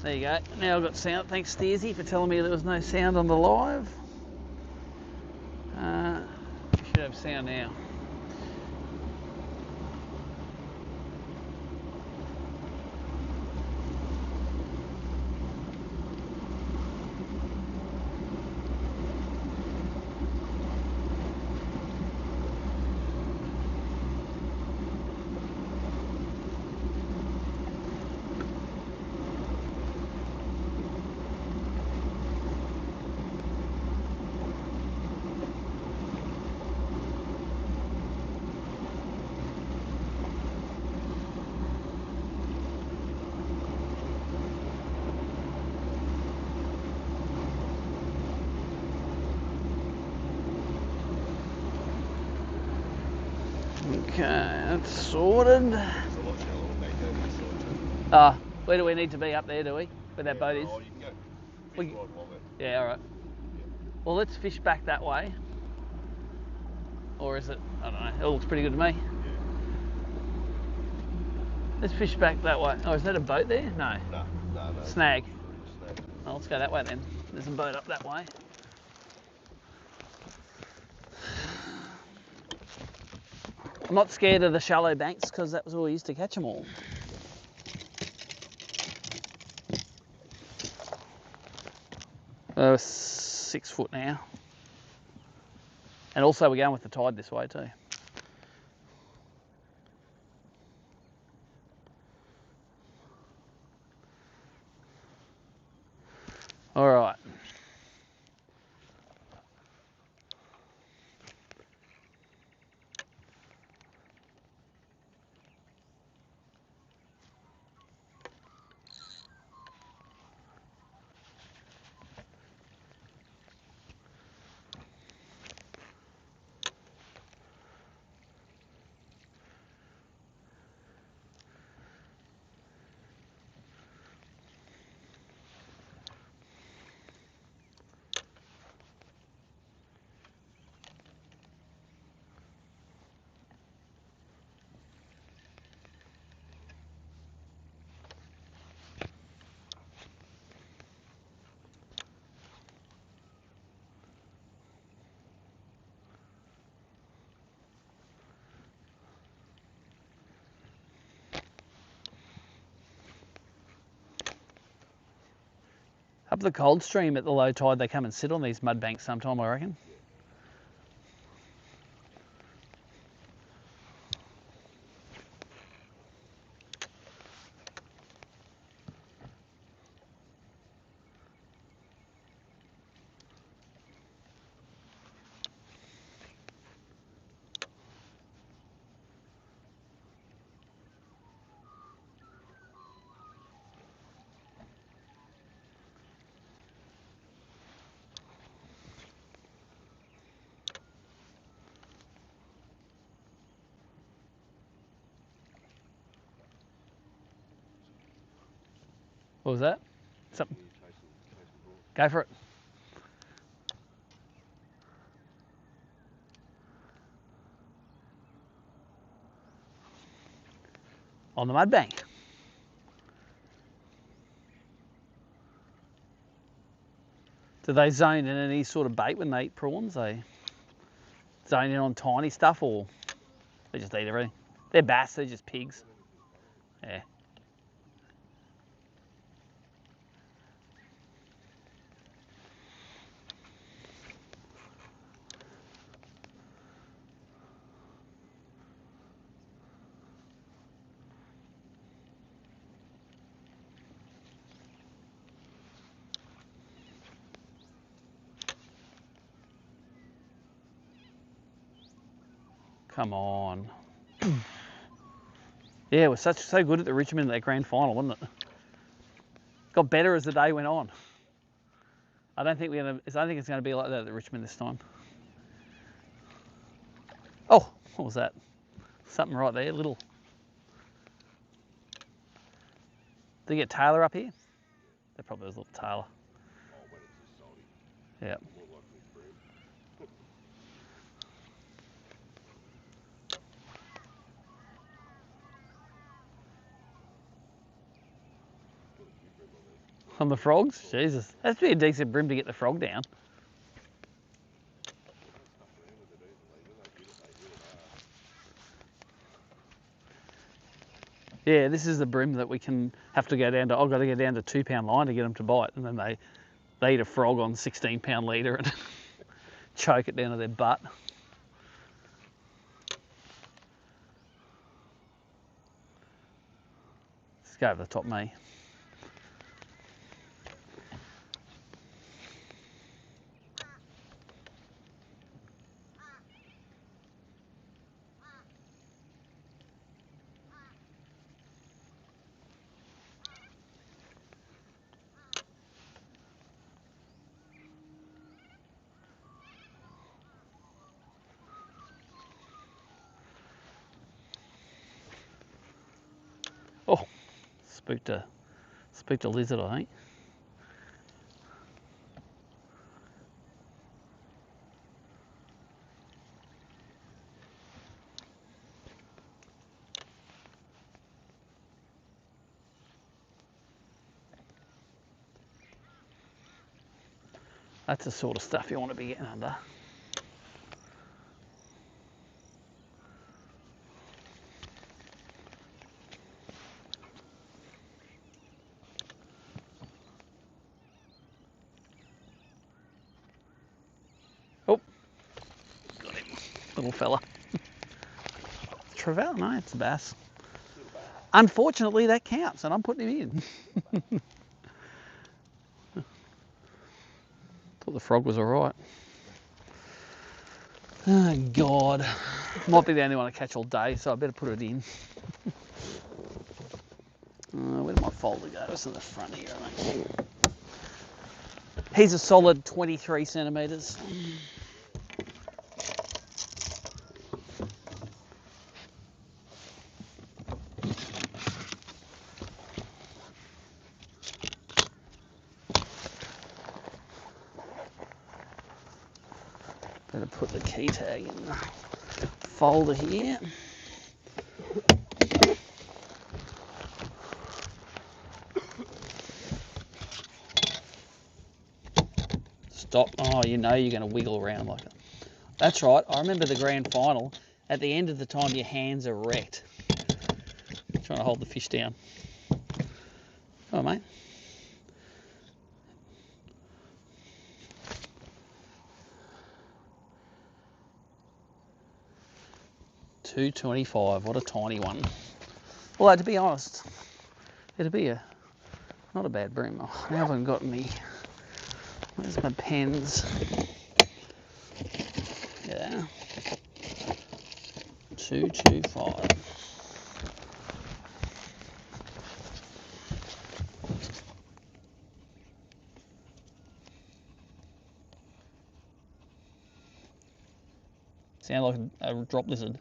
There you go. Now I've got sound. Thanks, Steersy, for telling me there was no sound on the live. You should have sound now. Okay, that's sorted. Where do we need to be? Up there, do we? Where that boat is? Oh, you can go. Yeah, alright. Well, let's fish back that way. Or is it? I don't know. It looks pretty good to me. Yeah. Let's fish back that way. Oh, is that a boat there? No. No. Snag. Oh, let's go that way then. There's a boat up that way. I'm not scared of the shallow banks because that was where we used to catch them all. They're 6 foot now. And also we're going with the tide this way too. All right. Up the cold stream at the low tide, they come and sit on these mud banks sometime, I reckon. What was that? Something. Go for it. On the mud bank. Do they zone in any sort of bait when they eat prawns? They zone in on tiny stuff, or they just eat everything? They're bass, they're just pigs. Yeah. Come on. Yeah, it was so good at the Richmond that grand final, wasn't it? Got better as the day went on. I don't think it's going to be like that at Richmond this time. Oh, what was that? Something right there, little. Did you get Taylor up here? There probably was a little Taylor. Yeah. On the frogs? Jesus. That's be a decent brim to get the frog down. Yeah, this is the brim that we can have to go down to. I've got to go down to 2 pound line to get them to bite, and then they eat a frog on 16 pound leader and choke it down to their butt. Let's go over the top, me. Oh, spooked a lizard, I think. That's the sort of stuff you want to be getting under. Oh, got him, little fella. Trevelle, no, it's a bass. Unfortunately, that counts, and I'm putting him in. Thought the frog was all right. Oh, God. Might be the only one I catch all day, so I better put it in. Where did my folder go? It's in the front here, I think. He's a solid 23 centimetres. Better put the key tag in the folder here. Stop. Oh, you know you're going to wiggle around like that. That's right. I remember the grand final. At the end of the time, your hands are wrecked. Trying to hold the fish down. Come on, mate. $2.25. What a tiny one. Although, to be honest, it'd be not a bad brim. Oh, I haven't got me. Where's my pens? Yeah. 225. Sound like a drop lizard.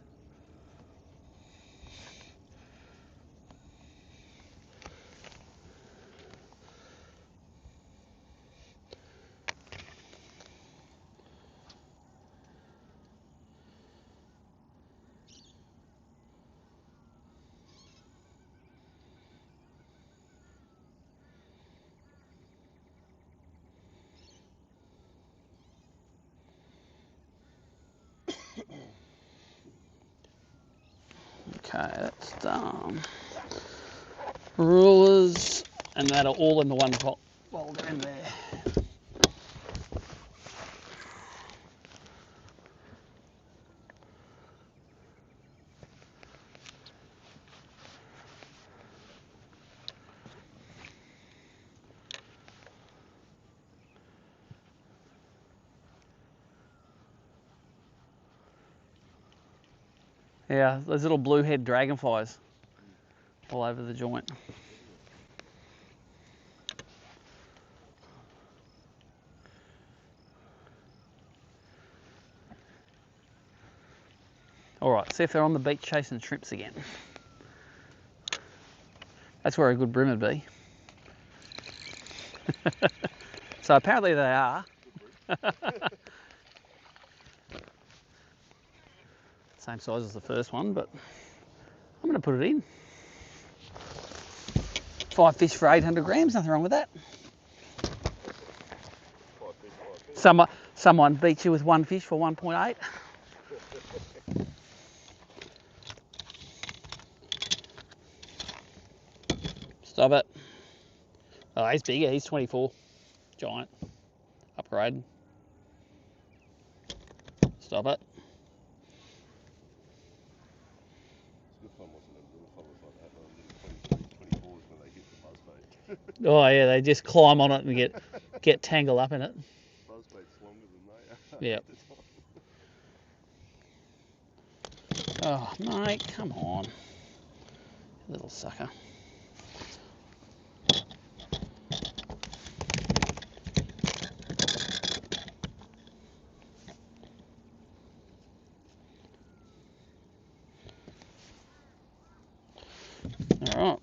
Okay, that's done. Rulers, and that are all in the one folder in there. Yeah, those little bluehead dragonflies all over the joint. All right, see if they're on the beach chasing shrimps again. That's where a good brim would be. So apparently they are. Same size as the first one, but I'm going to put it in. 5 fish for 800 grams, nothing wrong with that. Someone beat you with one fish for 1.8. Stop it. Oh, he's bigger. He's 24. Giant. Upgraded. Stop it. Oh yeah, they just climb on it and get tangled up in it. Buzzbait's longer than they are. Yep. Oh mate, come on, little sucker. All right.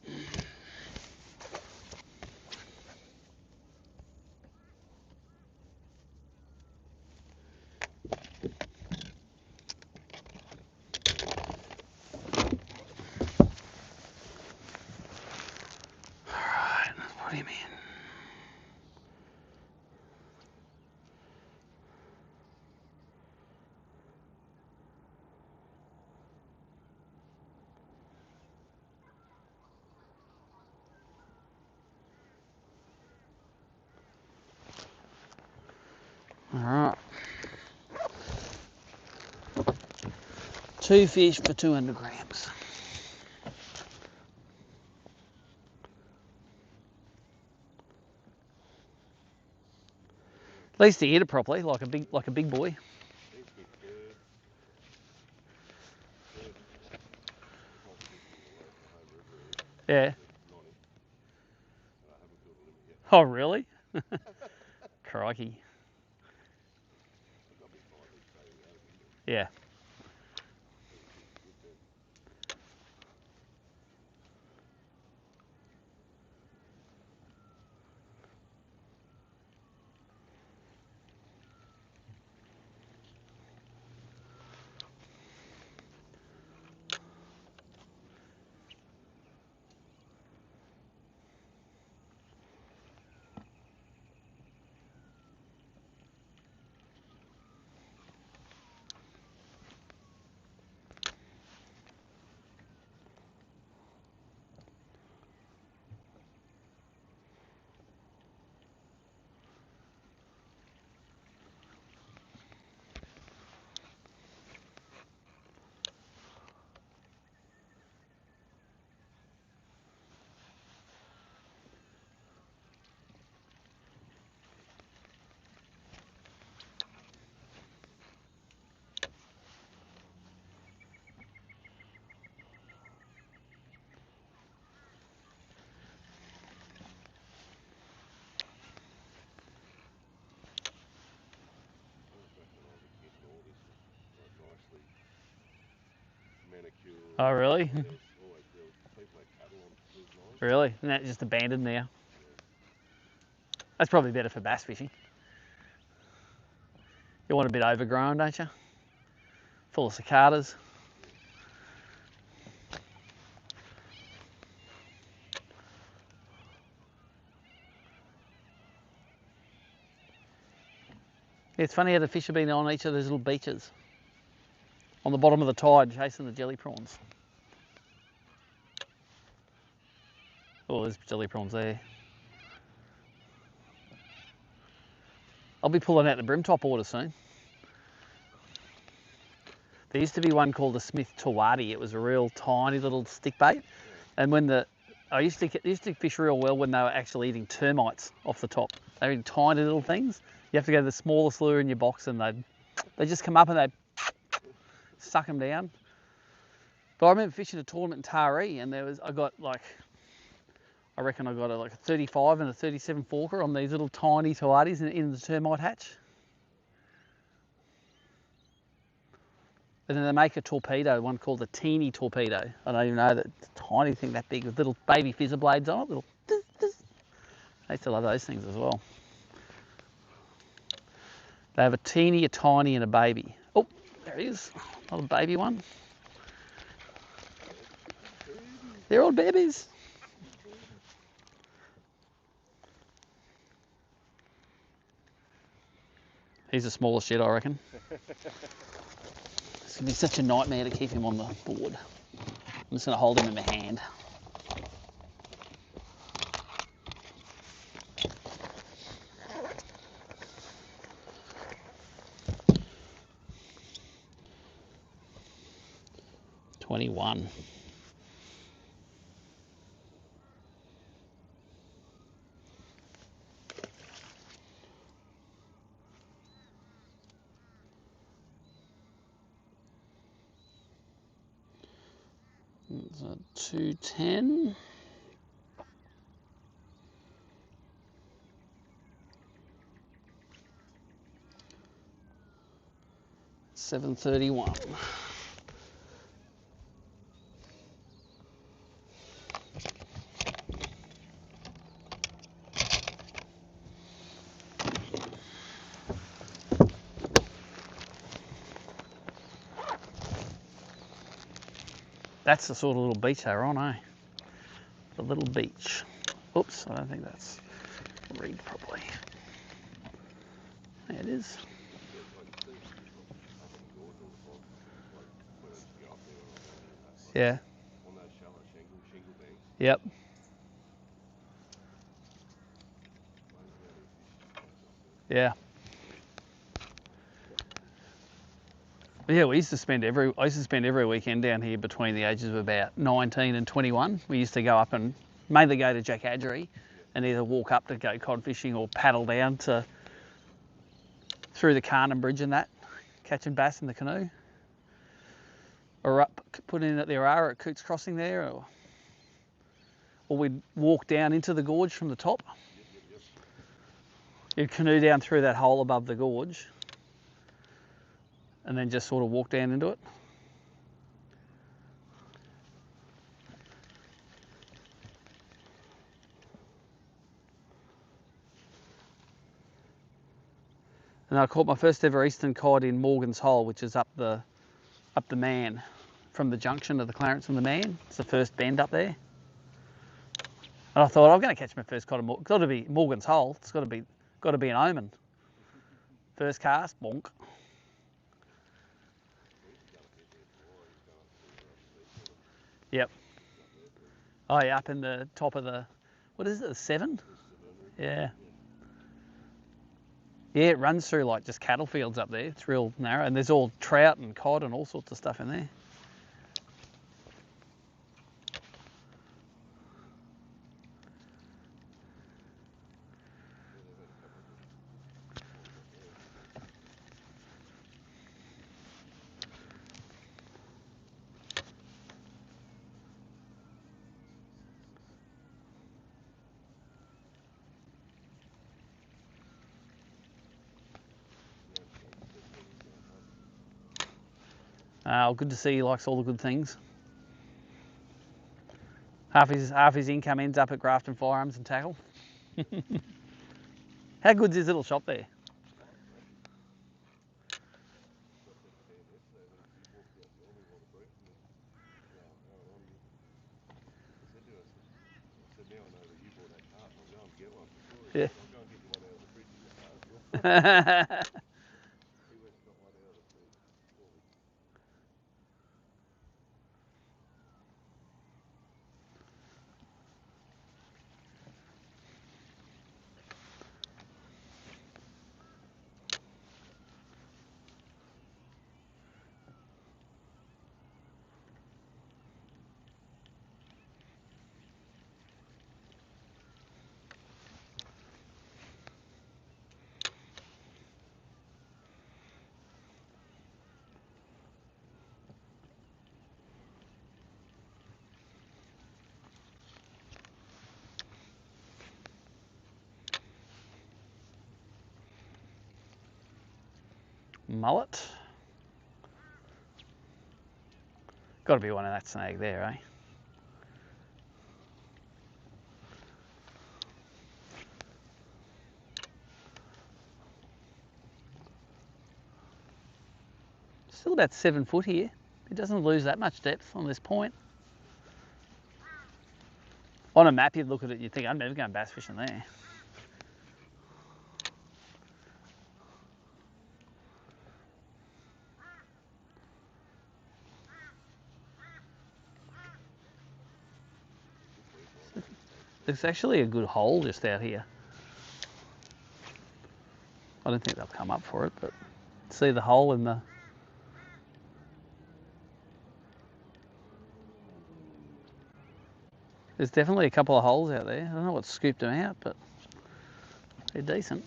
Alright, let's put him in. Alright. 2 fish for 200 grams. At least he hit it properly, like a big boy. Yeah. Oh really? Crikey. Yeah. Oh really? Really? And that just abandoned now? That's probably better for bass fishing. You want a bit overgrown, don't you? Full of cicadas. Yeah, it's funny how the fish have been on each of those little beaches. On the bottom of the tide, chasing the jelly prawns. Oh, there's jelly prawns there. I'll be pulling out the brim Topwater soon. There used to be one called the Smith Tawadi. It was a real tiny little stick bait. And when I used to fish real well when they were actually eating termites off the top. They were eating tiny little things. You have to go to the smallest lure in your box and they just come up and they suck them down. But I remember fishing a tournament in Taree and I reckon I got like a 35 and a 37 forker on these little tiny Tawadis in the termite hatch. And then they make a torpedo, one called a teeny torpedo. I don't even know that tiny thing that big with little baby fizzer blades on it. Little. I used to love those things as well. They have a teeny, a tiny, and a baby. Oh, there he is. Another baby one. They're all babies. He's a smaller shit, I reckon. It's gonna be such a nightmare to keep him on the board. I'm just gonna hold him in my hand. $21. It's a 210. $7.31. That's the sort of little beach they're on, eh? The little beach. Oops, I don't think that's read properly. There it is. Yeah. On those shallow shingle banks. Yep. Yeah. Yeah, I used to spend every weekend down here between the ages of about 19 and 21. We used to go up and mainly go to Jack Hadgery and either walk up to go cod fishing or paddle down to through the Carnan Bridge and that, catching bass in the canoe. Or up, put in at the Orara at Coots Crossing there, or we'd walk down into the gorge from the top. You'd canoe down through that hole above the gorge and then just sort of walk down into it. And I caught my first ever eastern cod in Morgan's Hole, which is up the Man, from the junction of the Clarence and the Man. It's the first bend up there. And I thought, I'm going to catch my first cod. It's got to be Morgan's Hole. It's got to be an omen. First cast, bonk. Yep. Oh yeah, up in the top of the, what is it, the 7? Yeah. Yeah, it runs through like just cattle fields up there. It's real narrow, and there's all trout and cod and all sorts of stuff in there. Good to see he likes all the good things. Half his income ends up at Grafton Firearms and Tackle. How good's his little shop there? Yeah. Mullet. Got to be one of that snag there, eh? Still about 7 foot here. It doesn't lose that much depth on this point. On a map, you'd look at it, you'd think, I'm never going bass fishing there. There's actually a good hole just out here. I don't think they'll come up for it, but see the hole in the... There's definitely a couple of holes out there. I don't know what scooped them out, but they're decent.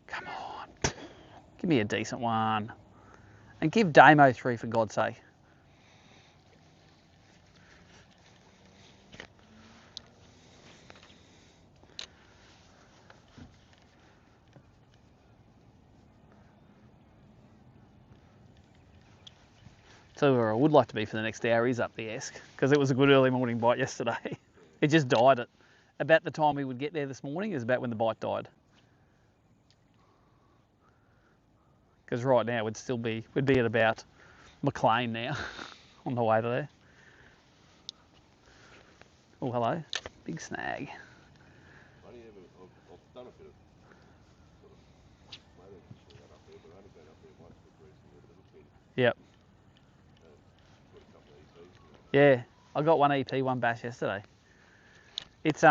Come on. Give me a decent one. And give Damo 3 for God's sake. So where I would like to be for the next hour is up the Esk, because it was a good early morning bite yesterday. It just died at about the time we would get there this morning is about when the bite died. Because right now we'd be at about McLean now on the way to there. Oh, hello. Big snag. I've done a bit of sort of planning fishing out up there, but I haven't been up there much with recently. But it looks interesting. Yep. Got a couple of EPs from that. Yeah, I got one EP, one bass yesterday. It's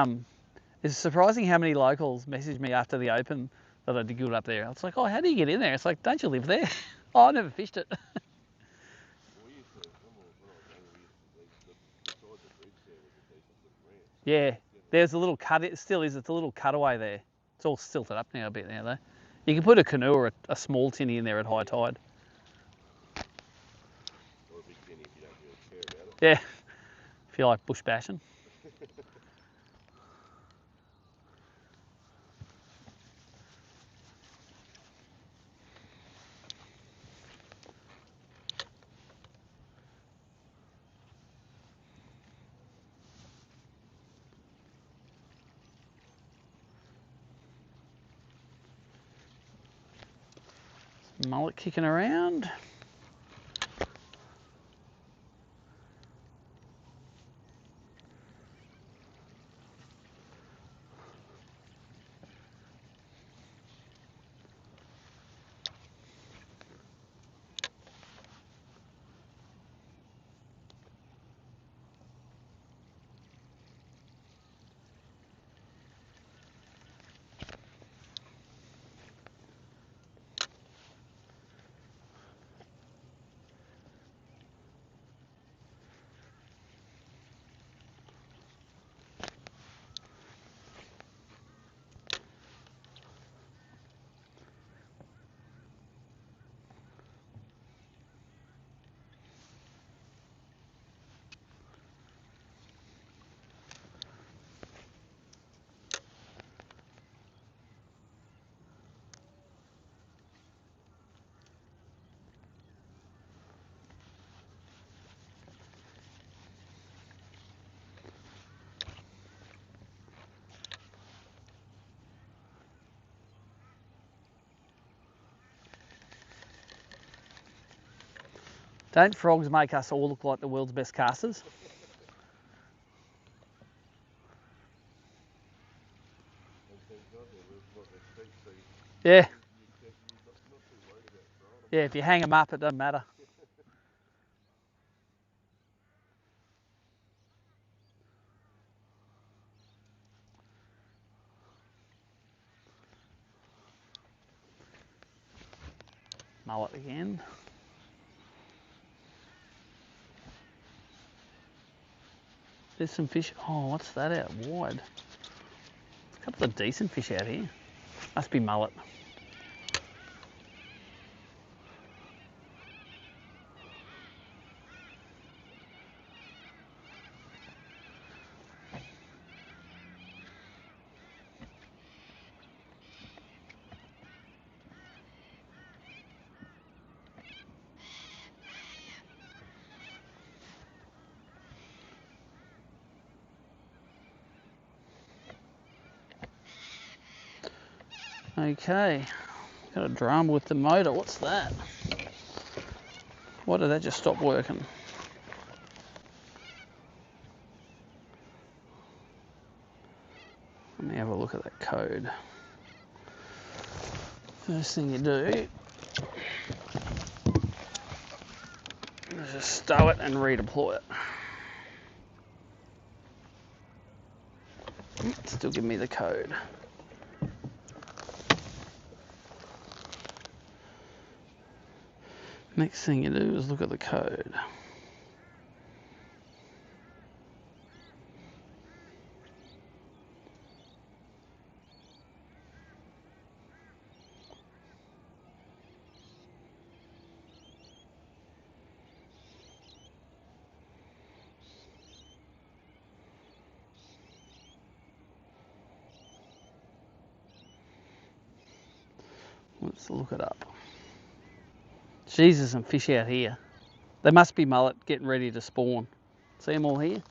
surprising how many locals messaged me after the open that I did good up there. I was like, oh, how do you get in there? It's like, don't you live there? Oh, I never fished it. We used to, when I was younger, we used to, beside the bridge there was a decent little ramp. So Yeah, there's a little cut, it still is, it's a little cutaway there. It's all silted up now a bit now though. You can put a canoe or a small tinny in there at high tide. Or a big tinny if you don't really care about it. Yeah, if you like bush bashing. Mullet kicking around. Don't frogs make us all look like the world's best casters? And thank God they've got their feet, so Yeah. you're not too worried about throwing them. Yeah, if you hang them up, it doesn't matter. Mullet again. There's some fish. Oh, what's that out wide? There's a couple of decent fish out here. Must be mullet. Okay, got a drama with the motor. What's that? Why did that just stop working? Let me have a look at that code. First thing you do is just stow it and redeploy it. Still give me the code. Next thing you do is look at the code. Let's look it up. Jeez, there's some fish out here. They must be mullet getting ready to spawn. See them all here?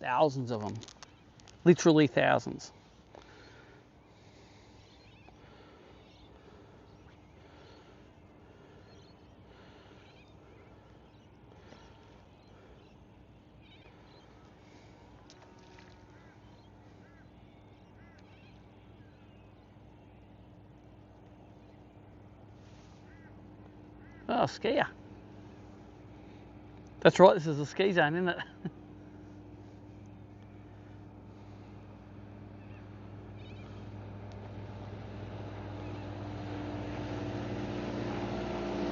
Thousands of them. Literally thousands. Oh, skier. That's right, this is a ski zone, isn't it?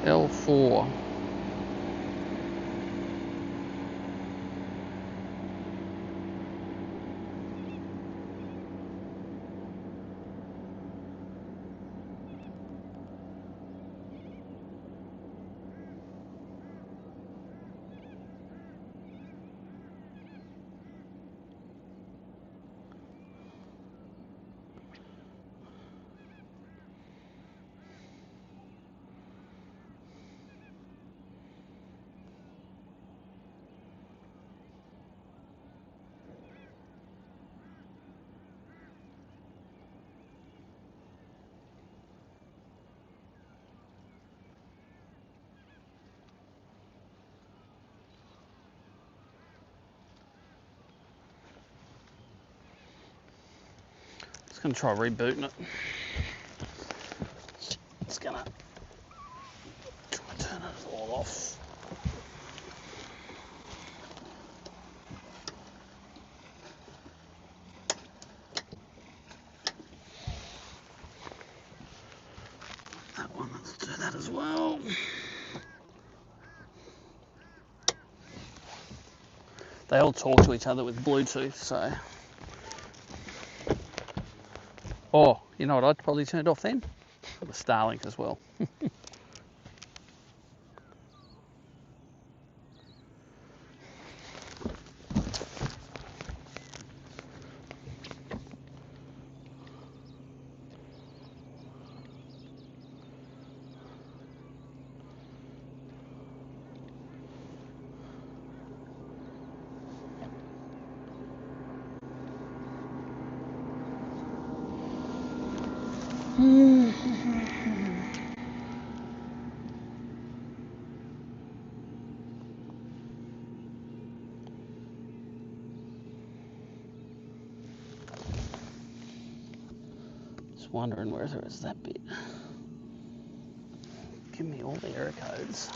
L4. Just gonna try rebooting it. It's gonna try to turn it all off. That one, let's do that as well. They all talk to each other with Bluetooth, so. Oh, you know what I'd probably turn it off then? The Starlink as well. Just wondering where there is that bit. Give me all the error codes.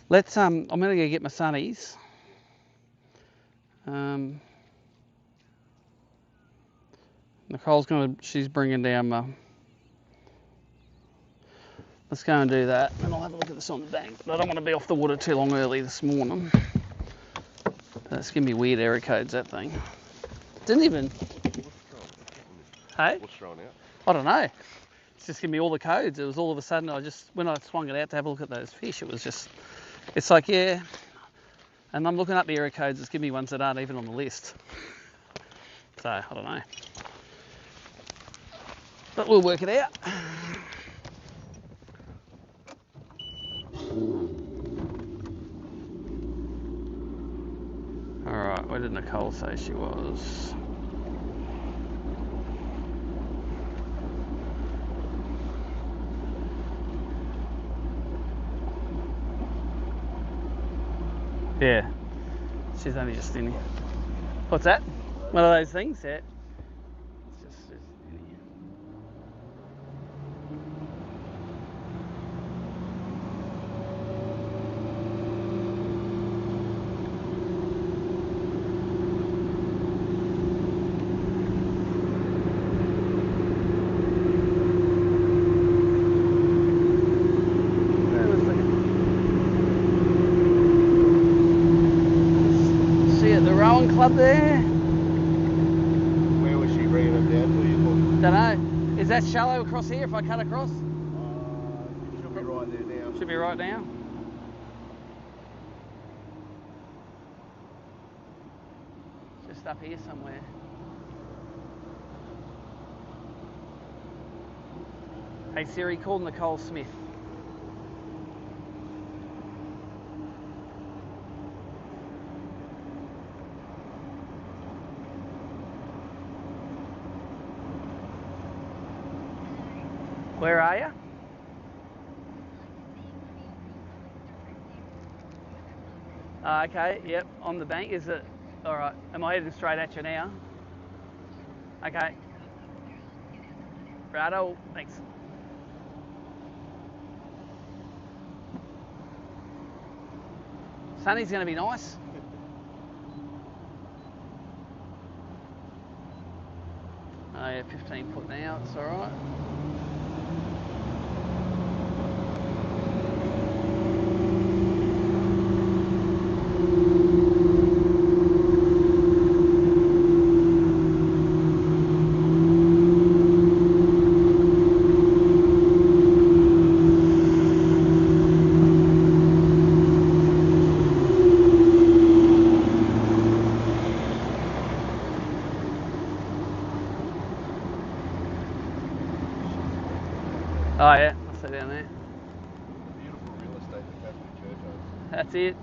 Let's I'm gonna go get my sunnies. Nicole's she's bringing down my. Let's go and do that, and I'll have a look at this on the bank. But I don't want to be off the water too long early this morning. That's giving me weird error codes, that thing. Didn't even. Hey? What's thrown out? I don't know. It's just giving me all the codes. It was all of a sudden, when I swung it out to have a look at those fish, it was just, it's like, yeah. And I'm looking up the error codes, it's giving me ones that aren't even on the list. So, I don't know. But we'll work it out. Alright, where did Nicole say she was? Yeah. She's only just in here. What's that? One of those things, yeah. It's just in here. Club there. Where was she bringing them down to? You Don't know. Is that shallow across here if I cut across? Should be right there now. Should be right now. Just up here somewhere. Hey Siri, call Nicole Smith. Where are you? Okay, yep, on the bank. Is it? All right. Am I heading straight at you now? Okay. Righto, thanks. Sunny's going to be nice. Oh yeah, 15 foot now, it's all right. Oh yeah, I see down there. Beautiful real estate the Catholic Church owns. That's it.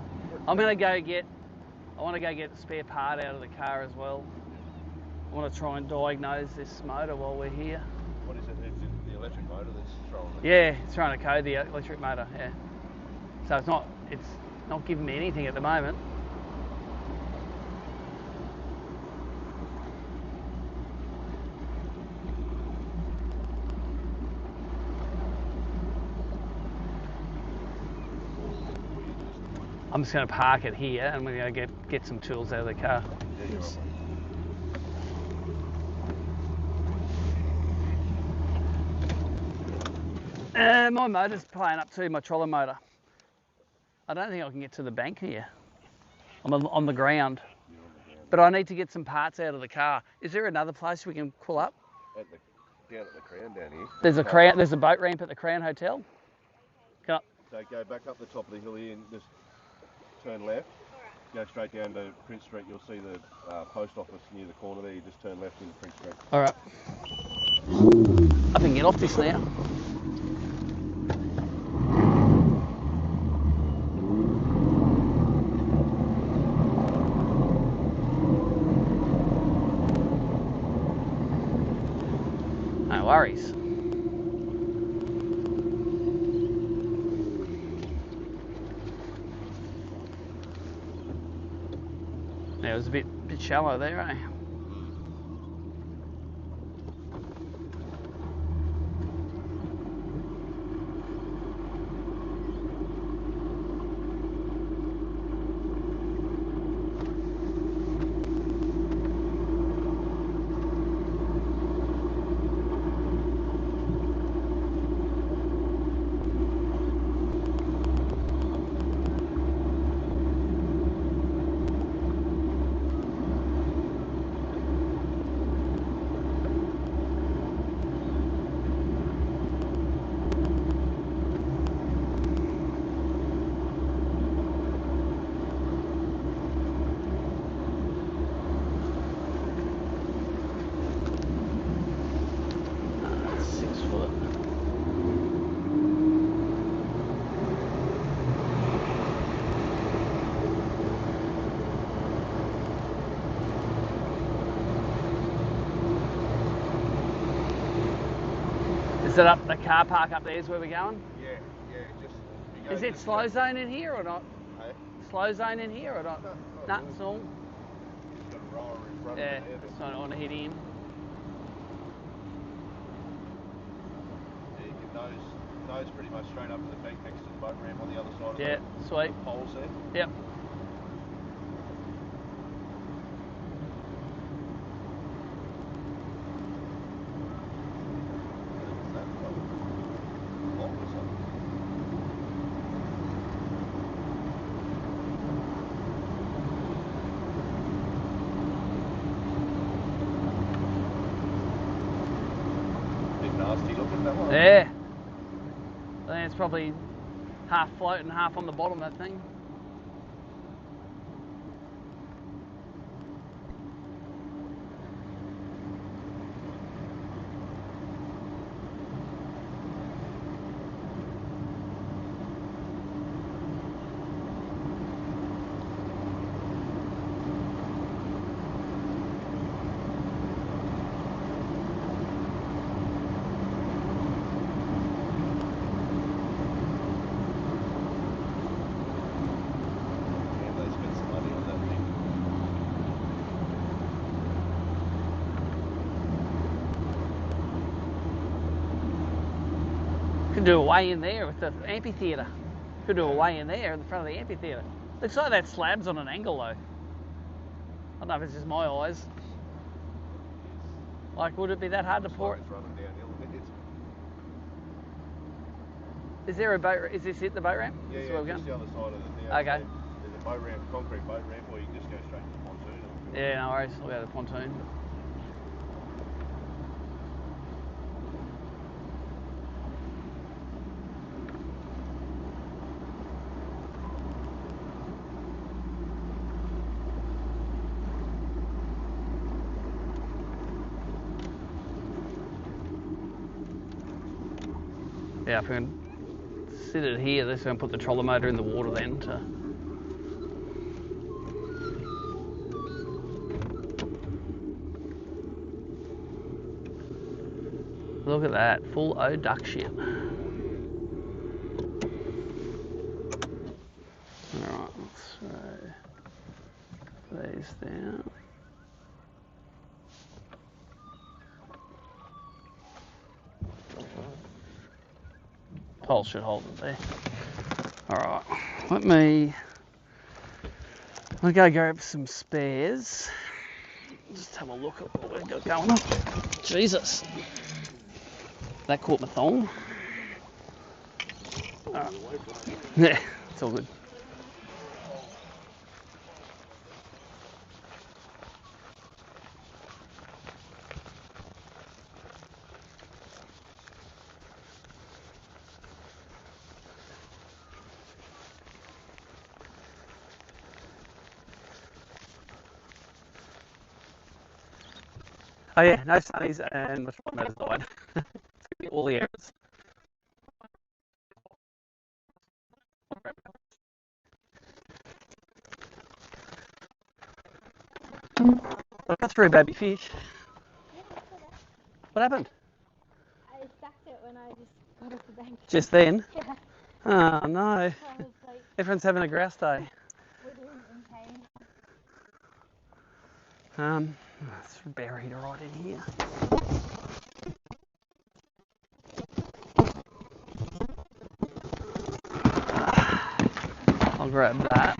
I want to go get the spare part out of the car as well. I want to try and diagnose this motor while we're here. What is it? It's the electric motor that's throwing it? Yeah, it's trying to code the electric motor, yeah. So it's not giving me anything at the moment. I'm just going to park it here and we're going to get some tools out of the car. Yeah, you're right. My motor's playing up too, my trolley motor. I don't think I can get to the bank here. I'm on the ground. But I need to get some parts out of the car. Is there another place we can pull up? Down at the Crown down here. There's a boat ramp at the Crown Hotel. So go back up the top of the hill here and just turn left. Go straight down to Prince Street. You'll see the post office near the corner there. You just turn left into Prince Street. All right. I can get off this now. No worries. Yeah, it was a bit shallow there, eh? Is it up the car park up there is where we're going? Yeah. Is it slow zone in here or not? Hey? slow zone in here or not? No, it's all. Got a rower in front Yeah, of it there. so I don't want to hit in. Yeah, you can nose pretty much straight up to the bank next to the boat ramp on the other side of Yeah, the sweet. poles there. Yep. Big nasty looking, that one. Yeah. I think it's probably half floating, half on the bottom, that thing. Yeah, they spent some money on that thing. Could do a way in there with the amphitheatre. Could do a way in there in the front of the amphitheatre. Looks like that slab's on an angle though. I don't know if it's just my eyes. Like, would it be that hard to pour it? It's running downhill. Is there a boat? Is this it, the boat ramp? Yeah, This is yeah, where we're just going? the other side of it. Okay. There's a boat ramp, concrete boat ramp, or you can just go straight to the pontoon. Yeah, no worries. We'll go to the pontoon. Yeah, if we can sit it here, this going to put the troller motor in the water then to. Look at that, full O duck shit. Alright, so these down. Pole should hold it there. Alright, let me go grab some spares. Just have a look at what we've got going on. Jesus. That caught my thong. Alright. Yeah, it's all good. Oh yeah, no sunnies and my troller motor's died. All the errors. I've got 3 baby fish. What happened? I stacked it when I just got off the bank. Just then? Yeah. Oh no. I was like, Everyone's having a grouse day. wiggling in pain. It's buried right in here. I'll grab that.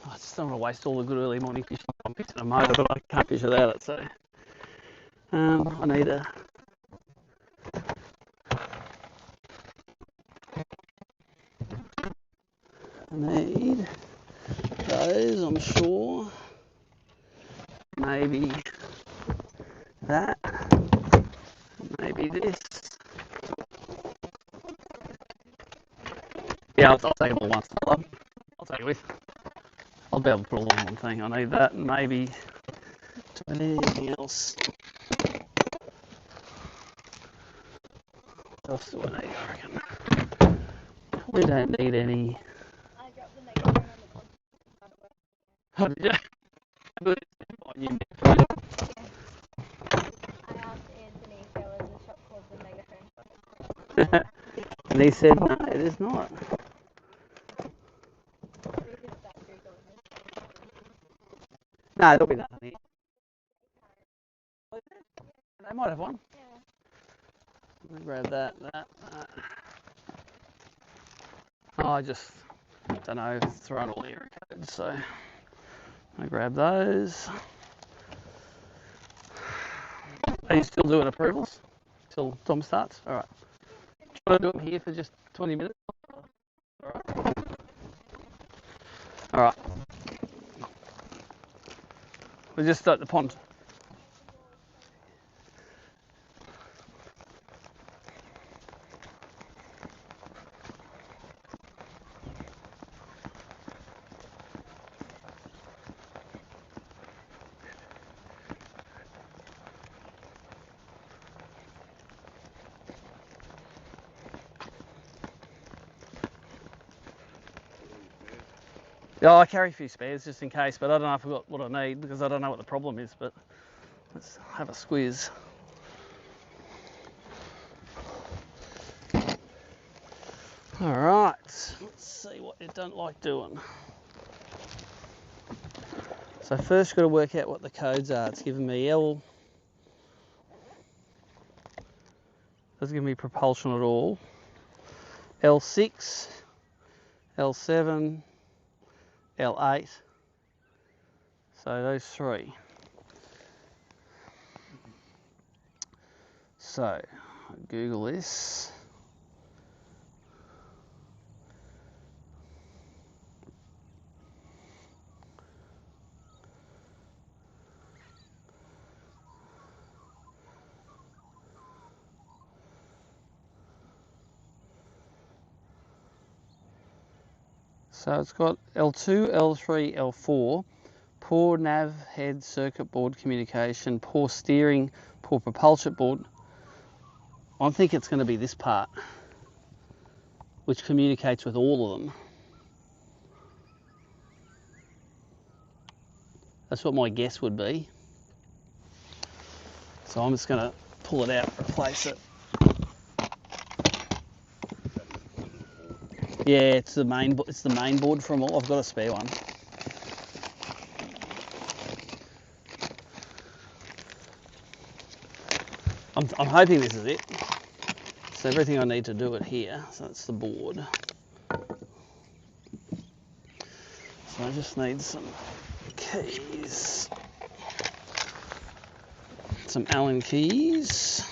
I just don't want to waste all the good early morning fishing. I'm fixing a motor, but I can't fish without it, so I need those, I'm sure. Maybe that. Maybe this. Yeah, I'll take it all once. I'll take it with. I'll be able to put all in one thing. I need that and maybe anything else. What else do I need, I reckon? We don't need any. I dropped the microphone on the Yeah. I asked Anthony if there was a shop called the Megaphone. And he said, no, it is not. No, there'll be nothing here. They might have one. Yeah. Let me grab that. Oh, I just don't know. Thrown all the area codes, so I grab those. Are you still doing approvals till Tom starts? All right. Do you want to do them here for just 20 minutes? All right. All right. We'll just start the pond. Yeah, I carry a few spares just in case, but I don't know if I've got what I need because I don't know what the problem is, but let's have a squeeze. All right, let's see what it don't like doing. So first got to work out what the codes are. It's giving me L, doesn't give me propulsion at all. L6, L7, L8, so those three. So, Google this. So it's got L2, L3, L4, poor nav head circuit board communication, poor steering, poor propulsion board. I think it's going to be this part, which communicates with all of them. That's what my guess would be. So I'm just going to pull it out and replace it. Yeah, it's the main board from all. I've got a spare one. I'm hoping this is it. So everything I need to do it here. So that's the board. So I just need some keys. Some Allen keys.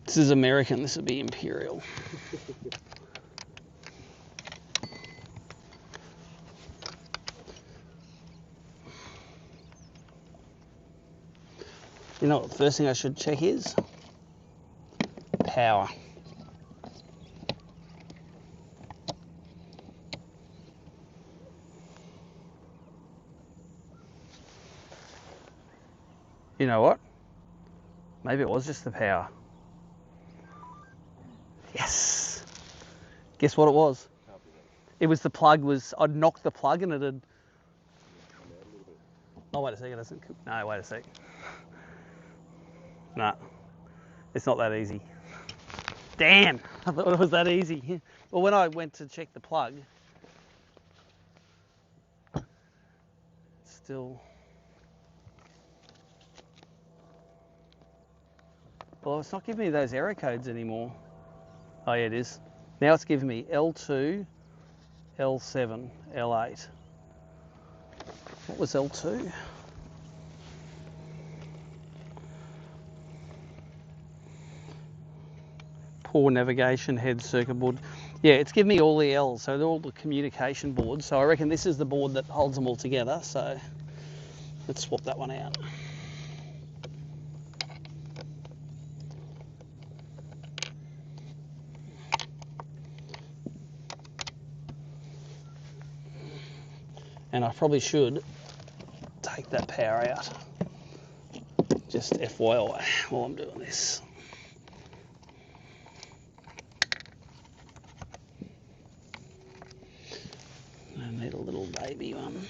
This is American, this would be Imperial. You know what the first thing I should check is? Power. You know what? Maybe it was just the power. Yes! Guess what it was? It was the plug I'd knocked the plug and it had... Oh, wait a second, doesn't... No, wait a sec. Nah, it's not that easy. Damn, I thought it was that easy. Well, when I went to check the plug, still... Well, it's not giving me those error codes anymore. Oh yeah, it is. Now it's giving me L2, L7, L8. What was L2? Poor navigation head circuit board. Yeah, it's giving me all the L's, so they're all the communication boards. So I reckon this is the board that holds them all together. So let's swap that one out. And I probably should take that power out. Just FYI while I'm doing this. I need a little baby one.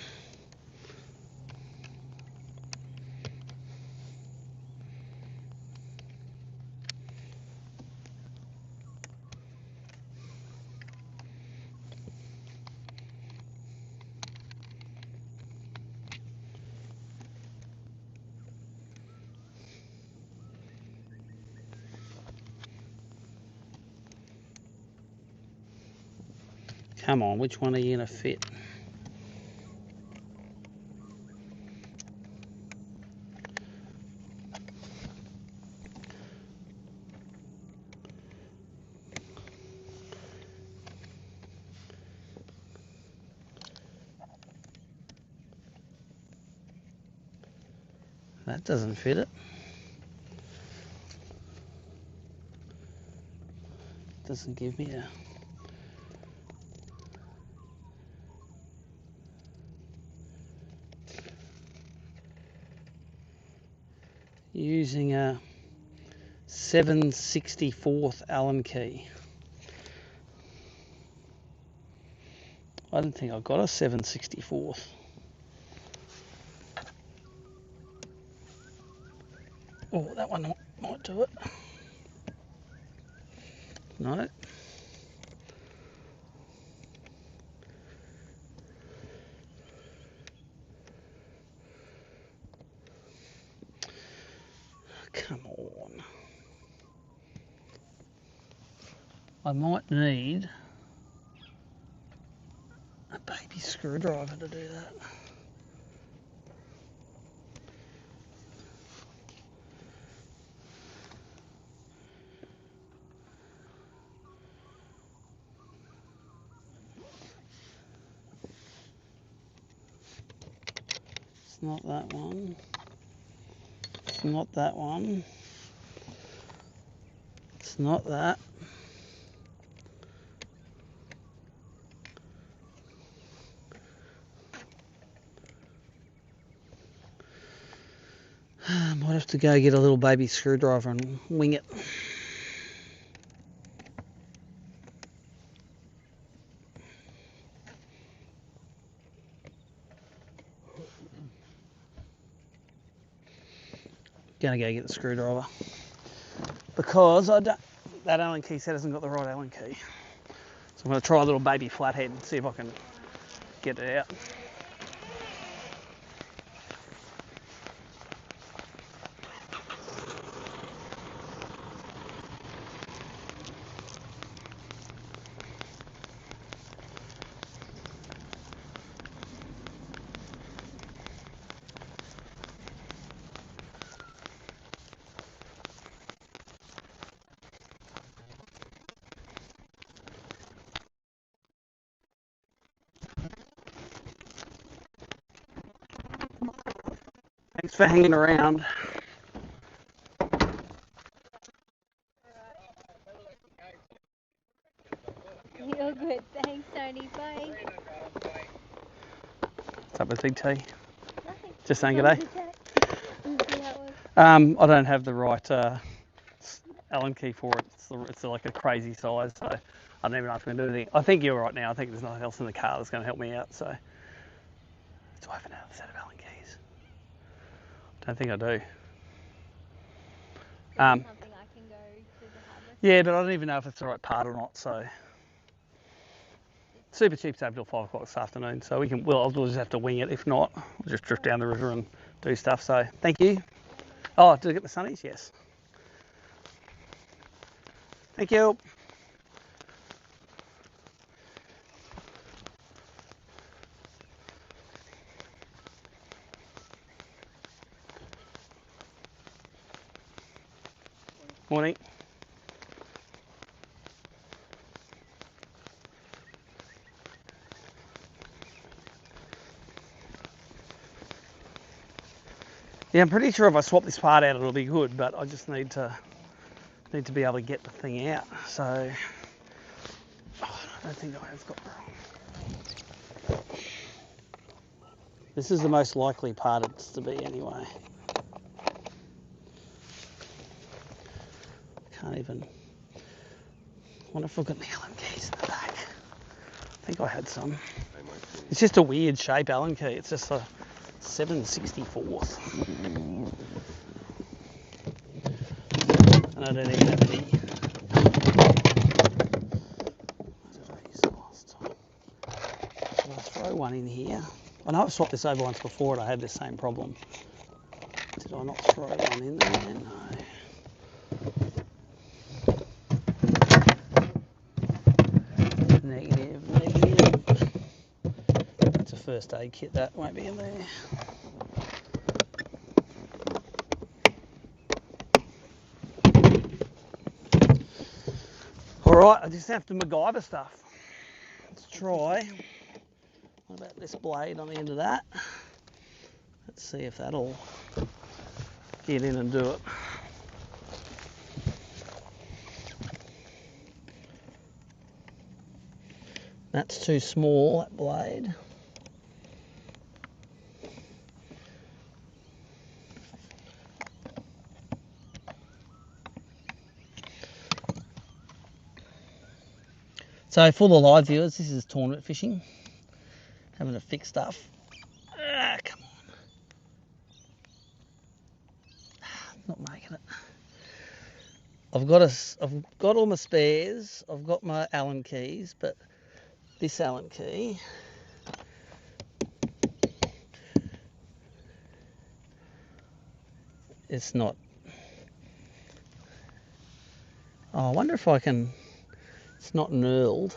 Come on, which one are you going to fit? That doesn't fit it. Doesn't give me a... Using a 7/64 Allen key. I don't think I got a 7/64. Oh, that one might do it. No. Come on. I might need a baby screwdriver to do that. It's not that one. It's not that one. It's not that. Might have to go get a little baby screwdriver and wing it. Gonna go get the screwdriver because that Allen key set hasn't got the right Allen key. So I'm gonna try a little baby flathead and see if I can get it out. Thanks for hanging around. You're good. Thanks, Tony. Bye. What's up with Big T? Nothing. Just saying good day. I don't have the right Allen key for it. It's like a crazy size, so I don't even know if I can do anything. I think you're right now. I think there's nothing else in the car that's going to help me out. So, do I have another set of Allen keys? Don't think I do. Something I can go to the hardware. Yeah, but I don't even know if it's the right part or not. So, super cheap to have till 5 o'clock this afternoon. So we'll just have to wing it. If not, we'll just drift down the river and do stuff. So, thank you. Oh, did I get the sunnies? Yes. Thank you. Morning. Yeah, I'm pretty sure if I swap this part out, it'll be good, but I just need to be able to get the thing out. So, I don't think I have got it wrong. This is the most likely part it's to be anyway. Can't even. I wonder if I've got the Allen keys in the back. I think I had some. It's just a weird shape Allen key. It's just a 7/64. And I don't even have any. What did I use the last time? Should I throw one in here? I know I've swapped this over once before and I had the same problem. Did I not throw one in there? No. Negative. first aid kit, that won't be in there. Alright, I just have to MacGyver stuff. Let's try. What about this blade on the end of that? Let's see if that'll get in and do it. That's too small, that blade. So for the live viewers, this is tournament fishing. Having to fix stuff. Ah, come on. Not making it. I've got all my spares. I've got my Allen keys, but this Allen key it's not. Oh, I wonder if I can. It's not knurled.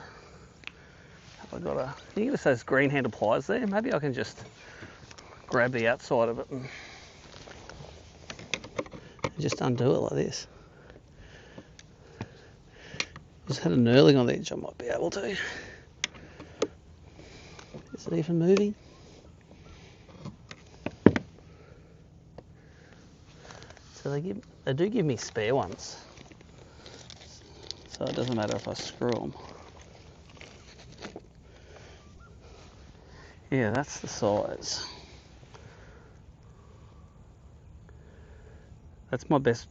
Have I got a? Can you get those green handle pliers there? Maybe I can just grab the outside of it and just undo it like this. Just had a knurling on the edge. I might be able to. Is it even moving? So they do give me spare ones. So it doesn't matter if I screw them. Yeah, that's the size. That's my best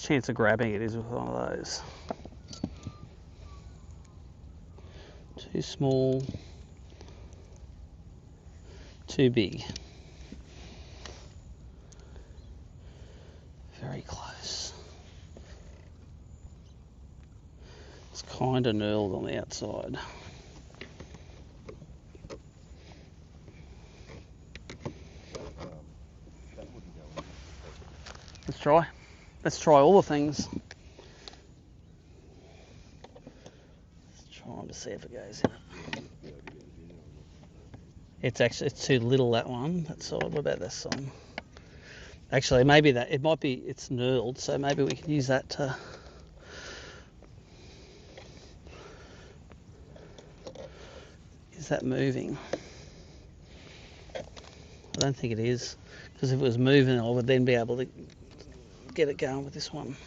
chance of grabbing it is with one of those. Too small, too big. Very close. It's kind of knurled on the outside. Let's try. Let's try all the things. Let's try to see if it goes in it. It's too little, that one. That side. What about this one? Actually, maybe it's knurled, so maybe we can use that to. Is that moving? I don't think it is, because if it was moving, I would then be able to get it going with this one.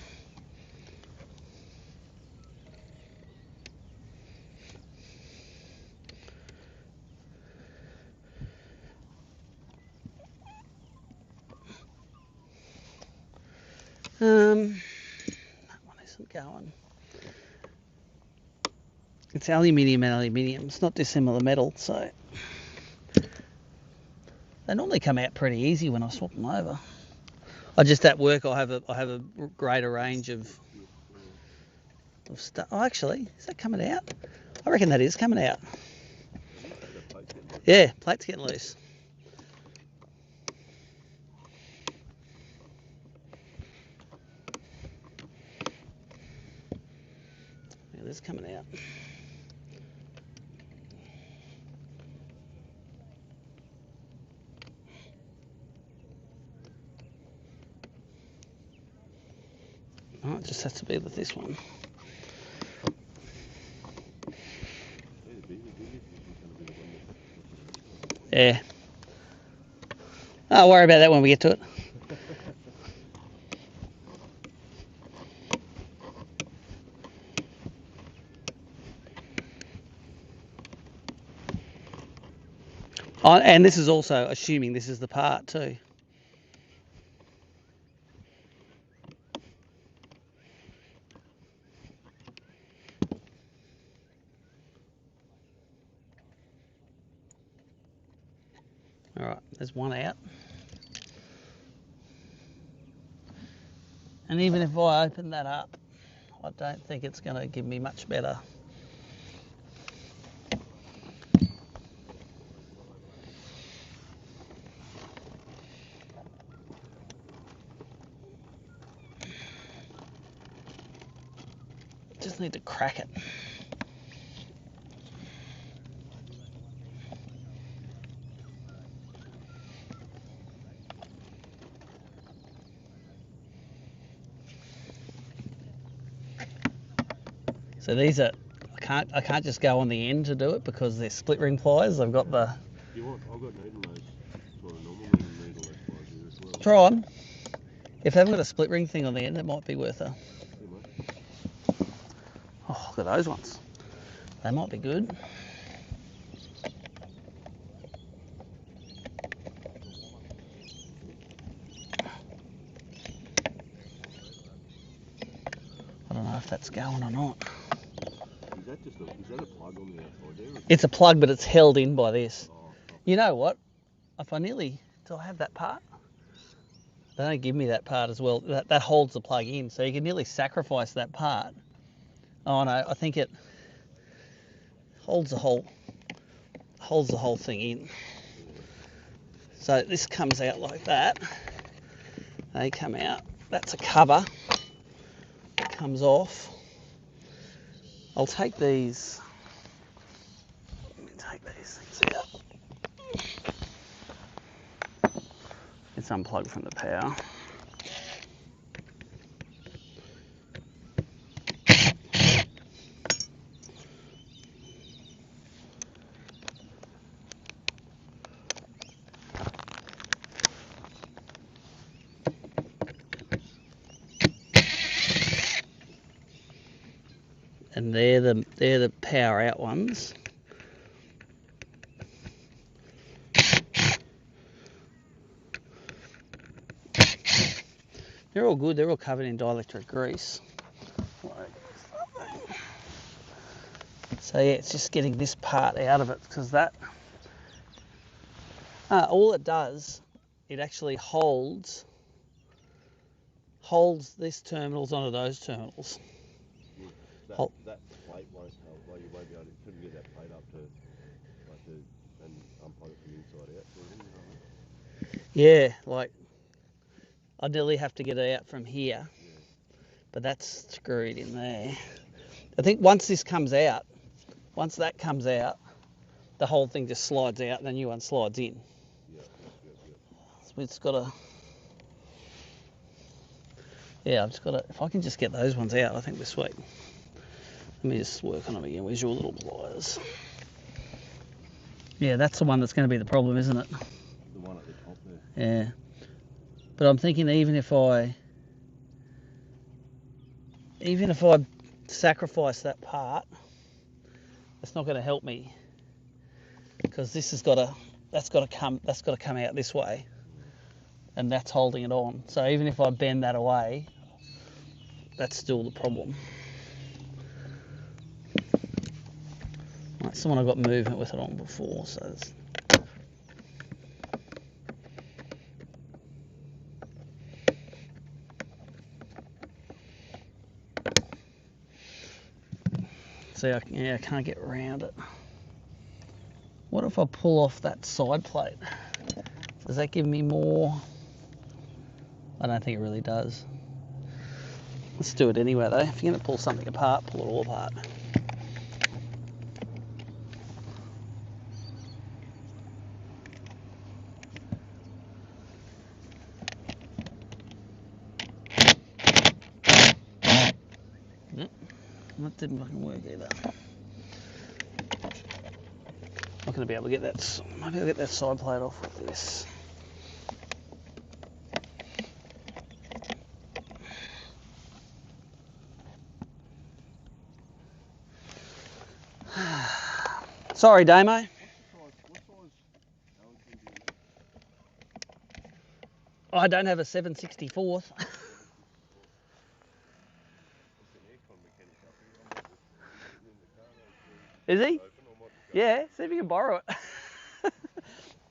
That one isn't going. It's aluminium and aluminium. It's not dissimilar metal, so they normally come out pretty easy when I swap them over. I just at work I have a greater range of stuff. Oh, actually, is that coming out? I reckon that is coming out. Yeah, plate's getting loose. Yeah, that's coming out. Oh, it just has to be with this one. Yeah. I'll worry about that when we get to it. Oh, and this is also assuming this is the part too. All right, there's one out. And even if I open that up, I don't think it's going to give me much better. Just need to crack it. So these are, I can't just go on the end to do it because they're split ring pliers. I've got the. You want? I've got needle nose, sort of normal needle nose pliers here as well. Try on. If they haven't got a split ring thing on the end, it might be worth a. Oh, look at those ones. They might be good. I don't know if that's going or not. Is that a plug on the outside there? It's a plug, but it's held in by this. Oh, You know what? If I nearly... Do I have that part? They don't give me that part as well. That holds the plug in, so you can nearly sacrifice that part. Oh no, I think it holds the whole thing in. So this comes out like that. They come out. That's a cover. It comes off. I'll take these. Let me take these things out. It's unplugged from the power. And they're the power out ones. They're all good. They're all covered in dielectric grease. So yeah, it's just getting this part out of it because that. All it does, it actually holds these terminals onto those terminals. That plate won't help. Well, you won't be able to. Couldn't get that plate up to and unplug it from inside out. So, Yeah, like I nearly have to get it out from here, but that's screwed in there. I think once that comes out, the whole thing just slides out and the new one slides in. Yeah. So it's got to. Yeah, I've just got to. If I can just get those ones out, I think we're sweet. Let me just work on them again. Where's your little pliers? Yeah, that's the one that's going to be the problem, isn't it? The one at the top there. Yeah. But I'm thinking even if I sacrifice that part, it's not going to help me because that's got to come out this way, and that's holding it on. So even if I bend that away, that's still the problem. Right, someone I got movement with it on before, so it's... See, I can't get around it. What if I pull off that side plate? Does that give me more? I don't think it really does. Let's do it anyway though. If you're going to pull something apart, pull it all apart. That didn't fucking work either. Not going to be able to get that. Maybe I'll get that side plate off with this. Sorry, Damo. What size I don't have a 7/64. Is he? Yeah, see if you can borrow it.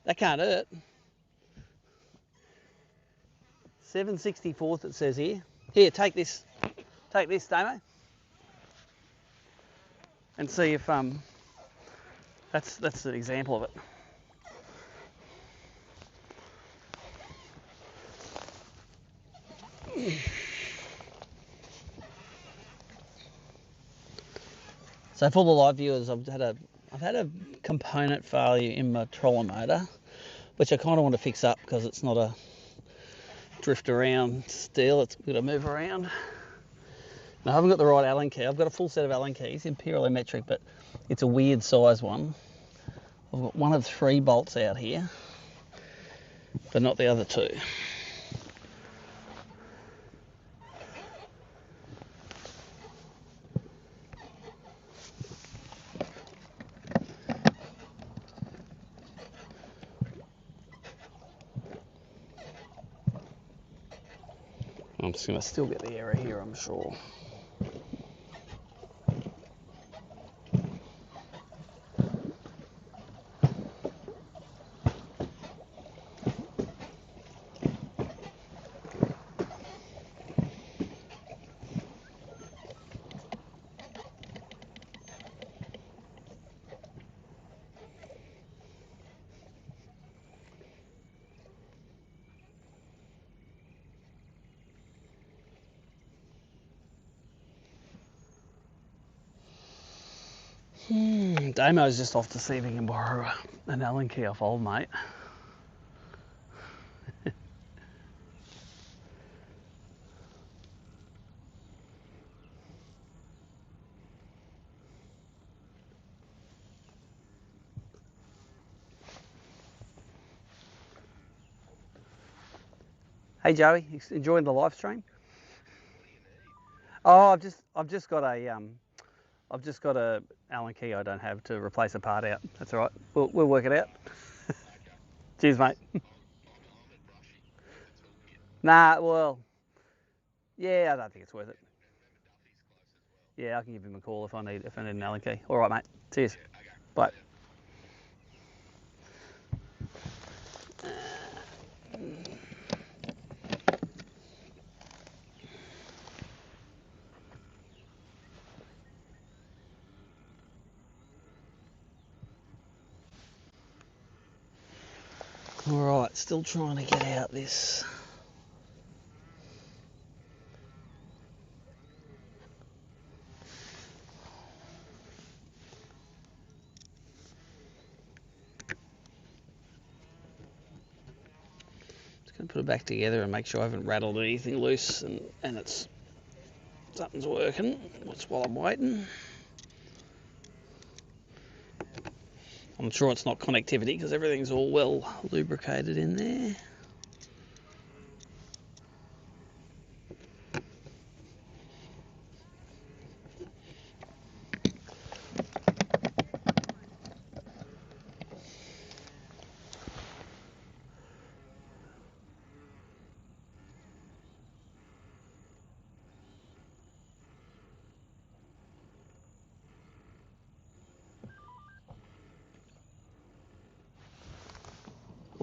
That can't hurt. 7/64 it says here. Here, take this. Take this, Damo. And see if that's an example of it. So for the live viewers, I've had a component failure in my trolling motor, which I kind of want to fix up because it's not a drift around steel. It's got to move around. I haven't got the right Allen key. I've got a full set of Allen keys, imperial and metric, but it's a weird size one. I've got one of 3 bolts out here, but not the other 2. I'm just going to still get the error here, I'm sure. Damo's just off to see if he can borrow an Allen key off old mate. Hey Joey, you enjoying the live stream? Oh, I've just got a Allen key I don't have to replace a part out. That's all right. We'll work it out. Cheers, mate. Nah, well, yeah, I don't think it's worth it. Yeah, I can give him a call if I need an Allen key. All right, mate. Cheers. Bye. All right, still trying to get out this. Just gonna put it back together and make sure I haven't rattled anything loose and it's something's working. That's while I'm waiting. I'm sure it's not connectivity because everything's all well lubricated in there.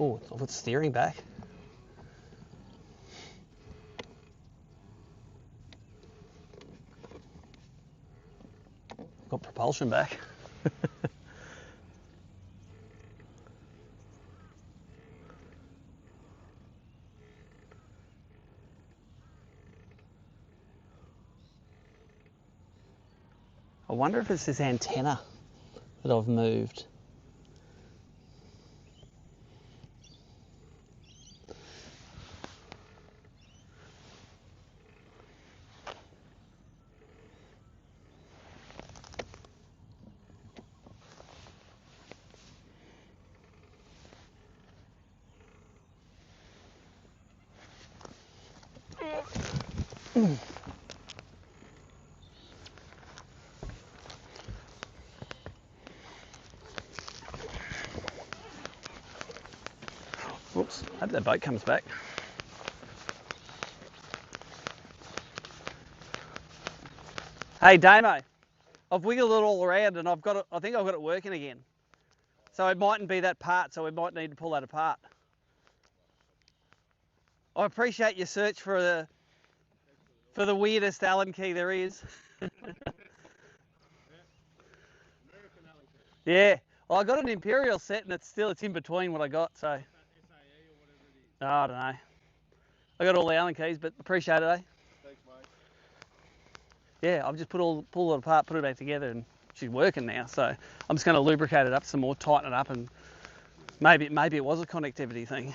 Oh, I've got steering back. I've got propulsion back. I wonder if it's this antenna that I've moved. Whoops, I hope that boat comes back. Hey Damo, I've wiggled it all around and I think I've got it working again. So it mightn't be that part, so we might need to pull that apart. I appreciate your search for the weirdest Allen key there is. Yeah, well I got an Imperial set and it's in between what I got, so. Oh, I don't know. I got all the Allen keys, but appreciate it, eh? Thanks, mate. Yeah, I've just pull it apart, put it back together, and she's working now. So I'm just going to lubricate it up some more, tighten it up, and maybe it was a connectivity thing.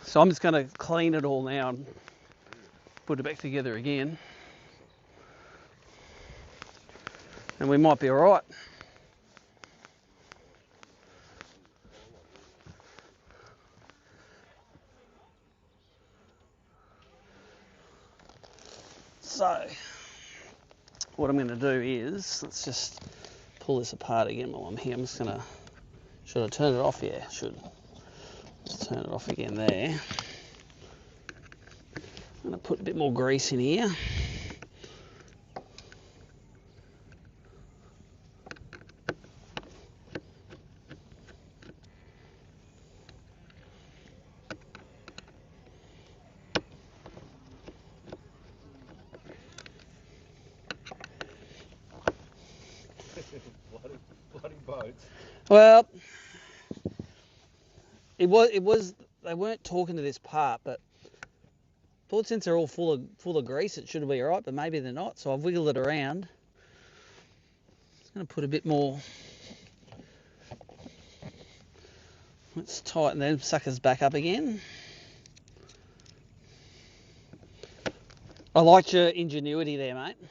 So I'm just going to clean it all now and put it back together again. And we might be all right. So, what I'm going to do is, let's just pull this apart again while I'm here. I'm just going to, should I turn it off? Yeah, should. Let's turn it off again there. I'm going to put a bit more grease in here. bloody boats. Well, it was. They weren't talking to this part, but thought since they're all full of grease, it should be all right. But maybe they're not. So I've wiggled it around. I'm going to put a bit more. Let's tighten them suckers back up again. I liked your ingenuity there, mate. I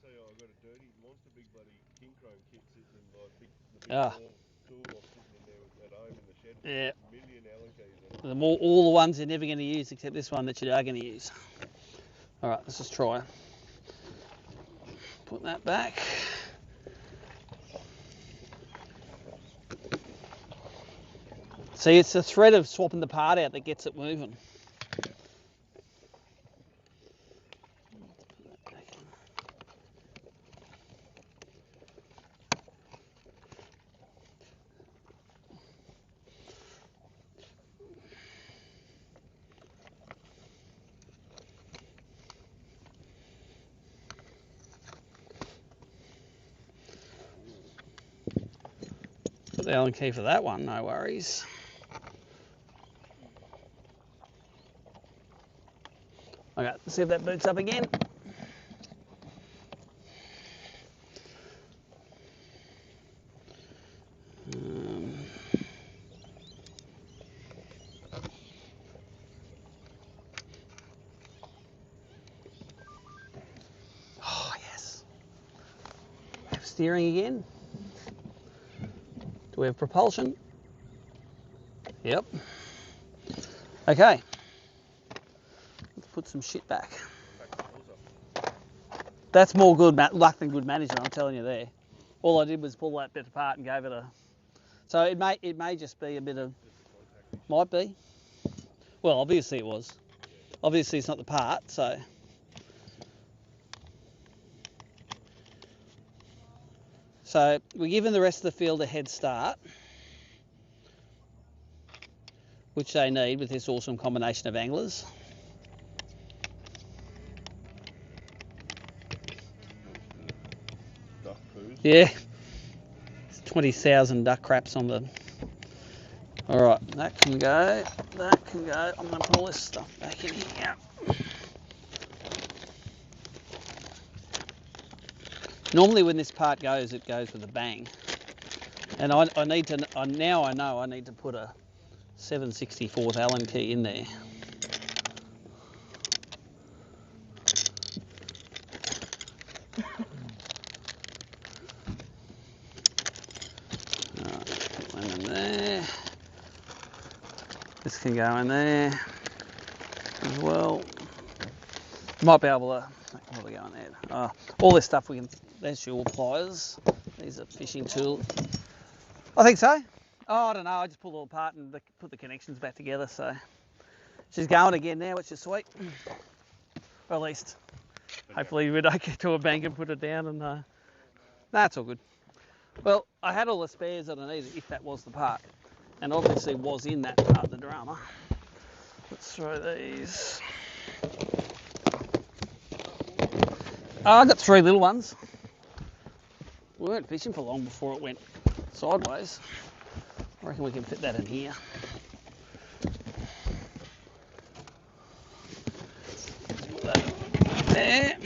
tell you, I've got a dirty monster big bloody king chrome kit sitting in my big toolbox sitting in there at home in the shed. Yeah. A million Allen keys in it. All the ones you're never going to use except this one that you are going to use. All right, let's just try. Put that back. See, it's the thread of swapping the part out that gets it moving. Put the Allen key for that one, no worries. Okay, let's see if that boots up again. Oh, yes. We have steering again. Do we have propulsion? Yep. Okay. Let's put some shit back. That's more good luck than good management, I'm telling you there. All I did was pull that bit apart and gave it a... So it may just be a bit of... Might be. Well, obviously it was. Obviously it's not the part, so... So we're giving the rest of the field a head start, which they need with this awesome combination of anglers. Duck poos. Yeah, it's 20,000 duck craps on the... All right, that can go, that can go. I'm gonna put all this stuff back in here. Normally when this part goes, it goes with a bang. And I need to, now I know I need to put a 7/64 Allen key in there. Alright, put one in there. This can go in there as well. Might be able to, what are we going there? All this stuff we can, there's your pliers. These are fishing tools. I think so. Oh, I don't know, I just pulled it all apart and put the connections back together, so. She's going again now, which is sweet. Or at least, hopefully we don't get to a bank and put it down and, nah, it's all good. Well, I had all the spares that I needed, if that was the part. And obviously was in that part of the drama. Let's throw these. I got 3 little ones. We weren't fishing for long before it went sideways. I reckon we can fit that in here. Put that there.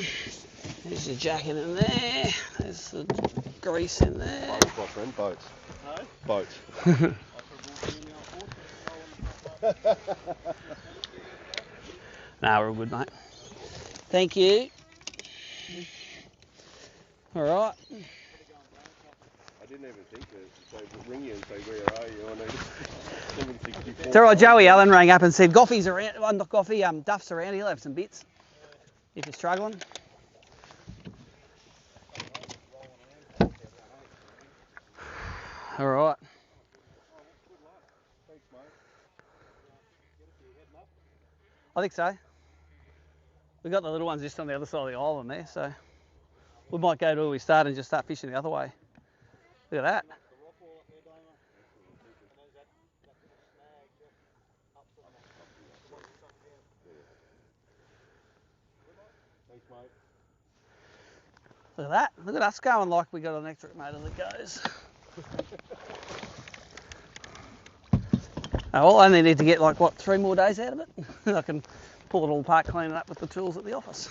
There's your jacket in there. There's the grease in there. My friend, boats. No? Boats. Nah, we're all good, mate. Thank you. All right. I didn't even think to ring you and say, where are you? I know 764. It's all right, Joey Allen rang up and said, Goffy's around, well, not Goffy, Duff's around, he'll have some bits if you're struggling. All right. Thanks, mate. I think so. We've got the little ones just on the other side of the island there, so we might go to where we start and just start fishing the other way. Look at that. Thanks, mate. Look at that. Look at us going like we got an electric motor that goes. Oh, well, I only need to get like, what, 3 more days out of it? I can pull it all apart, clean it up with the tools at the office.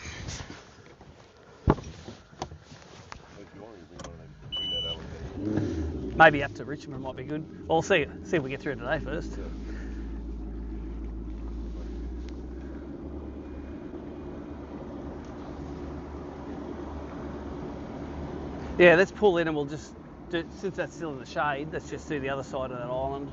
If you want, you bring that alligator. Maybe up to Richmond might be good. Well, we'll see if we get through today first. Yeah. Yeah, let's pull in and we'll just do, since that's still in the shade, let's just do the other side of that island.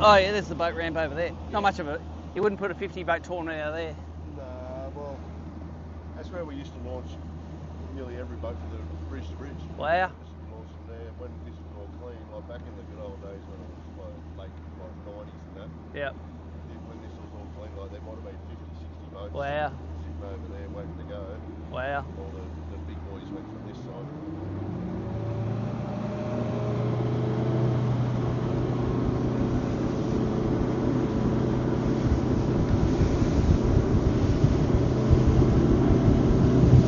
Oh yeah, there's the boat ramp over there. Not much of it. You wouldn't put a 50 boat tournament out of there. Nah, well, that's where we used to launch nearly every boat to the bridge to bridge. Wow. Just launch from there when this was all clean, like back in the good old days when it was like 90s and that. Yep. When this was all clean, like there might have been 50, 60 boats Wow. sitting over there waiting to go. Wow. All the big boys went from this side.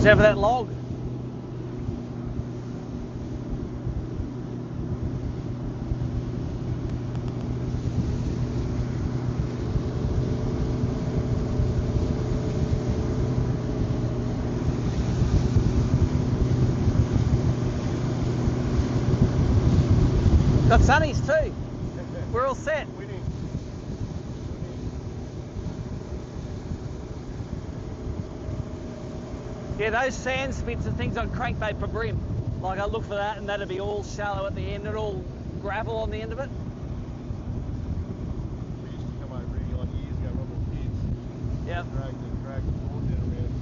Is over that log? Got sunnies too. We're all set. Winning. Yeah, those sand spits are things on crankbait for brim. Like I look for that and that'd be all shallow at the end and all gravel on the end of it. We used to come over here like years ago when we were kids. Yep. Drag the board down around.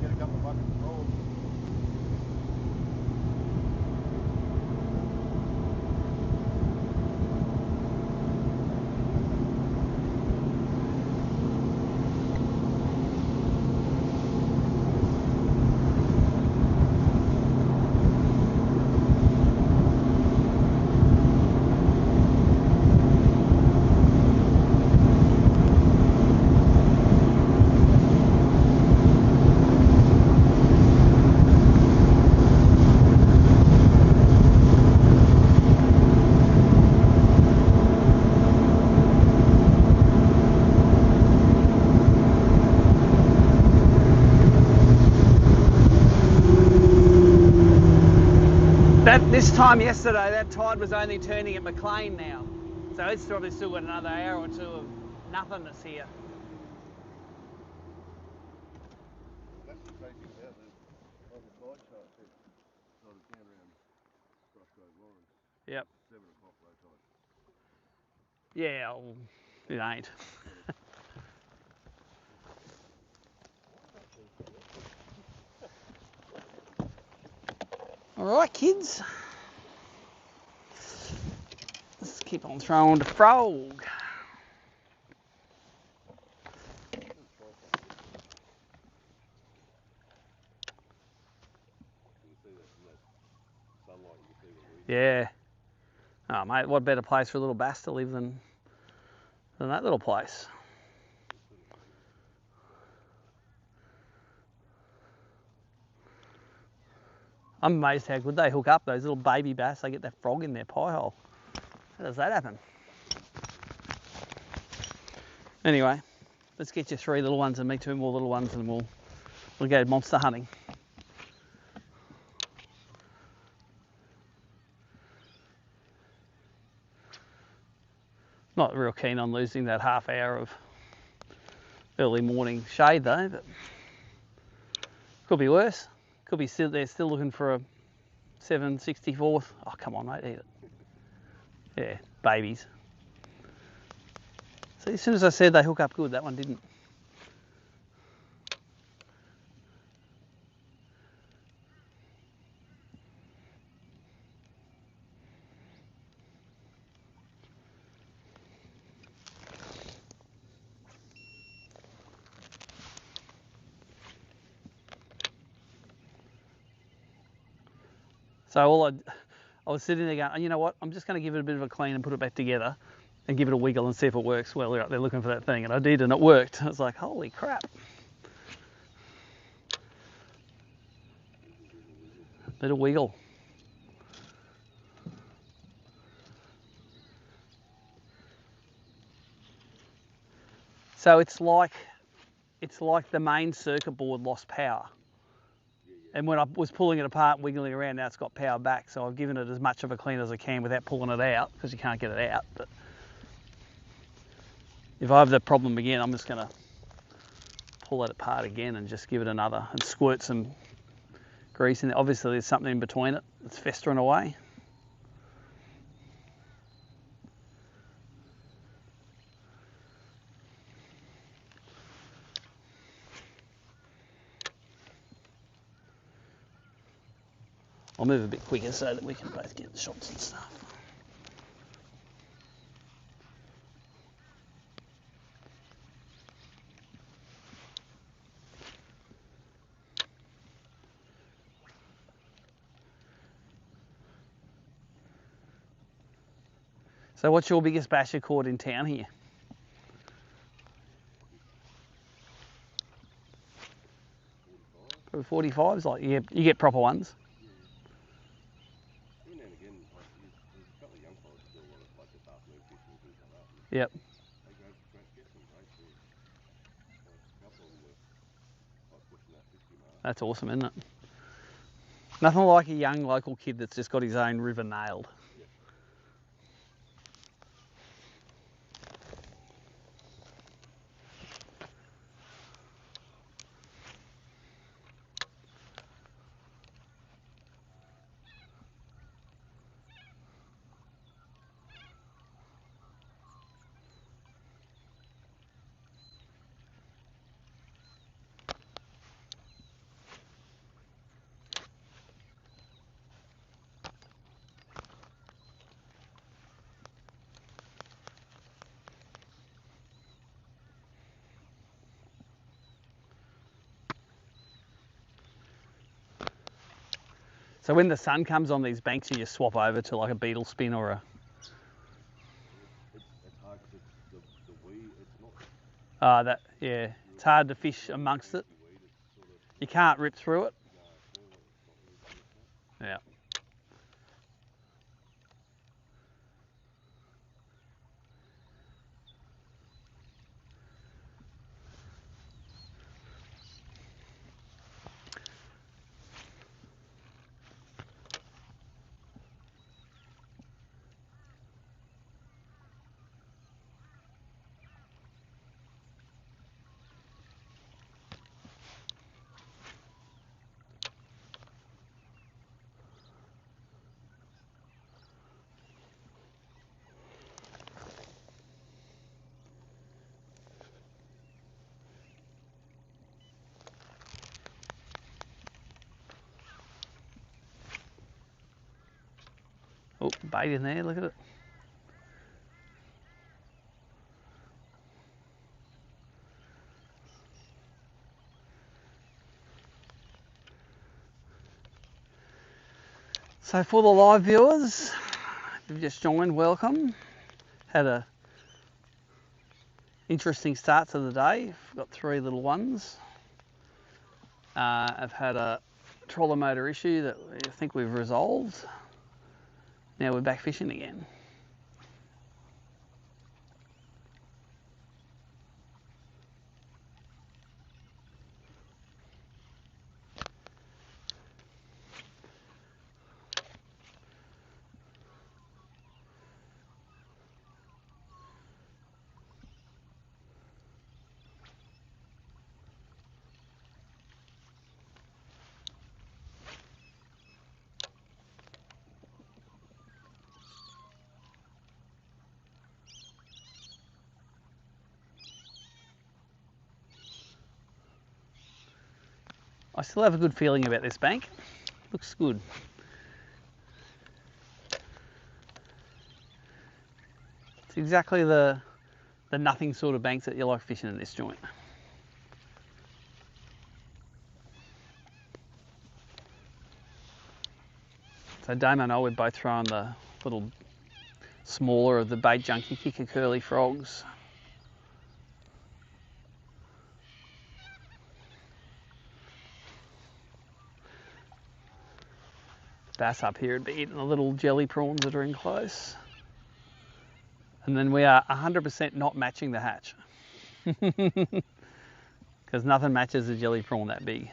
Get a couple of buckets of gold. This time yesterday, that tide was only turning at McLean now. So it's probably still got another hour or two of nothingness here. That's the crazy thing about on the tide chart that sort of down around Crossroad Lawrence. Yep. 7 o'clock low tide. Yeah, well, it ain't. All right, kids. Let's keep on throwing the frog. Yeah. Oh, mate, what better place for a little bass to live than that little place? I'm amazed how good they hook up, those little baby bass. They get that frog in their pie hole. How does that happen? Anyway, Let's get you 3 little ones and me 2 more little ones, and we'll go monster hunting. Not real keen on losing that half hour of early morning shade though, but could be worse. Could be they're still looking for a 7/64. Oh, come on, mate, eat it. Yeah, babies. See, as soon as I said they hook up good, that one didn't. So I was sitting there going, you know what, I'm just going to give it a bit of a clean and put it back together and give it a wiggle and see if it works. Well, they're up there looking for that thing, and I did, and it worked. I was like, holy crap. Bit of wiggle. So it's like the main circuit board lost power. And when I was pulling it apart, wiggling around, now it's got power back. So I've given it as much of a clean as I can without pulling it out, because you can't get it out. But if I have that problem again, I'm just going to pull it apart again and just give it another and squirt some grease in there. Obviously there's something in between it that's festering away. I'll move a bit quicker so that we can both get the shots and stuff. So what's your biggest basher caught in town here? Probably 45s, like you get proper ones. Every now and again, there's a couple of young fellas still like this afternoon fishing and things like that. Yep. They get some great fish. A couple of them were like pushing that 50 mark. That's awesome, isn't it? Nothing like a young local kid that's just got his own river nailed. Yeah. So when the sun comes on these banks, you just swap over to like a beetle spin or a... It's hard because the weed, it's not... yeah, it's hard to fish amongst it. You can't rip through it. Yeah. Oh, bait in there, look at it. So for the live viewers, if you've just joined, welcome. Had a interesting start to the day. I've got 3 little ones. I've had a troller motor issue that I think we've resolved. Now we're back fishing again. I still have a good feeling about this bank. Looks good. It's exactly the nothing sort of banks that you like fishing in this joint. So Damo and I, we're both throwing the little smaller of the bait junkie kicker curly frogs. Bass up here would be eating the little jelly prawns that are in close. And then we are 100% not matching the hatch. Because nothing matches a jelly prawn that big.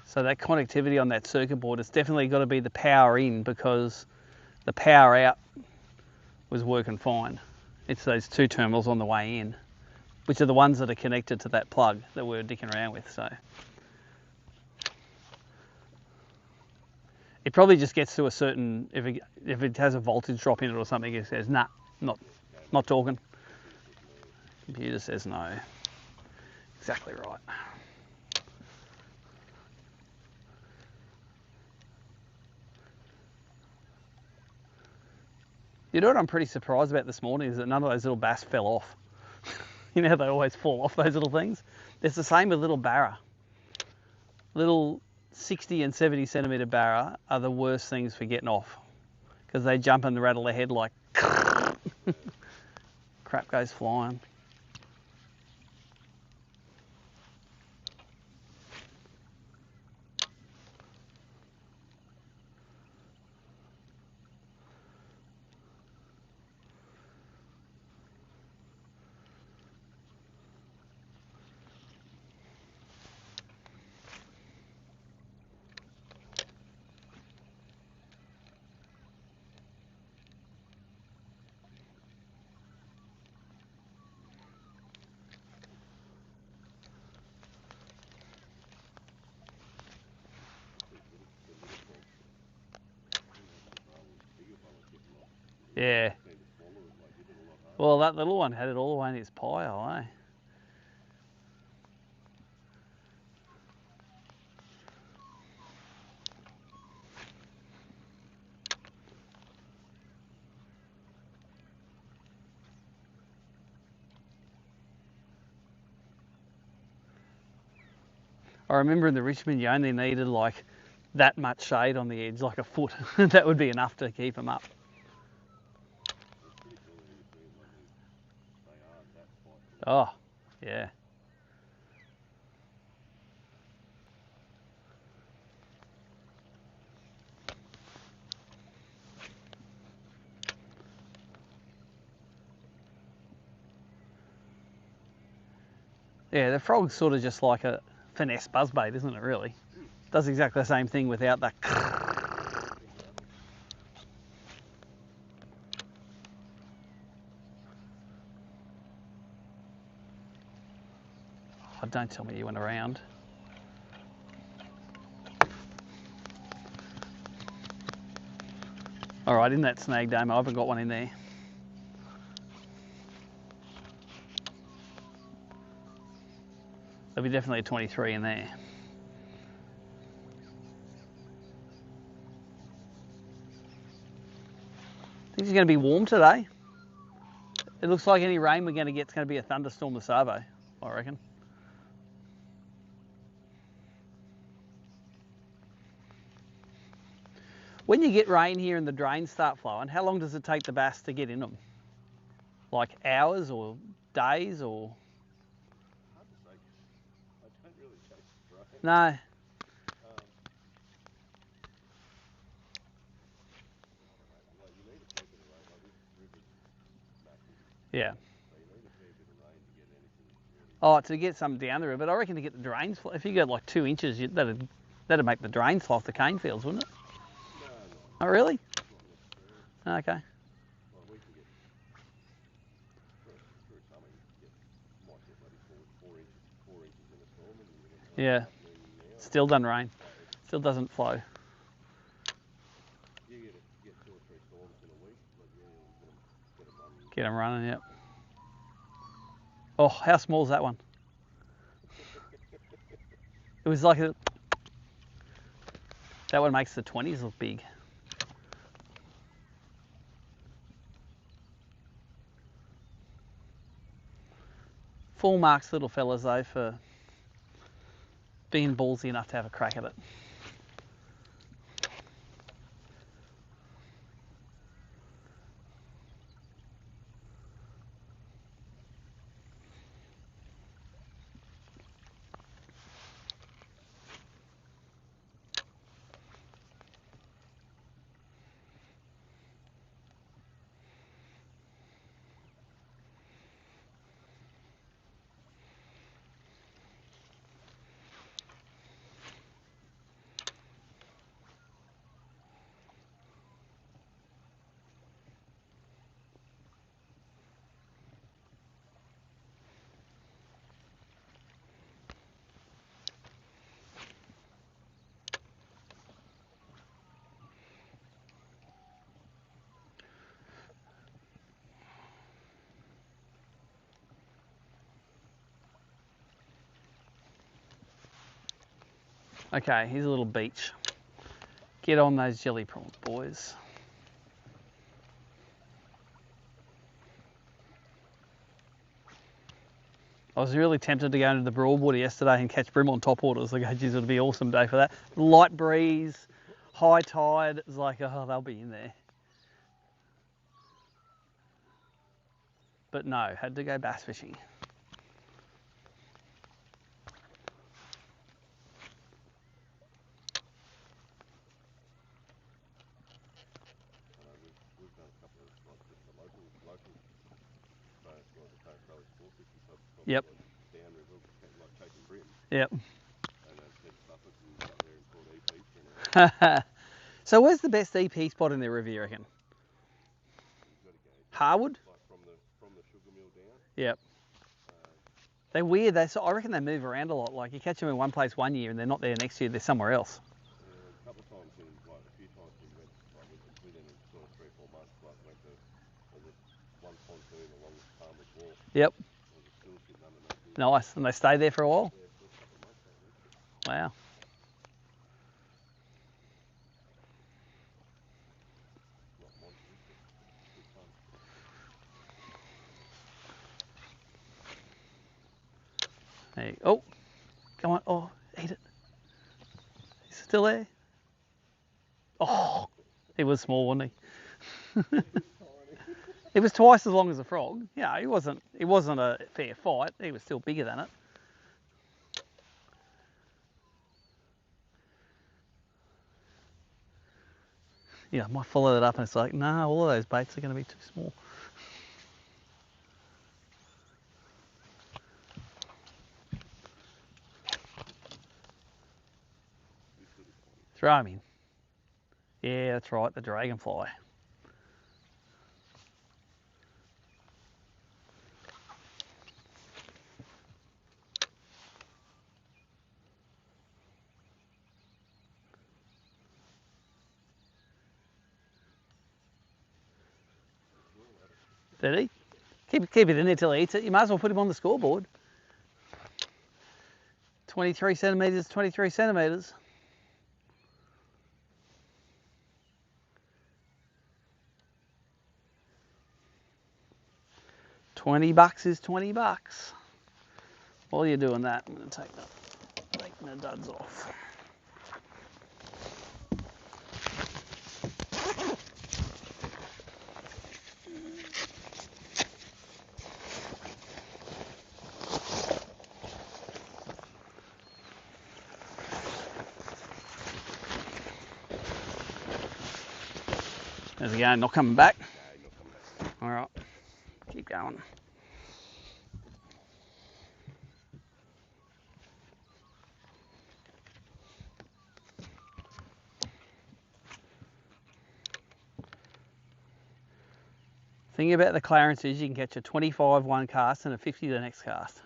So that connectivity on that circuit board, it's definitely got to be the power in, because the power out was working fine. It's those two terminals on the way in, which are the ones that are connected to that plug that we're dicking around with. So it probably just gets to a certain, if it has a voltage drop in it or something, it says, nah, not talking. Computer says no. Exactly right. You know what I'm pretty surprised about this morning is that none of those little bass fell off. You know how they always fall off, those little things? It's the same with little barra. Little 60 and 70 centimetre barra are the worst things for getting off, because they jump and rattle their head like crap goes flying. Yeah. Well, that little one had it all the way in his pile, eh? I remember in the Richmond you only needed like that much shade on the edge, like a foot. That would be enough to keep them up. Oh, yeah. Yeah, the frog's sort of just like a finesse buzzbait, isn't it, really? Does exactly the same thing without that. Oh, don't tell me you went around. All right, in that snag dome, I haven't got one in there. There'll be definitely a 23 in there. Think it's going to be warm today. It looks like any rain we're going to get is going to be a thunderstorm this Savo, I reckon. When you get rain here and the drains start flowing, how long does it take the bass to get in them? Like hours or days or? Hard to say. I don't really chase the drain. No. You need a frequent rain, like this river's massive. Yeah. So you need a fair bit of rain to get anything really. Oh, to get some down the river, but I reckon to get the drains, if you go like 2 inches, that'd make the drains flow off the cane fields, wouldn't it? No, Oh, really? not necessarily. Okay. Well, we can get through summer. You might get maybe 4 inches in a storm, and you went Yeah. happening now. Still doesn't rain. It's, Still doesn't flow. you get 2 or 3 storms in a week, but yeah, you get them running. Get them running, yep. Oh, how small is that one? It was like that one makes the 20s look big. Full marks, little fellas, though, for being ballsy enough to have a crack at it. Okay, here's a little beach. Get on those jelly prawns, boys. I was really tempted to go into the Broadwater yesterday and catch bream on Topwater. I was like, oh, geez, it'll be an awesome day for that. Light breeze, high tide. It's like, oh, they'll be in there. But no, had to go bass fishing. We've done a couple of just the local don't throw as 450 subs Yep. downriver, like chasing bream. Yep. And said stuff us and got there and caught EP for an hour. So where's the best EP spot in the river, you reckon? You've got to go Harwood? like from the sugar mill down. Yep. They're weird. I reckon they move around a lot. Like you catch them in one place one year and they're not there next year. They're somewhere else. Yeah, a couple of times a few times we went within sort of 3 or 4 months. Like went to was it one pontoon along Palmer's Wharf. Yep. There was still sitting underneath it. Nice. And they stay there for a while? Yeah, for a couple of months at least. Wow. Not monsters, but good fun. There you go. Oh, come on. Oh, eat it. He's still there. Oh, he was small, wasn't he? It was twice as long as a frog. Yeah, it wasn't a fair fight. He was still bigger than it. Yeah, I might follow that up and it's like, nah, all of those baits are going to be too small. Throw him in. Yeah, that's right, the dragonfly. Did he? Keep it in there till he eats it. You might as well put him on the scoreboard. 23 centimetres, 23 centimetres. $20 is $20. While you're doing that, I'm going to take the duds off. There's a go, not coming back. No, not coming back. All right. keep going. Thing about the Clarence is you can catch a 25 one cast and a 50 the next cast.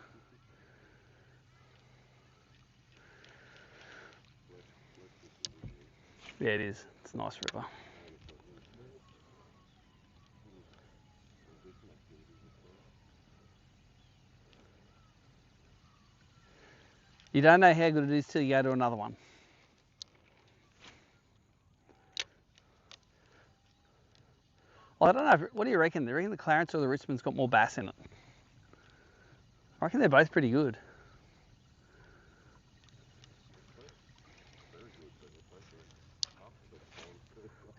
Yeah, it is. It's a nice river. You don't know how good it is till you go to another one. Well, I don't know. What do you reckon? Do you reckon the Clarence or the Richmond's got more bass in it? I reckon they're both pretty good.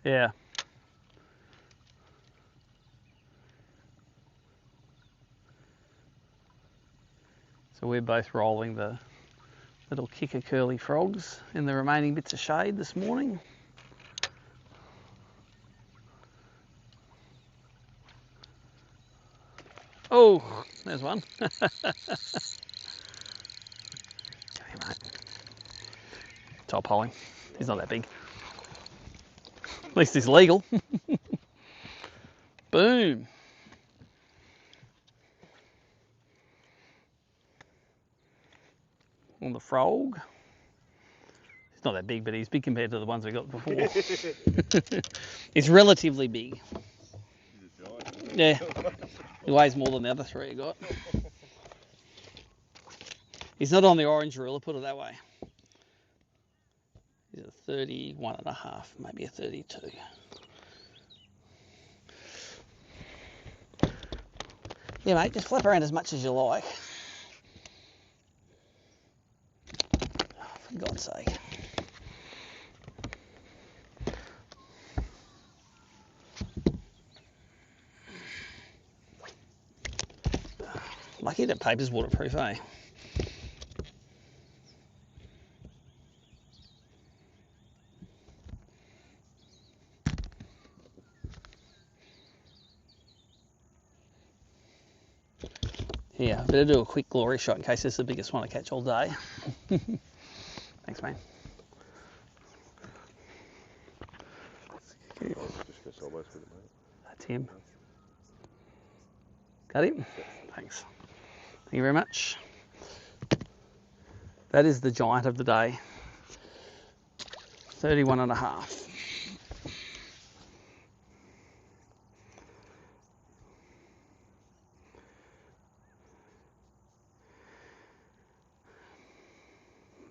Yeah. So we're both rolling the little kicker curly frogs in the remaining bits of shade this morning. Oh, there's one. Come here, mate. Top holing. He's not that big. At least he's legal. Boom. On the frog. He's not that big, but he's big compared to the ones we got before. He's relatively big. He's a giant. Yeah. He weighs more than the other three I got. He's not on the orange ruler, put it that way. He's a 31 and a half, maybe a 32. Yeah, mate, just flap around as much as you like. Oh, for God's sake. Lucky that paper's waterproof, eh? Yeah, I better do a quick glory shot in case this is the biggest one I catch all day. Thanks, mate. Just go sideways with it, mate. That's him. Got him? Thanks. Thank you very much. That is the giant of the day. 31 and a half.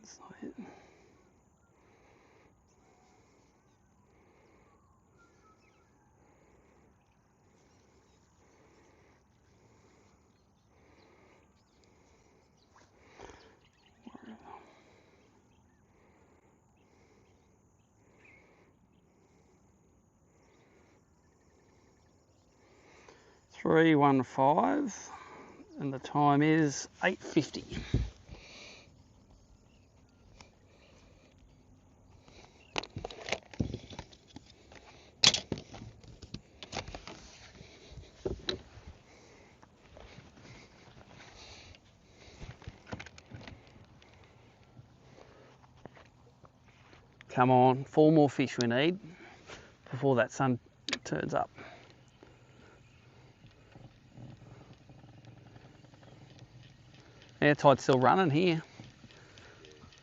That's not it. Three 1-5, and the time is 8:50. Come on, 4 more fish we need before that sun turns up. Yeah, tide's still running here.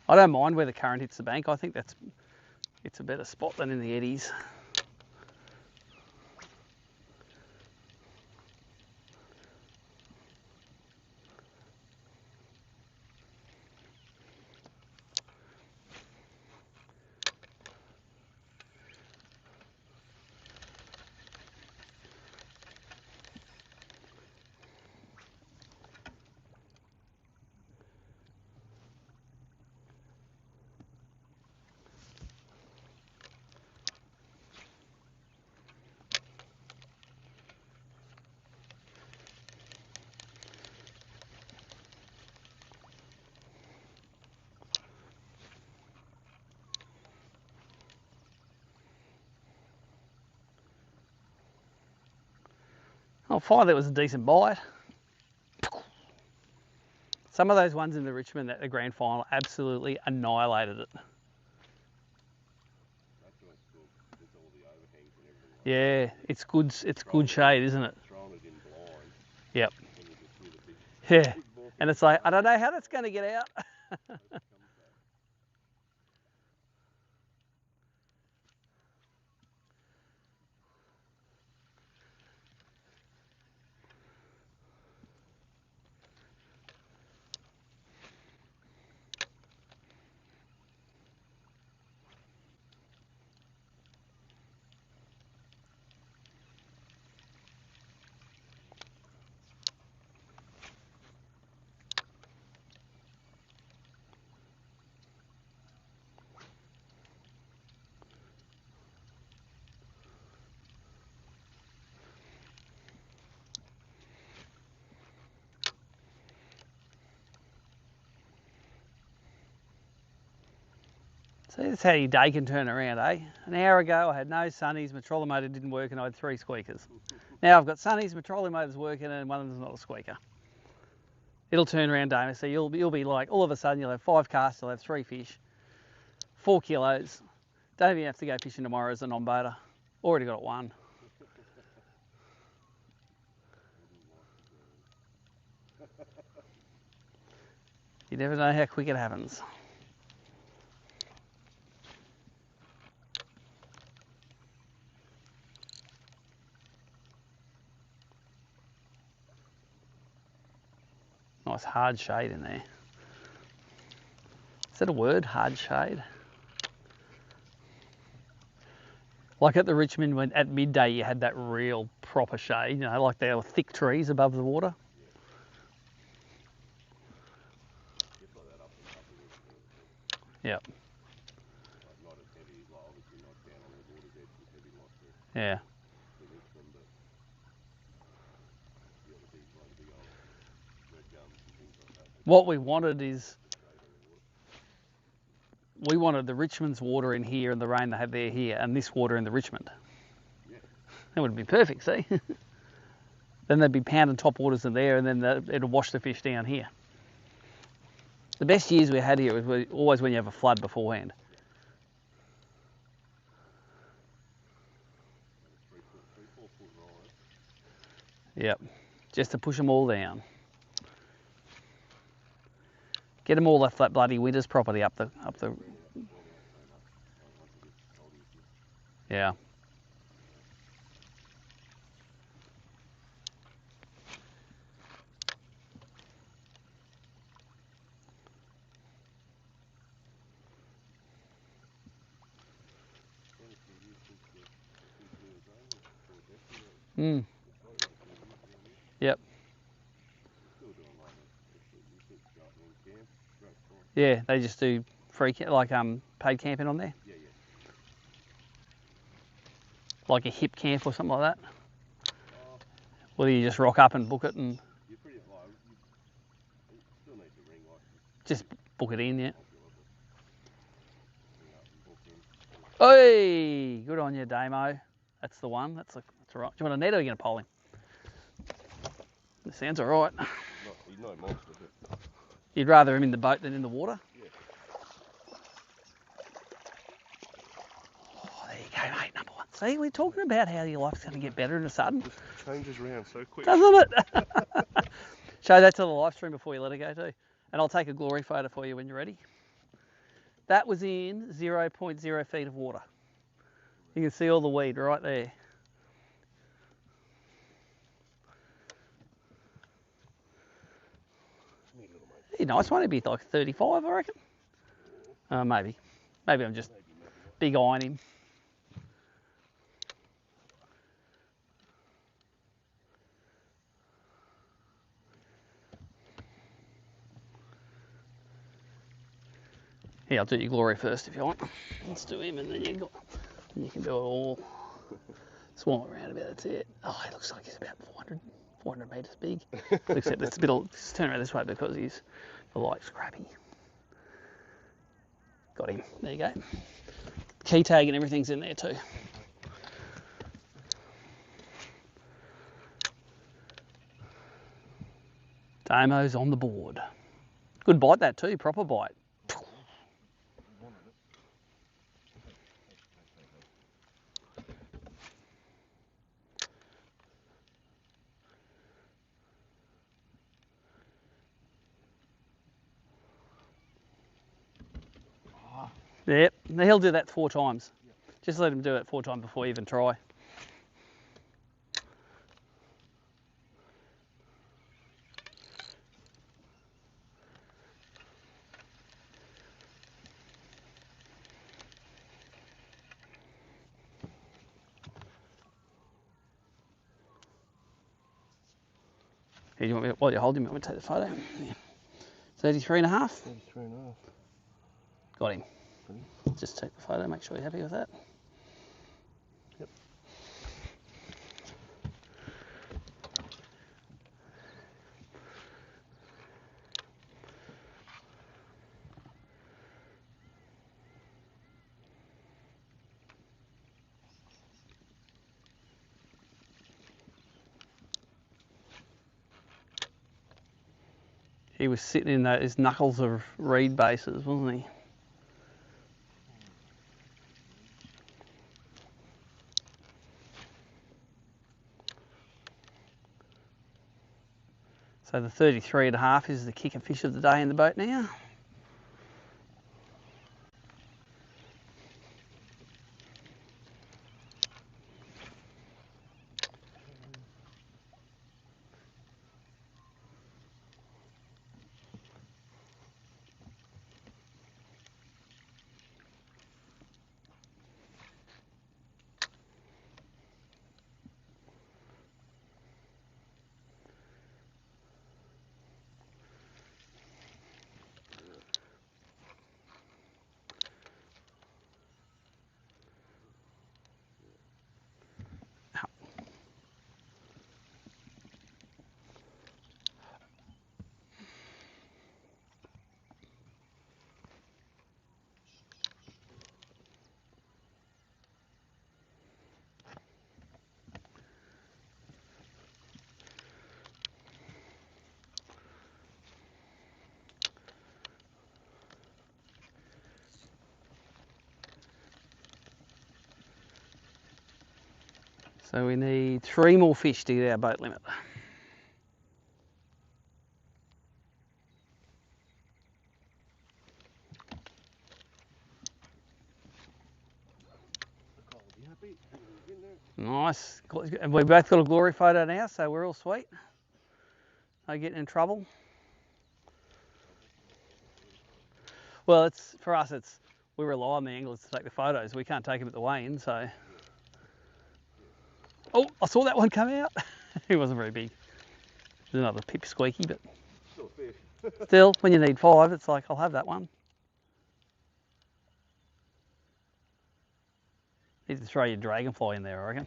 I don't mind where the current hits the bank. I think it's a better spot than in the eddies. Oh, finally, it was a decent bite. Some of those ones in the Richmond at the grand final absolutely annihilated it. That's when it's good. There's all the overhangs and everything. Like Yeah, that. it's good. It's good shade, isn't it? Throwing it in blind. Yep. And you just hear the big. Yeah. Big walk And in it's the like, I dark. don't know how that's going to get out. See, that's how your day can turn around, eh? An hour ago, I had no sunnies, my trolley motor didn't work, and I had 3 squeakers. Now I've got sunnies, my trolley motor's working, and one of them's not a squeaker. It'll turn around, Damo. So you'll be like, all of a sudden, you'll have 5 casts, you'll have 3 fish, 4 kilos. Don't even have to go fishing tomorrow as a non-boater. Already got it 1. You never know how quick it happens. Nice hard shade in there. Is that a word, hard shade? Like at the Richmond, when at midday you had that real proper shade, you know, like there were thick trees above the water. Yep. Like not as heavy, like obviously not down on the water's edge as heavy like Yeah. the Richmond, but you got the big old red gums and things like that. What we wanted is, we wanted the Richmond's water in here and the rain they had there here, and this water in the Richmond. Yeah. That would be perfect, see? Then they'd be pounding top waters in there, and then it'll wash the fish down here. The best years we had here was always when you have a flood beforehand. Three, 4 foot rise. Yep, just to push them all down. Get them all off that bloody winter's property up the. Yeah. Mm. Yep. Yeah, they just do free like paid camping on there. Yeah, yeah. Like a hip camp or something like that. Or you just rock up and book it and You're pretty low. You still need to ring like. just book it in, yeah. Ring up and book in. Hey, good on you, Damo. That's the one. That's right. Do you want a net or are you going to pole him? It sounds all right. He's no monster, but You'd rather him in the boat than in the water? yeah. Oh, there you go, mate. Number 1. See, we're talking about how your life's going to get better in a sudden. Just changes around so quick. Doesn't it? Show that to the live stream before you let it go too. And I'll take a glory photo for you when you're ready. That was in 0.0 feet of water. You can see all the weed right there. He's a nice one. He'd be like 35, I reckon. Maybe. Maybe I'm just big eyeing him. Here, I'll do your glory first if you want. Let's do him and then you can do it all. Swarm around about, that's it. Oh, he looks like he's about 400 metres big. Except it's a bit, just turn around this way because the light's crappy. Got him, there you go. Key tag and everything's in there too. Damo's on the board. Good bite that too, proper bite. Yep, he'll do that 4 times. Just let him do it 4 times before you even try. Here, you want me, while you hold him, I'm going to take the photo. Yeah. 33 and a half? 33 and a half. Got him. Brilliant. Just take the photo, make sure you're happy with that. Yep. He was sitting in those knuckles of reed bases, wasn't he? So the 33 and a half is the kicker fish of the day in the boat now. So we need 3 more fish to get our boat limit. You happy? In there? Nice. And we both got a glory photo now, so we're all sweet. No getting in trouble. Well, it's for us. We rely on the anglers to take the photos. We can't take them at the weigh-in, so. Oh, I saw that one come out. It wasn't very big. There's another pip squeaky, but Still fish. still, when you need 5, it's like I'll have that one. Need to throw your dragonfly in there, I reckon.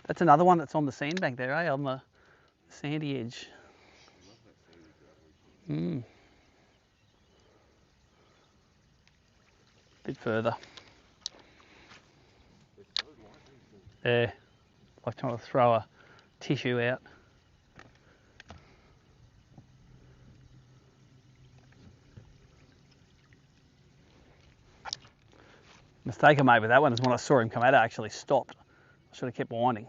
That's another one that's on the sandbank there, eh? On the sandy edge. Bit further. Yeah, like trying to throw a tissue out. Mistake I made with that one is when I saw him come out, I actually stopped. I should have kept winding.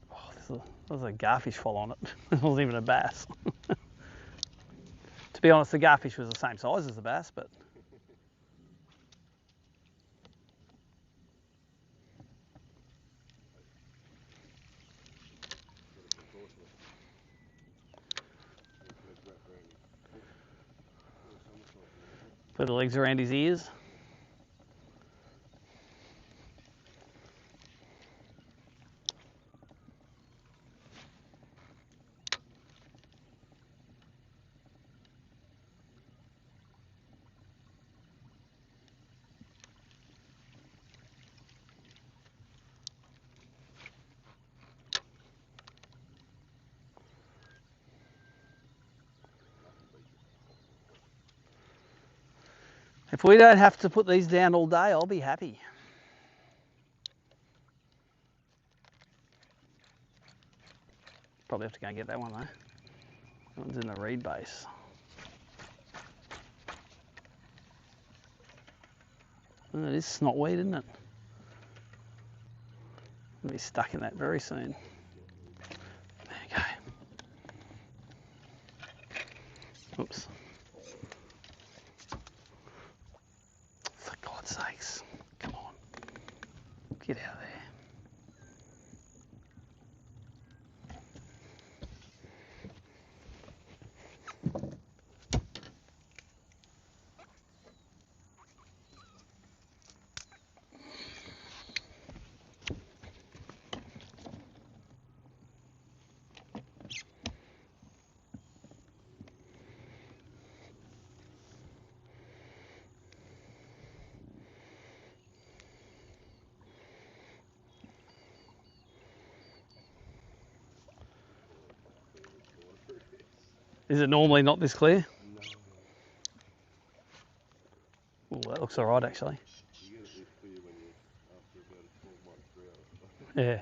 Oh, there's a garfish fall on it. It wasn't even a bass. To be honest, the garfish was the same size as the bass, but put the legs around his ears. If we don't have to put these down all day, I'll be happy. Probably have to go and get that one though. That one's in the reed base. Oh, it is snotweed, isn't it? I'll be stuck in that very soon. There you go. Oops. For God's sakes. Come on. Get out of there. Is it normally not this clear? No. Oh, that looks alright actually. You get it this clear when you after about a 12-month drought. Yeah.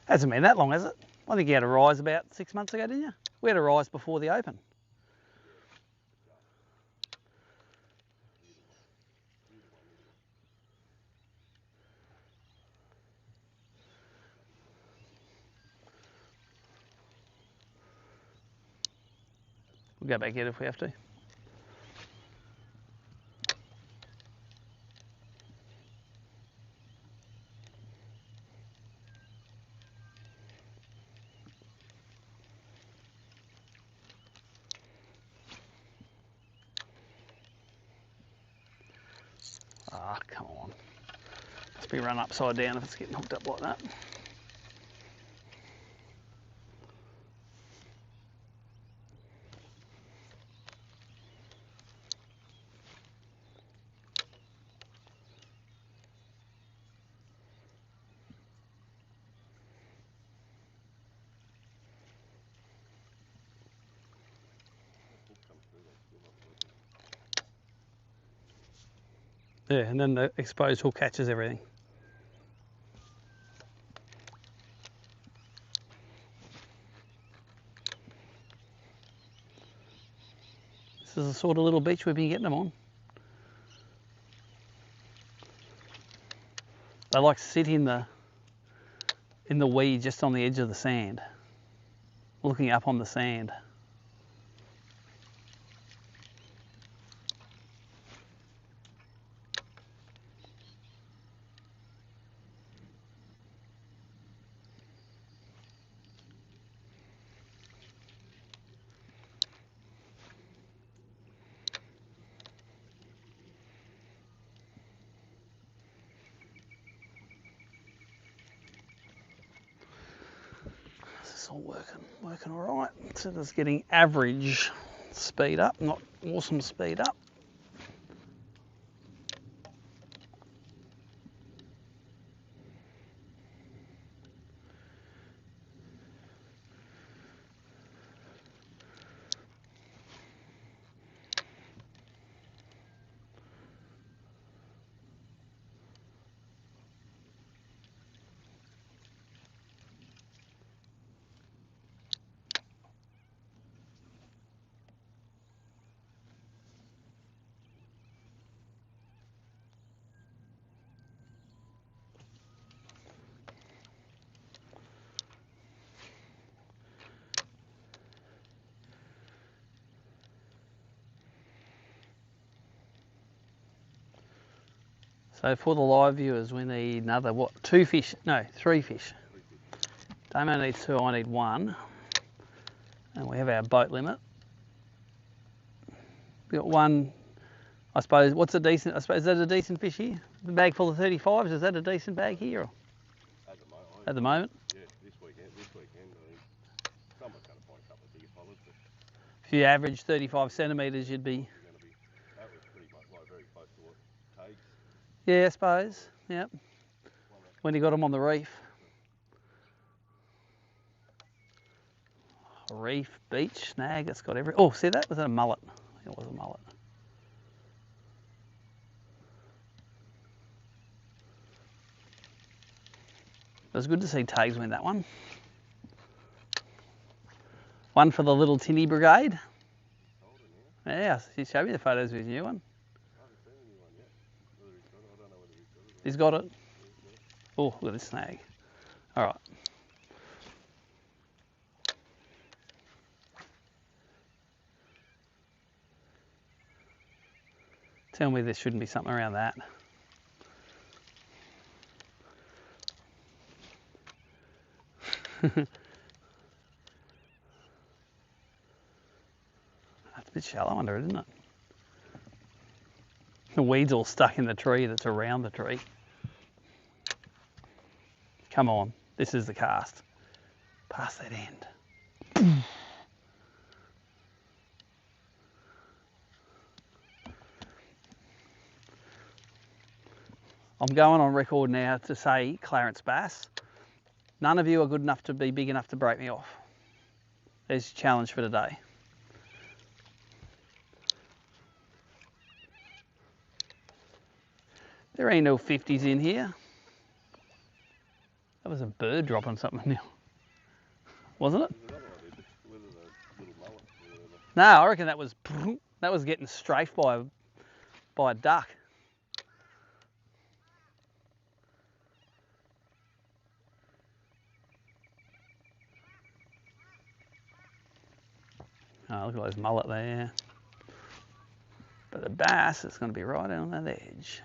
Hasn't been that long, has it? I think you had a rise about 6 months ago, didn't you? We had a rise before the Open. We'll go back in if we have to. Ah, come on. Must be run upside down if it's getting hooked up like that. Yeah, and then the exposed hook catches everything. This is the sort of little beach we've been getting them on. They like to sit in the weed just on the edge of the sand, looking up on the sand. This is all working all right. So it's getting average speed up, not awesome speed up. So for the live viewers, we need another, what, 2 fish? No, 3 fish. Damo needs 2, I need 1. And we have our boat limit. We've got 1, I suppose, what's a decent, I suppose, is that a decent fish here? The bag full of 35s, is that a decent bag here? Or? At the moment? Yeah, this weekend, I think someone's going to find a couple of bigger pollers, but If you average 35 centimetres, you'd be... that was pretty much like very close to what takes. Yeah, I suppose, yep. When you got them on the reef. Reef, beach, snag, it's got every... Oh, see that? Was that a mullet? I think it was a mullet. It was good to see Tags win that one. One for the little tinny brigade. Yeah, he showed me the photos of his new one. He's got it. Oh, look at this snag. All right. Tell me there shouldn't be something around that. That's a bit shallow under it, isn't it? The weed's all stuck in the tree that's around the tree. Come on, this is the cast. Past that end. I'm going on record now to say, Clarence Bass, none of you are good enough to be big enough to break me off. There's your challenge for today. There ain't no 50s in here. That was a bird dropping something now, wasn't it? No, I reckon that was getting strafed by a duck. Oh, look at those mullet there. But the bass is going to be right on that edge.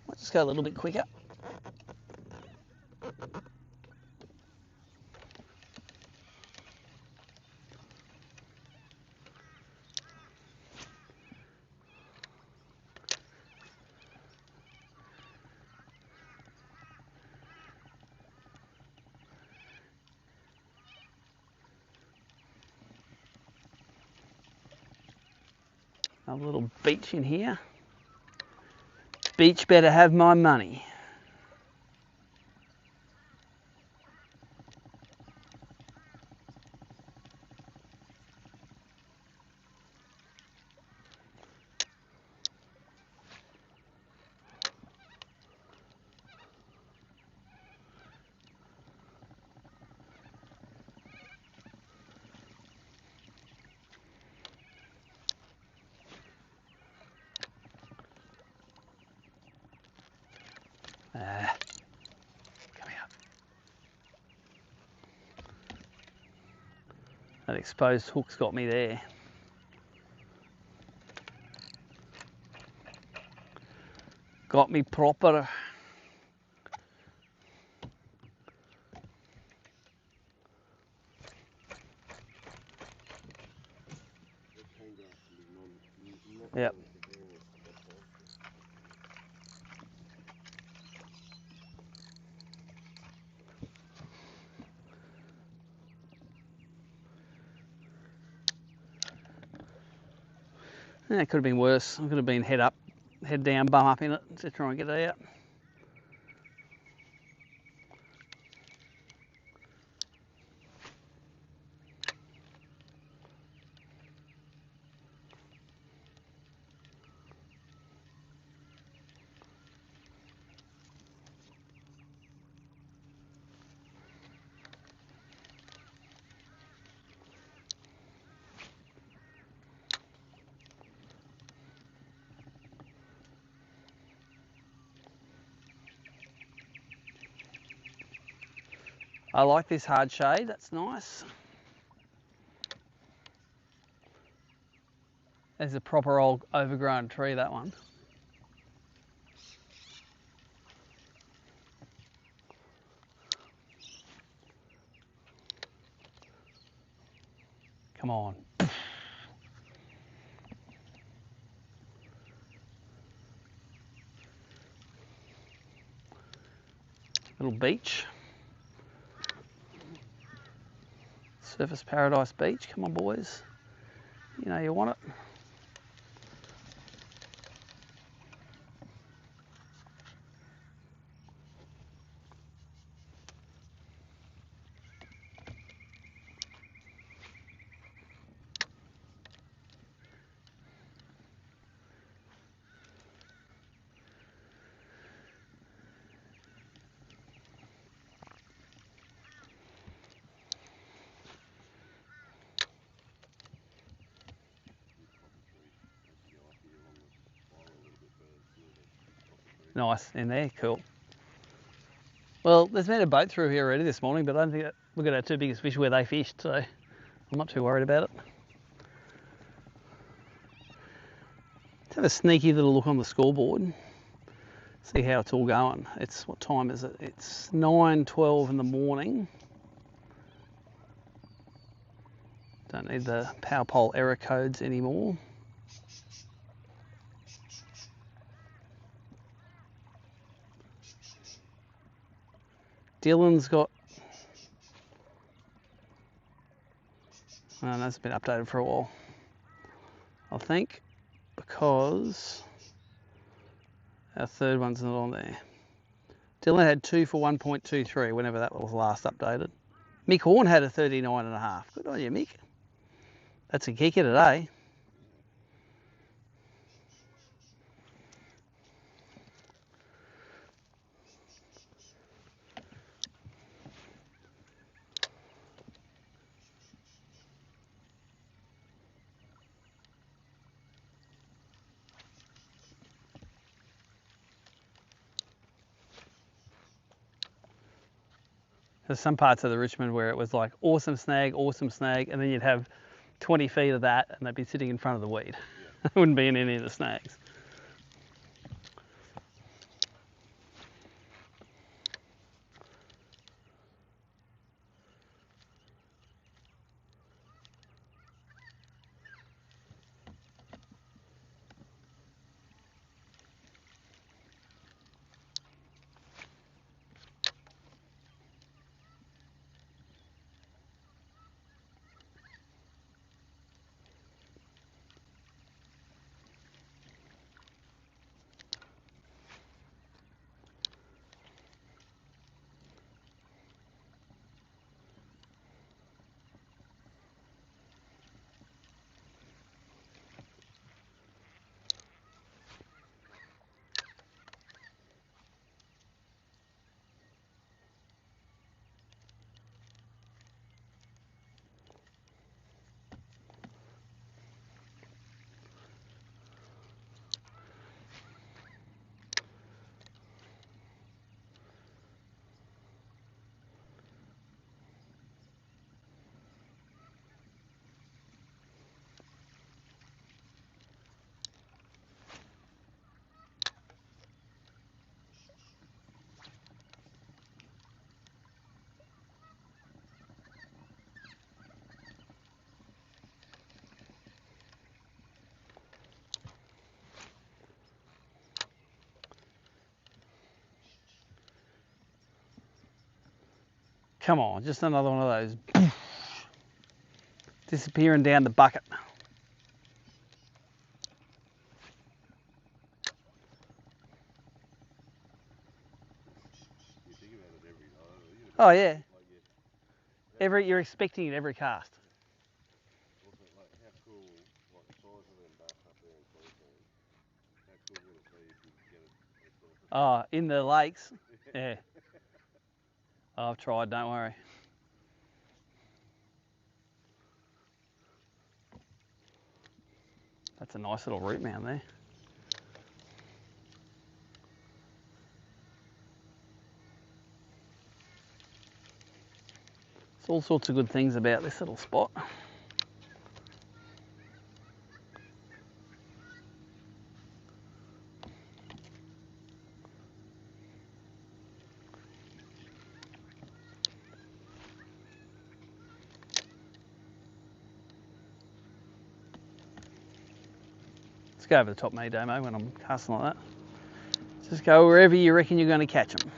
Might just go a little bit quicker. A little beach in here. Beach better have my money. Come here. That exposed hook's got me there. Got me proper. Yep. Yeah, it could have been worse. I could have been head up, head down, bum up in it to try and get it out. I like this hard shade, that's nice. There's a proper old overgrown tree, that one. Come on. Little beach. Surface Paradise Beach, come on boys. You know you want it. Nice in there, cool. Well, there's been a boat through here already this morning, but I don't think we've got our two biggest fish where they fished, so I'm not too worried about it. Let's have a sneaky little look on the scoreboard, see how it's all going. It's, what time is it? It's 9:12 in the morning. Don't need the power pole error codes anymore. Dylan's got, oh, that's been updated for a while, I think, because our third one's not on there. Dylan had 2 for 1.23 whenever that was last updated. Mick Horn had a 39.5. Good on you, Mick. That's a kicker today. There's some parts of the Richmond where it was like awesome snag, and then you'd have 20 feet of that and they'd be sitting in front of the weed. Yeah. Wouldn't be in any of the snags. Come on, just another one of those. Disappearing down the bucket. Oh yeah. You're expecting it every cast. Oh, in the lakes? Yeah. I've tried, don't worry. That's a nice little root mound there. There's all sorts of good things about this little spot. Let's go over the top, me, Damo, when I'm casting like that. Just go wherever you reckon you're going to catch them.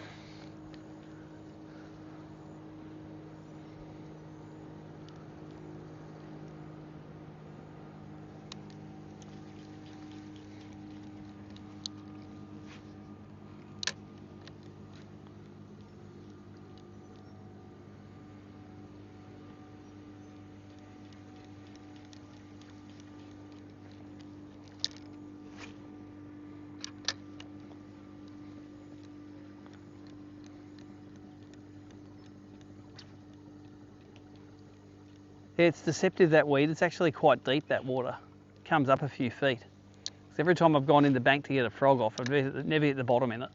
It's deceptive, that weed. It's actually quite deep, that water. It comes up a few feet. 'Cause every time I've gone in the bank to get a frog off, I've never hit the bottom in it.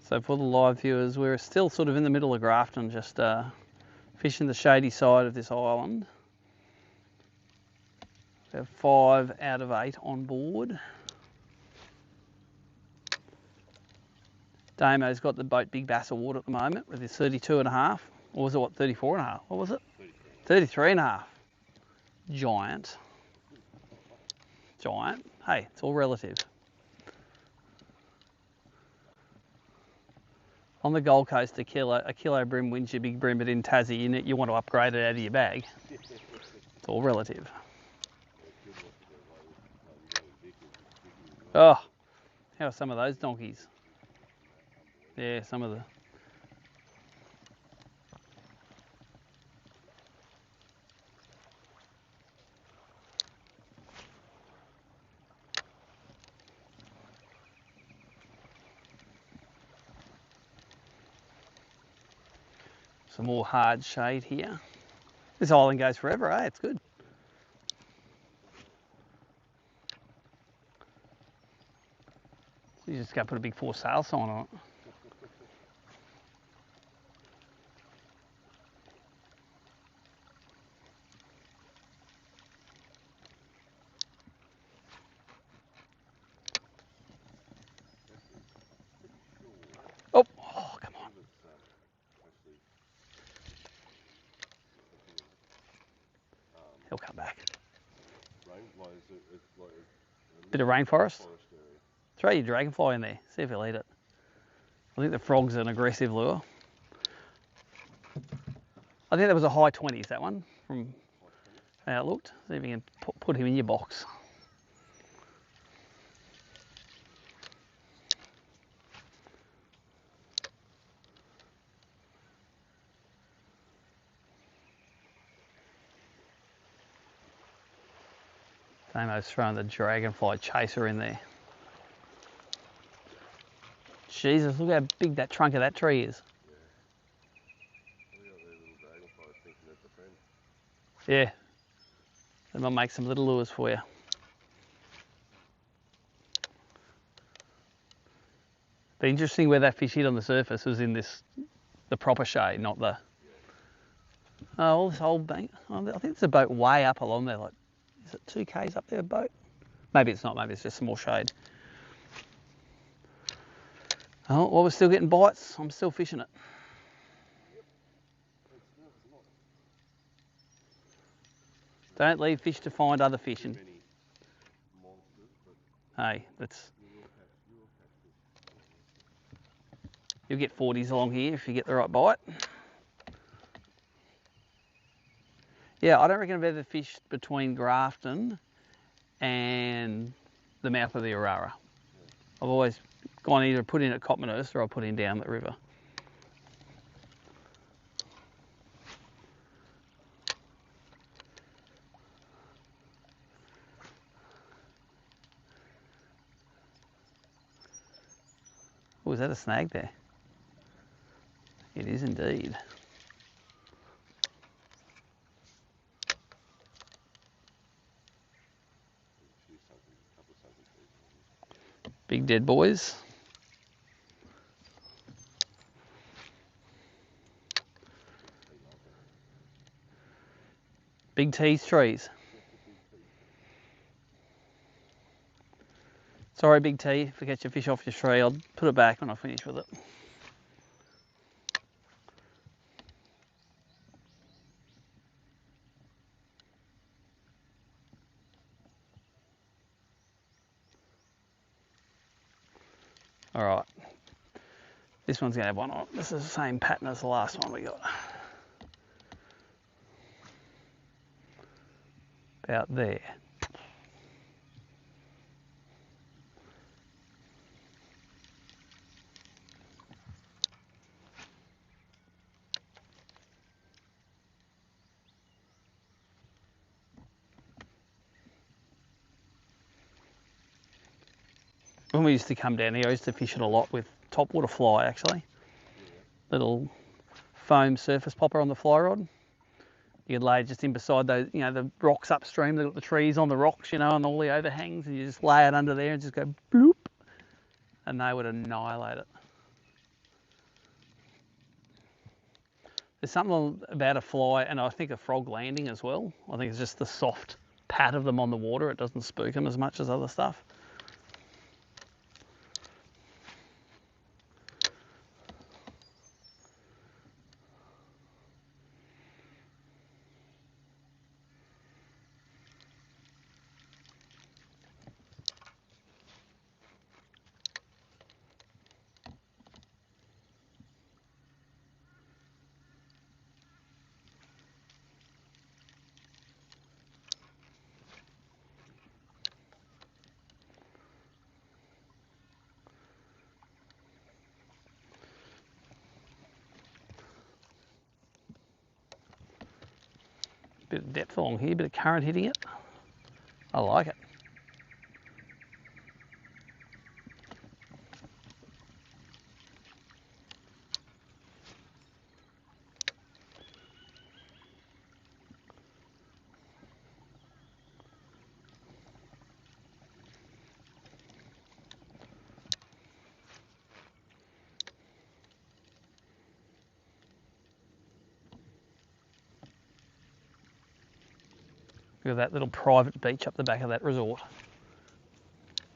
So for the live viewers, we're still sort of in the middle of Grafton, just fishing the shady side of this island. We have 5 out of 8 on board. Damo's got the boat Big Bass Award at the moment with his 32.5. Or was it what, 34.5? What was it? 33.5. Giant. Giant. Hey, it's all relative. On the Gold Coast, a kilo bream wins you big bream, but in Tassie, you want to upgrade it out of your bag. It's all relative. Oh, how are some of those donkeys? Yeah, some of the... Some more hard shade here. This island goes forever, eh? It's good. You just got to put a big for sale sign on it. Oh, come on. He'll come back. Bit of rainforest. Throw your dragonfly in there, see if he'll eat it. I think the frog's an aggressive lure. I think that was a high 20s, that one, from how it looked. See if you can put him in your box. Damo's throwing the dragonfly chaser in there. Jesus, look how big that trunk of that tree is. Yeah. They might make some little lures for you. The interesting where that fish hit on the surface was in the proper shade, not the... Oh, this whole bank. I think there's a boat way up along there. Like, is it 2 k's up there, a boat? Maybe it's not, maybe it's just some more shade. Oh, well, we're still getting bites. I'm still fishing it. Don't leave fish to find other fish. And hey, you'll get 40s along here if you get the right bite. Yeah, I don't reckon I've ever fished between Grafton and the mouth of the Orara. I've always gone either put in at Copmanhurst or I put in down the river. Oh, is that a snag there? It is indeed. Big dead boys. Big tease trees. Sorry, Big T, if I get your fish off your tree, I'll put it back when I finish with it. All right, this one's gonna have one on. This is the same pattern as the last one we got. About there. When we used to come down here, I used to fish it a lot with topwater fly, actually. Little foam surface popper on the fly rod. You could lay it just in beside those, you know, the rocks upstream. They've got the trees on the rocks, you know, and all the overhangs, and you just lay it under there and just go bloop, and they would annihilate it. There's something about a fly, and I think a frog landing as well. I think it's just the soft pat of them on the water. It doesn't spook them as much as other stuff. Bit of depth along here, bit of current hitting it. I like it. Look at that little private beach up the back of that resort.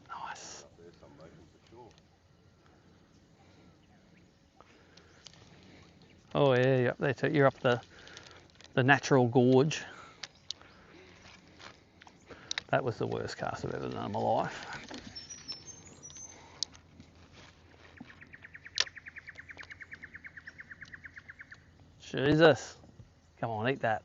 Nice. Oh yeah, you're up there too. You're up the natural gorge. That was the worst cast I've ever done in my life. Jesus. Come on, eat that.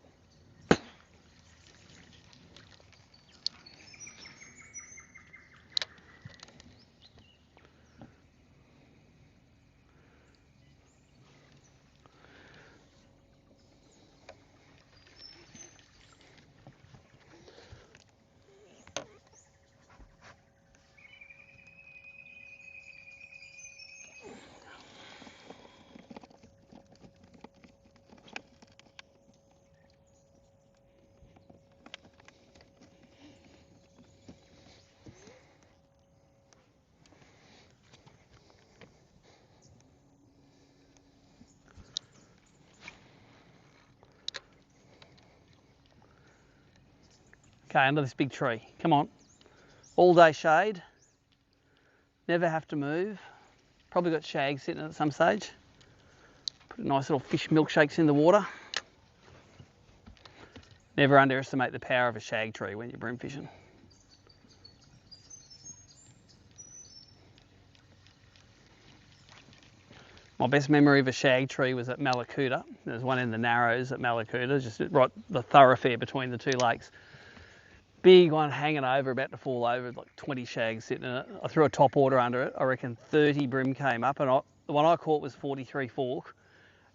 Okay, under this big tree. Come on. All day shade. Never have to move. Probably got shag sitting at some stage. Put nice little fish milkshakes in the water. Never underestimate the power of a shag tree when you're bream fishing. My best memory of a shag tree was at Malakuta. There's one in the Narrows at Malakuta, just right the thoroughfare between the two lakes. Big one hanging over, about to fall over, like 20 shags sitting in it. I threw a top water under it. I reckon 30 bream came up, and the one I caught was 43 fork,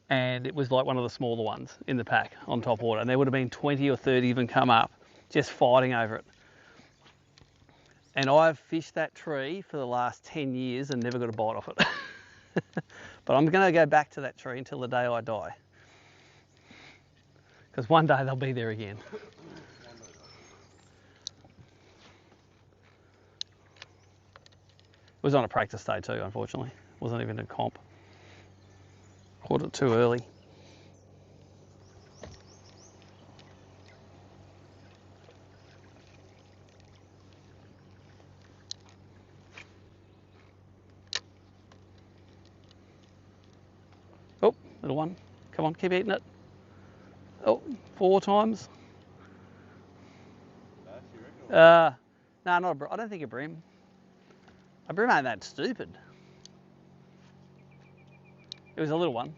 and it was like one of the smaller ones in the pack on top water. And there would have been 20 or 30 even come up, just fighting over it. And I've fished that tree for the last 10 years and never got a bite off it. But I'm going to go back to that tree until the day I die. Because one day they'll be there again. It was on a practice day too, unfortunately. It wasn't even a comp. Caught it too early. Oh, little one. Come on, keep eating it. Oh, 4 times. No, not I don't think a bream. A bream ain't that stupid. It was a little one.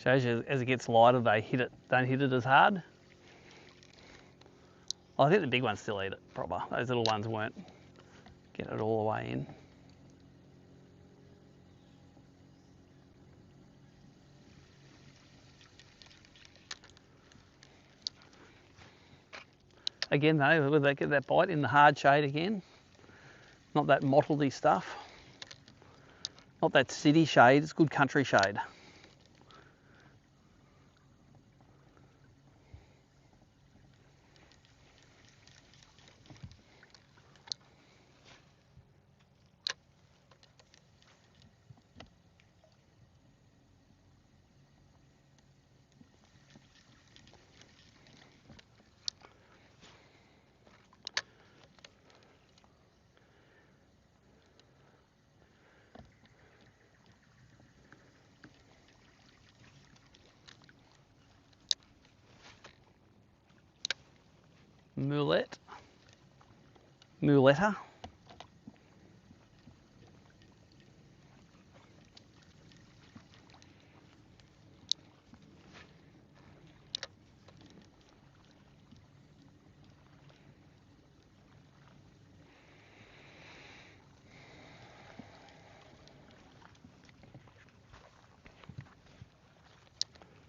Shows you as it gets lighter, they don't hit it as hard. Well, I think the big ones still eat it proper. Those little ones weren't getting it all the way in. Again though, will they get that bite in the hard shade again? Not that mottledy stuff. Not that city shade, it's good country shade. Muletta.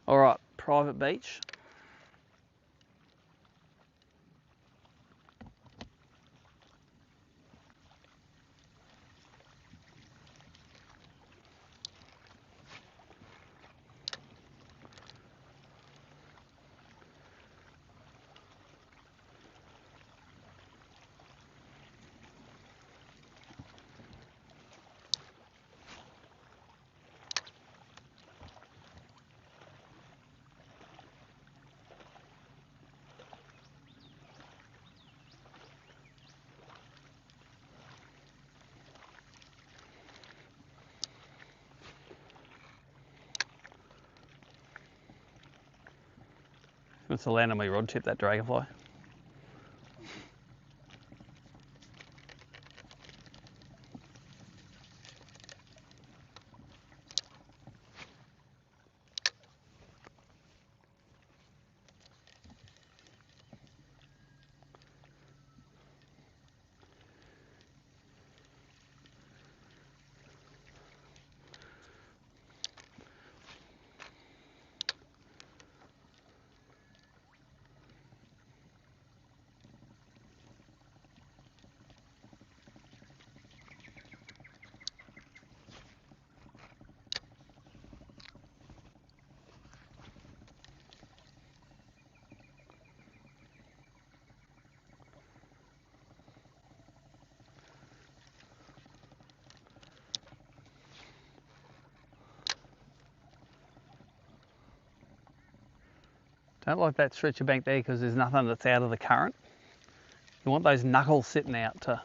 All right, private beach. It's a land on my rod tip, that dragonfly. Don't like that stretcher bank there because there's nothing that's out of the current. You want those knuckles sitting out to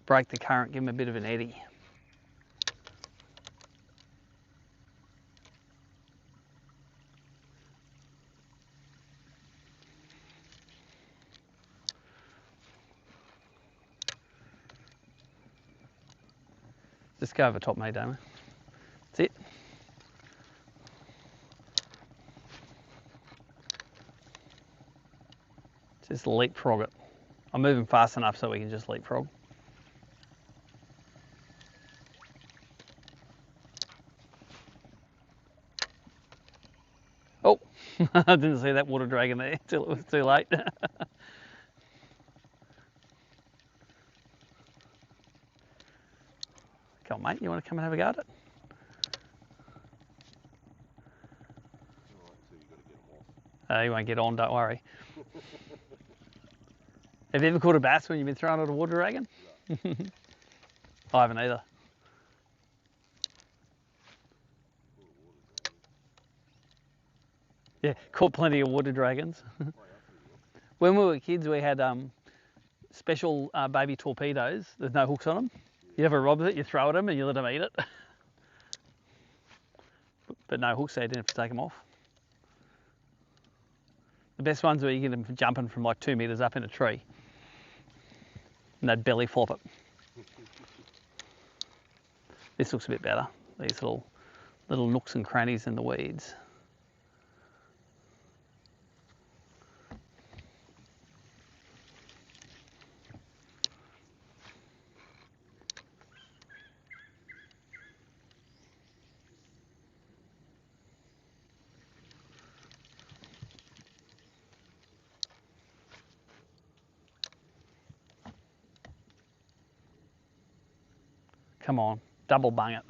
break the current, give them a bit of an eddy. Just go over top, mate, Damon. That's it. Just leapfrog it. I'm moving fast enough so we can just leapfrog. Oh, I didn't see that water dragon there till it was too late. Come on, mate, you want to come and have a go at it? You won't get on, don't worry. Have you ever caught a bass when you've been throwing at a water dragon? No. I haven't either. Yeah, caught plenty of water dragons. When we were kids, we had special baby torpedoes. There's no hooks on them. You have a rod with it, you throw at them and you let them eat it. But no hooks, so you didn't have to take them off. The best ones were you get them jumping from like 2 metres up in a tree. And they'd belly flop it. This looks a bit better. These little little nooks and crannies in the weeds. Come on, double bung it.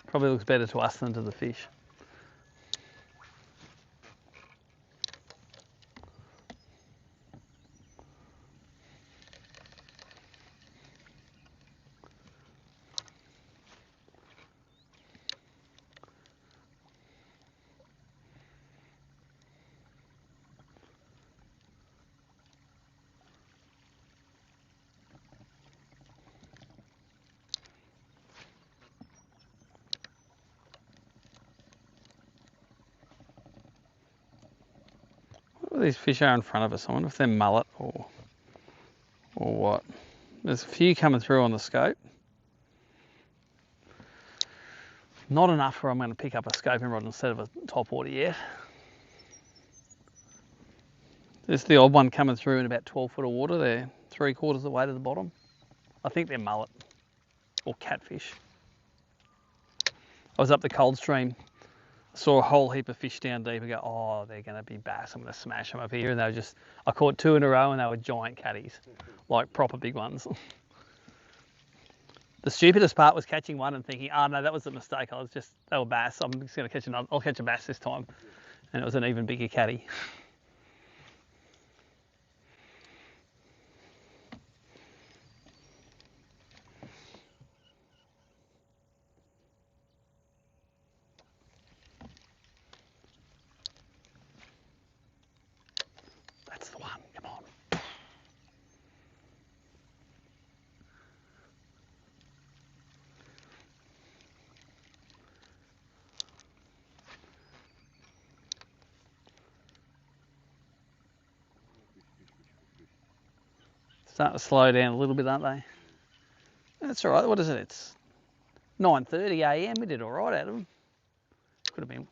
Probably looks better to us than to the fish. What these fish are in front of us? I wonder if they're mullet or what. There's a few coming through on the scope. Not enough where I'm going to pick up a scoping rod instead of a topwater yet. There's the odd one coming through in about 12 foot of water. They're 3/4 of the way to the bottom. I think they're mullet or catfish. I was up the Coldstream, saw a whole heap of fish down deep and go, oh, they're going to be bass. I'm going to smash them up here. And they were just, I caught 2 in a row and they were giant catties, like proper big ones. The stupidest part was catching one and thinking, oh no, that was a mistake. They were bass. I'm just going to catch another. I'll catch a bass this time. And it was an even bigger catty. That's the one. Come on. Starting to slow down a little bit, aren't they? That's all right. What is it? It's 9:30 a.m. We did all right out of them. Could have been.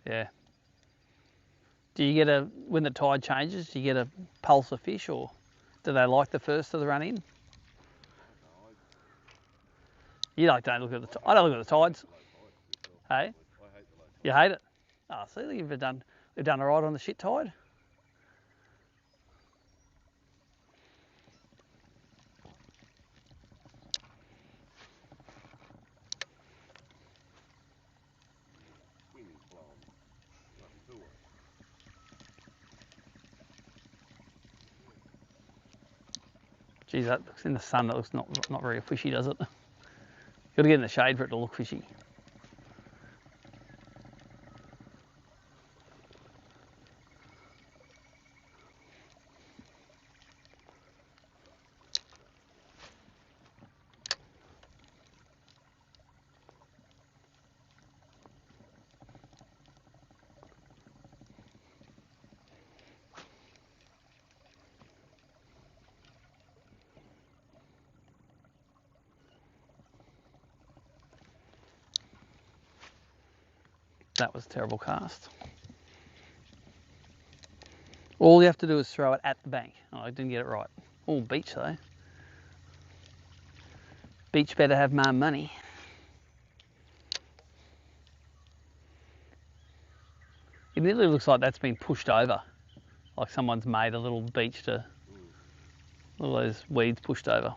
Yeah. Do you get when the tide changes, do you get a pulse of fish, or do they like the first of the run in? You don't look at the. I don't look at the tides. Hey, you hate it. Oh, see, you've done all right on the shit tide. Geez, that looks in the sun. That looks not very fishy, does it? Got to get in the shade for it to look fishy. That was a terrible cast. All you have to do is throw it at the bank. Oh, I didn't get it right. Oh, beach though. Beach better have my money. It nearly looks like that's been pushed over. Like someone's made a little beach to... All those weeds pushed over.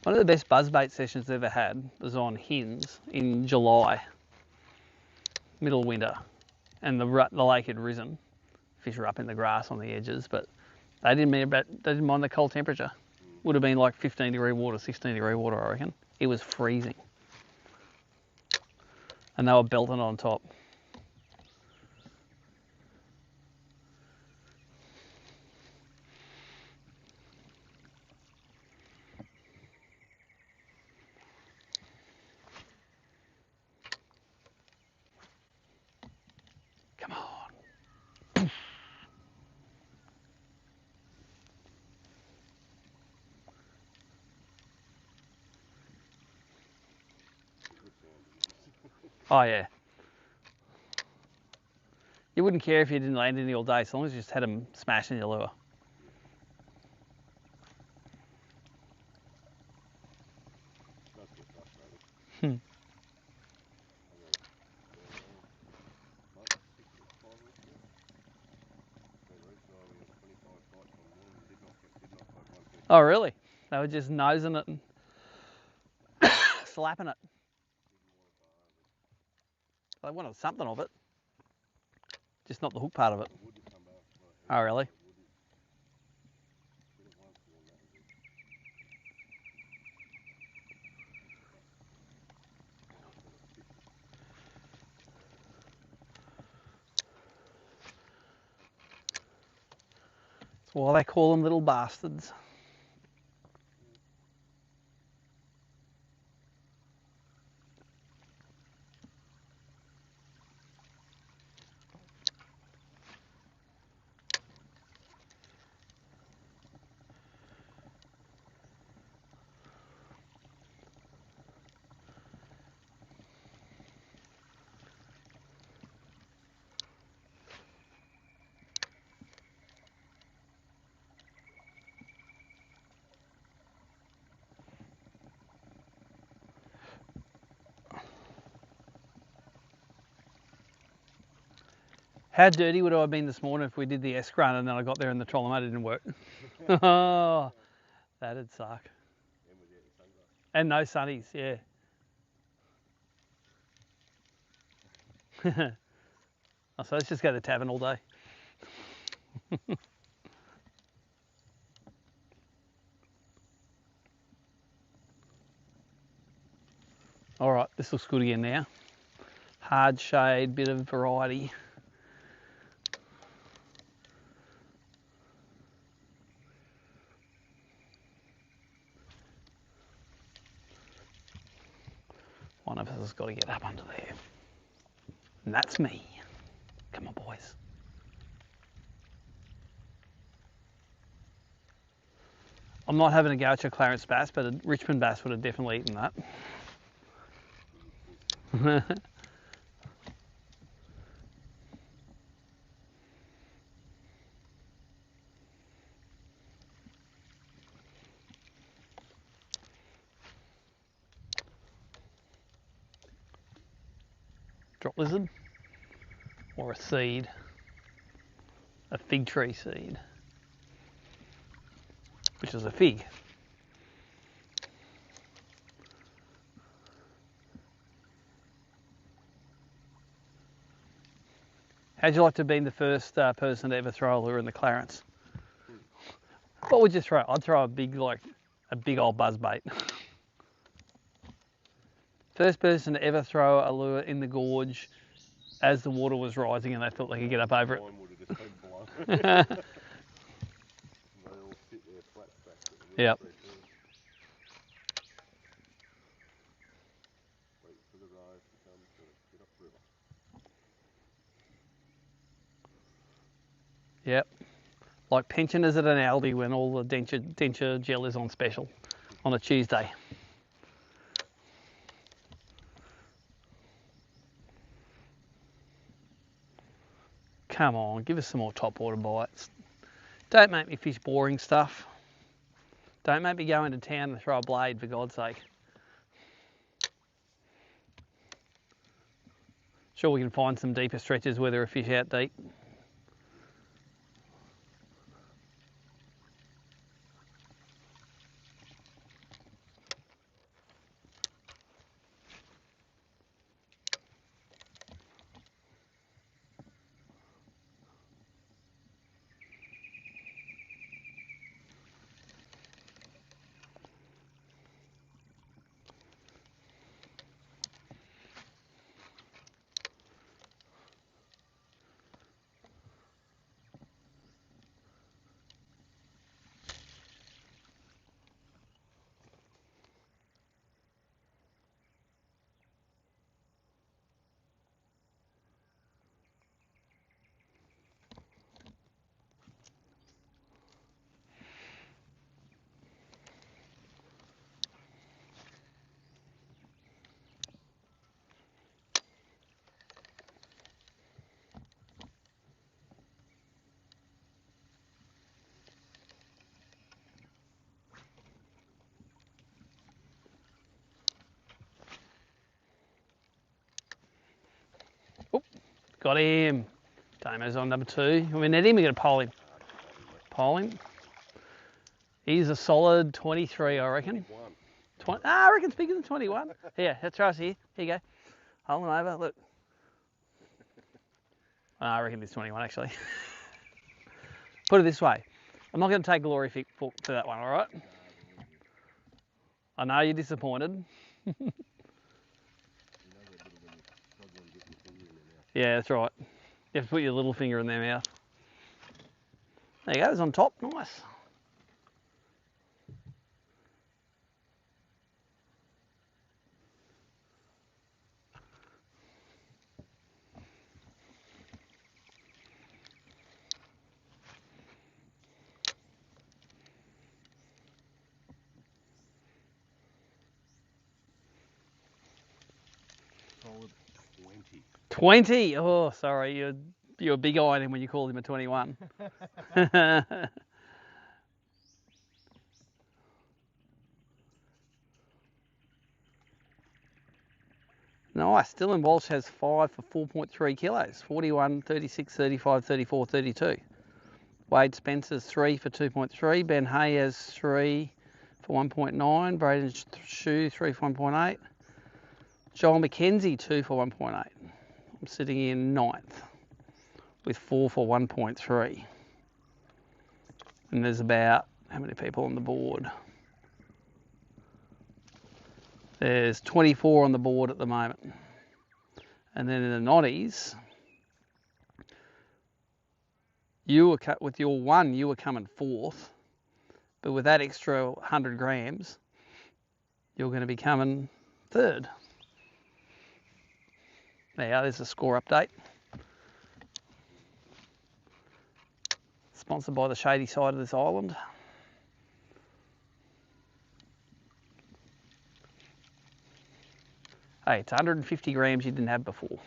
One of the best buzzbait sessions I've ever had was on Hins in July, middle of winter, and the lake had risen. Fish were up in the grass on the edges, but they didn't mind the cold temperature. Would have been like 15-degree water, 16-degree water, I reckon. It was freezing, and they were belting on top. Come on. Oh yeah. You wouldn't care if you didn't land any all day, as long as you just had them smashing your lure. Oh really? They were just nosing it and slapping it. They wanted something of it, just not the hook part of it. Oh really? That's why they call them little bastards. How dirty would I have been this morning if we did the S-run and then I got there and the trolling motor didn't work? Oh, that'd suck. And no sunnies, yeah. Oh, so let's just go to the tavern all day. All right, this looks good again now. Hard shade, bit of variety. One of us has got to get up under there. And that's me. Come on, boys. I'm not having a go at your Clarence bass, but a Richmond bass would have definitely eaten that. Drop lizard or a seed, a fig tree seed, which is a fig. How'd you like to be the first person to ever throw a lure in the Clarence? What would you throw? I'd throw a big old buzzbait. First person to ever throw a lure in the gorge as the water was rising and they thought they could get up over it. Yep. Yep. Like pensioners at an Aldi when all the denture gel is on special on a Tuesday. Come on, give us some more topwater bites. Don't make me fish boring stuff. Don't make me go into town and throw a blade, for God's sake. Sure, we can find some deeper stretches where there are fish out deep. Got him. Damo's on number 2. We net him, we're going to pole him. Pole him. He's a solid 23, I reckon. 20, I reckon it's bigger than 21. Yeah, that's right here. Here you go. Hold him over, look. I reckon it's 21 actually. Put it this way. I'm not going to take glory for that one, all right? I know you're disappointed. Yeah, that's right. You have to put your little finger in their mouth. There you go, it's on top, nice. Solid 20. 20? Oh, sorry, you're a big eyed him when you called him a 21. Nice. Dylan Walsh has 5 for 4.3 kilos. 41, 36, 35, 34, 32. Wade Spencer's 3 for 2.3. Ben Hay has 3 for 1.9. Braden Shue 3 for 1.8. Joel McKenzie 2 for 1.8. I'm sitting in 9th with 4 for 1.3. And there's about, how many people on the board? There's 24 on the board at the moment. And then in the noddies, you were with your 1, you were coming 4th. But with that extra 100 grams, you're going to be coming 3rd. Now, there's a score update. Sponsored by the Shady side of this island. Hey, it's 150 grams you didn't have before.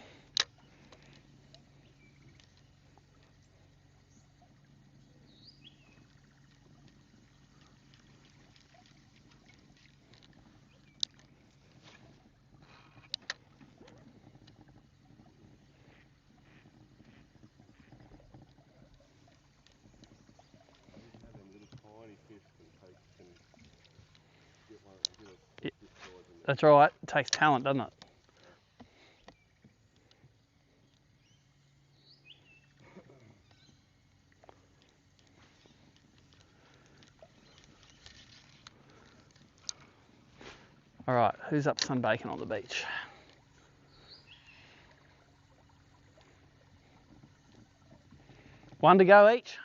That's right, it takes talent, doesn't it? All right, who's up sunbaking on the beach? One to go each.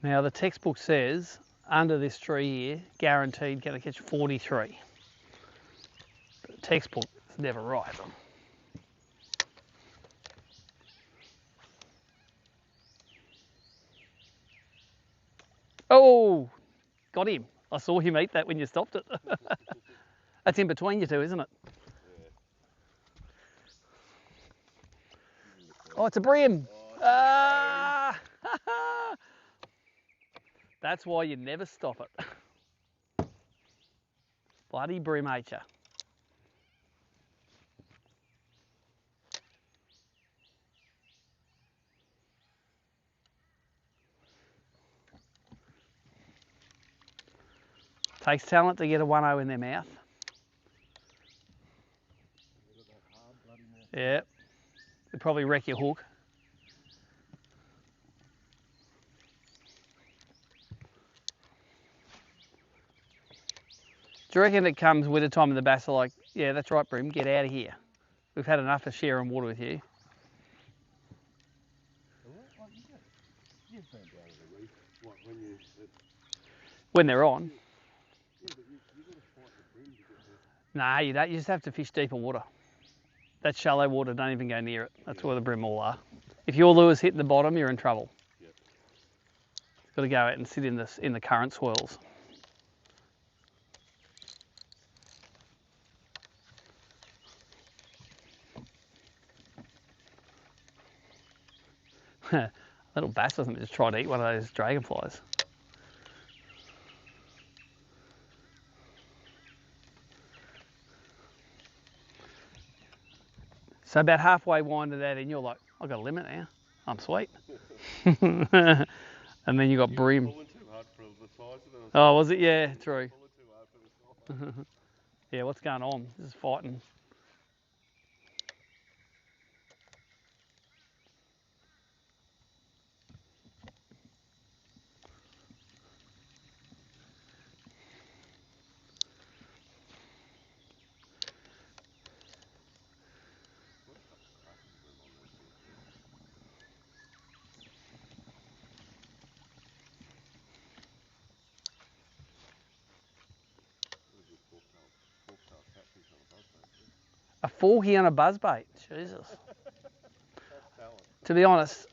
Now the textbook says under this tree here, guaranteed going to catch 43. But the textbook is never right. Oh, got him. I saw him eat that when you stopped it. That's in between you two, isn't it? Oh, it's a brim. Ah! That's why you never stop it. Bloody brim ate ya. Takes talent to get a 1-0 in their mouth. Yeah. It'd probably wreck your hook. Do you reckon it comes winter time and the bass are like, yeah, that's right, Brim, get out of here. We've had enough of sharing water with you. When they're on. Nah, you don't. You just have to fish deeper water. That shallow water, don't even go near it. That's where the brim all are. If your lure's hitting the bottom, you're in trouble. Yep. Got to go out and sit in the current swirls. Little bass doesn't just try to eat one of those dragonflies. So about halfway winded that in, you're like, I've got a limit now. I'm sweet. And then you got brim. Oh, was it? Yeah, true. Yeah, what's going on? This is fighting. A forky on a buzzbait. Jesus. To be honest,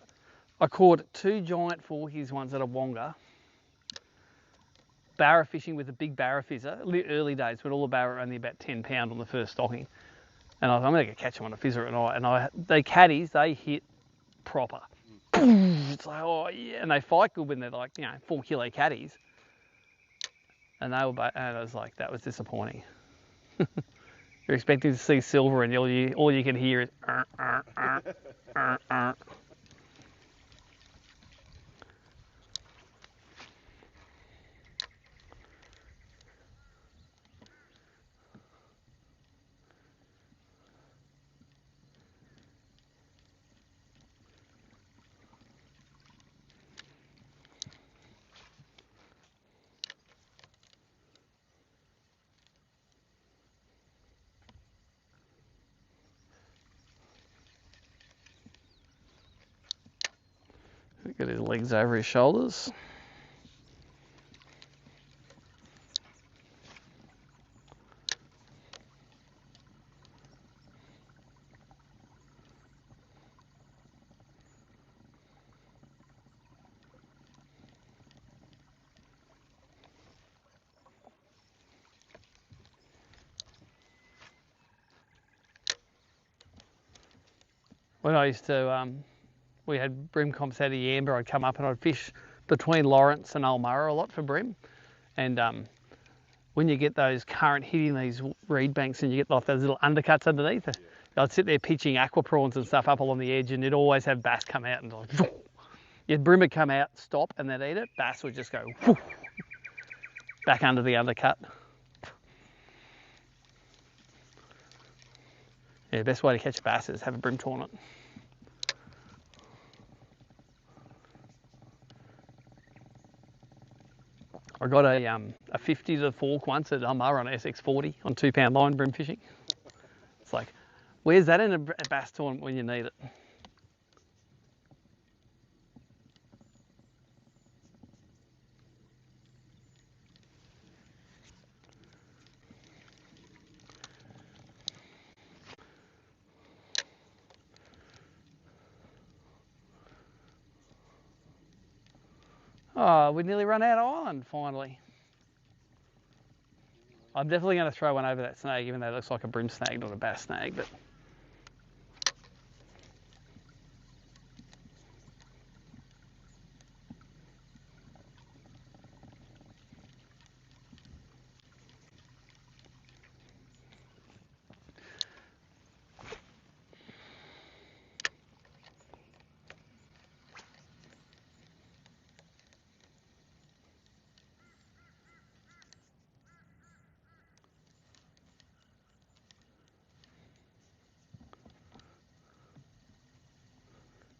I caught 2 giant forkies once at a wonga. Barra fishing with a big barra fizzer. Early days when all the barra were only about 10 pound on the first stocking. And I was, I'm going to go catch them on a fizzer at night. And they caddies, they hit proper. It's like, oh yeah. And they fight good when they're like, 4 kilo caddies. And they were, and I was like, that was disappointing. You're expecting to see silver, and all you can hear is. Got his legs over his shoulders. When I used to, we had brim comps out of Yamba, I'd come up and I'd fish between Lawrence and Ulmarra a lot for brim. And when you get those current hitting these reed banks and you get like those little undercuts underneath, I'd sit there pitching aqua prawns and stuff up along the edge, and you'd always have bass come out and like, your brim would come out, stop, and they'd eat it. Bass would just go back under the undercut. Yeah, the best way to catch a bass is have a brim tournament. I got a 50 to the fork once at Ulmarra on SX40 on 2 pound line brim fishing. It's like, where's that in a bass tournament when you need it? Oh, we nearly run out of island finally. I'm definitely going to throw one over that snag, even though it looks like a brim snag, not a bass snag. But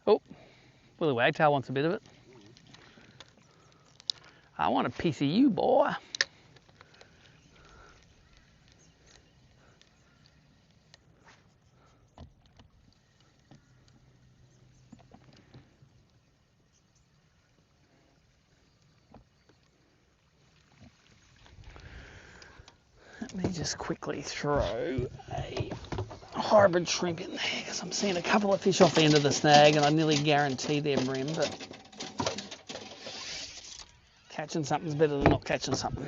oh, Willie Wagtail wants a bit of it. I want a piece of you, boy. Let me just quickly throw a hybrid shrimp in there because I'm seeing a couple of fish off the end of the snag and I nearly guarantee they're brim, but catching something's better than not catching something.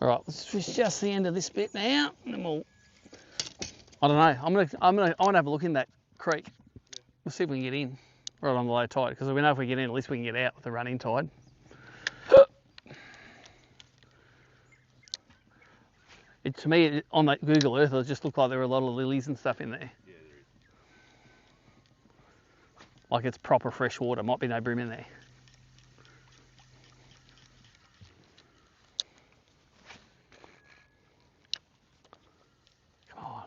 All right, let's fish just the end of this bit now, and then we'll. I don't know. I want to have a look in that creek. We'll see if we can get in right on the low tide, because we know if we get in, at least we can get out with the running tide. To me, on that Google Earth, it just looked like there were a lot of lilies and stuff in there. Yeah, there is. Like it's proper fresh water. Might be no brim in there. Come on.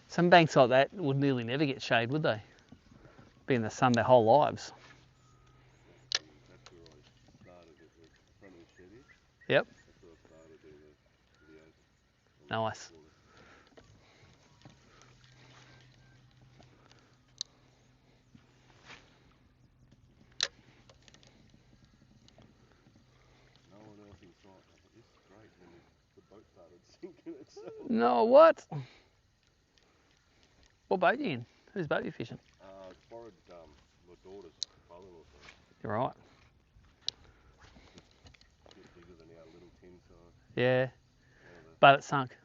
Some banks like that would nearly never get shade, would they? Be in the sun their whole lives. That's where I started at the front of the Shady. Yep. That's where I started doing the videos. Nice. No one else in sight. I thought, this is great. And then the boat started sinking itself. No, what? What boat are you in? Whose boat are you fishing? It's borrowed my daughter's father-in-law's boat. You're right. A bit bigger than our little tin size. Yeah. But it sunk.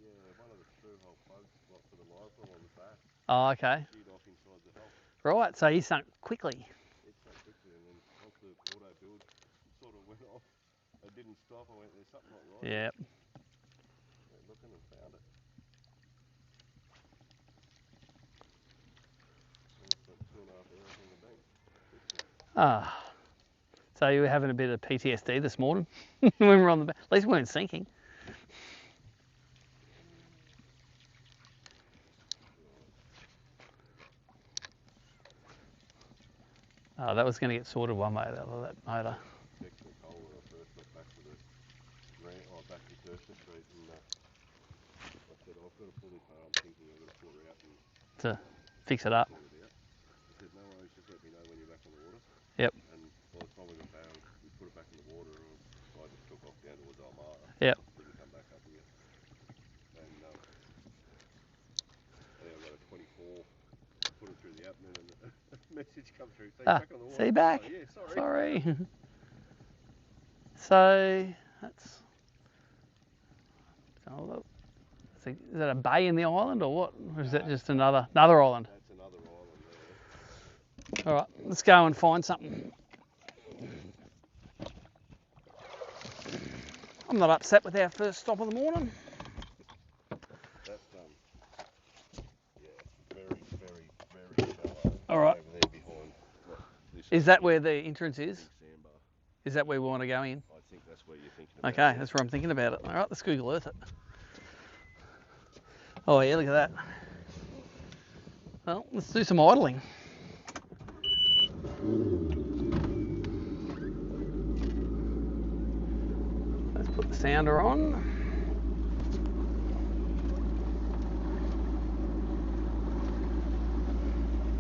Yeah, one of the through-hole plugs for the live well on the back. Oh, okay. Sheared off inside the hull. Right, so you sunk quickly. It sunk quickly, and then once the auto build sort of went off, it didn't stop. I went, there's something not right. Yeah. Went looking and found it. I spent 2.5 hours on the bank fishing. Ah. So you were having a bit of PTSD this morning when we were on the bank. At least we weren't sinking. Oh, that was going to get sorted one way or the other, that motor. Texted me Cole when I first got back to the back to Thurston Street, and I said, I've got to pull this home. I'm thinking I've got to pull her out and To fix it up. sort it out. He said, no worries, just let me know when you're back on the water. Yep. And by the time we got back, we put it back in the water, and I just took off down towards Almara. Yep. Didn't come back up again. And I think I got a 24, put it through the app, and then a message come through saying, back on the water. See you back. Oh, yeah, sorry. Sorry. So that's. Is that a bay in the island or what? Or is that just another island? That's another island there. All right, let's go and find something. I'm not upset with our first stop of the morning. That's yeah, very, very, very shallow. All right. Over there behind. This Is that where the entrance is? sandbar. Is that where we want to go in? I think that's where you're thinking about. Okay, that's where I'm thinking about it. All right, let's Google Earth it. Oh yeah, look at that. Well, let's do some idling. Let's put the sounder on.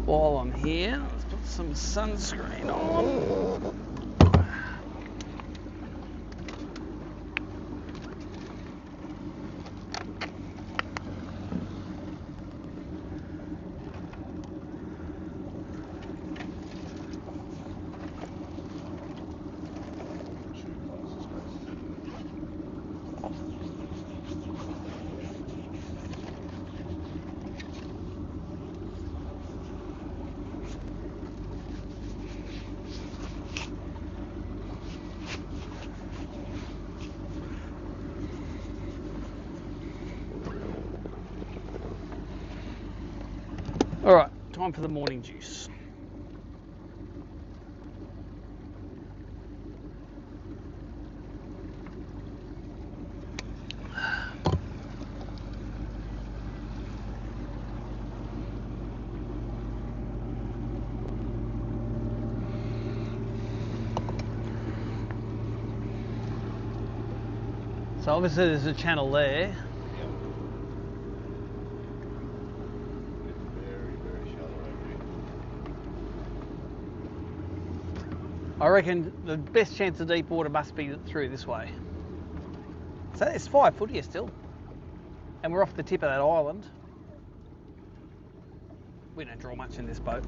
While I'm here, let's put some sunscreen on. All right, time for the morning juice. So obviously there's a channel there. Yep. It's very, very shallow over here. I reckon the best chance of deep water must be through this way. So it's 5 foot here still. And we're off the tip of that island. We don't draw much in this boat.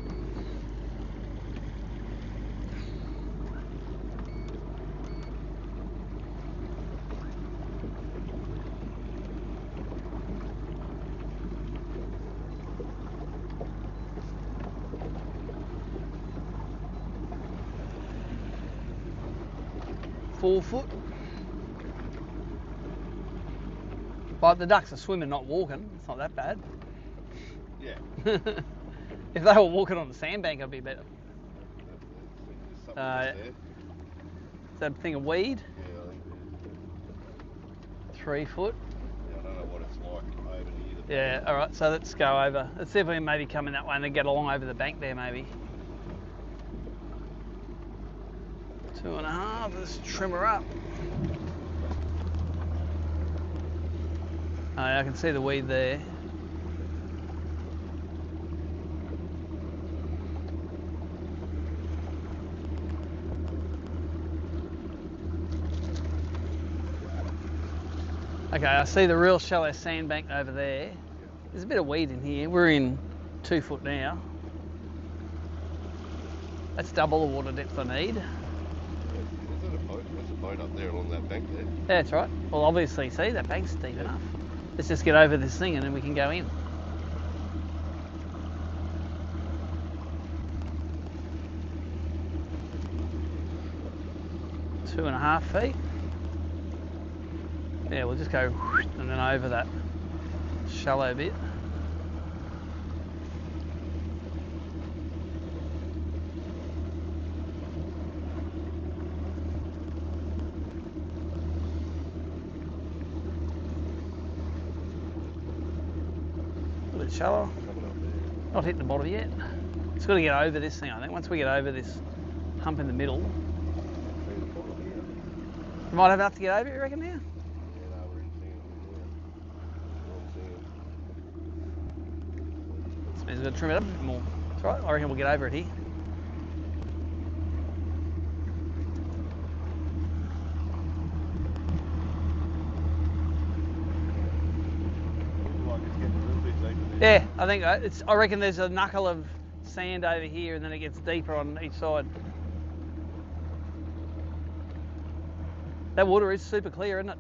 .4 foot. But the ducks are swimming, not walking. It's not that bad. Yeah. If they were walking on the sandbank, it'd be better. There's something there. Is that a thing of weed? Yeah, I think it is. 3 foot. Yeah, I don't know what it's like over here. Yeah, all right, so let's go over. Let's see if we can maybe come in that way and then get along over the bank there, maybe. 2.5, let's trim her up. Oh, I can see the weed there. Okay, I see the real shallow sandbank over there. There's a bit of weed in here. We're in 2 foot now. That's double the water depth I need. There's a boat up there along that bank there. Yeah, that's right. Well, obviously, see, that bank's deep enough. Let's just get over this thing and then we can go in. Two 2.5 feet. Yeah, we'll just go and then over that shallow bit. A bit shallow. Not hit the bottom yet. It's got to get over this thing, I think. Once we get over this hump in the middle, we might have enough to get over it, you reckon, now? He's got to trim it up a bit more. That's right, I reckon we'll get over it here. Yeah, I think I reckon there's a knuckle of sand over here and then it gets deeper on each side. That water is super clear, isn't it?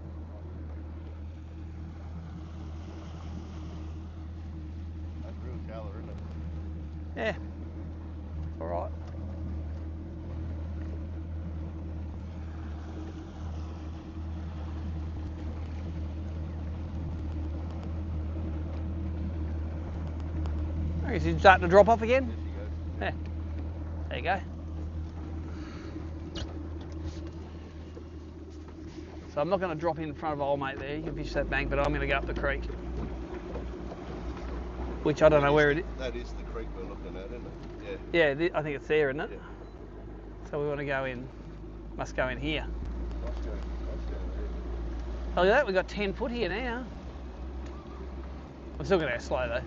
That's real shallow, isn't it? Yeah. All right. I guess he's starting to drop off again. There you go. So I'm not going to drop in front of old mate there. You can fish that bank, but I'm going to go up the creek. Which I don't know where it is. That is the creek we're looking at, isn't it? Yeah, I think it's there, isn't it? Yeah. So we want to go in, must go in here. Let's go there. Look at that, we've got 10 foot here now. I'm still going to go slow though.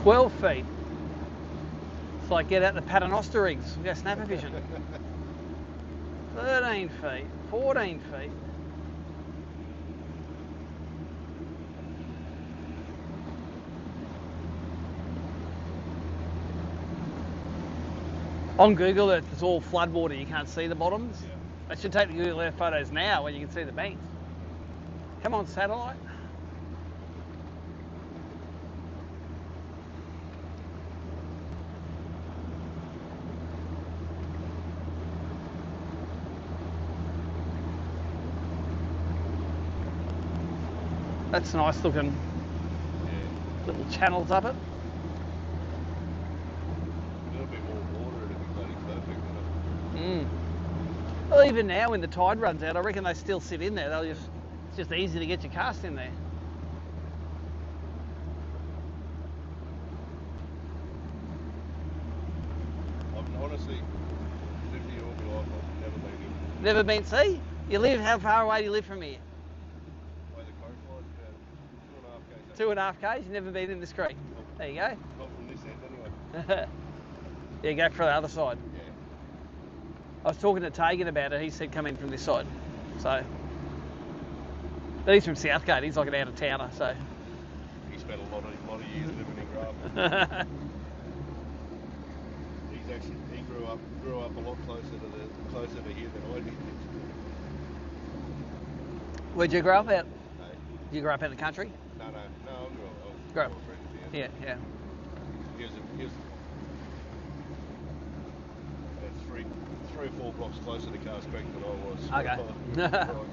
"12 feet. It's like get out the paternoster rigs. We go snapper fishing. 13 feet, 14 feet. On Google Earth, it's all floodwater. You can't see the bottoms. Yeah. I should take the Google Earth photos now where you can see the banks. Come on, satellite. That's nice looking little channels up it. A little bit more water and it'd be bloody perfect, wouldn't it? Well, even now when the tide runs out, I reckon they still sit in there. It's just easy to get your cast in there. I've honestly lived here all my life. I've never been in. Never been, see? You live, how far away do you live from here? Where the coastline, about 2.5 k's. 2.5 k's, you've never been in this creek. There you go. Not from this end anyway. Yeah, go for the other side. Yeah. I was talking to Tegan about it. He said come in from this side. So, but he's from Southgate. He's like an out of towner. So. He spent a lot of years living in Grafton. He grew up a lot closer to here than I did. Where'd you grow up at? No, Did you grow up in the country? I Grew grew up. up. Yeah. He was three or four blocks closer to Cars Creek than I was. Okay. Where I grew up.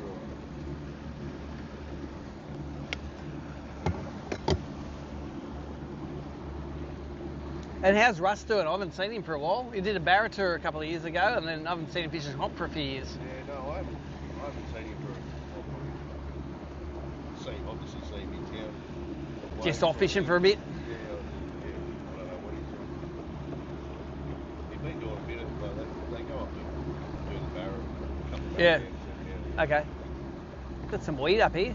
And how's Russ doing? I haven't seen him for a while. He did a Barra tour a couple of years ago, and then I haven't seen him fishing hop for a few years. Yeah, no, I haven't seen him for obviously seen him in town. Just off fishing for a bit. Yeah, I don't know what he's doing. He's been doing a bit of they go up to do the Barra a couple of Yeah. days. Okay. Got some weed up here.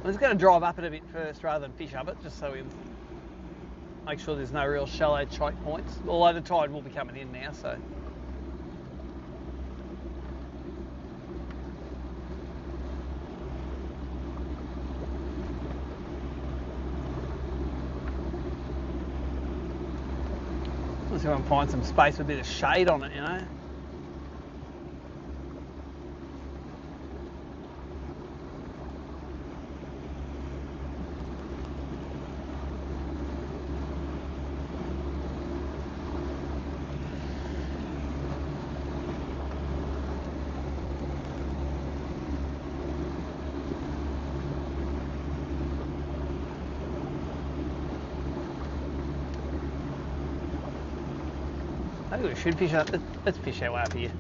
I'm just going to drive up it a bit first rather than fish up it, just so we make sure there's no real shallow choke points. Although the tide will be coming in now, so. Let's go and find some space with a bit of shade on it, you know. Maybe we should fish up. Let's fish our way up here.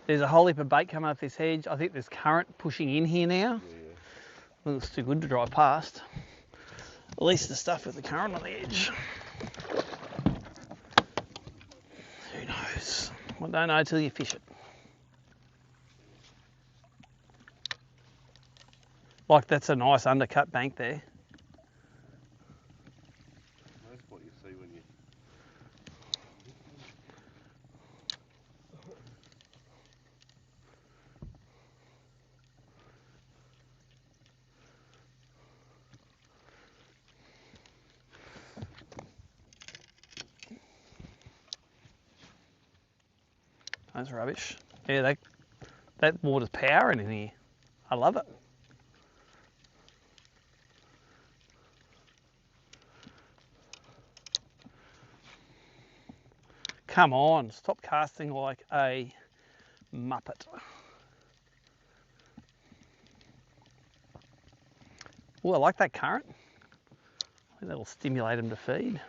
There's a whole heap of bait coming up this hedge. I think there's current pushing in here now. Yeah. Well, it's too good to drive past. At least the stuff with the current on the edge. Who knows? Well, don't know till you fish it. Like that's a nice undercut bank there. That's what you see when you. That's rubbish. Yeah, that water's powering in here. I love it. Come on, stop casting like a muppet. Oh, I like that current. I think that'll stimulate them to feed.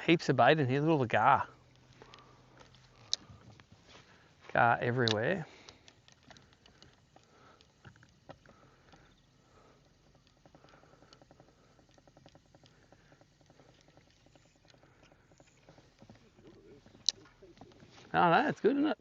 Heaps of bait in here. Look at all the gar. Gar everywhere. Oh no, it's good, isn't it?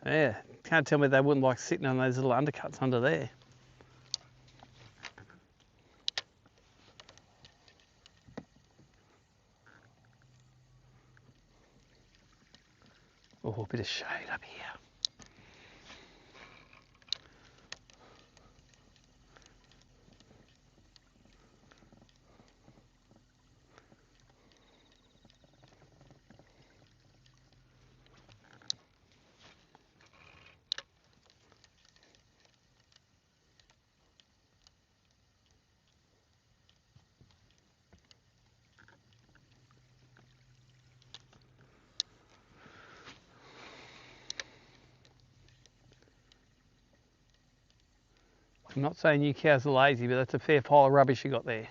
Yeah, can't tell me they wouldn't like sitting on those little undercuts under there. Oh, a bit of shade up here. I'm not saying you cows are lazy, but that's a fair pile of rubbish you got there.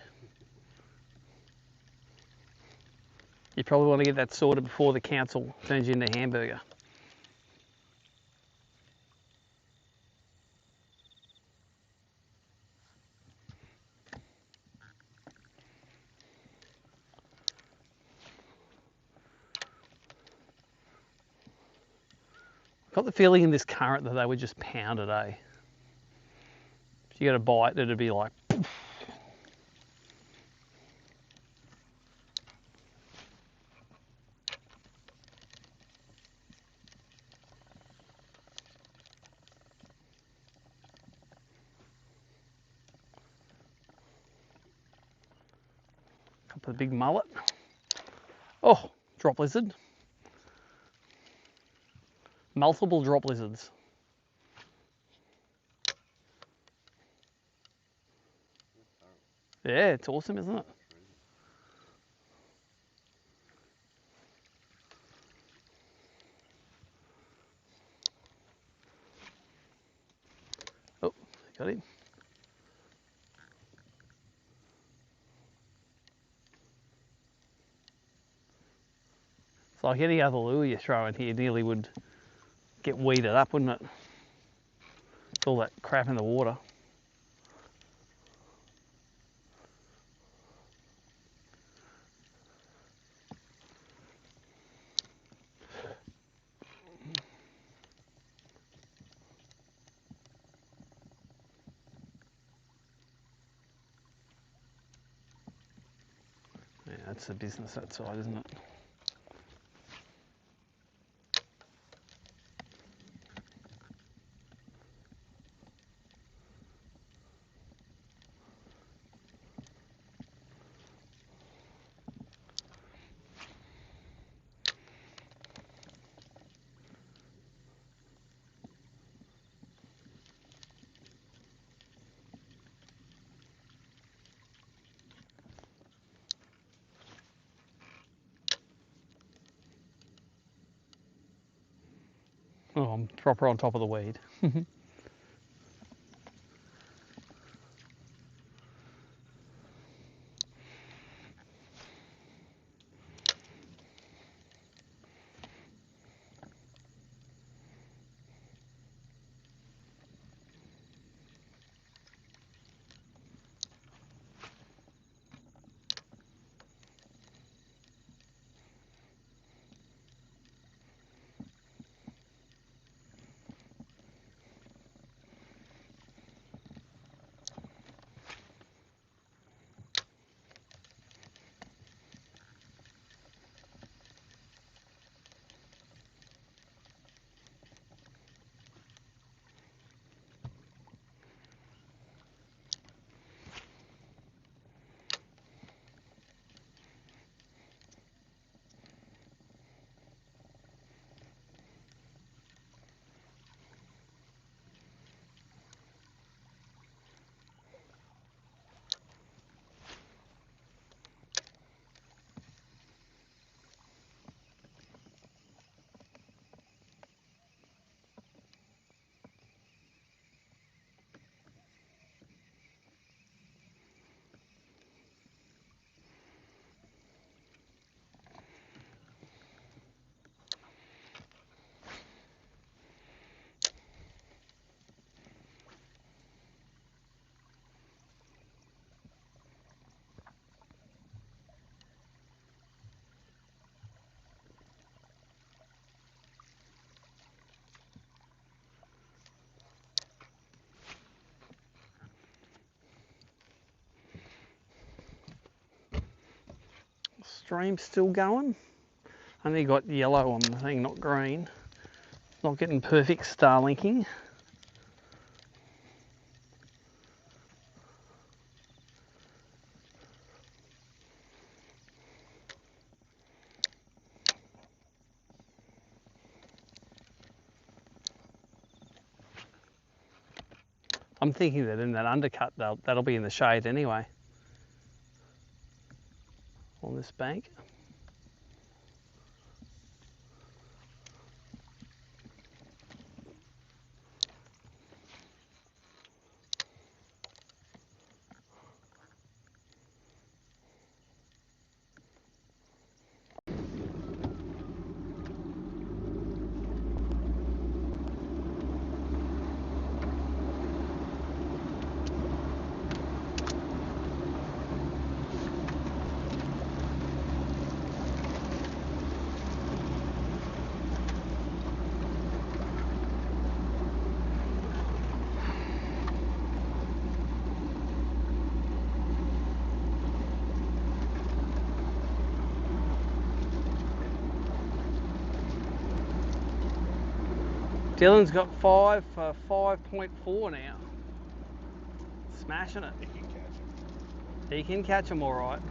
You probably want to get that sorted before the council turns you into a hamburger. Got the feeling in this current that they would just pound it, eh? If you got a bite, it'd be like, poof. Couple of big mullet. Oh, drop lizard. Multiple drop lizards. Yeah, it's awesome, isn't it? Oh, got him. It's like any other lure you throw in here nearly would get weeded up, wouldn't it? It's all that crap in the water. Yeah, that's the business that side, isn't it? Oh, I'm proper on top of the weed. Stream's still going. Only got yellow on the thing, not green. Not getting perfect Starlinking. I'm thinking that in that undercut, that'll be in the shade anyway. On this bank. Dylan's got 5 for 5.4 now. Smashing it. He can catch him. He can catch them all right.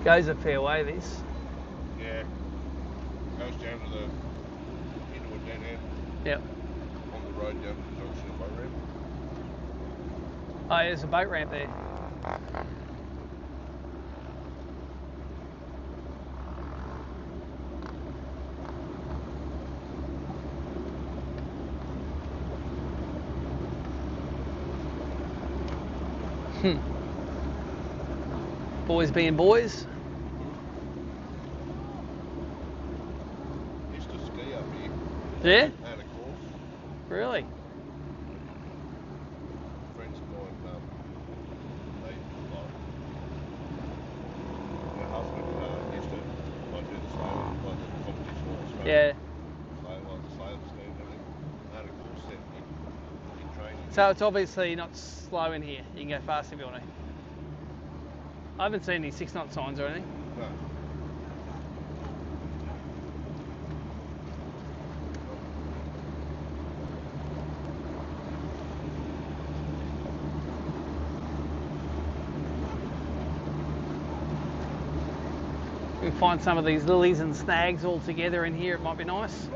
Goes a fair way, this. Yeah. Goes down to the into a dead end. Yep. On the road down to the junction of boat ramp. Oh, there's a boat ramp there. Boys being boys. Used to ski up here. Yeah? Had a course. Really? Friends of mine, they my husband used to like do the sailing, like the competition in Australia. Yeah. Like the sailing scheme and everything. They had a course set in training. So it's obviously not slow in here. You can go fast if you want to. I haven't seen any 6 knot signs or anything. No. We can find some of these lilies and snags all together in here. It might be nice.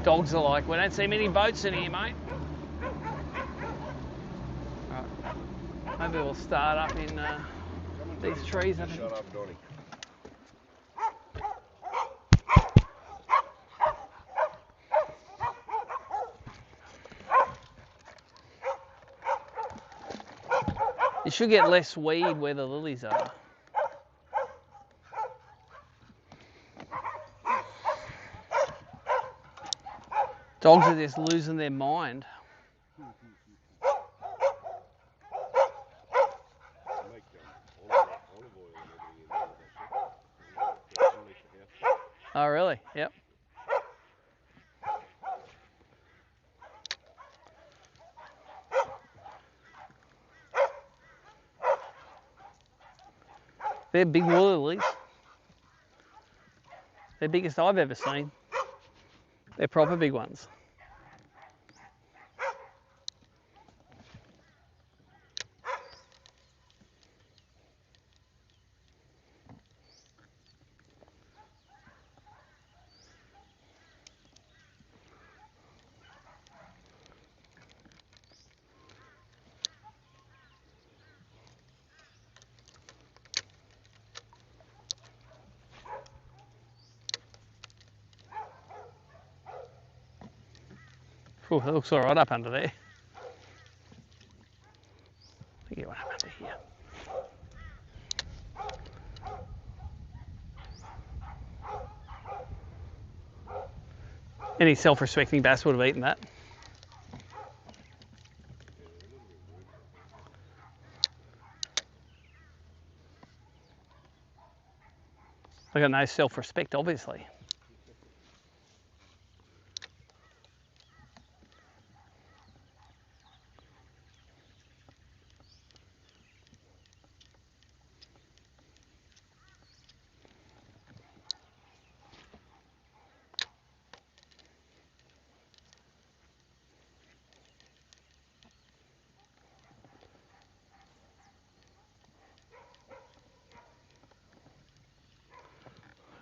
Dogs are like, we don't see many boats in here, mate. Right. Maybe we'll start up in these trees. I think. Shut up, Donnie. You should get less weed where the lilies are. Dogs are just losing their mind. Make olive oil and everything in there with that underneath the house. Oh, really? Yep. They're big water lilies. They're biggest I've ever seen. They're proper big ones. Oh, that looks all right up under there. Get one up under here. Any self-respecting bass would have eaten that. I got no self-respect, obviously.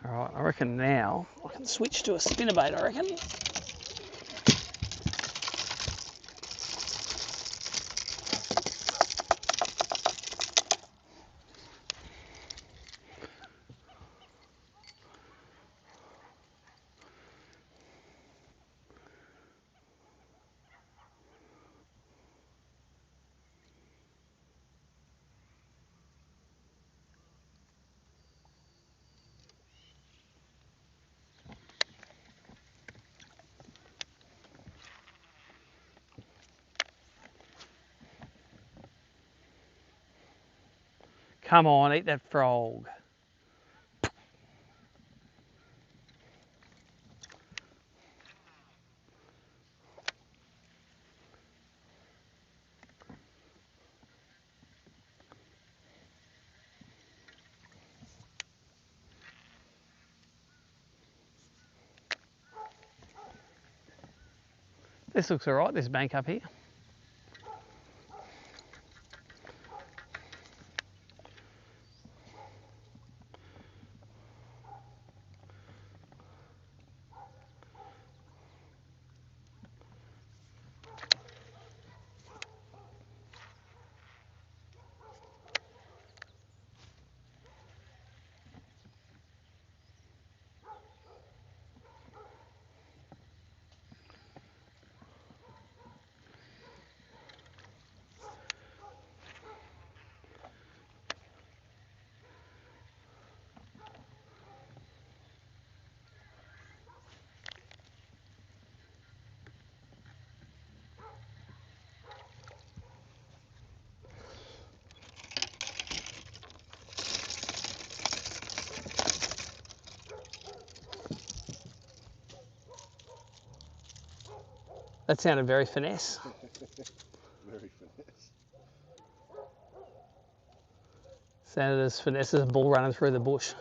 All right, I reckon now I can switch to a spinnerbait, I reckon. Come on, eat that frog. This looks all right, this bank up here. That sounded very finesse. Very finesse. Sounded as finesse as a bull running through the bush.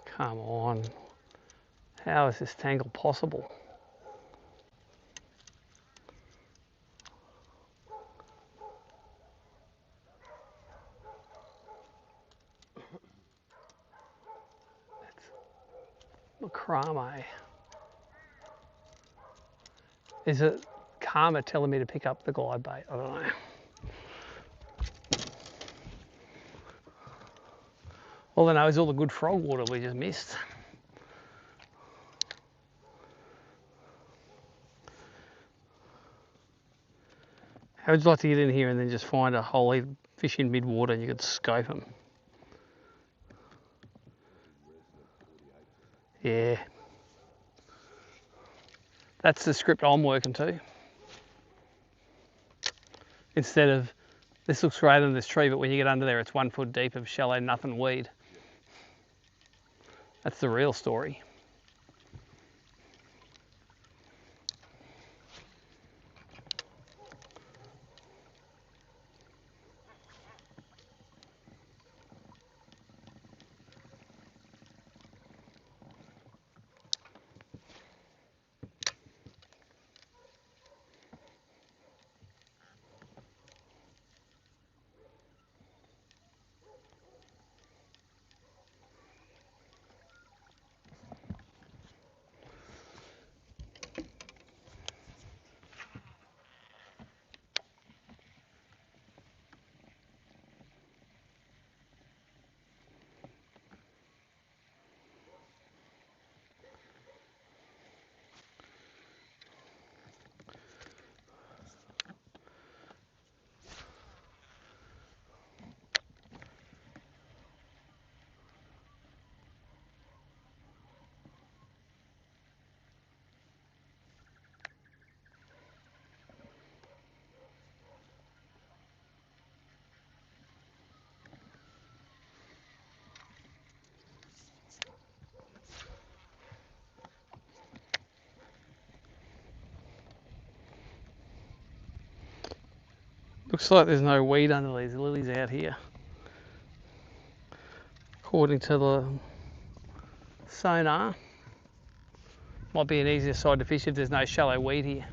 Come on. How is this tangle possible? Macrame. Is it karma telling me to pick up the glide bait? I don't know. All I know is all the good frog water we just missed. How would you like to get in here and then just find a whole fish in mid-water and you could scope them? Yeah. That's the script I'm working to. Instead of, this looks great in this tree, but when you get under there, it's 1 foot deep of shallow nothing weed. That's the real story. Looks like there's no weed under these lilies out here, according to the sonar. Might be an easier side to fish if there's no shallow weed here.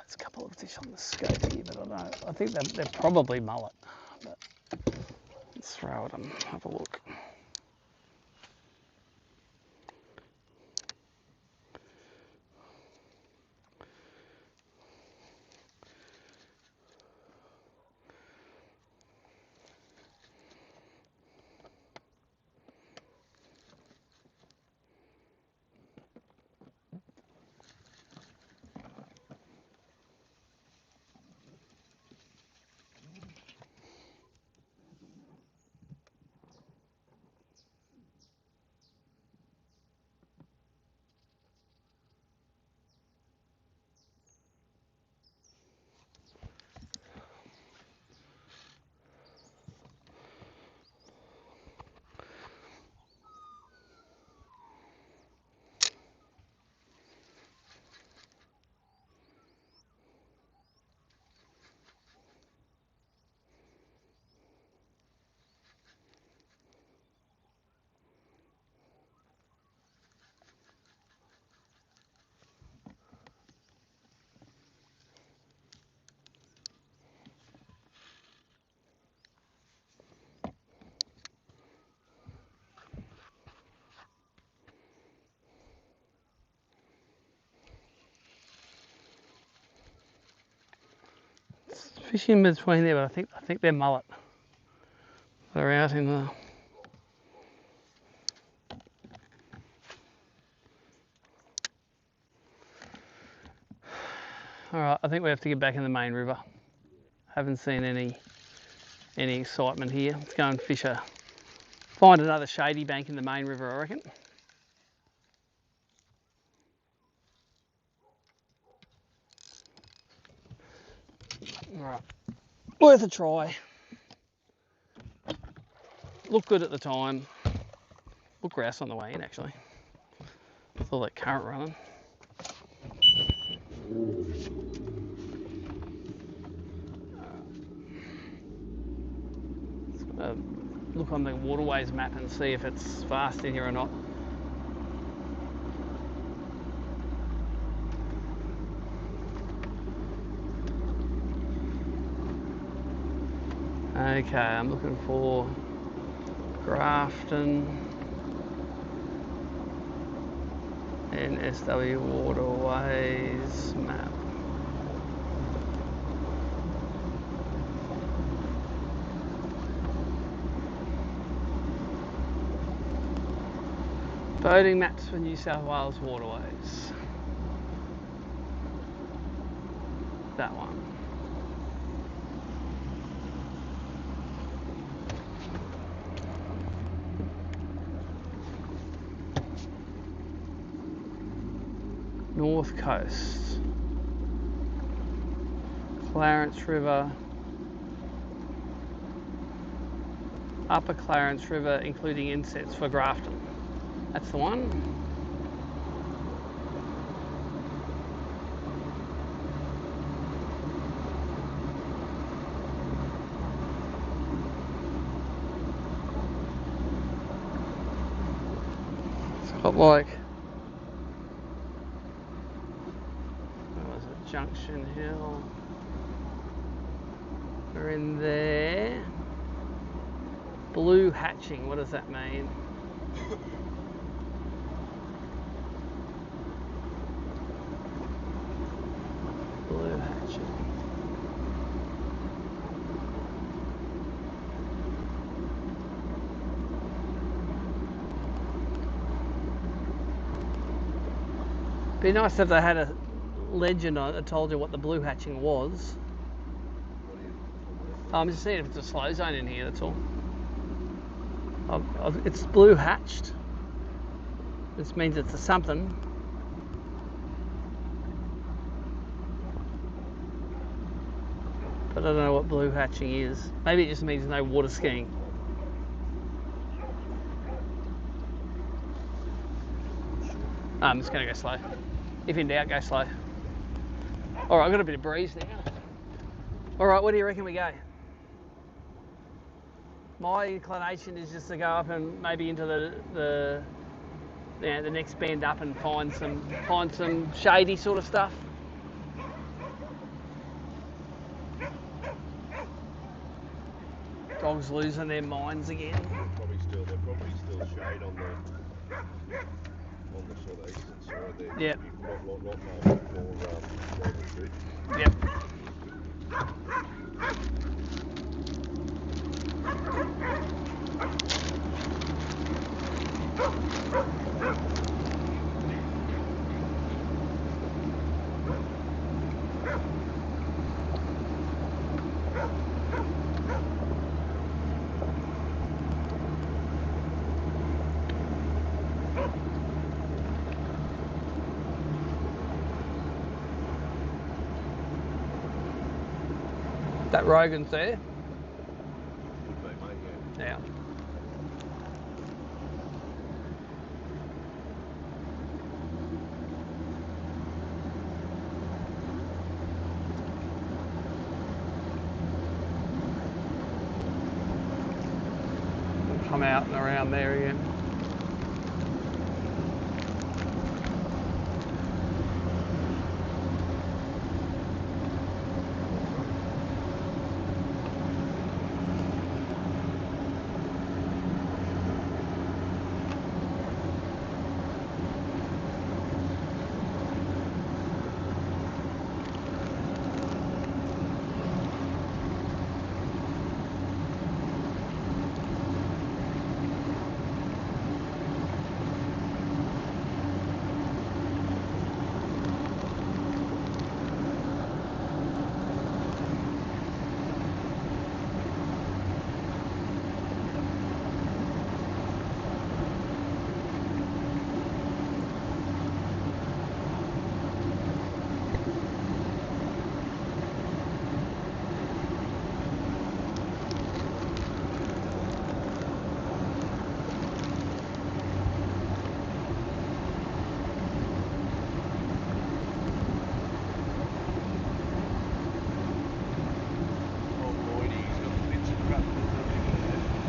There's a couple of fish on the scope here, but I don't know. I think they're probably mullet. But let's throw it and have a look. Fish in between there, but I think they're mullet. They're out in the. All right, I think we have to get back in the main river. Haven't seen any excitement here. Let's go and find another shady bank in the main river, I reckon. All right, worth a try. Looked good at the time. Looked grouse on the way in, actually. With all that current running. Look on the waterways map and see if it's fast in here or not. Okay, I'm looking for Grafton NSW waterways map. Boating maps for New South Wales waterways. That one. North Coast. Clarence River. Upper Clarence River, including insets for Grafton. That's the one. It's got like, what was it, junction. Ocean Hill. We're in there. Blue hatching, what does that mean? Blue hatching. Be nice if they had a legend on it that told you what the blue hatching was. I'm just seeing if it's a slow zone in here, that's all. It's blue hatched. This means it's a something. But I don't know what blue hatching is. Maybe it just means no water skiing. I'm just going to go slow. If in doubt, go slow. All right, I've got a bit of breeze now. All right, where do you reckon we go? My inclination is just to go up and maybe into the next bend up and find some shady sort of stuff. Dogs losing their minds again. They're probably still shade on the sort of eastern side there. Yep. Not much more the street. Yep. That Rogan's there. Would be, mate, yeah. Yeah. Come out and around there again.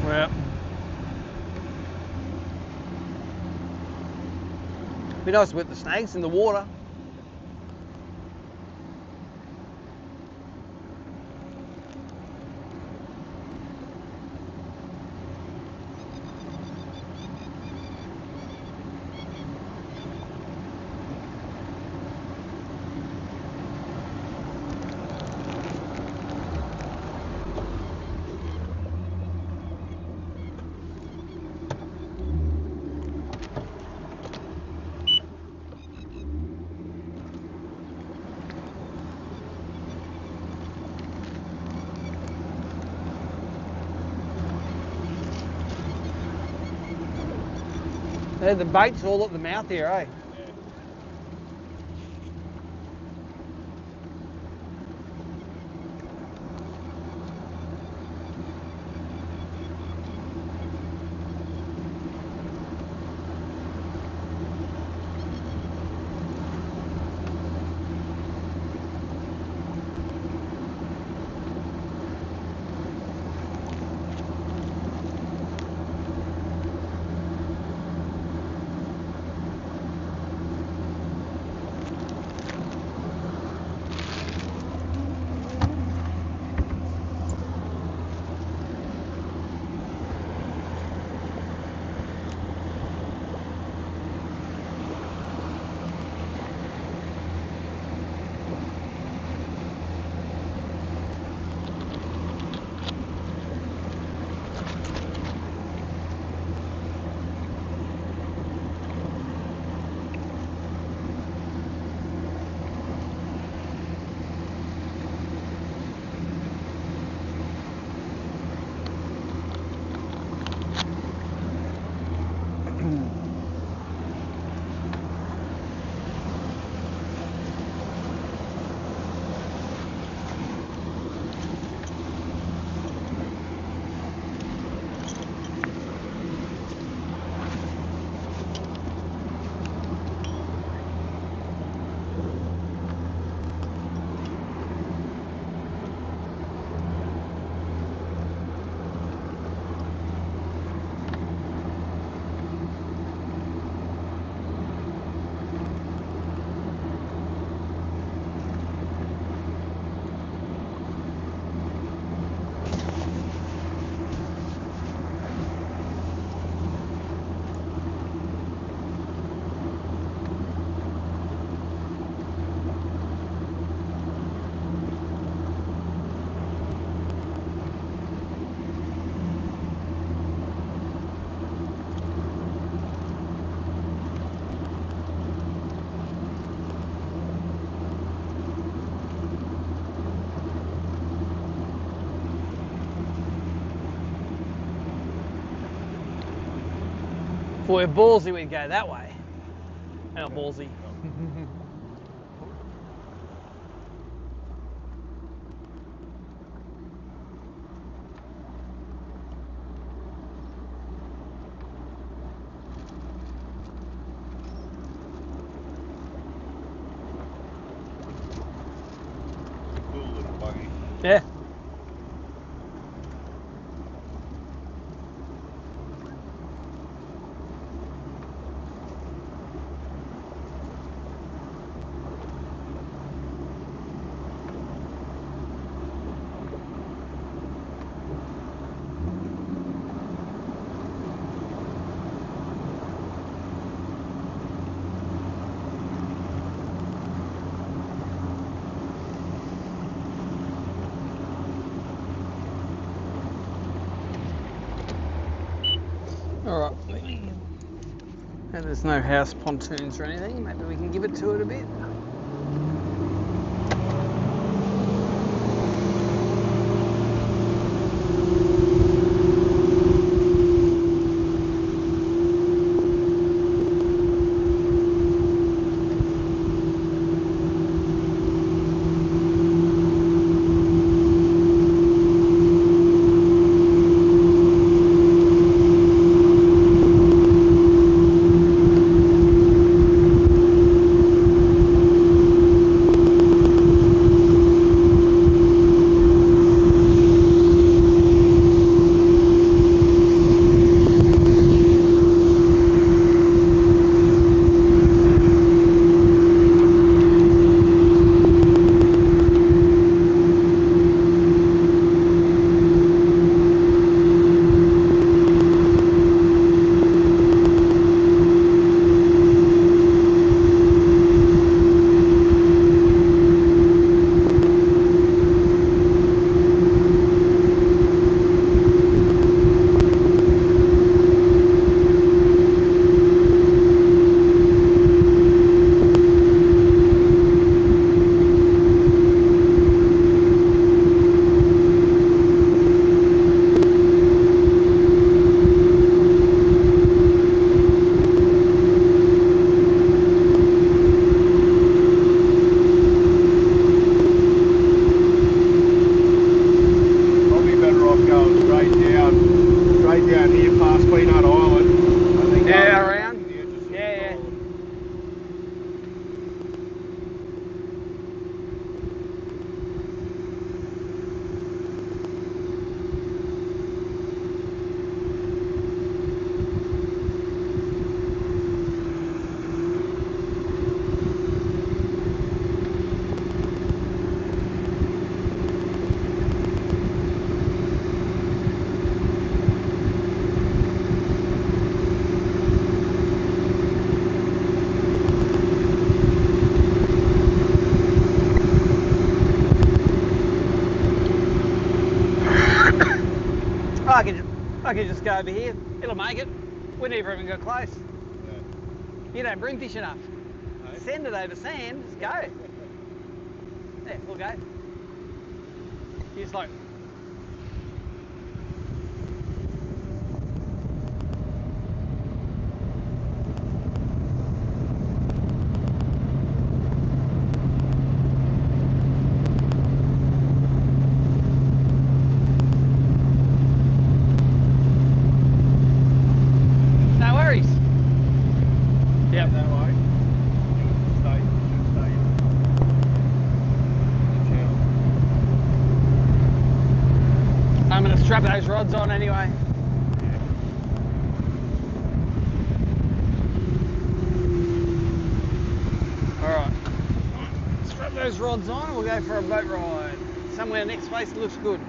Well, be nice with the snags in the water. The bait's all at the mouth here, eh? If we're ballsy, we'd go that way. Not ballsy. Cool little buggy. Yeah. Alright, and there's no house pontoons or anything, maybe we can give it to it a bit. I could just go over here. It'll make it. We never even go close. Yeah. You don't bring fish enough. No. Send it over sand. Just go. Yeah, we'll go. You just like. No worries. Yep. That way. Should stay in the channel. I'm going to strap those rods on anyway. Alright. Strap those rods on and we'll go for a boat ride. Somewhere next place that looks good.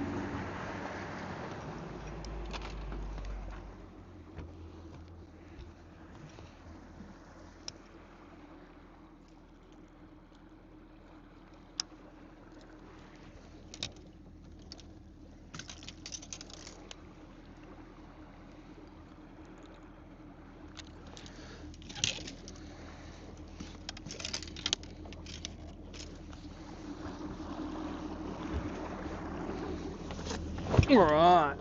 Alright.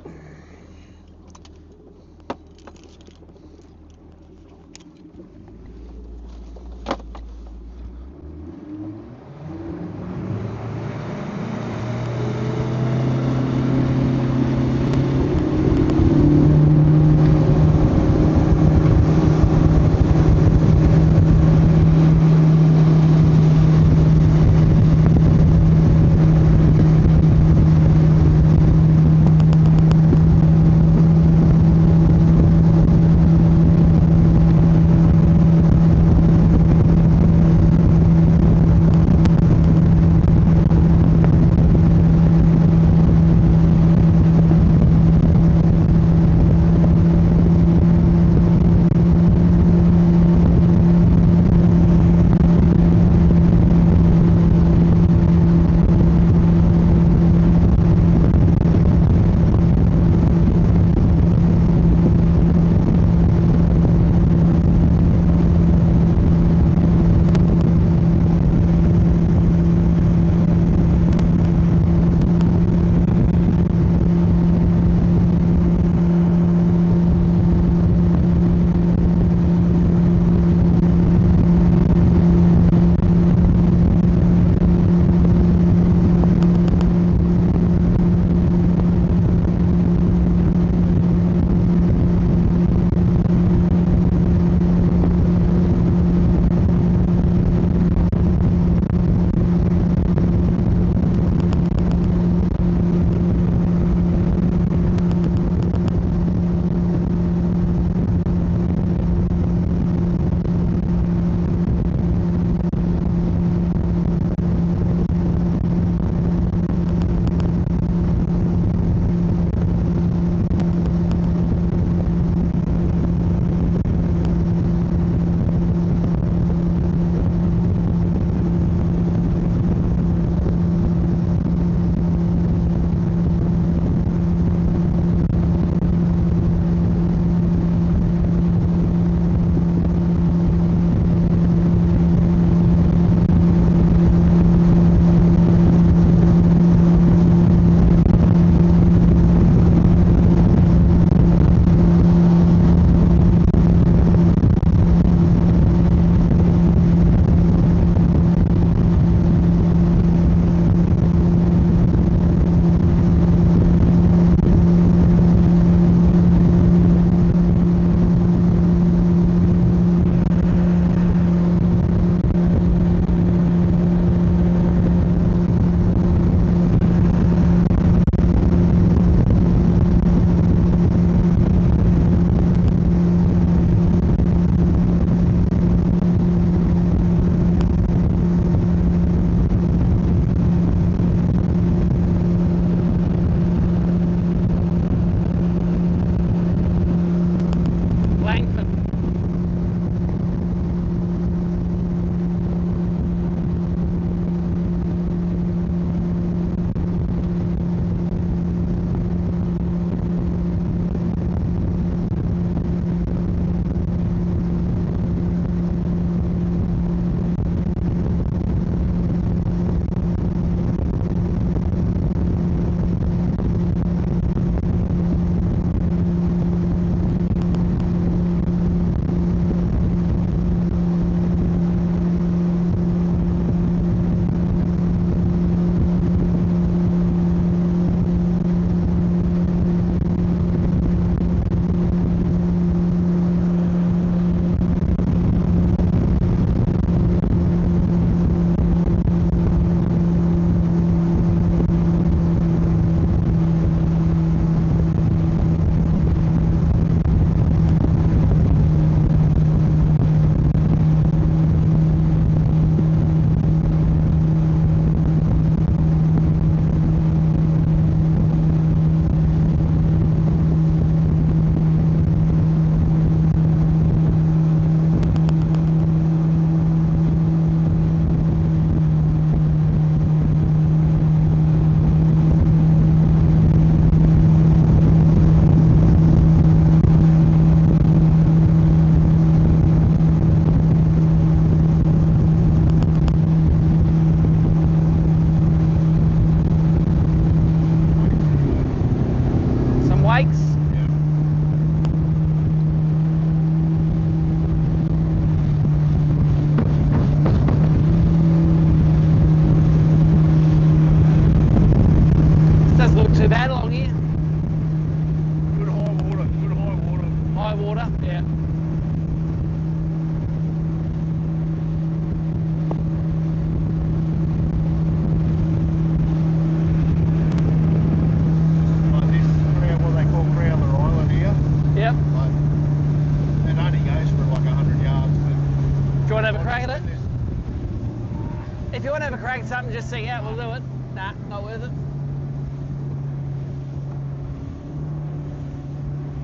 If you want to have a crack at something, just sing out, we'll do it. Nah, not worth it.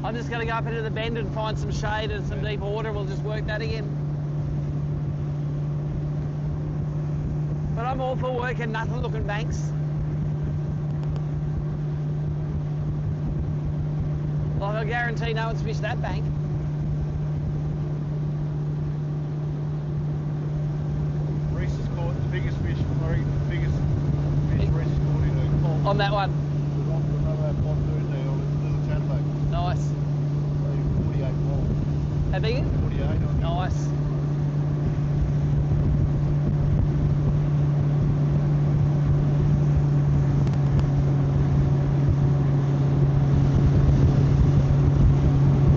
I'm just going to go up into the bend and find some shade and some deep water. We'll just work that again. But I'm all for working nothing looking banks. Like I guarantee no one's fished that bank. Reese has caught the biggest fish, or the biggest fish Reese has caught in a pond. On that one. Another pontoon there on a little chatterback. Nice. 48 ball. How big is it? 48 on it. Nice.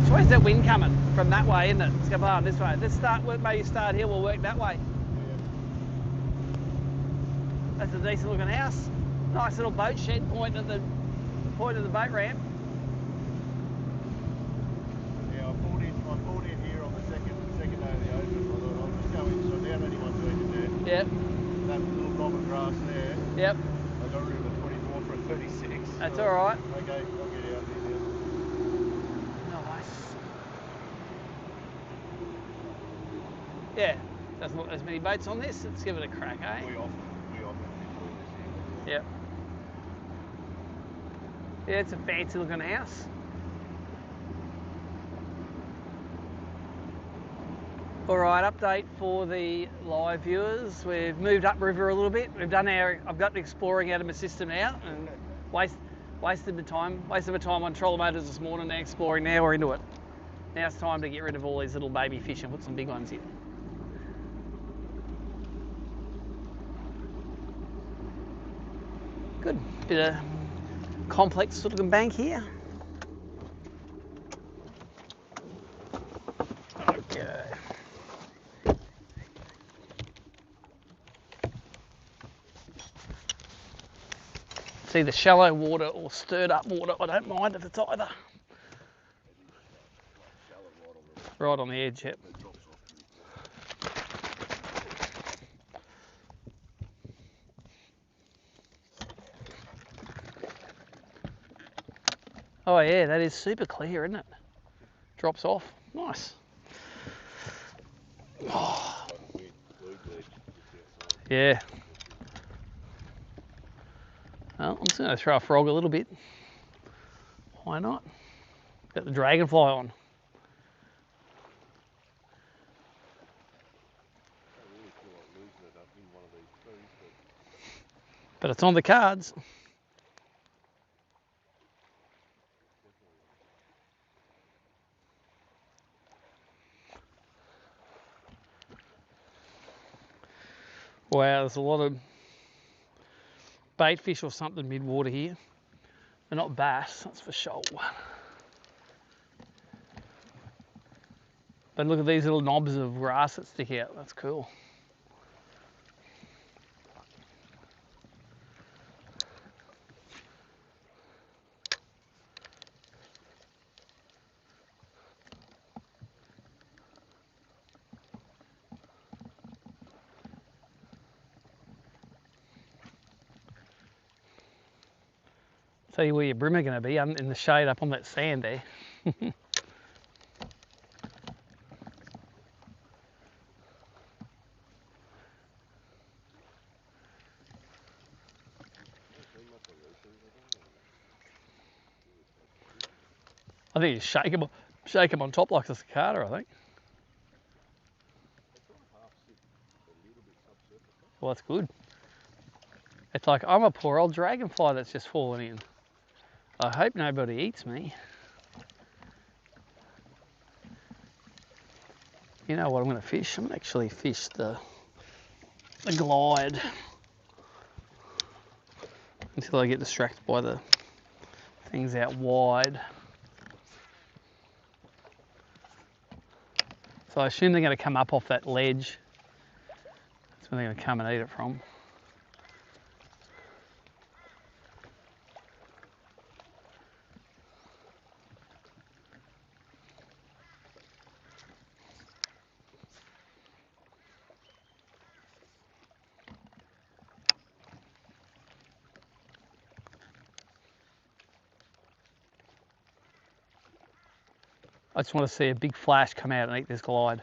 Where's that wind coming? From that way, isn't it? It's going on this way. Let's start, maybe start here, we'll work that way. Yeah. That's a decent looking house. Nice little boat shed point at the point of the boat ramp. Yeah, I pulled in here on the second day of the open. I thought I'll just go in, so down anyone's working there. Yep. That little knob of grass there. Yep. I got rid of a 24 for a 36. That's so, alright. Okay, I'll get out here. Nice. Yeah, doesn't look as many boats on this. Let's give it a crack, eh? We often fish all this here. Yep. Yeah, it's a fancy looking house. Alright, update for the live viewers. We've moved upriver a little bit. I've got exploring out of my system now and wasted my time on trolling motors this morning. Now exploring, now we're into it. Now it's time to get rid of all these little baby fish and put some big ones in. Good, bit of complex looking bank here. Okay. It's either shallow water or stirred up water. I don't mind if it's either. Right on the edge, yep. Oh yeah, that is super clear, isn't it? Drops off. Nice. Oh. Yeah. Well, I'm just going to throw a frog a little bit. Why not? Got the dragonfly on. But it's on the cards. Wow, there's a lot of bait fish or something mid-water here. They're not bass, that's for sure. But look at these little knobs of grass that stick out, that's cool. Tell you where your brim are going to be, in the shade up on that sand there. I think you shake them on top like a cicada, I think. Well, that's good. It's like I'm a poor old dragonfly that's just fallen in. I hope nobody eats me. You know what I'm going to fish? I'm going to actually fish the glide until I get distracted by the things out wide. So I assume they're going to come up off that ledge. That's where they're going to come and eat it from. I just want to see a big flash come out and eat this glide.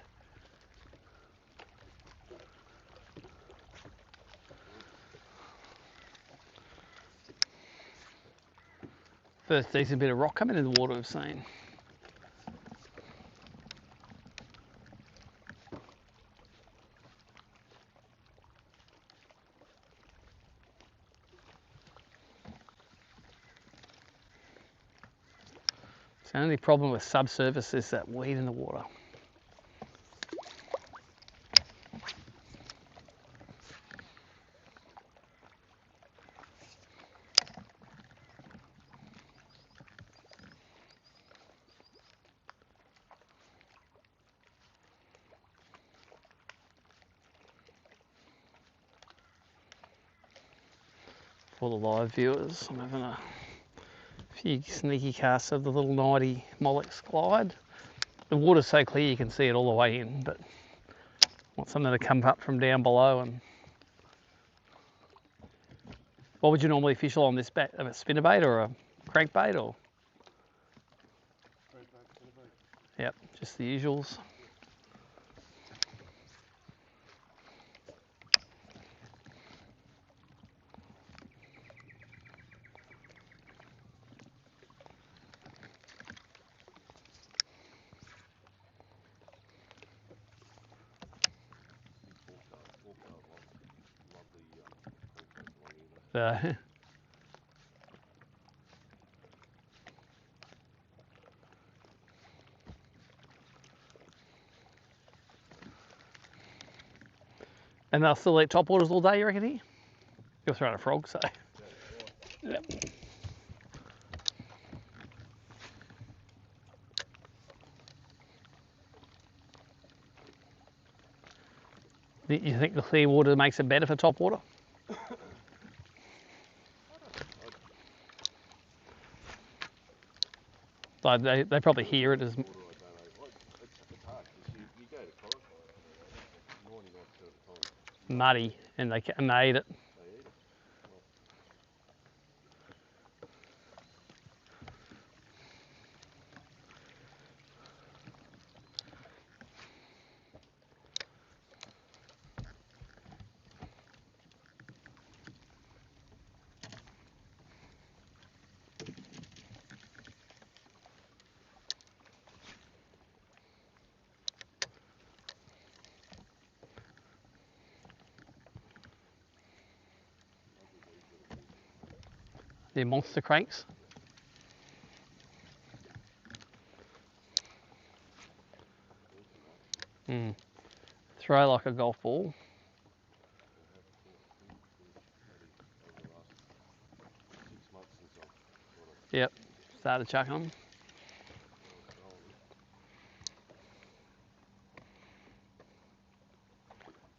First decent bit of rock coming in the water we've seen. The only problem with subsurface is that weed in the water. For the live viewers, I'm having a few sneaky casts of the little 90 Mollusk glide. The water's so clear you can see it all the way in, but I want something to come up from down below. And what would you normally fish on this bait? A spinnerbait or a crankbait or? Yep, just the usuals. And they'll still eat topwaters all day, you reckon here? You're throwing a frog, so. Yep. You think the clear water makes it better for topwater? Like they probably hear it as It's hard because you go to Coruscant, 99% of the time. muddy, and they eat it. They eat it. They're monster cranks. Throw like a golf ball. Yep, started chucking them.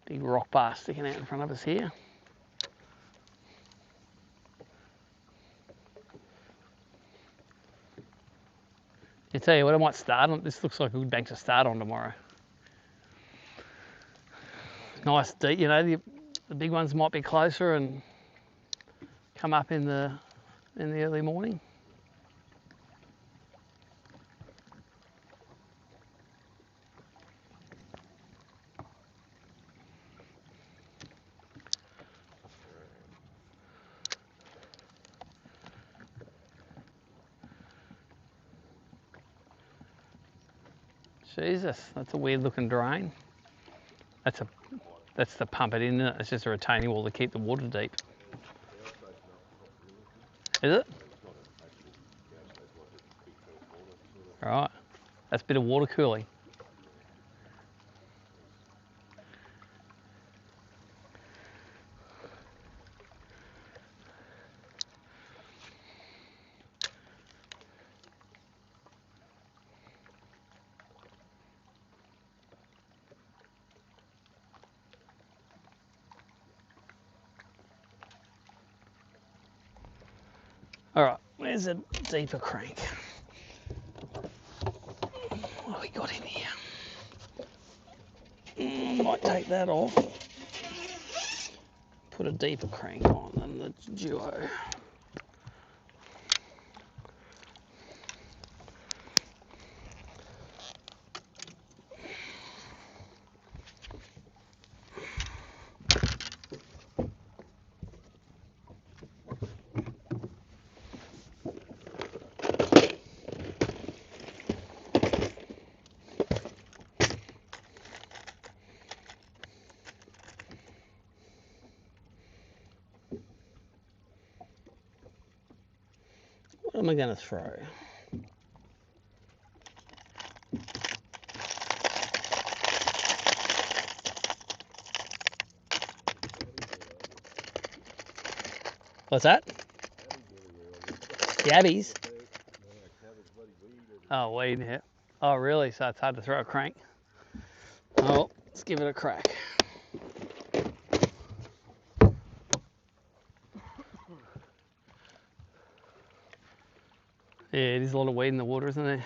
Big rock bar sticking out in front of us here. I tell you what, I might start on. This looks like a good bank to start on tomorrow. Nice deep, you know, the big ones might be closer and come up in the early morning. Jesus, that's a weird looking drain. That's to pump it in. It's just a retaining wall to keep the water deep. Is it? Right. That's a bit of water cooling. All right, where's a deeper crank? What have we got in here? Might take that off. Put a deeper crank on than the duo. am I going to throw? What's that? Yabbies? Oh, weed, yeah. Oh, really? So it's hard to throw a crank? Oh, let's give it a crack. Yeah, there's a lot of weed in the water, isn't there?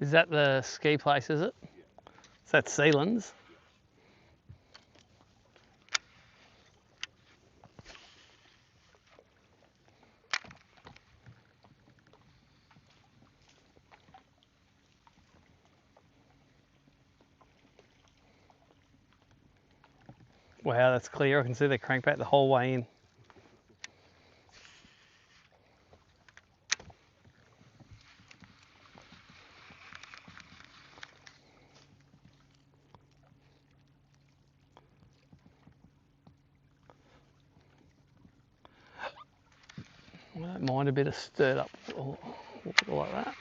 Is that the ski place, is it? Is that Sealands? Wow, that's clear. I can see the crankback the whole way in. I don't mind a bit of stirred up water like that.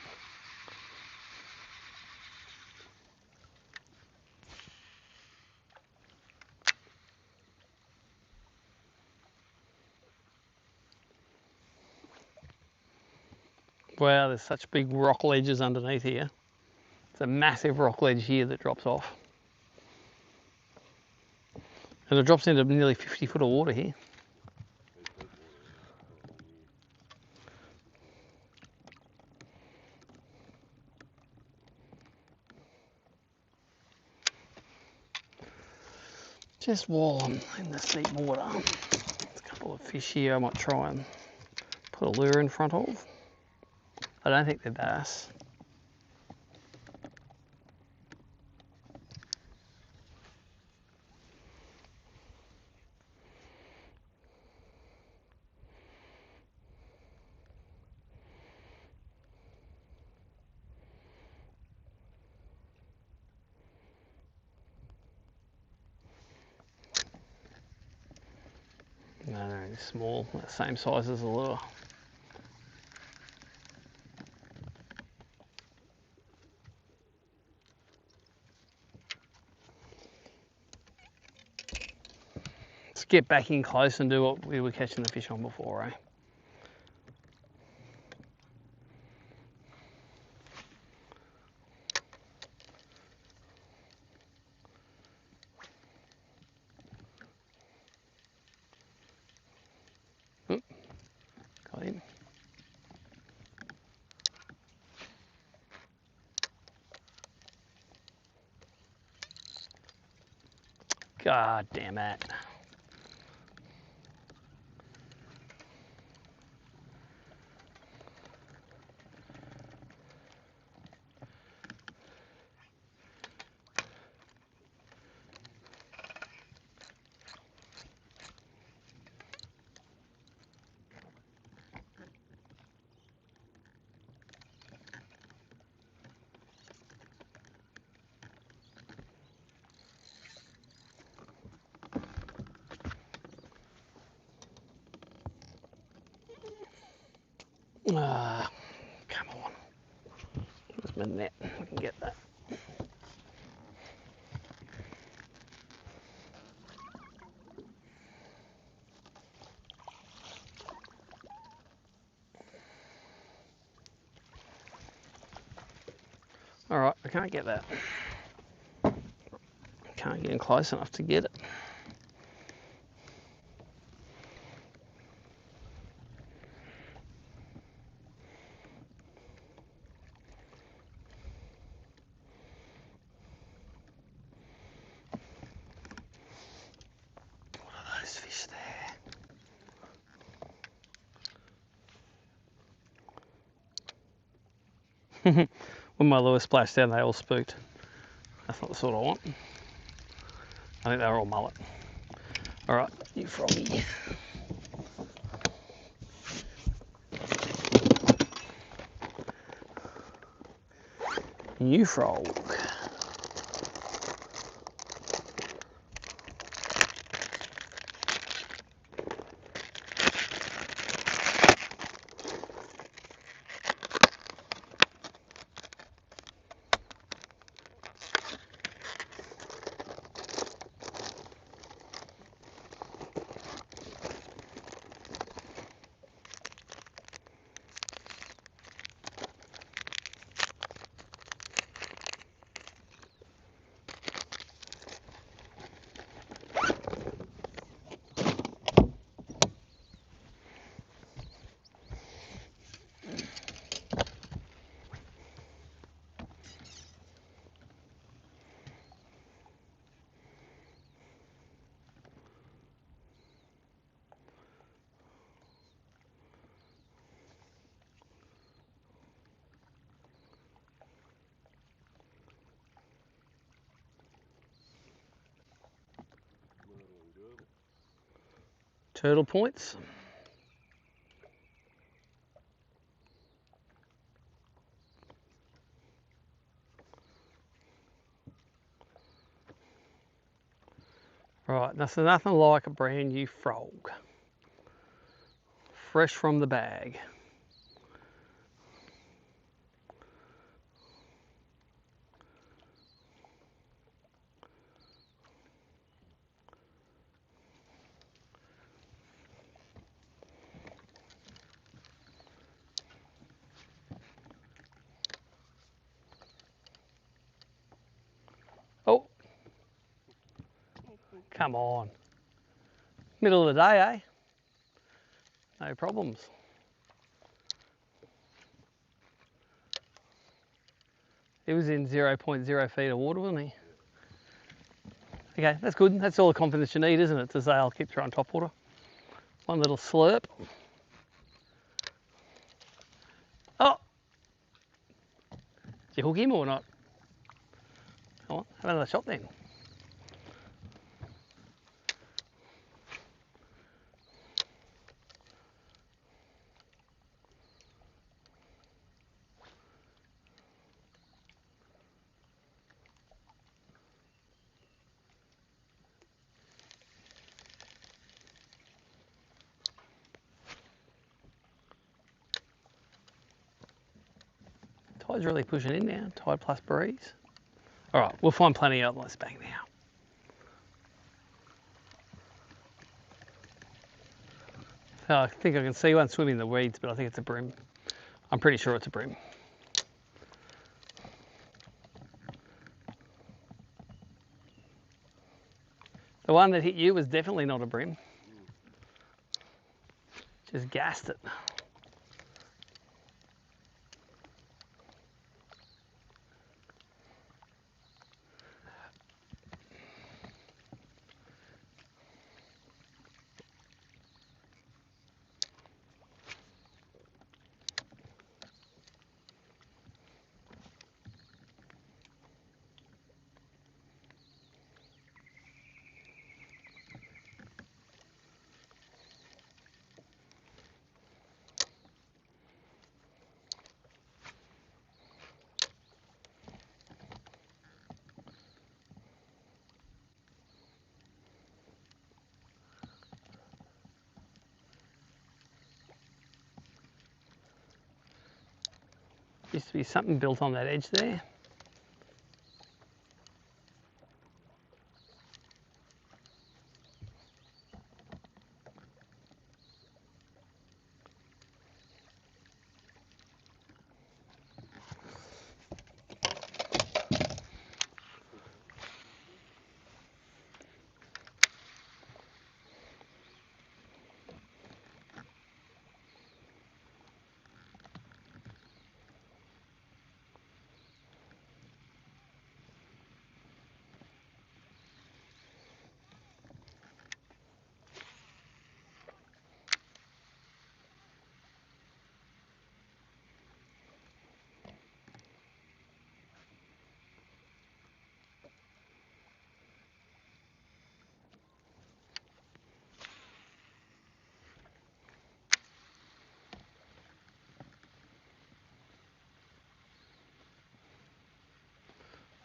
Wow, there's such big rock ledges underneath here. It's a massive rock ledge here that drops off. And it drops into nearly 50 foot of water here. Just while I'm in this deep water, there's a couple of fish here I might try and put a lure in front of. I don't think they're bass. No, they're small, the same size as the lure. Let's get back in close and do what we were catching the fish on before, eh? God damn it. Ah, come on. Where's my net? I can get that. All right, I can't get that. Can't get in close enough to get it. What are those fish there? When my lure splashed down, they all spooked. That's not the sort I want. I think they were all mullet. All right, you froggy. You frog. Turtle points. Right, that's nothing like a brand new frog. Fresh from the bag. Oh, come on. Middle of the day, eh? No problems. He was in 0.0 feet of water, wasn't he? Okay, that's good. That's all the confidence you need, isn't it? To say I'll keep throwing topwater. One little slurp. Oh! Did you hook him or not? Come on, have another shot then. Tide's really pushing in now. Tide plus breeze. All right, we'll find plenty of outlets back now. I think I can see one swimming in the weeds, but I think it's a brim. I'm pretty sure it's a brim. The one that hit you was definitely not a brim. Just gassed it. Used to be something built on that edge there.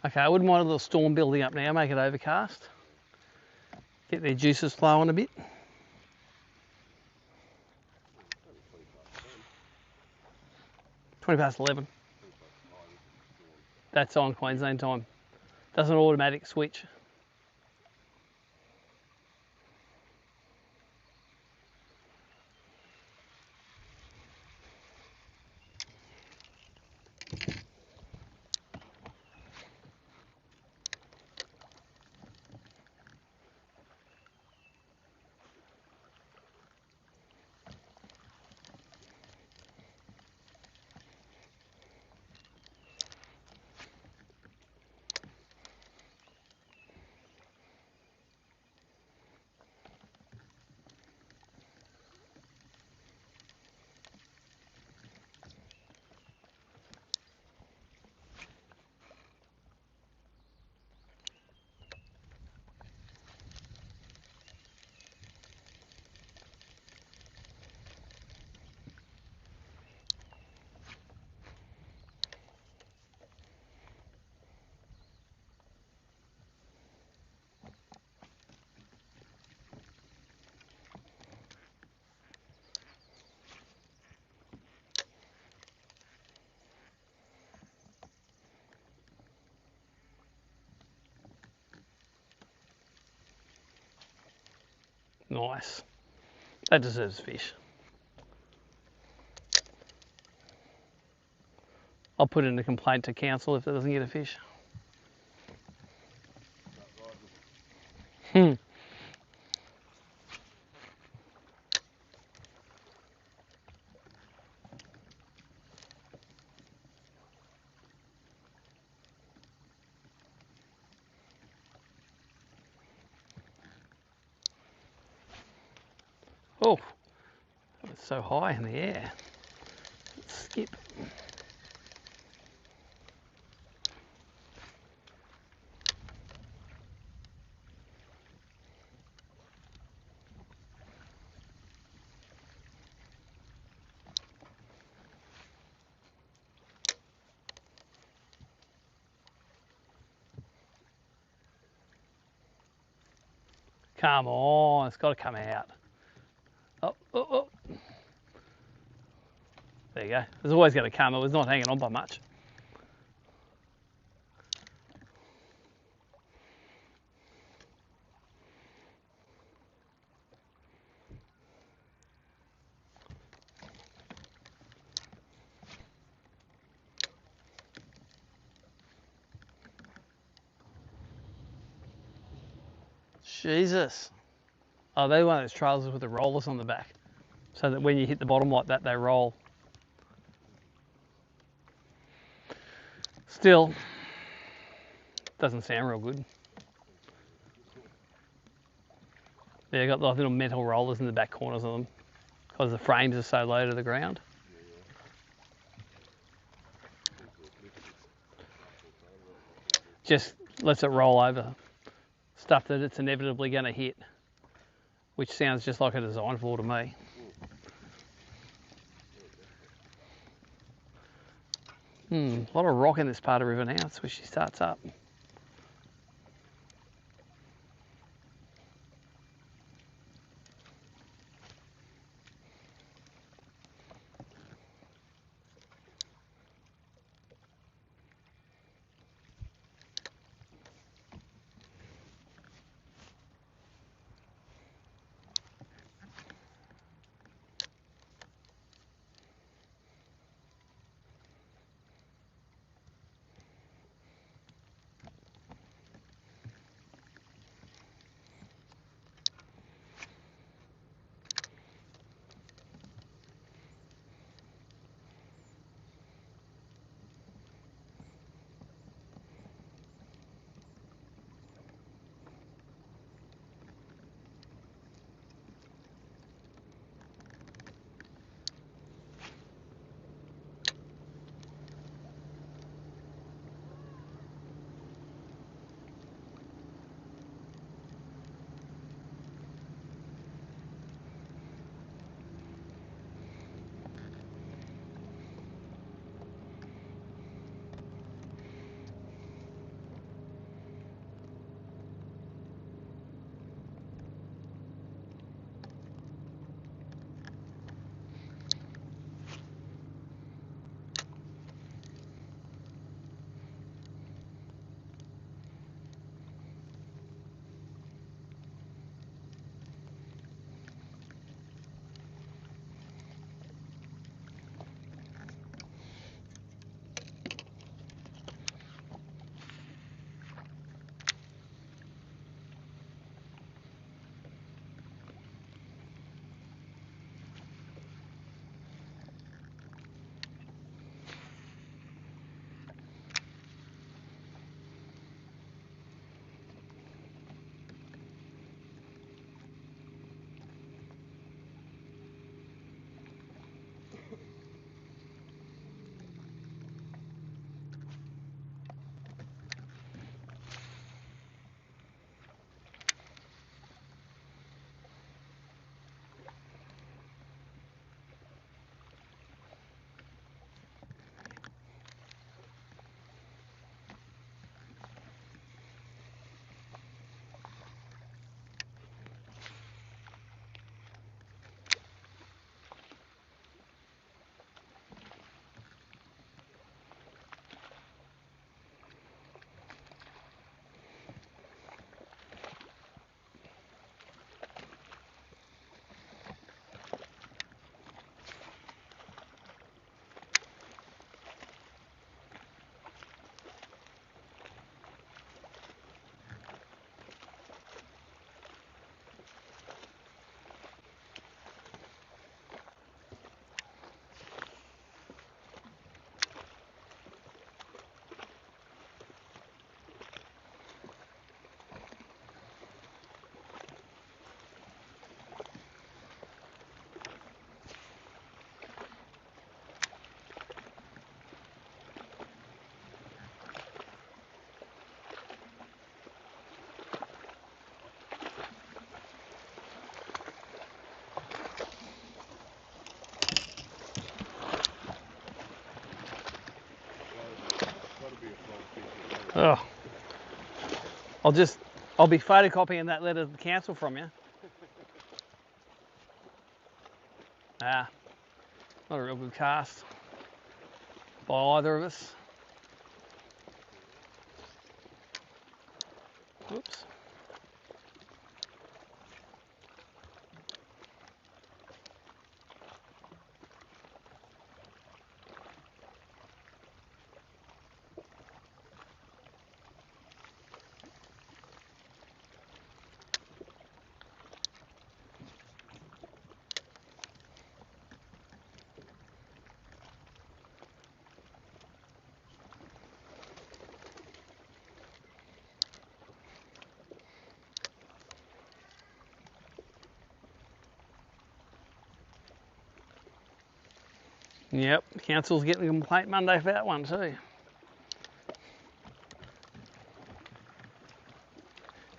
Okay, I wouldn't mind a little storm building up now, make it overcast. Get their juices flowing a bit. 11. That's on Queensland time. Doesn't automatic switch. Nice. That deserves fish. I'll put in a complaint to council if it doesn't get a fish. Oh, that was so high in the air. Let's skip. Come on, it's got to come out. Oh, oh, oh. There you go. It's always going to come. It was not hanging on by much. Jesus. Oh, they're one of those trailers with the rollers on the back. So that when you hit the bottom like that, they roll. Still, doesn't sound real good. Yeah, got those little metal rollers in the back corners of them because the frames are so low to the ground. Just lets it roll over stuff that it's inevitably going to hit, which sounds just like a design flaw to me. A lot of rock in this part of the river now. That's where she starts up. Oh, I'll be photocopying that letter to the council from you. Ah, not a real good cast by either of us. Oops. Yep, council's getting a complaint Monday for that one too.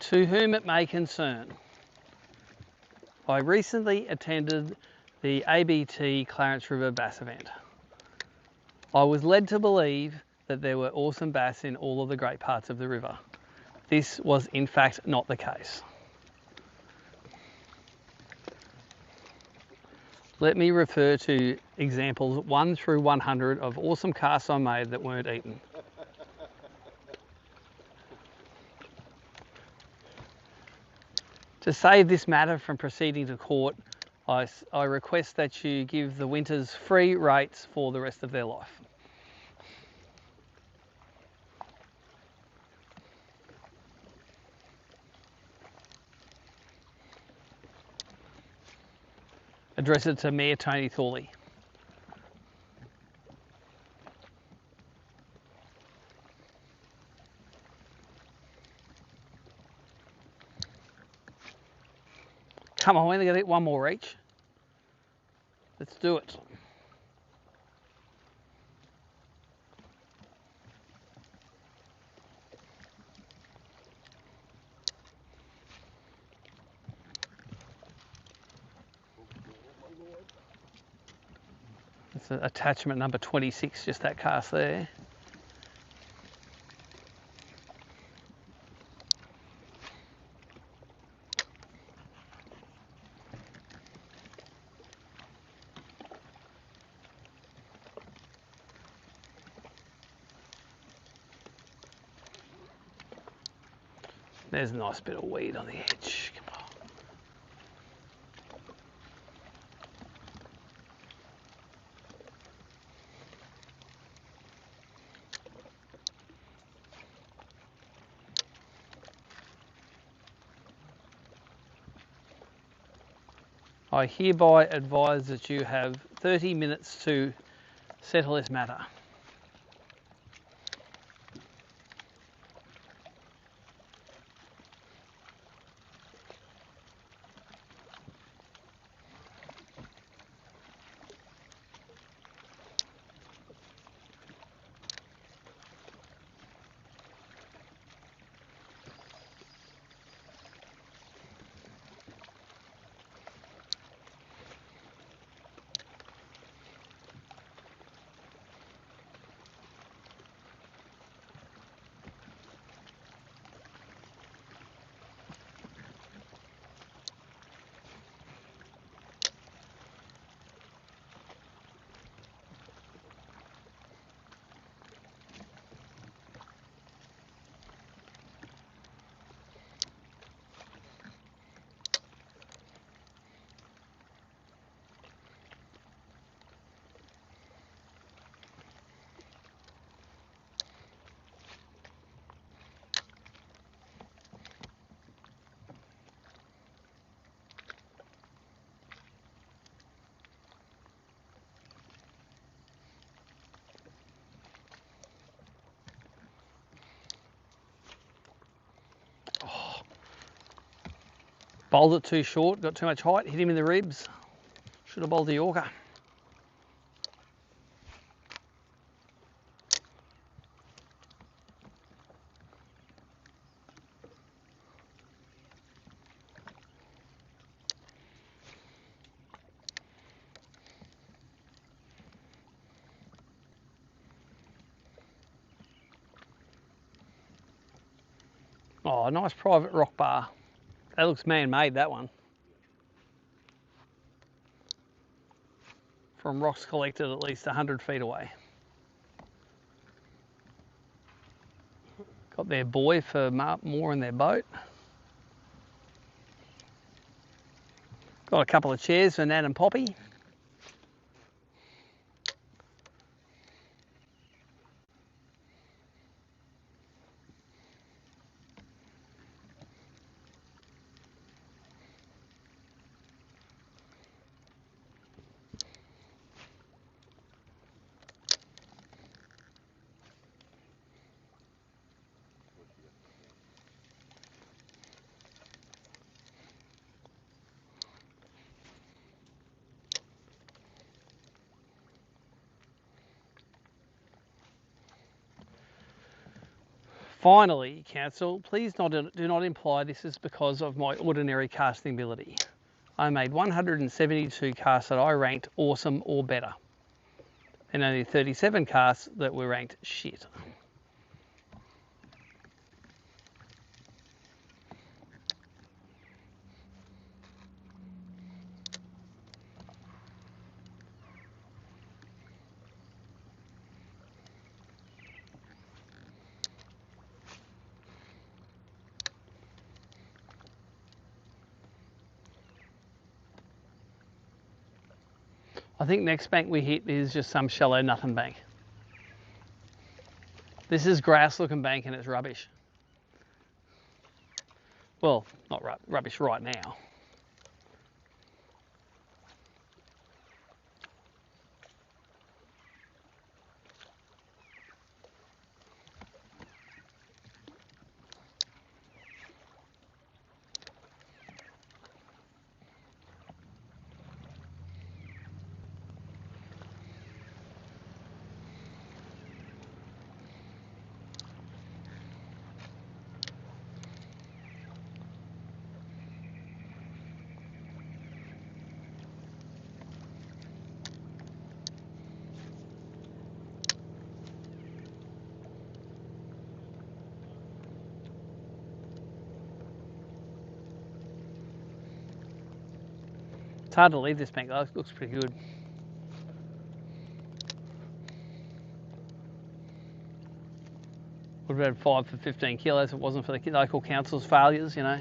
To whom it may concern, I recently attended the ABT Clarence River bass event. I was led to believe that there were awesome bass in all of the great parts of the river. This was in fact not the case. Let me refer to examples 1 through 100 of awesome casts I made that weren't eaten. To save this matter from proceeding to court, I request that you give the Winters free rates for the rest of their life. Address it to Mayor Tony Thorley. Come on, we're only going to get one more each. Let's do it. It's attachment number 26, just that cast there. There's a nice bit of weed on the edge. Come on. I hereby advise that you have 30 minutes to settle this matter. Bowled it too short, got too much height, hit him in the ribs. Should have bowled the Yorker. Oh, a nice private rock bar. That looks man-made, that one. From rocks collected at least 100 feet away. Got their buoy for mooring their boat. Got a couple of chairs for Nan and Poppy. Finally, Council, please do not imply this is because of my ordinary casting ability. I made 172 casts that I ranked awesome or better, and only 37 casts that were ranked shit. I think next bank we hit is just some shallow nothing bank. This is grass looking bank and it's rubbish. Well, not rubbish right now. It's hard to leave this bank though, it looks pretty good. Would have had 5 for 15 kilos if it wasn't for the local council's failures, you know.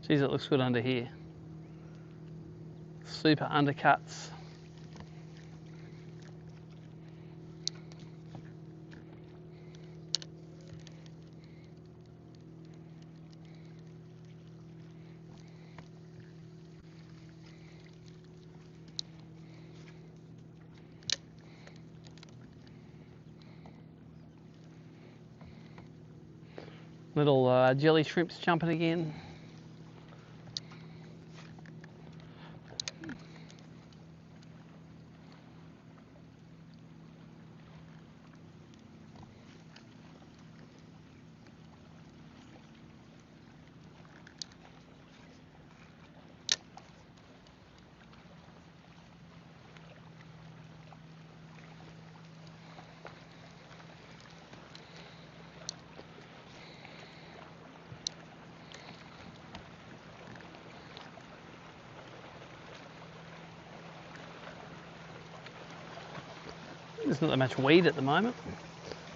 Geez, it looks good under here. Super undercuts. Little jelly shrimps jumping again. There's not that much weed at the moment.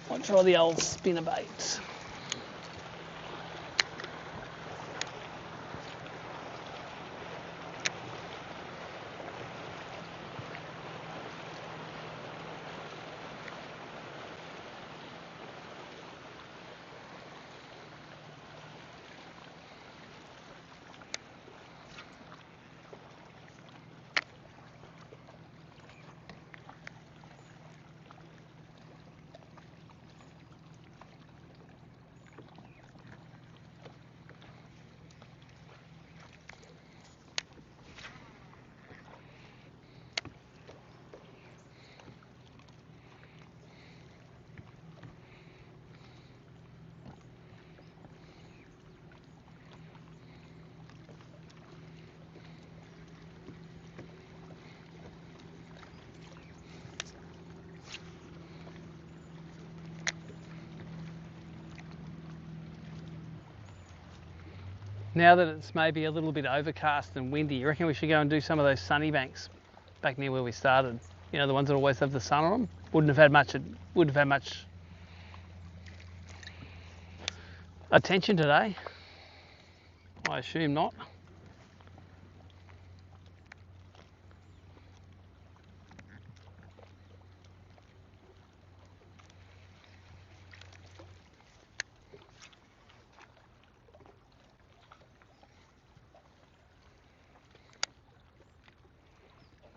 Might try the old spinnerbait. Now that it's maybe a little bit overcast and windy, you reckon we should go and do some of those sunny banks back near where we started? You know, the ones that always have the sun on them? Wouldn't have had much attention today. I assume not.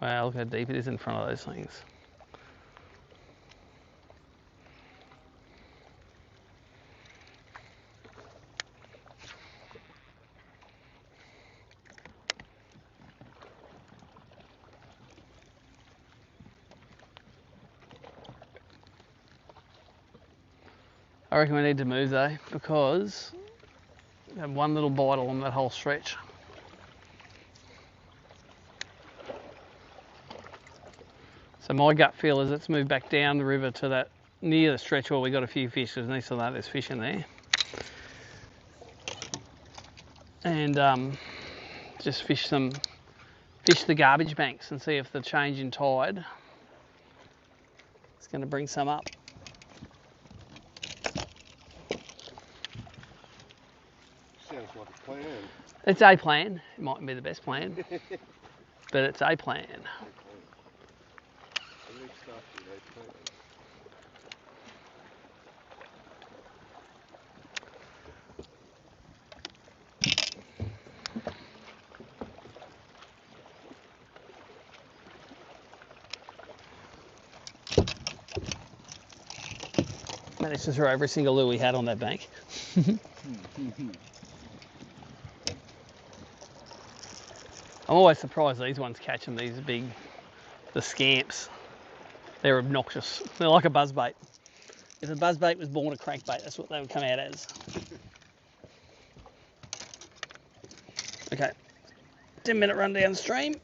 Wow, look how deep it is in front of those things. I reckon we need to move though, because we have one little bite along that whole stretch. So my gut feel is let's move back down the river to that near the stretch where we got a few fish, because next to that there's fish in there. And just fish the garbage banks and see if the change in tide is going to bring some up. Sounds like a plan. It's a plan. It mightn't be the best plan, but it's a plan. Managed to throw every single lure we had on that bank. I'm always surprised these ones catch them, the scamps. They're obnoxious. They're like a buzzbait. If a buzzbait was born a crankbait, that's what they would come out as. Okay, 10-minute run downstream.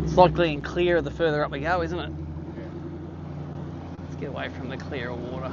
It's like getting clearer the further up we go, isn't it? Yeah. Let's get away from the clearer water.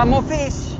One more fish.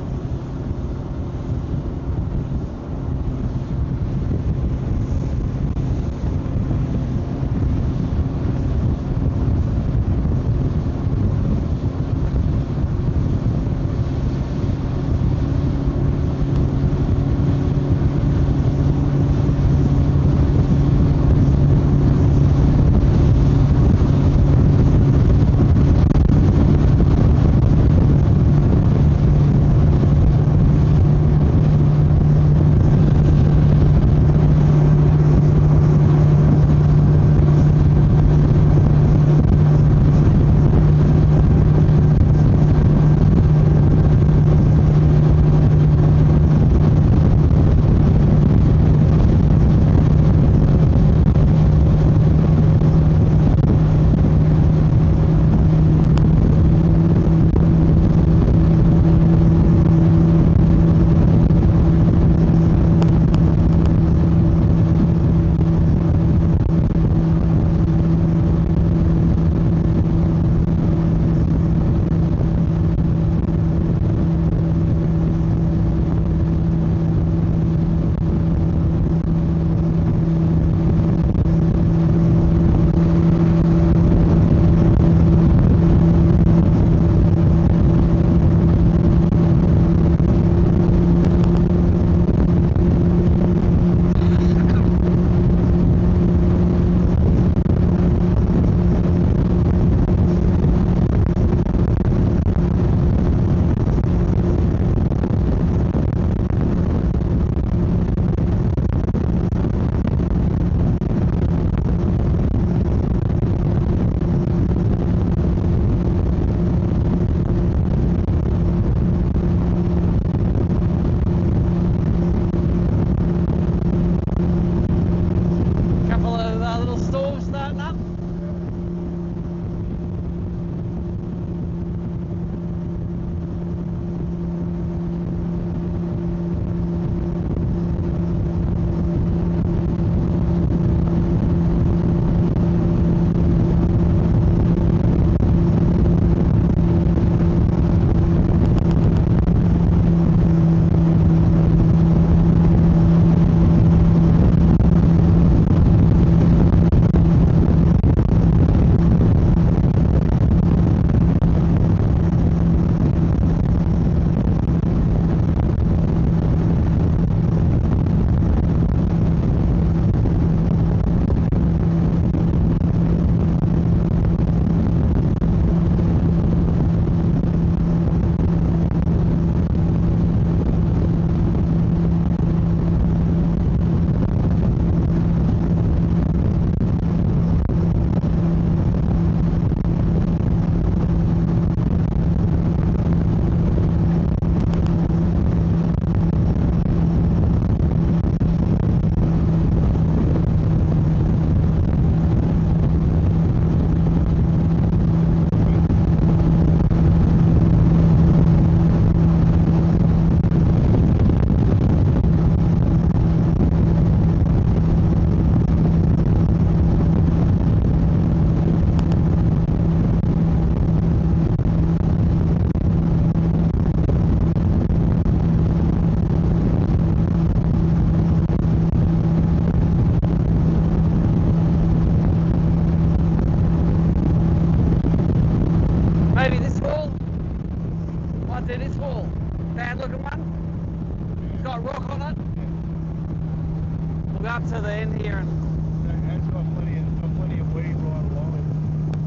Up to the end here and It's got plenty of weed right along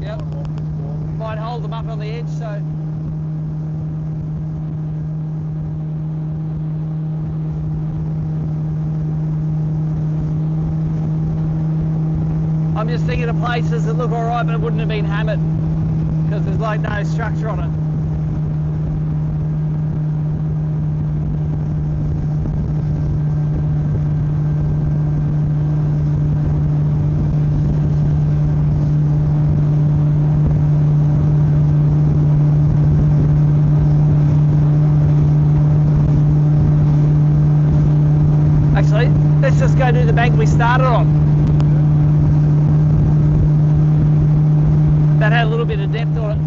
it. yep. Right along this wall. Might hold them up on the edge, so I'm just thinking of places that look alright but it wouldn't have been hammered because there's like no structure on it. Actually, let's just go do the bank we started on. That had a little bit of depth on it.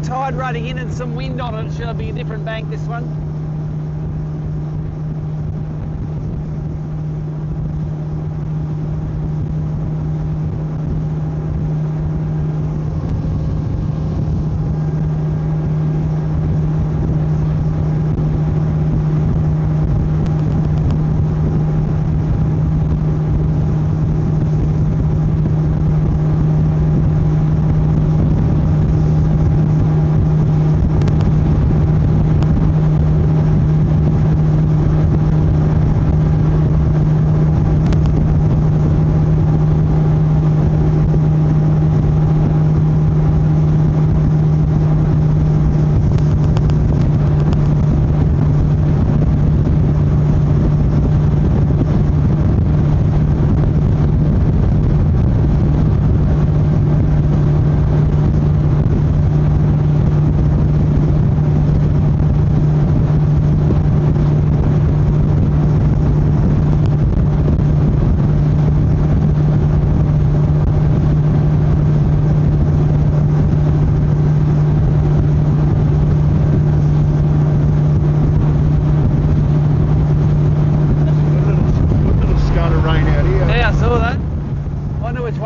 got tide running in and some wind on it. Should be a different bank, this one.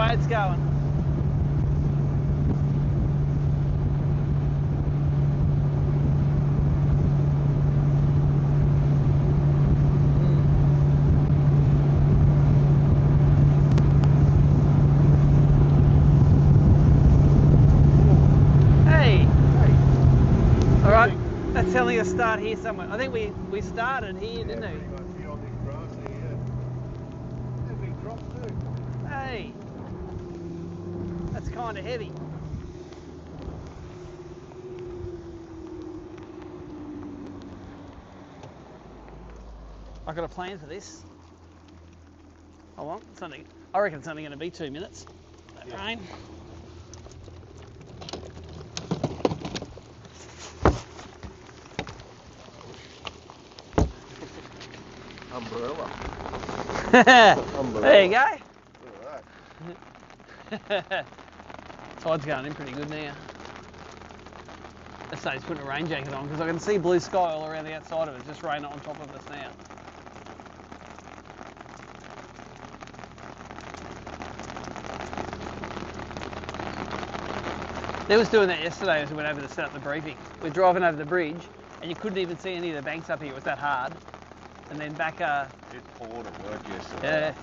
It's going. Hey. All right. That's telling us start here somewhere. I think we started here, didn't we? Hey. That's kind of heavy. I got a plan for this. Hold on, I reckon it's only going to be 2 minutes. That rain. Umbrella. There you go. Tide's going in pretty good now. Let's say he's putting a rain jacket on because I can see blue sky all around the outside of it. It's just raining on top of us now. They was doing that yesterday as we went over to set up the briefing. We're driving over the bridge and you couldn't even see any of the banks up here. It was that hard. And then back... It poured at work yesterday. Yeah.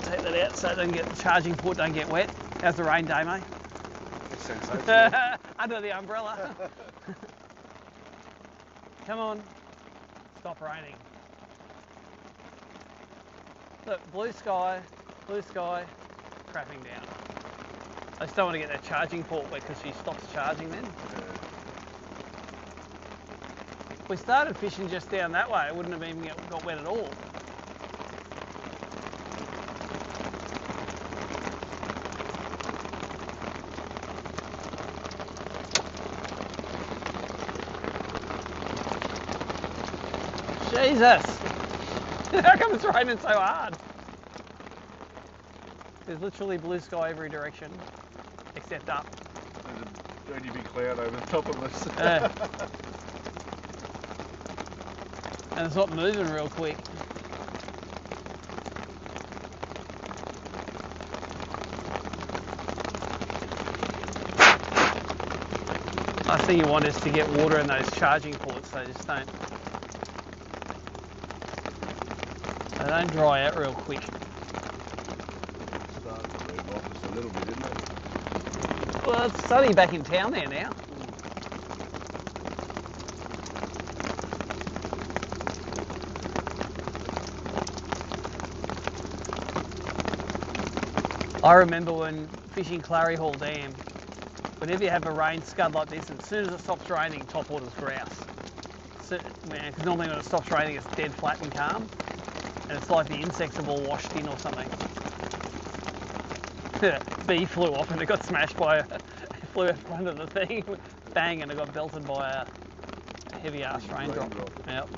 Take that out so it doesn't get the charging port don't get wet. How's the rain day, mate? It's sensational. Under the umbrella. Come on. Stop raining. Look, blue sky, crapping down. I just don't want to get that charging port wet because she stops charging then. Yeah. If we started fishing just down that way, it wouldn't have even got wet at all. Jesus! How come it's raining so hard? There's literally blue sky every direction, except up. There's a dirty big cloud over the top of us. And it's not moving real quick. Last thing you want is to get water in those charging ports, they just don't. They don't dry out real quick. Started to move off us a little bit, didn't it? Well, it's sunny back in town there now. I remember when fishing Clarence River Dam, whenever you have a rain scud like this, as soon as it stops raining, topwater's grouse. So, because normally when it stops raining, it's dead flat and calm. And it's like the insects have all washed in or something. Bee flew off and it got smashed by flew in front of the thing, bang, and it got belted by a heavy ass raindrop. Yep.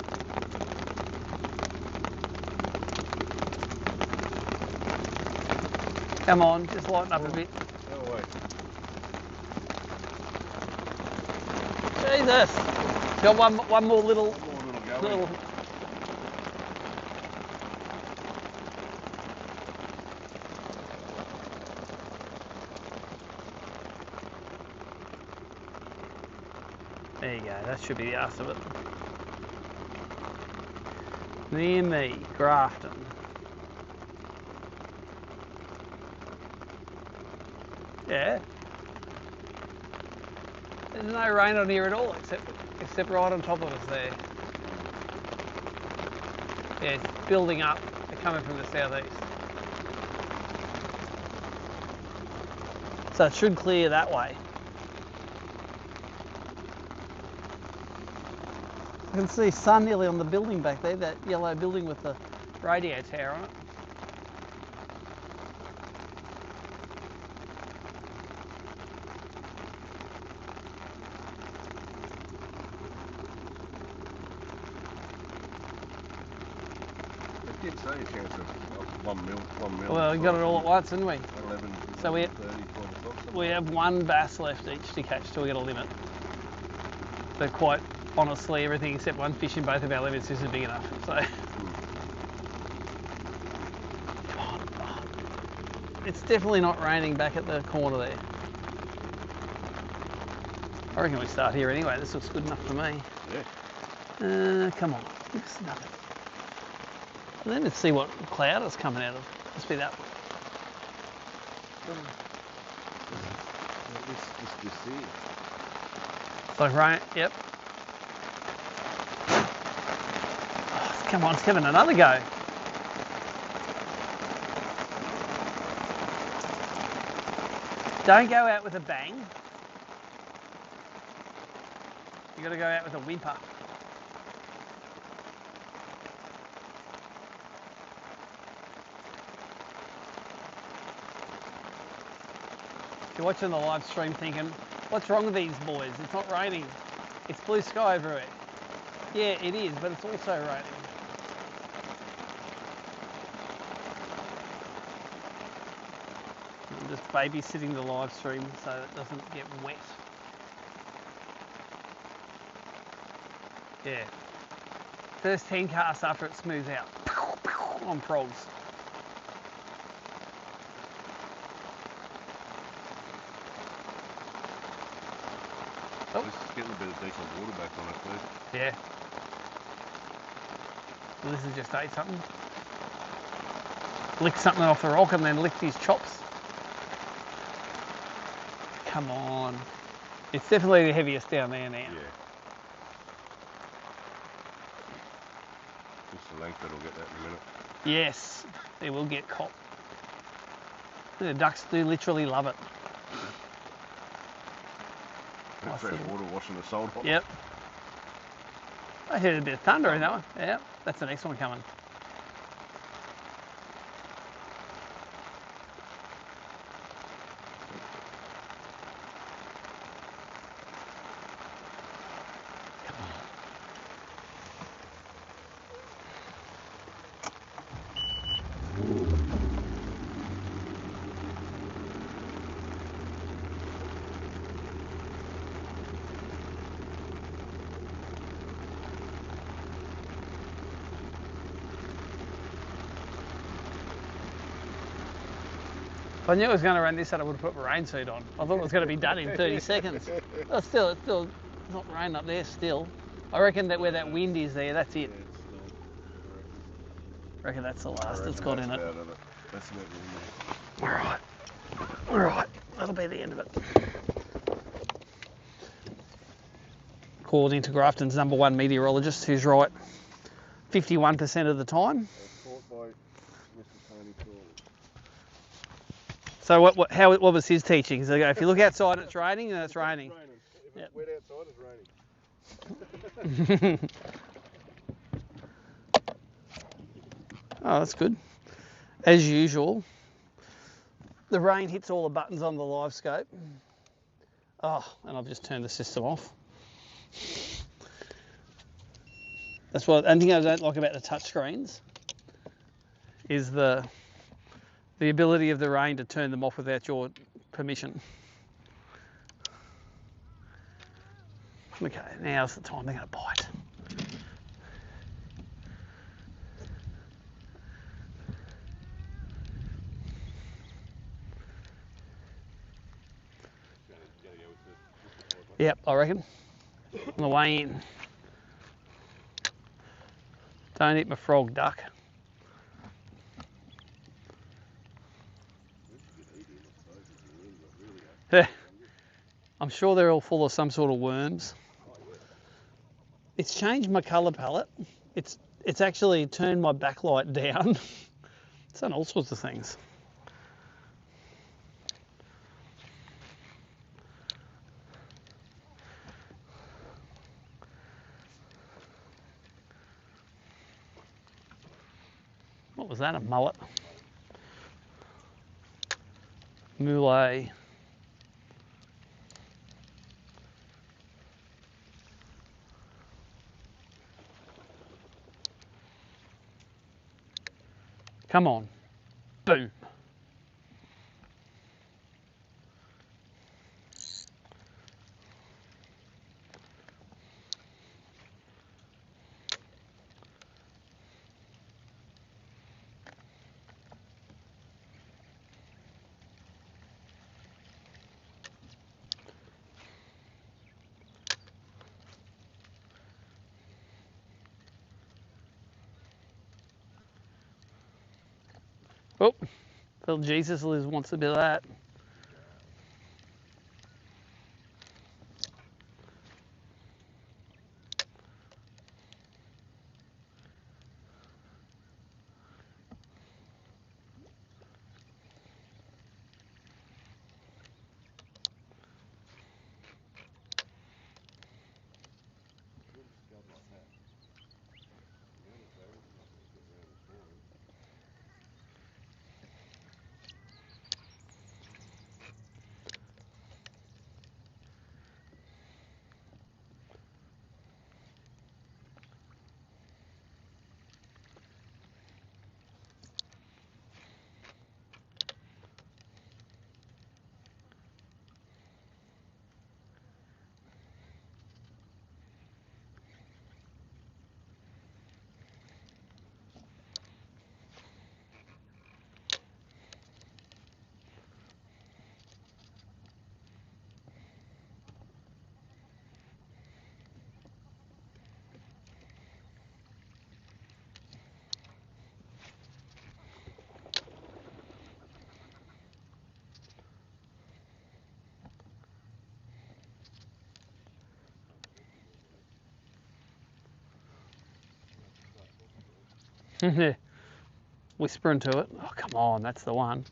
Come on, just lighten up a bit. Go away. Jesus. Got one more little. One more little go. little There you go, that should be the ass of it. Near me, Grafton. Yeah. There's no rain on here at all, except right on top of us there. Yeah, it's building up. They're coming from the southeast. So it should clear that way. I can see sun nearly on the building back there, that yellow building with the radio tower on it. They did say a chance of 1 mil. Well, we got it all at once, didn't we? 11, So we- 30, 12 o'clock. We have one bass left each to catch till we get a limit. So quite honestly, everything except one fish in both of our limits isn't big enough. So, come on. Oh. It's definitely not raining back at the corner there. I reckon we start here anyway. This looks good enough for me. Yeah. Come on, give us nothing. And then let's see what cloud is coming out of. Must be that one. This here. It's like rain. Yep. Oh, come on, it's having another go. Don't go out with a bang. You got to go out with a whimper. If you're watching the live stream thinking, what's wrong with these boys? It's not raining. It's blue sky everywhere. Yeah, it is, but it's also raining. I'm just babysitting the live stream so it doesn't get wet. Yeah. First 10 casts after it smooths out. On progs. Oh. This is getting a bit of decent water back on it too. Yeah. Well, this is just ate something. Licked something off the rock and then licked his chops. Come on. It's definitely the heaviest down there now. Yeah. Just the length that'll get that in a minute. Yes, it will get caught. The ducks do literally love it. That fresh water washing the salt off. Yep. I heard a bit of thunder in that one. Yeah, that's the next one coming. If I knew I was going to run this out, I would have put my rain suit on. I thought it was going to be done in 30 seconds. Oh, it's still not raining up there still. I reckon that where that wind is there, that's it. I reckon that's the last it's got in it. That's about the end of it. Alright. Alright. That'll be the end of it. According to Grafton's '1 meteorologist, who's right 51% of the time. Caught by Mr. Tony Crawley. So what was his teaching? So if you look outside and it's raining, then it's raining. If it's wet outside, it's raining. Oh, that's good. As usual, the rain hits all the buttons on the live scope. Oh, and I've just turned the system off. That's one thing I don't like about the touch screens. is the ability of the rain to turn them off without your permission. Okay, now's the time they're going to bite. Yep, I reckon. On the way in. Don't eat my frog, duck. Yeah. I'm sure they're all full of some sort of worms. It's changed my colour palette. It's actually turned my backlight down. It's done all sorts of things. What was that, a mullet? Moulet. Come on. Boom. Oh, little Jesus Liz wants a bit of that. Whispering to it. Oh, come on, that's the one.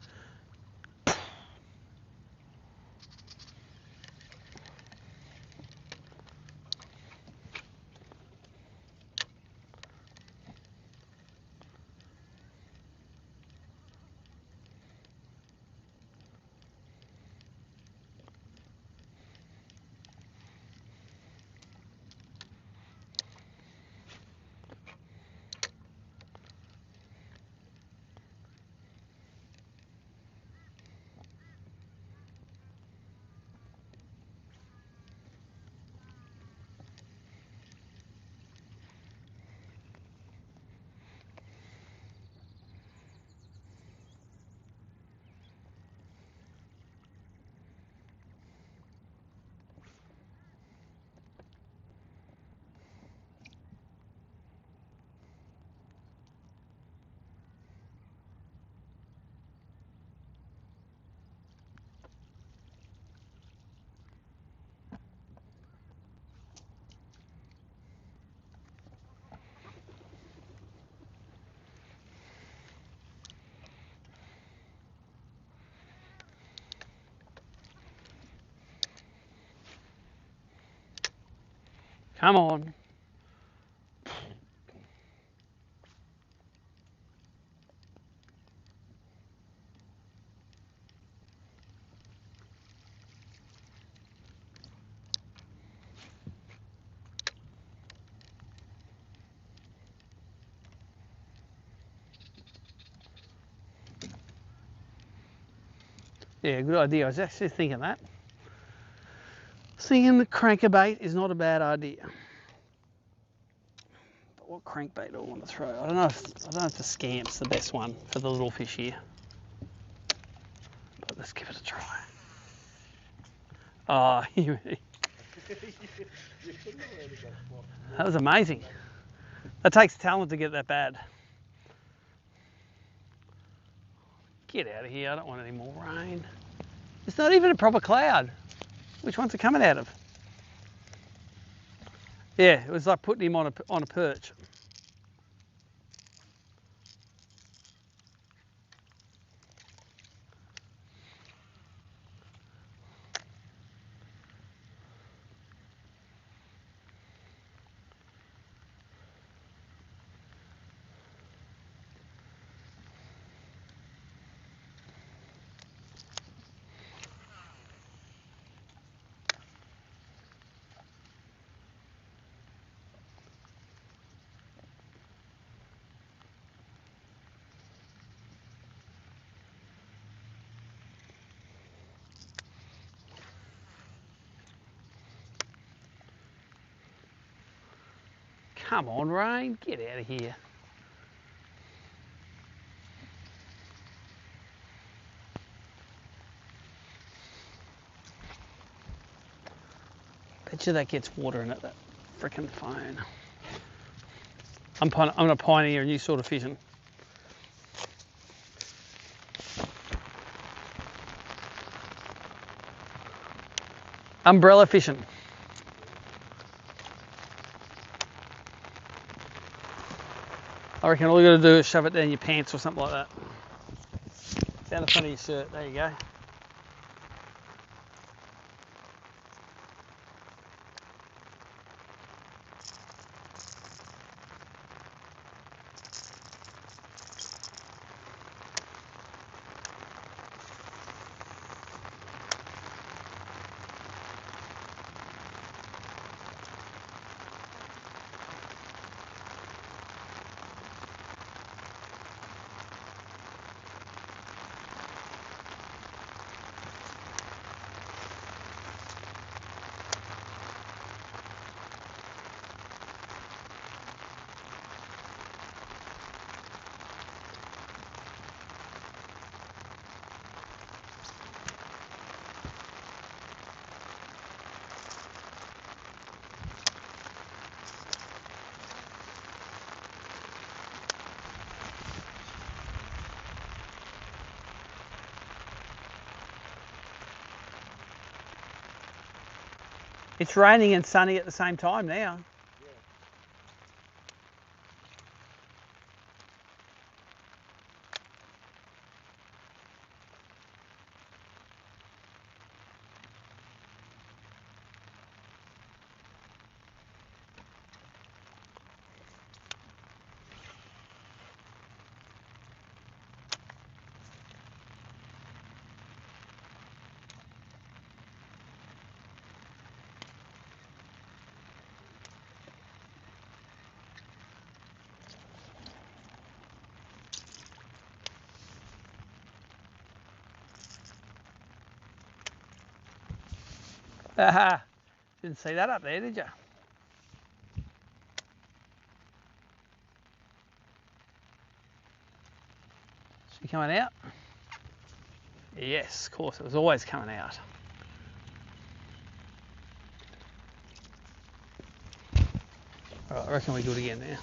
Come on. Yeah, good idea. I was actually thinking that. Thinking the crankbait is not a bad idea. But what crankbait do I want to throw? I don't know if the scamp's the best one for the little fish here. But let's give it a try. Oh, that was amazing. That takes talent to get that bad. Get out of here, I don't want any more rain. It's not even a proper cloud. Which one's it coming out of? Yeah, it was like putting him on a perch. Come on, rain, get out of here. Bet you that gets water in it, that frickin' phone. I'm gonna pioneer a new sort of fishing. Umbrella fishing. I reckon all you gotta do is shove it down your pants or something like that. Down the front of your shirt, there you go. It's raining and sunny at the same time now. Aha! Didn't see that up there, did you? Is she coming out? Yes, of course, it was always coming out. Alright, I reckon we do it again now.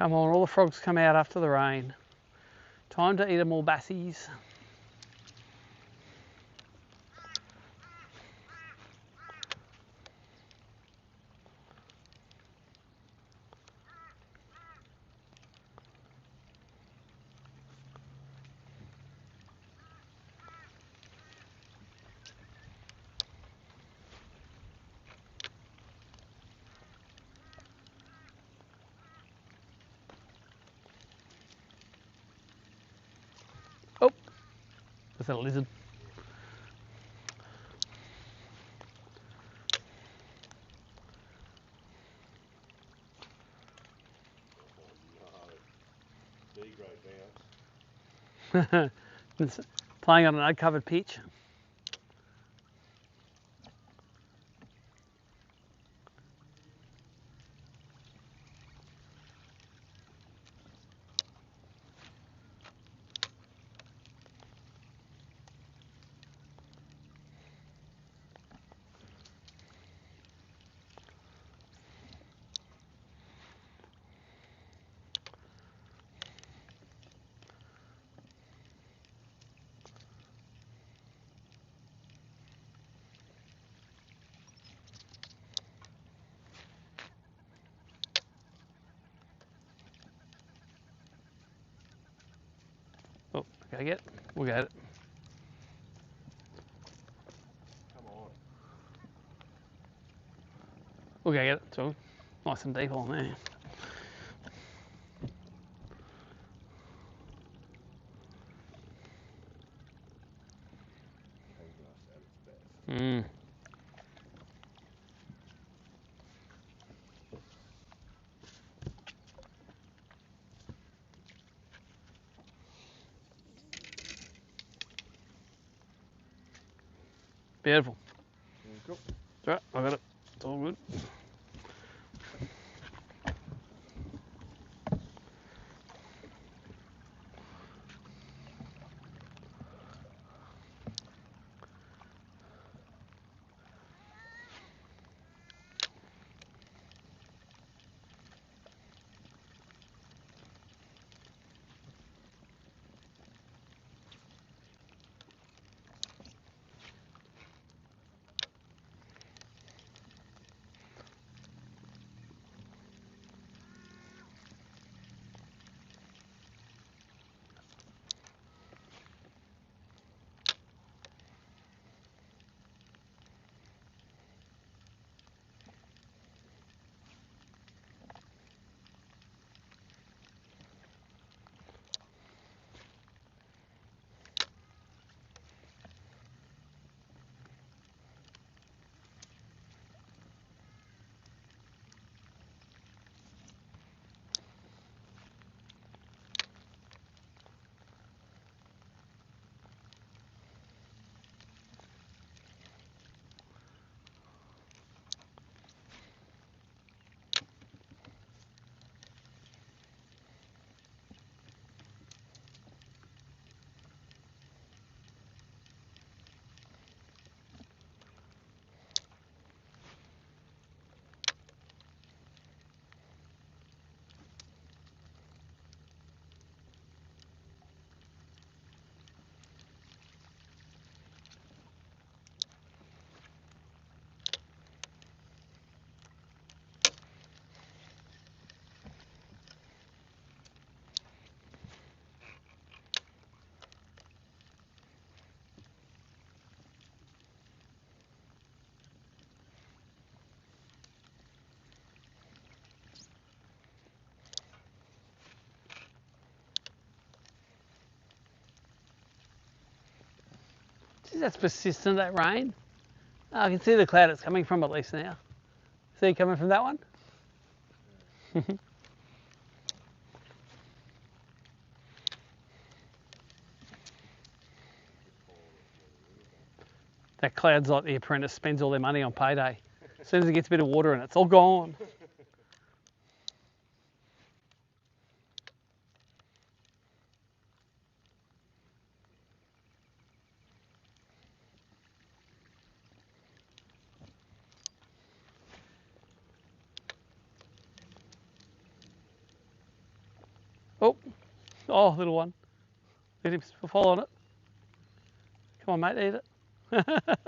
Come on, all the frogs come out after the rain. Time to eat them all, bassies. Oh, is that a lizard? It's playing on an uncovered pitch. Oh, gotta get it. We'll get it. Come on. We'll go get it. So nice and deep on there. Mm. Beautiful. Cool. It's all right, I got it. It's all good. Gee, that's persistent, that rain. Oh, I can see the cloud it's coming from at least now. See it coming from that one? That cloud's like the apprentice spends all their money on payday. As soon as it gets a bit of water in it, it's all gone. Oh, little one. Let him fall on it. Come on, mate, eat it.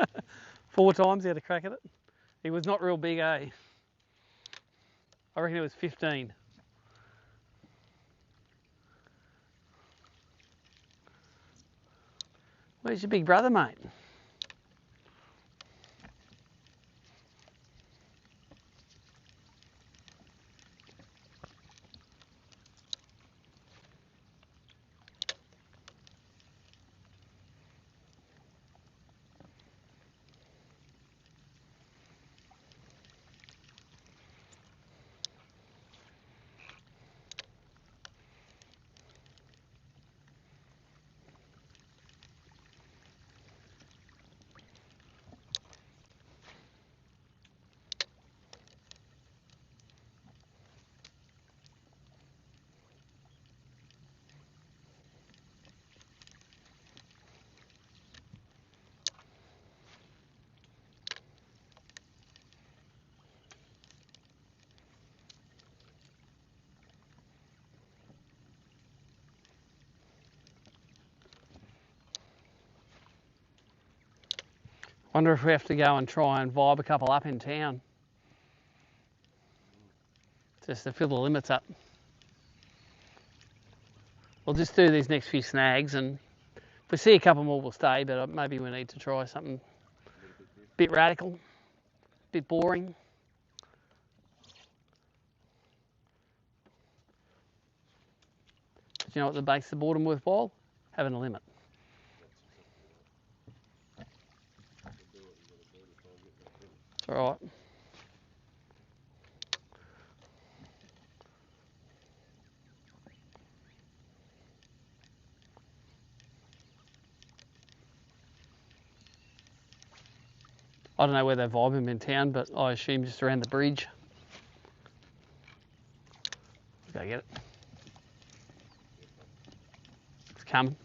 4 times he had a crack at it. He was not real big, eh? I reckon it was 15. Where's your big brother, mate? Wonder if we have to go and try and vibe a couple up in town. Just to fill the limits up. We'll just do these next few snags, and if we see a couple more, we'll stay, but maybe we need to try something a bit radical, a bit boring. Do you know what makes the boredom worthwhile? Having a limit. It's all right. I don't know where they vibe him in town, but I assume just around the bridge. Let's go get it. It's coming.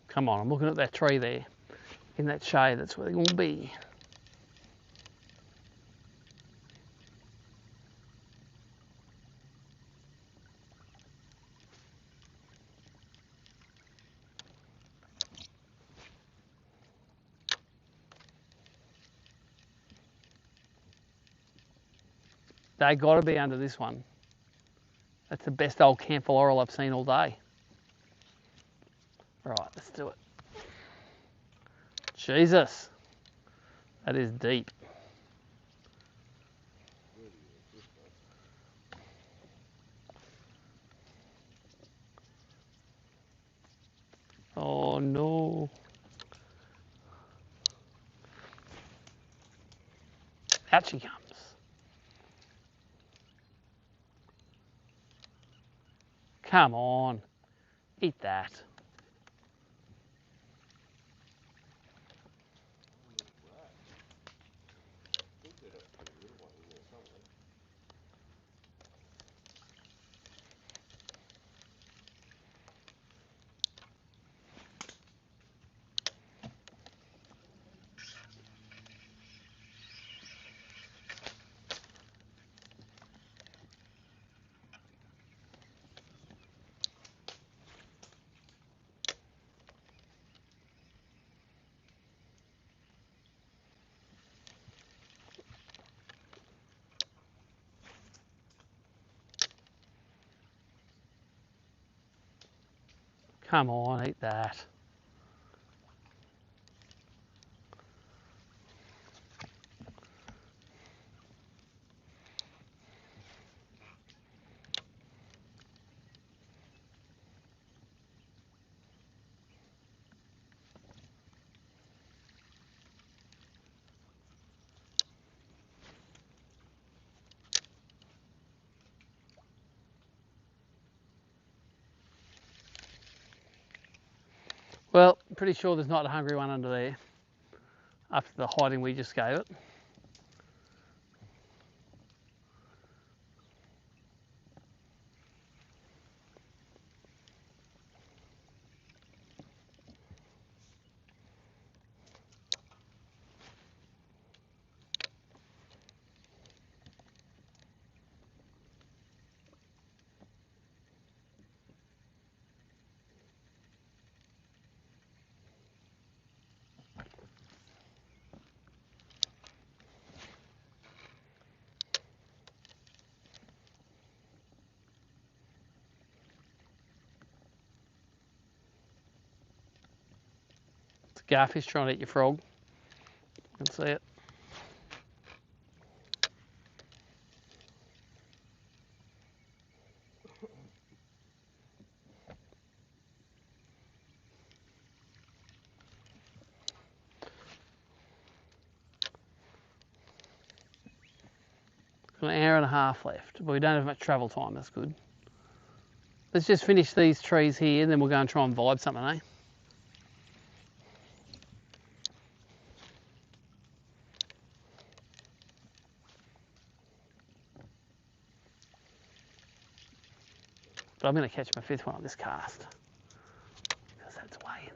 Come on, I'm looking at that tree there. In that shade, that's where they're going to be. They got to be under this one. That's the best old camphor laurel I've seen all day. Right, let's do it. Jesus, that is deep. Oh no. Out she comes. Come on, eat that. Come on, eat that. Well, pretty sure there's not a hungry one under there after the hiding we just gave it. It's a garfish trying to eat your frog. You can see it. Got an hour and a half left, but we don't have much travel time. That's good. Let's just finish these trees here, and then we'll go and try and vibe something, eh? But I'm going to catch my fifth one on this cast, because that's way in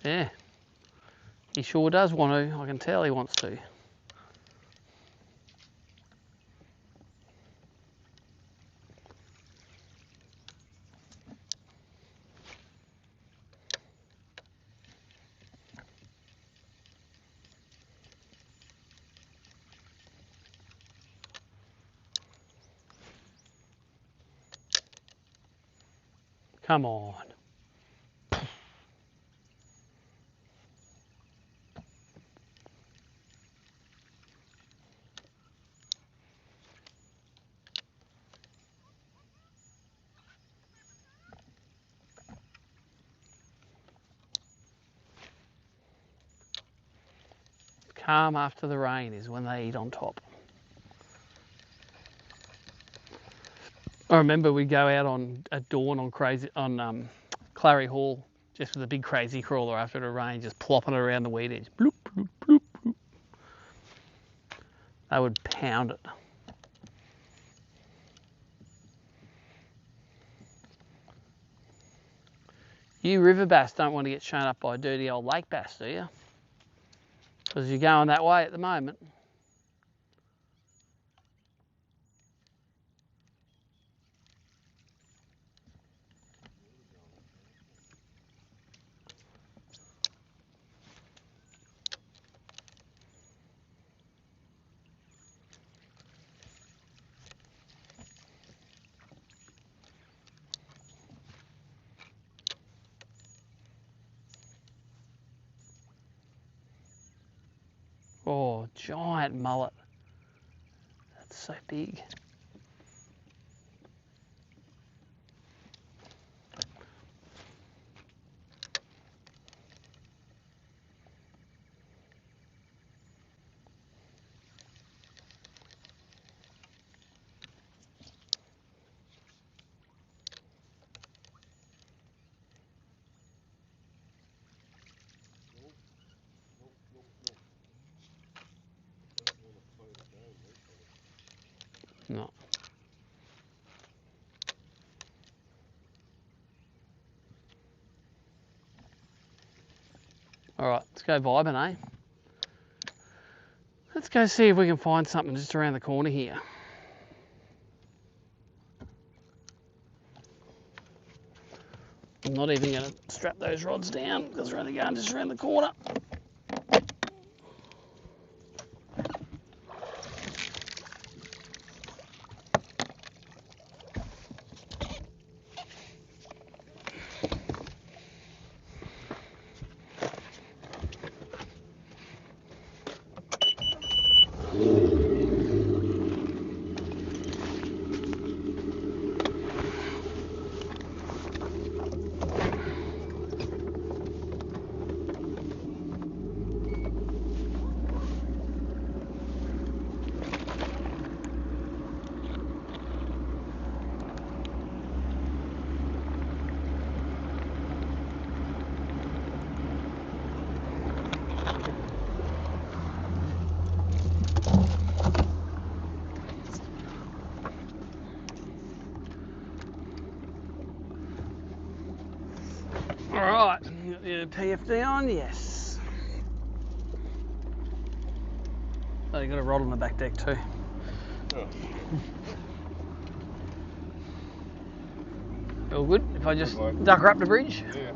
there. Yeah, he sure does want to. I can tell he wants to. Come on. Calm after the rain is when they eat on top. I remember we'd go out at dawn on Clary Hall, just with a big crazy crawler after the rain, just plopping it around the weed edge. Bloop, bloop, bloop, bloop. They would pound it. You river bass don't want to get shown up by a dirty old lake bass, do you? Because you're going that way at the moment. Oh, giant mullet. That's so big. No. Alright, let's go vibing, eh? Let's go see if we can find something just around the corner here. I'm not even going to strap those rods down because we're only going just around the corner. the PFD on, yes. Oh, you got a rod on the back deck too. Oh. All good? If I just Good luck. duck her up the bridge? Yeah.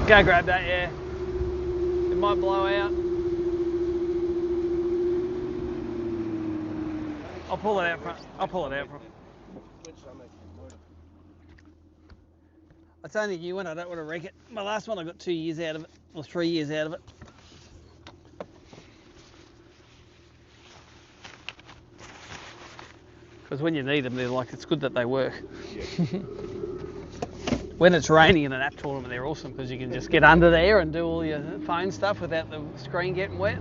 Go grab that, yeah. It might blow out. I'll pull it out front. I'll pull it out front. It's only a new one, I don't want to wreck it. My last one I got 2 years out of it, or 3 years out of it. Because when you need them, they're like, it's good that they work. Yeah. When it's raining in an app tournament, they're awesome because you can just get under there and do all your phone stuff without the screen getting wet.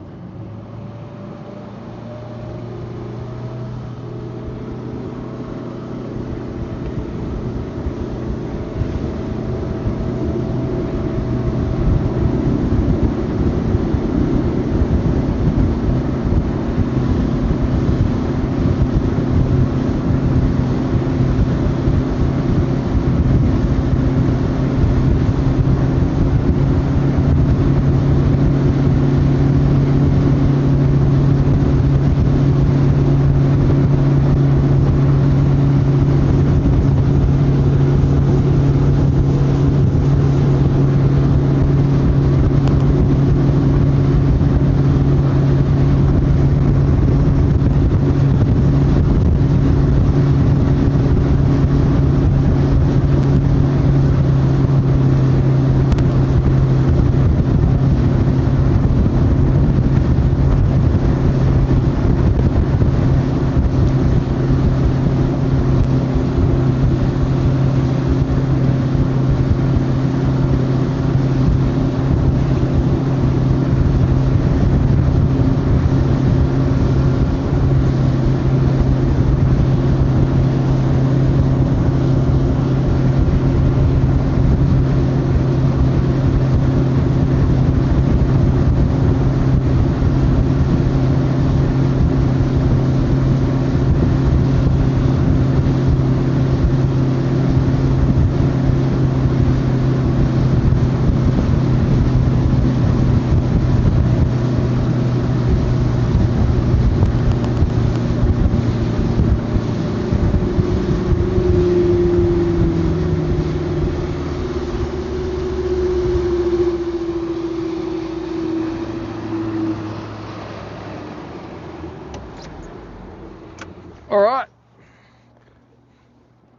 Alright,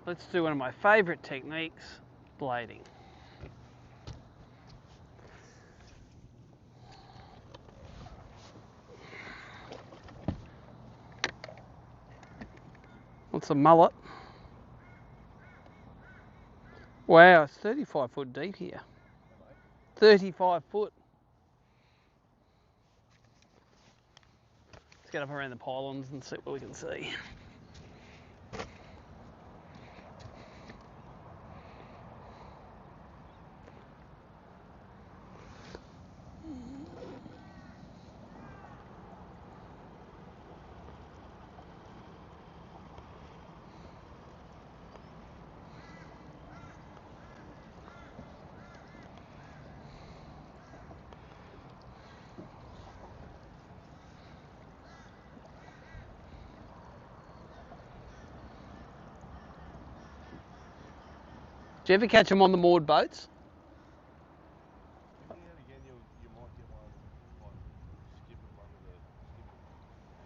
let's do one of my favourite techniques, blading. What's a mullet? Wow, it's 35 foot deep here. 35 foot. get up around the pylons and see what we can see. Do you ever catch them on the moored boats? Again, you might get one like skipping under the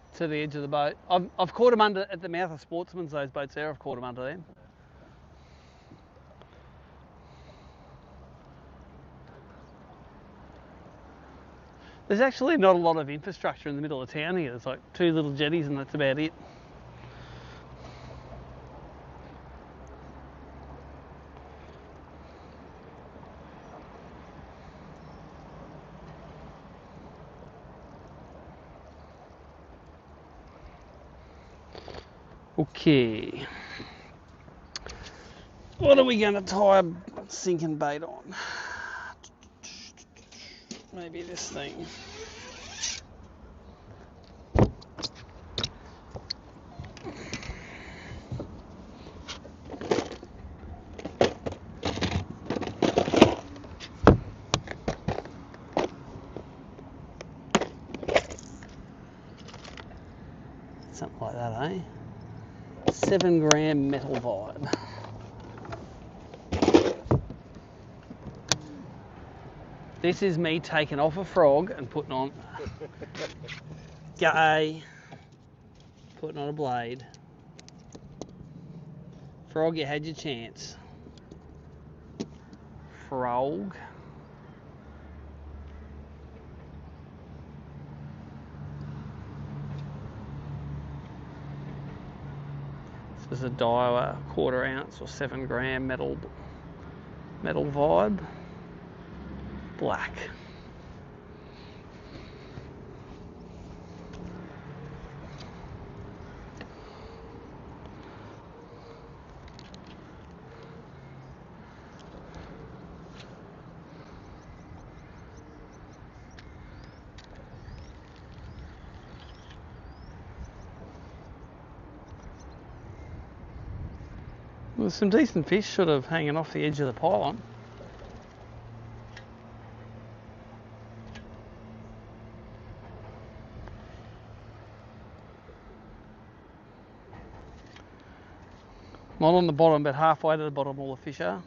skipper. To the edge of the boat. I've caught them under at the mouth of Sportsman's, those boats there. I've caught them under them. There's actually not a lot of infrastructure in the middle of town here. There's like 2 little jetties and that's about it. Okay. What are we going to tie a sinking bait on? Maybe this thing. Something like that, eh? 7 gram metal vibe. This is me taking off a frog and putting on gay, putting on a blade. Frog, you had your chance. Frog. This is a Daiwa 1/4 ounce or 7 gram metal vibe. Black. There's some decent fish sort of hanging off the edge of the pylon. Not on the bottom, but halfway to the bottom all the fish are.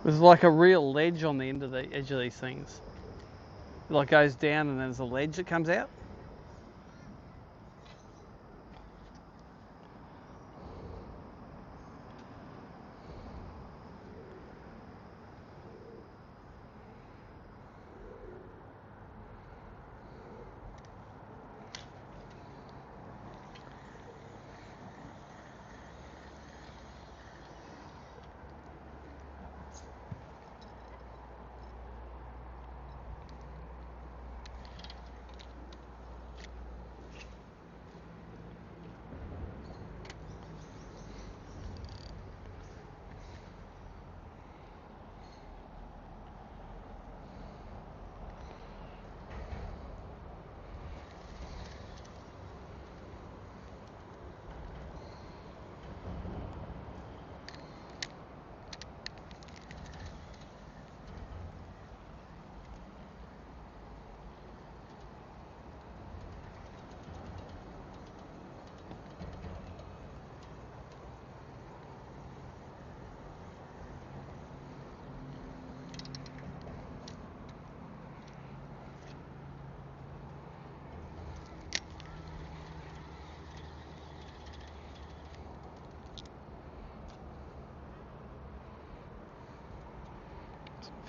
There's like a real ledge on the end of the edge of these things. It like goes down and then there's a ledge that comes out.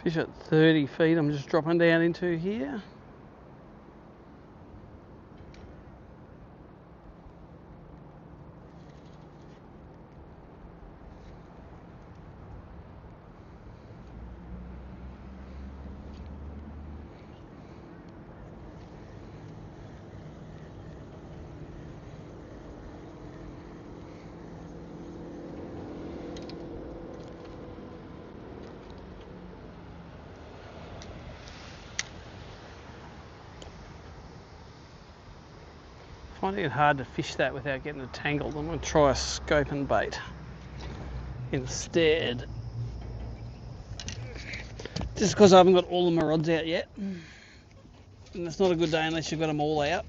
Fish at 30 feet, I'm just dropping down into here. Finding it hard to fish that without getting it tangled. I'm going to try a scoping bait instead. Just because I haven't got all of my rods out yet. And it's not a good day unless you've got them all out.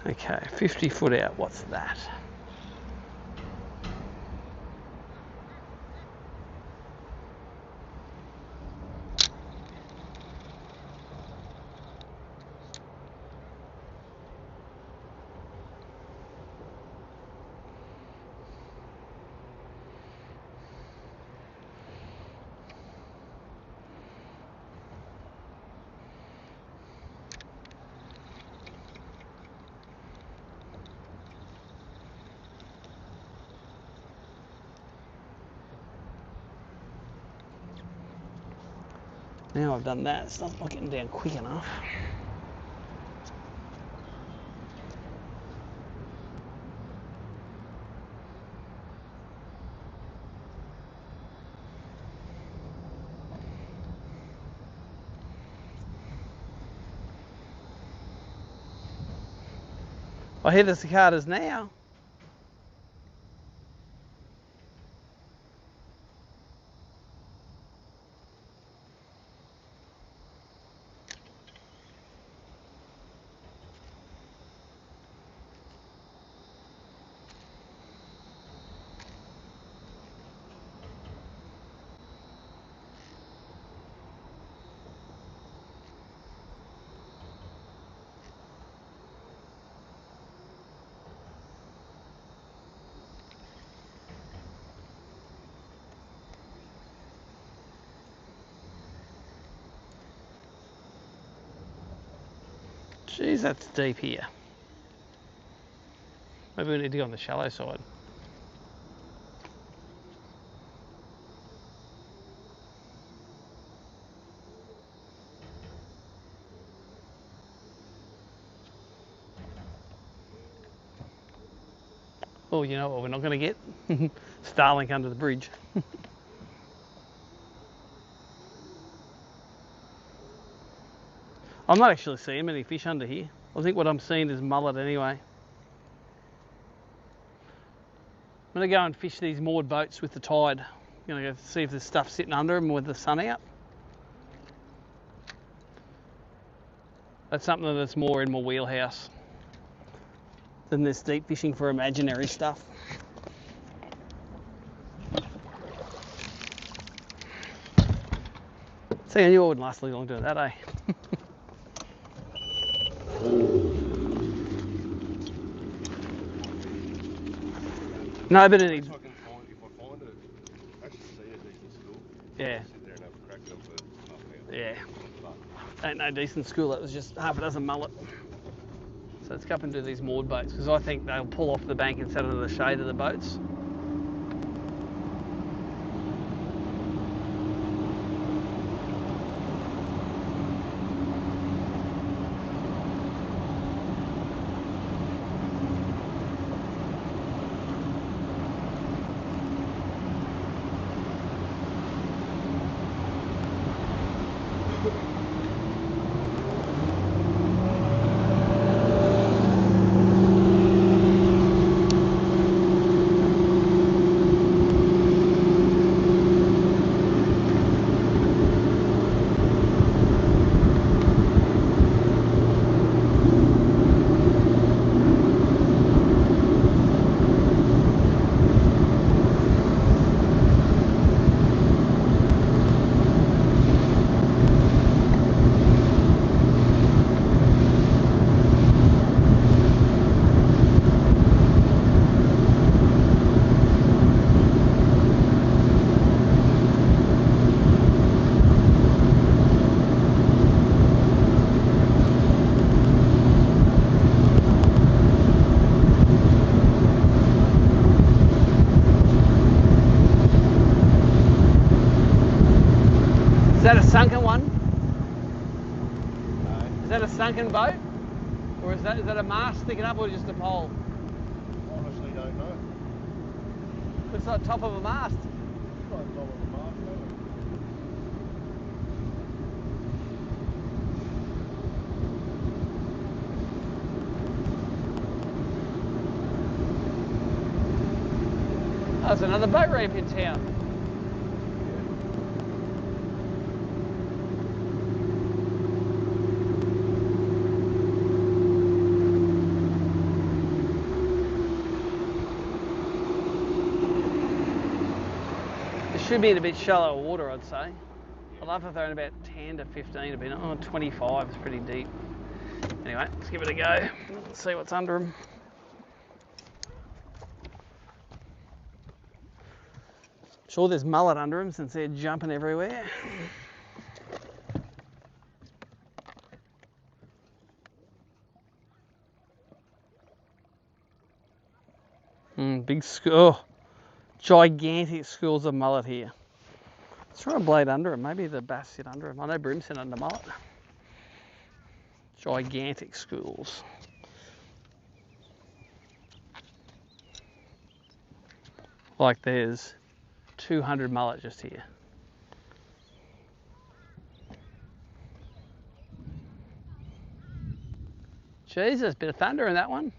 Okay, 50 foot out, what's that? Now I've done that, it's not getting down quick enough. I hear the cicadas now. Jeez, that's deep here. Maybe we need to go on the shallow side. Oh, you know what we're not going to get? Starlink under the bridge. I'm not actually seeing many fish under here. I think what I'm seeing is mullet anyway. I'm going to go and fish these moored boats with the tide. I'm going to go see if there's stuff sitting under them with the sun out. That's something that's more in my wheelhouse than this deep fishing for imaginary stuff. See, I knew I wouldn't last long doing that, eh? No, but it. If I find it, actually see a decent school. Yeah. Sit there and have a crack at them for half an hour. Yeah. Ain't no decent school. That was just half a dozen mullet. So let's go up and do these moored boats because I think they'll pull off the bank instead of the shade of the boats. Is that a sunken one? No. Is that a sunken boat? Or is that a mast sticking up or just a pole? Honestly, don't know. Looks like top of a mast. It's like top of a mast, doesn't it? Oh, there's another boat ramp in town. Should be in a bit shallower water, I'd say. I love if they're in about 10 to 15 a bit. Oh, 25 is pretty deep. Anyway, let's give it a go. Let's see what's under them. Sure there's mullet under them since they're jumping everywhere. Big school. Gigantic schools of mullet here. Let's try a blade under them. Maybe the bass sit under them. I know bream sit under mullet. Gigantic schools. Like there's 200 mullet just here. Jesus, bit of thunder in that one.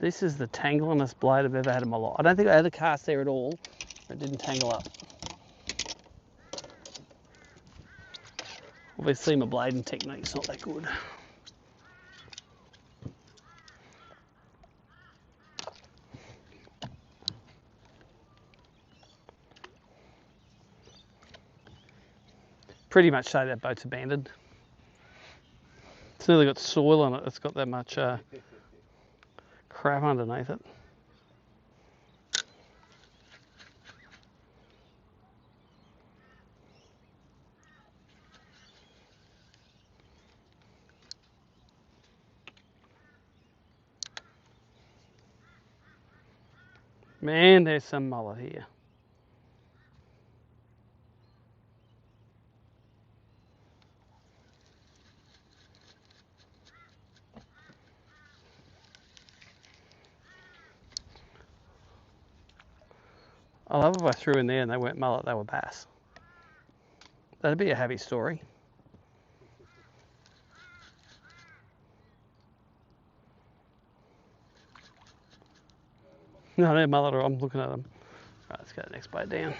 This is the tanglingest blade I've ever had in my life. I don't think I had a cast there at all. It didn't tangle up. Obviously my blading technique's not that good. Pretty much say that boat's abandoned. It's nearly got soil on it. It's got that much crap underneath it. Man, there's some mullet here. I love if I threw in there and they weren't mullet, they were bass. That'd be a happy story. No, they're mullet, or I'm looking at them. Right, let's go to the next blade down.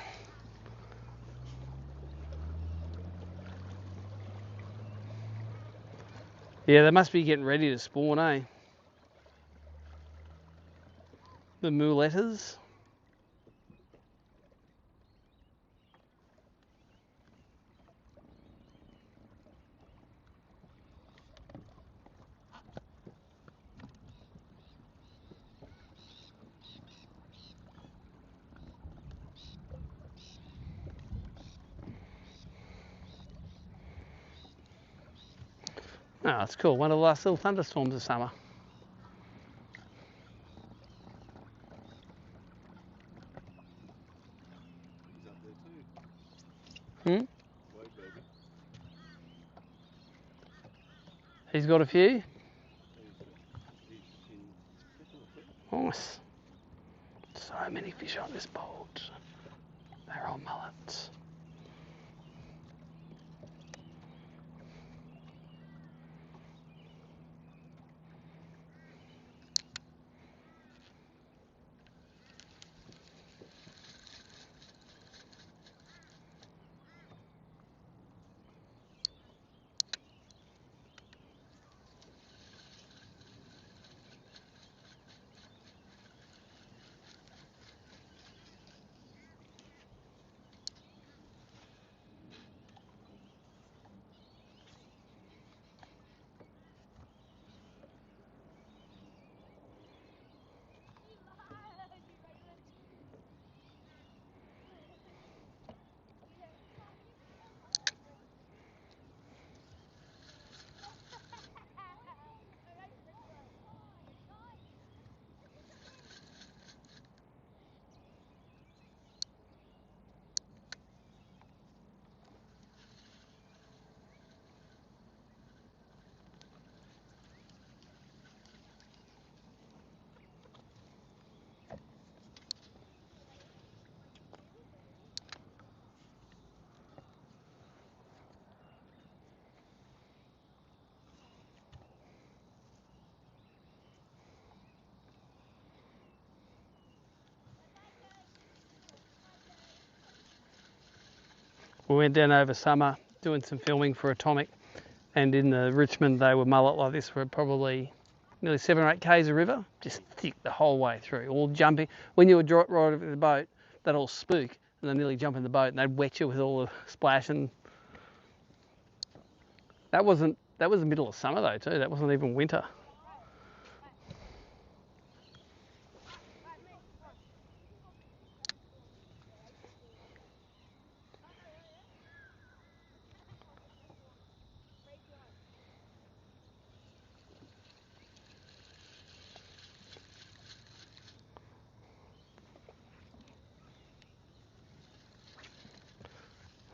Yeah, they must be getting ready to spawn, eh? The muletters. Oh, it's cool. One of the last little thunderstorms of summer. He's up there too. Wait, baby. He's got a few. He's Nice. So many fish on this boat. They're all mullets. We went down over summer doing some filming for Atomic, and in the Richmond they were mullet like this for probably nearly 7 or 8 k's of river, just thick the whole way through, all jumping. When you would right over the boat, they'd all spook and they'd nearly jump in the boat and they'd wet you with all the splashing. That was the middle of summer though too, that wasn't even winter.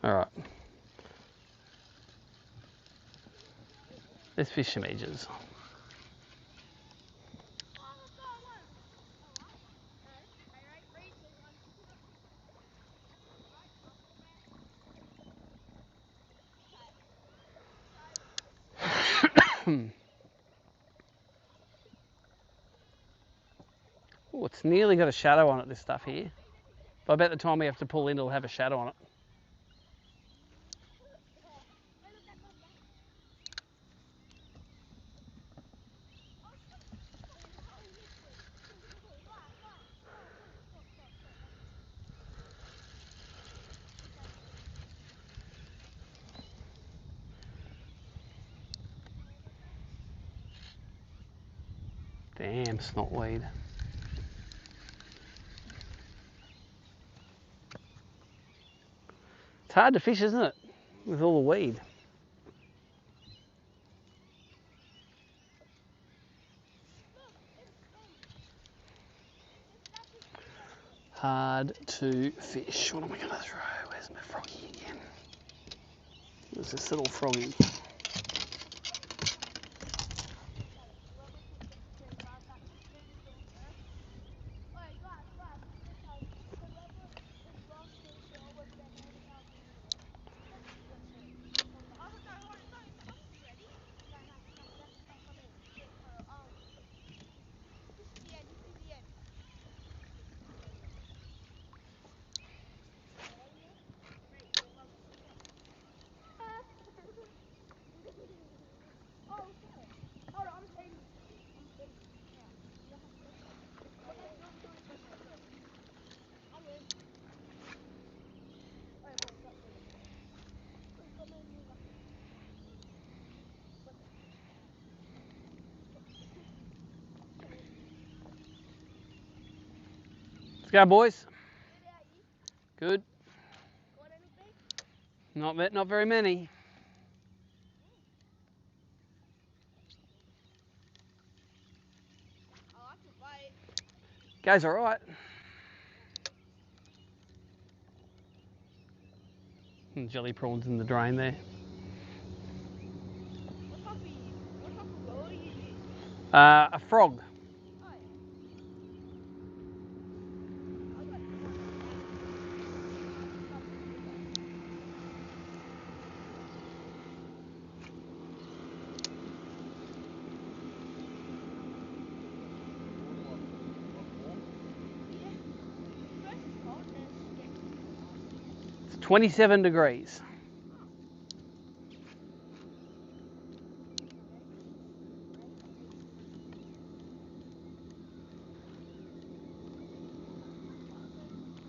All right. Let's fish some edges. Oh, it's nearly got a shadow on it, this stuff here. But about the time we have to pull in, it'll have a shadow on it. Damn snotweed. It's hard to fish, isn't it? With all the weed. Hard to fish. What am I going to throw? Where's my froggy again? There's this little froggy. Let's go, boys. Good. Not very many. Goes all right. And jelly prawns in the drain there. A frog. It's 27 degrees.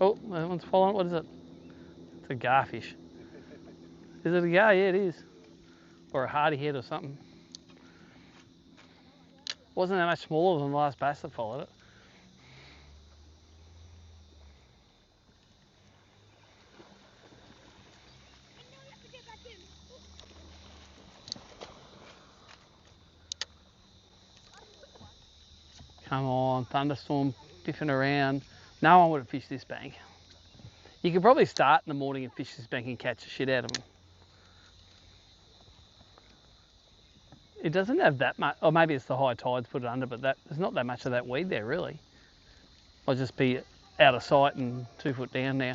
Oh, that one's falling. What is it? It's a garfish. Is it a gar? Yeah, it is. Or a hardy head or something. Wasn't that much smaller than the last bass that followed it. Come on, thunderstorm biffing around. No one would have fished this bank. You could probably start in the morning and fish this bank and catch the shit out of them. It doesn't have that much, or maybe it's the high tides put it under, but there's not that much of that weed there really. I'll just be out of sight and 2 foot down now.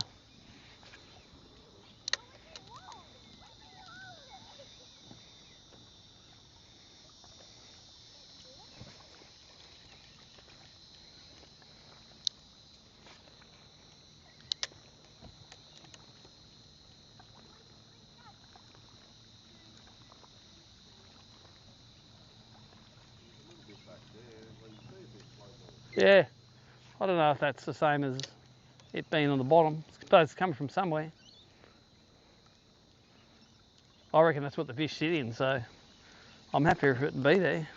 Yeah, I don't know if that's the same as it being on the bottom. I suppose it's coming from somewhere. I reckon that's what the fish sit in, so I'm happy if it be there.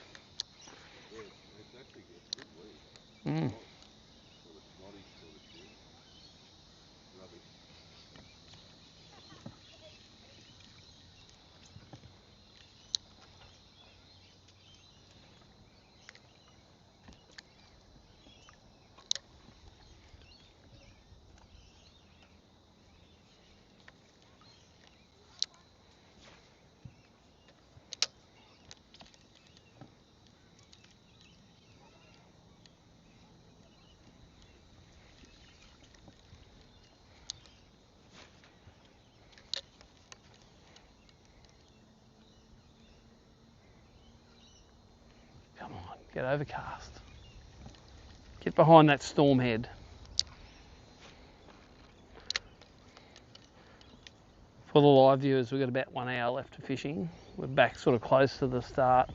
Yeah, it's actually a good weed. Mm. Sort of snotty sort of shit. Rubbish. Come on, get overcast. Get behind that storm head. For the live viewers, we've got about 1 hour left of fishing. We're back sort of close to the start.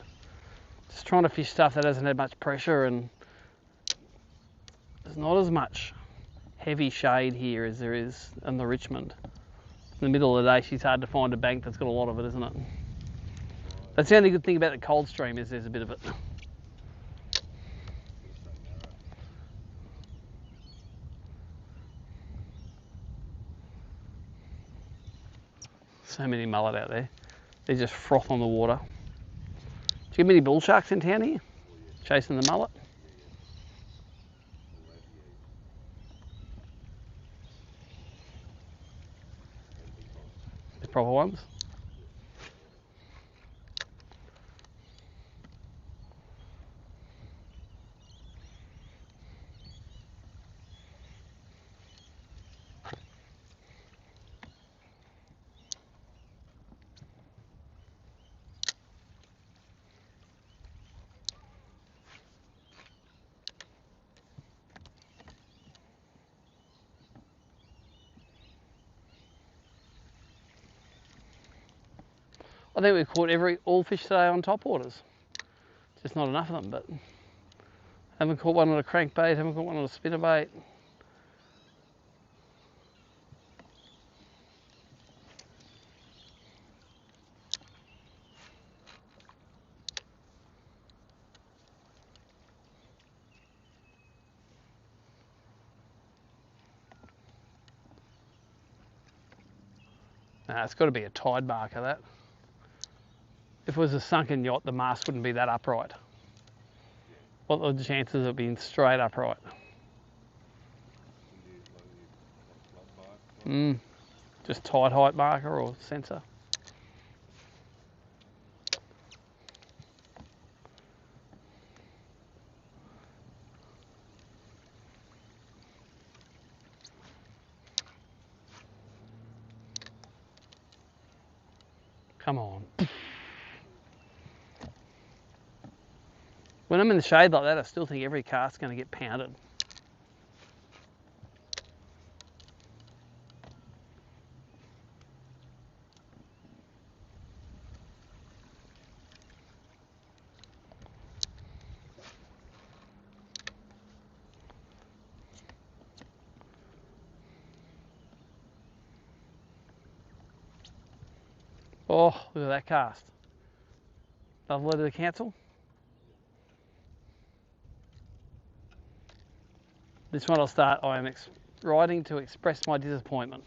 Just trying to fish stuff that hasn't had much pressure, and there's not as much heavy shade here as there is in the Richmond. In the middle of the day, it's hard to find a bank that's got a lot of it, isn't it? That's the only good thing about the cold stream is there's a bit of it. So many mullet out there. They just froth on the water. Do you get many bull sharks in town here? Chasing the mullet? The proper ones? I think we caught all fish today on topwaters. Just not enough of them, but haven't caught one on a crankbait, haven't caught one on a spinnerbait. Nah, it's got to be a tide marker, that. If it was a sunken yacht, the mast wouldn't be that upright. What are the chances of being straight upright? Just tide height marker or sensor. Come on. When I'm in the shade like that, I still think every cast's going to get pounded. Oh, look at that cast. Another letter to cancel. This one I'll start. I am writing to express my disappointment.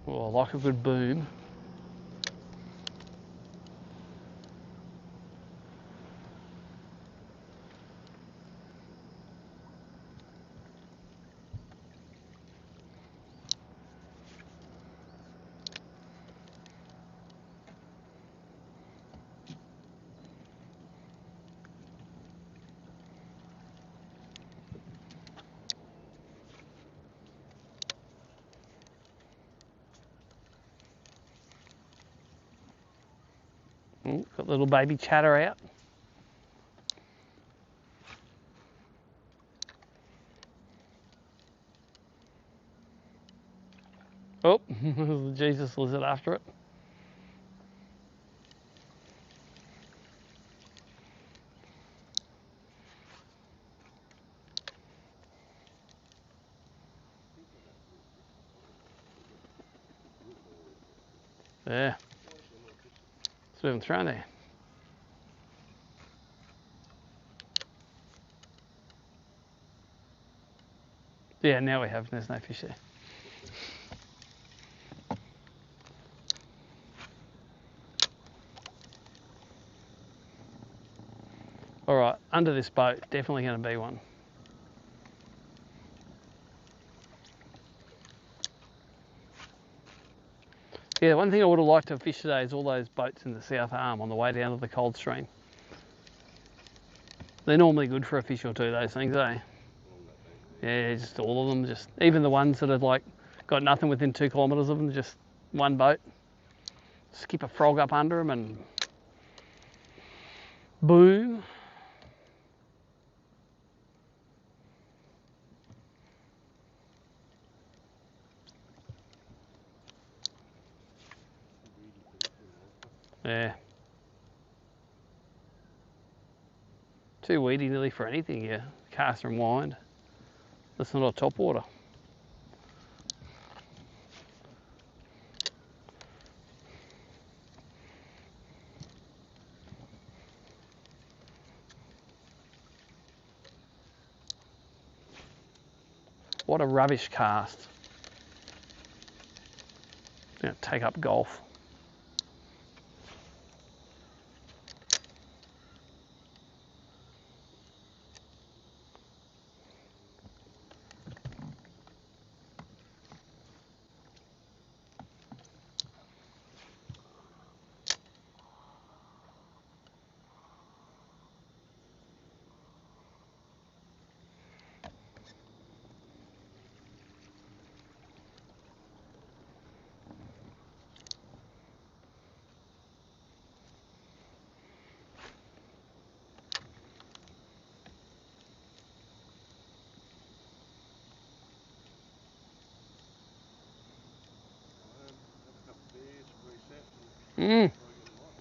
Oh, I like a good boom. Ooh, got little baby chatter out. Oh, Jesus lizard after it. Yeah. It's moving through there. Yeah, now we have. There's no fish there. All right, under this boat, definitely going to be one. Yeah, one thing I would have liked to have fished today is all those boats in the South Arm on the way down to the cold stream. They're normally good for a fish or two, those things, eh? Yeah, just all of them. Just even the ones that have like got nothing within 2 kilometres of them, just one boat. Skip a frog up under them and boom. Yeah. Too weedy nearly for anything, yeah. Cast and wind. That's not a topwater. What a rubbish cast. Gonna take up golf.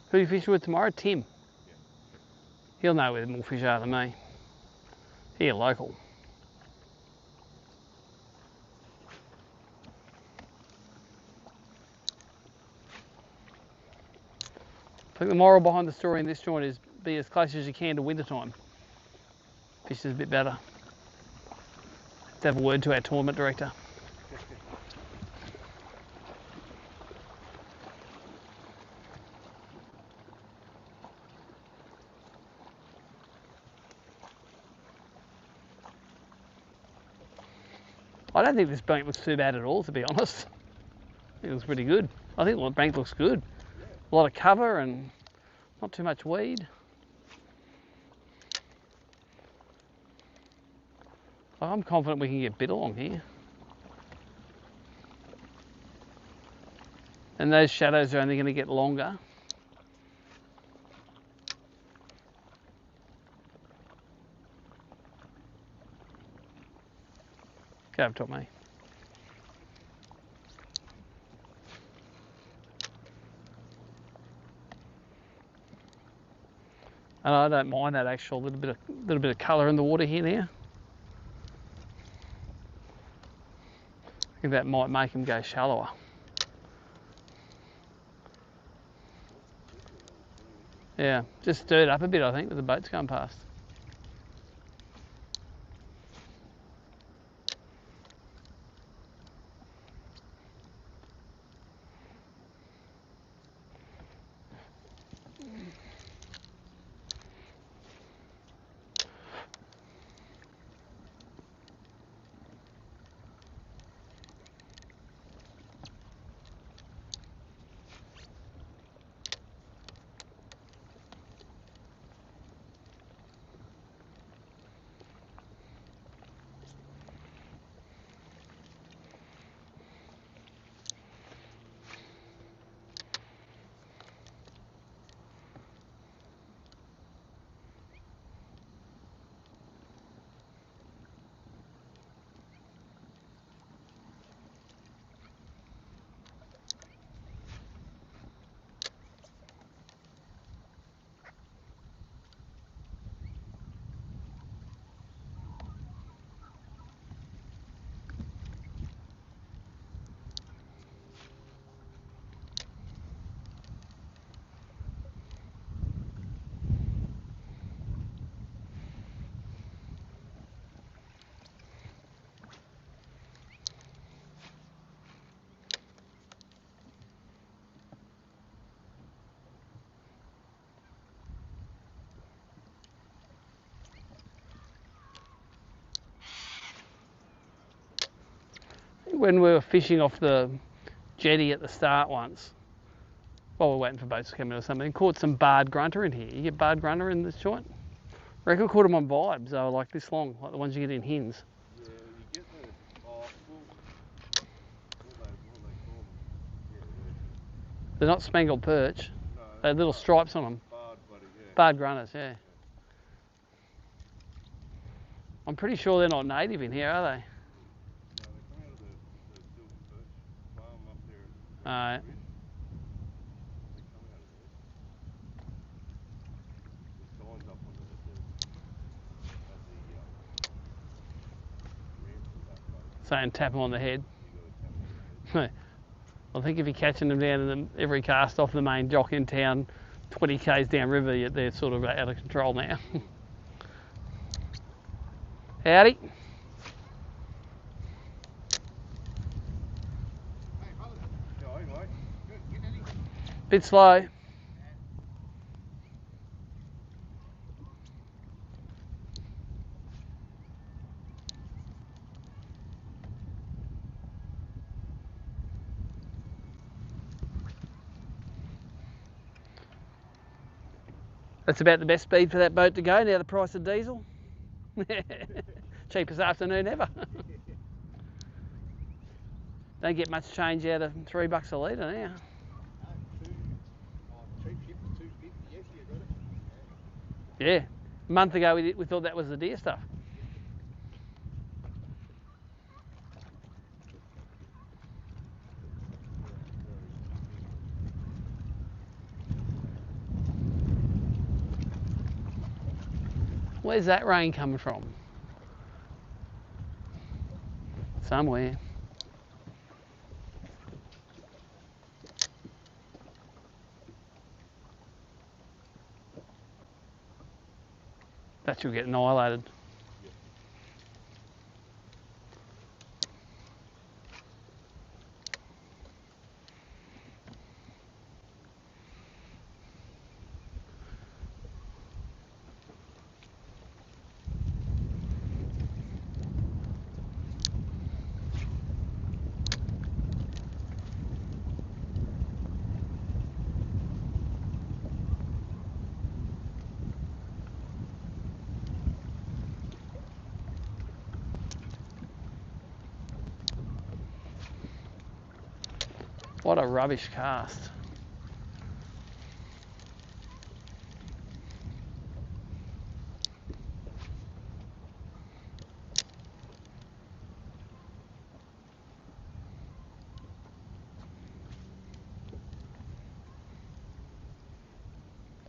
Who are you fishing with tomorrow? Tim. He'll know where more fish are than me. Here, local. I think the moral behind the story in this joint is be as close as you can to winter time. Fish is a bit better. Have to have a word to our tournament director. I don't think this bank looks too bad at all, to be honest. I think it looks pretty good. I think the bank looks good. A lot of cover and not too much weed. I'm confident we can get bit along here. And those shadows are only going to get longer. Go up top, mate. And I don't mind that actual little bit of colour in the water here now. I think that might make them go shallower. Yeah, just stirred up a bit, I think, with the boats going past. when we were fishing off the jetty at the start once, while we're waiting for boats to come in or something, caught some barred grunter in here. You get barred grunter in this joint? I reckon I caught them on vibes. They were like this long, like the ones you get in hens. Yeah, you get the, what they call them? Yeah, They're not spangled perch. no, They had little stripes on them. barred buddy, yeah. Barred grunters, yeah. I'm pretty sure they're not native in here, are they? No, they come out of the silver perch farm up there. Alright. They come out of there. There's signs up on at the ramp of that boat. Saying tap them on the head. You got to tap on the head. I think if you're catching them down in every cast off the main dock in town, 20 k's downriver, they're sort of out of control now. Howdy. Going, mate. Good. Getting anything? Bit slow. That's about the best speed for that boat to go, now the price of diesel. Cheapest afternoon ever. Don't get much change out of $3 a litre now. Cheap ship for 250. Yes, you got it. Yeah, a month ago we thought that was the deer stuff. Where's that rain coming from? Somewhere. That should get annihilated. What a rubbish cast.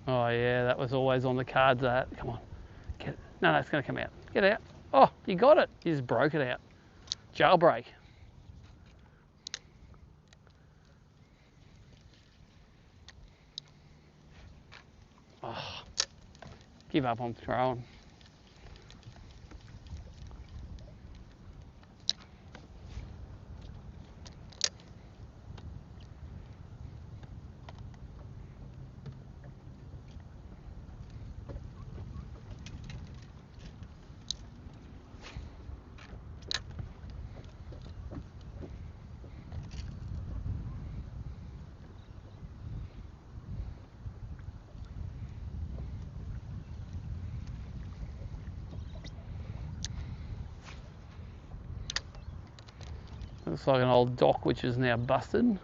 Oh yeah, that was always on the cards, that. Come on. Get it. No, it's going to come out. Get out. Oh, you got it. You just broke it out. Jailbreak. Oh, give up on throwing. Looks like an old dock which is now busted.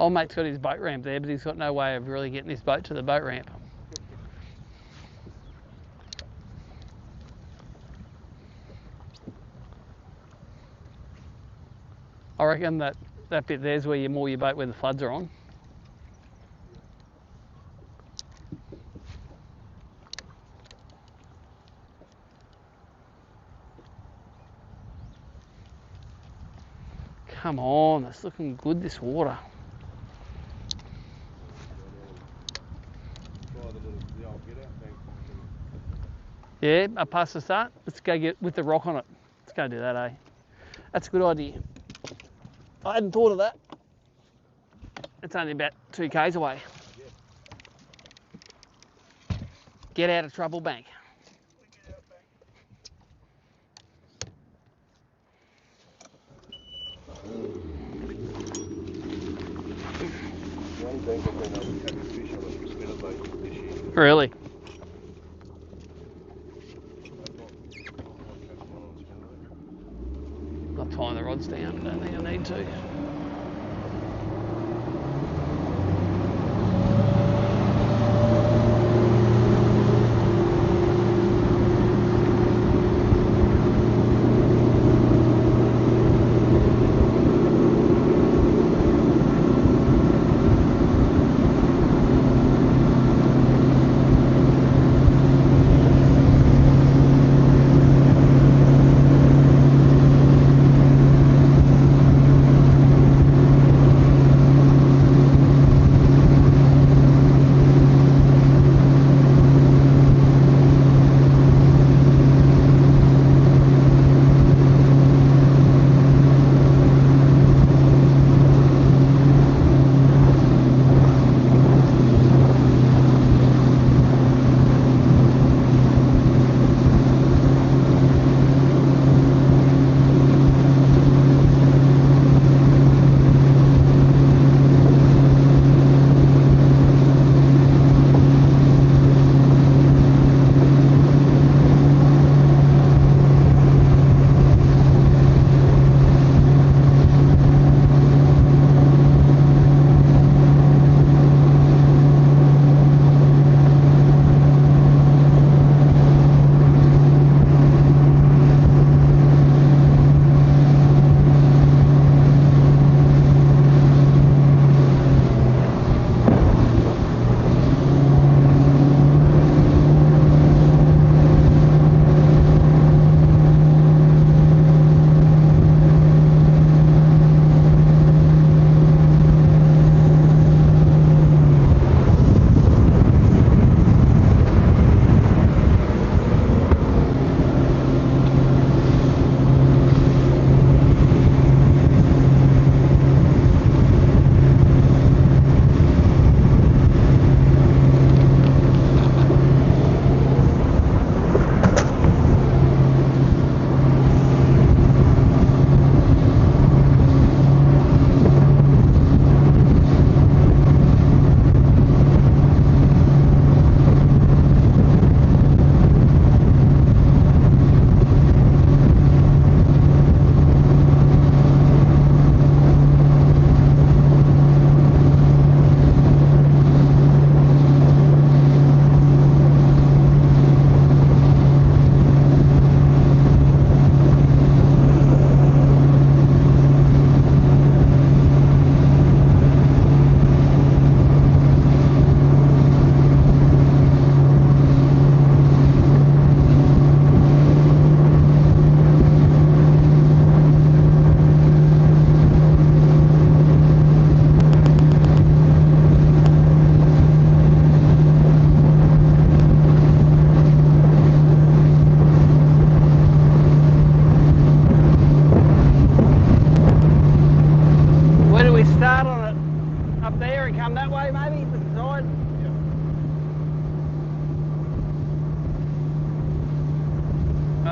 Old mate's got his boat ramp there, but he's got no way of really getting his boat to the boat ramp. I reckon that bit there's where you moor your boat where the floods are on. Come on, it's looking good, this water. Yeah, up past the start. Let's go get with the rock on it. Let's go do that, eh? That's a good idea. I hadn't thought of that. It's only about 2 k's away. Get out of trouble, bank. Really? Not tying the rods down, don't think I need to.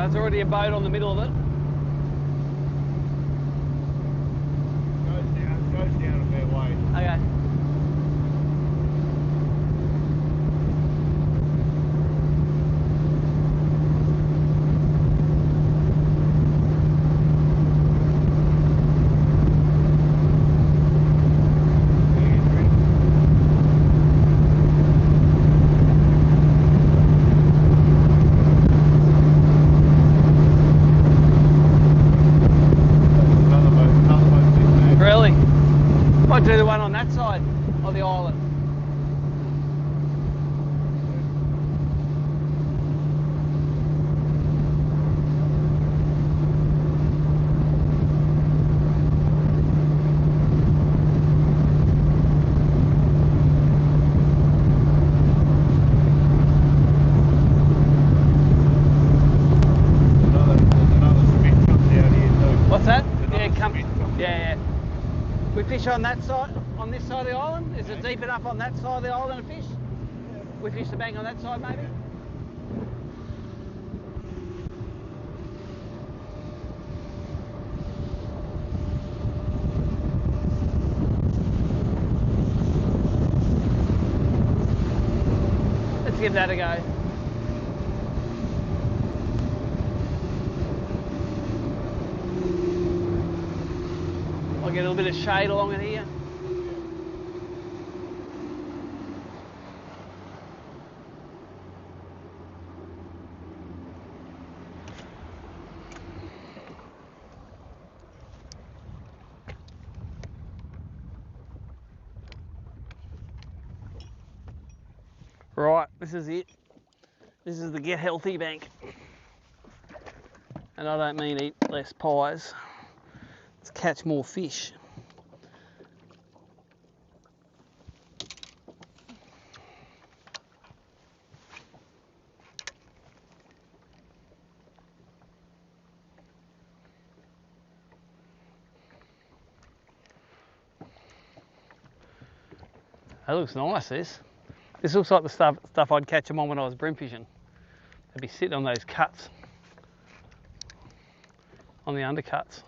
There's already a boat on the middle of it. Goes down a fair way. Okay. fish on that side, on this side of the island? Is it deep enough on that side of the island to fish? We fish the bank on that side maybe? Let's give that a go. I'll get a little bit of shade along in here. Right, this is it. This is the get healthy bank. And I don't mean eat less pies. Let's catch more fish. That looks nice, this. This looks like the stuff I'd catch them on when I was brim fishing. They'd be sitting on those cuts, on the undercuts.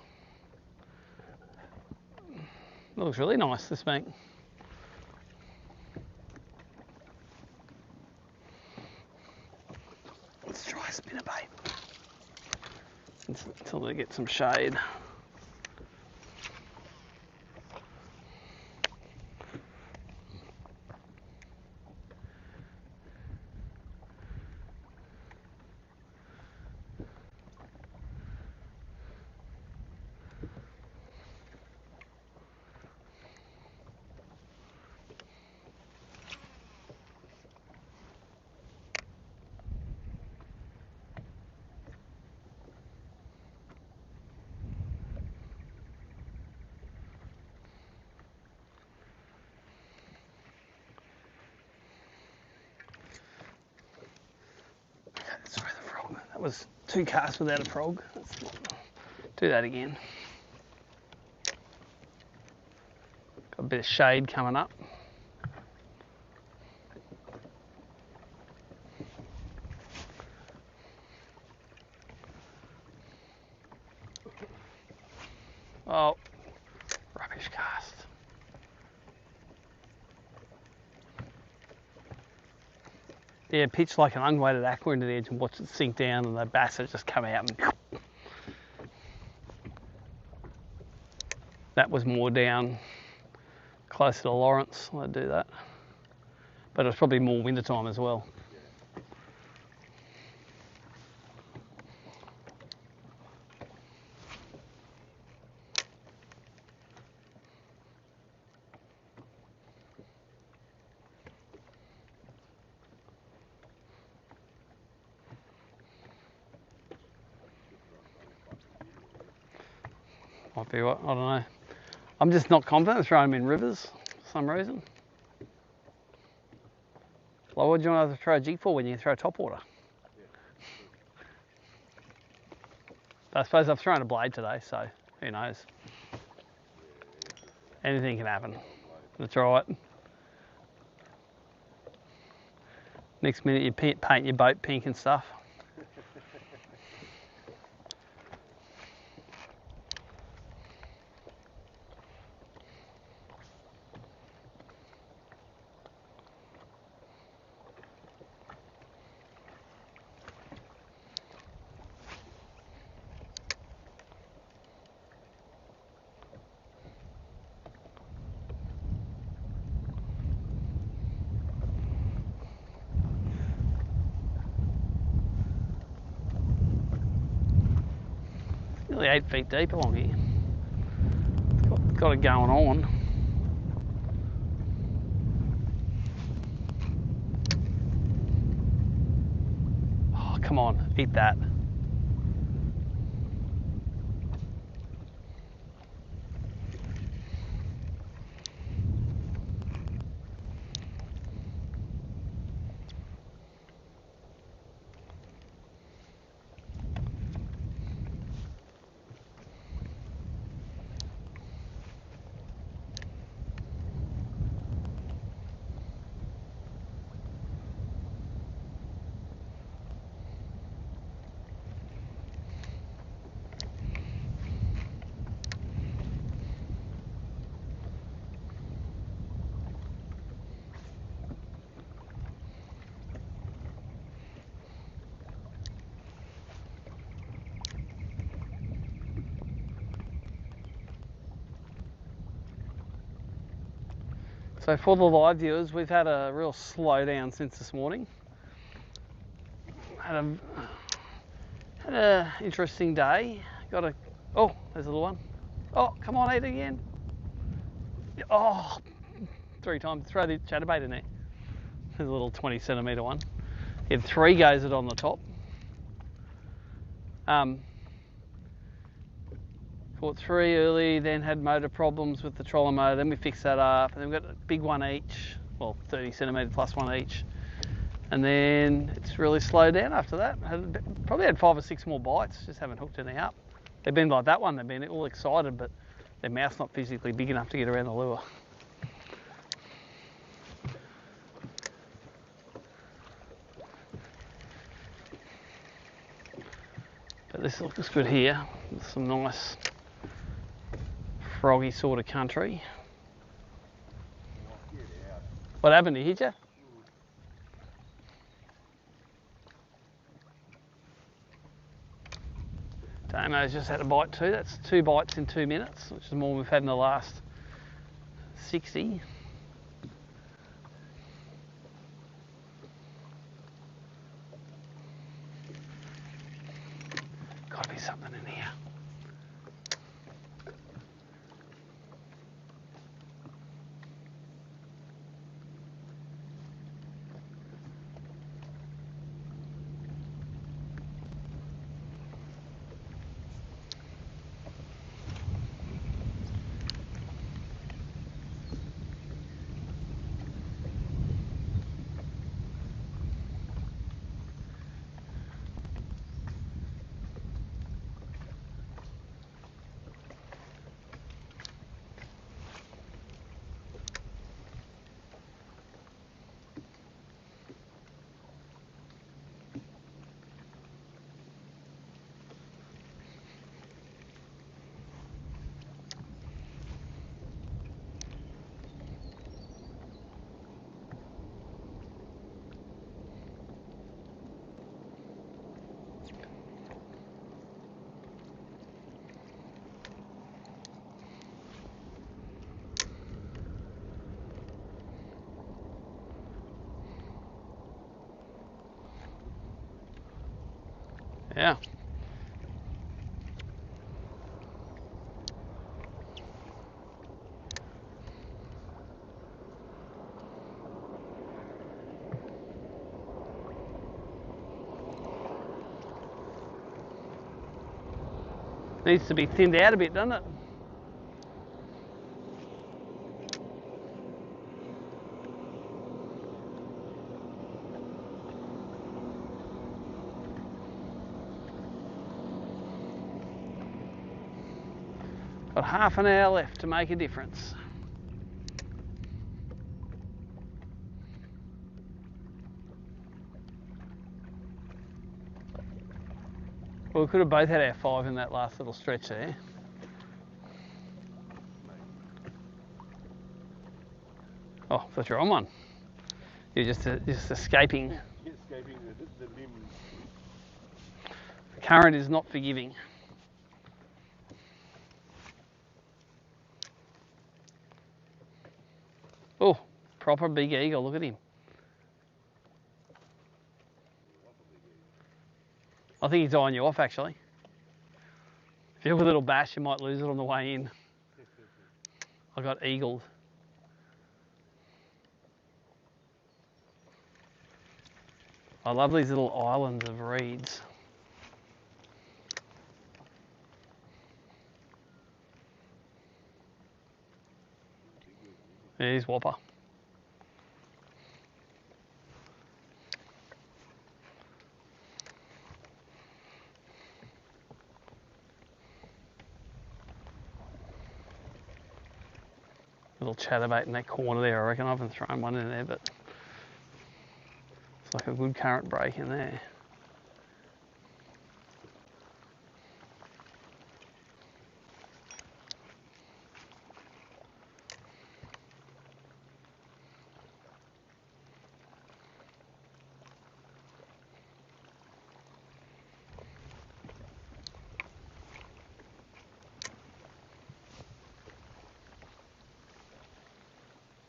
It looks really nice, this bank. Let's try a spinnerbait until they get some shade. That was 2 casts without a prog. Let's do that again. Got a bit of shade coming up. Oh, rubbish cast. Yeah, pitch like an unweighted aqua into the edge and watch it sink down and the bass just come out and that was more down closer to Lawrence. I'd do that. But it was probably more winter time as well. Might be what, I don't know. I'm just not confident throwing them in rivers for some reason. Like, what do you want to throw a jig for when you throw topwater? I suppose I've thrown a blade today, so who knows? Anything can happen. That's right. Next minute you paint your boat pink and stuff. Nearly 8 feet deep along here. Got it going on. Oh, come on, eat that. So for the live viewers, we've had a real slowdown since this morning. Had a interesting day. Oh, there's a little one. Oh, come on, eat it again. Oh, 3 times. Throw the chatterbait in there. There's a little 20 centimetre one. He had 3 goes at it on the top. Caught 3 early, then had motor problems with the trolling motor, then we fixed that up, and then we got a big one each, well 30 centimetre plus one each, and then it's really slowed down after that. Probably had 5 or 6 more bites, just haven't hooked any up. They've been like that one, they've been all excited, but their mouth's not physically big enough to get around the lure. But this looks good here, with some nice froggy sort of country. What happened? He hit you? Damo's just had a bite too. That's 2 bites in 2 minutes, which is more than we've had in the last 60. Gotta be something in here. Yeah. Needs to be thinned out a bit, doesn't it? Got half an hour left to make a difference. Well, we could have both had our 5 in that last little stretch there. Oh, I thought you were on one. You're just escaping. Escaping the limbs. The current is not forgiving. Oh, proper big eagle, look at him. I think he's eyeing you off actually. If you have a little bash, you might lose it on the way in. I got eagled. I love these little islands of reeds. Yeah, he's whopper. Little chatterbait in that corner there, I reckon. I haven't thrown one in there, but it's like a good current break in there.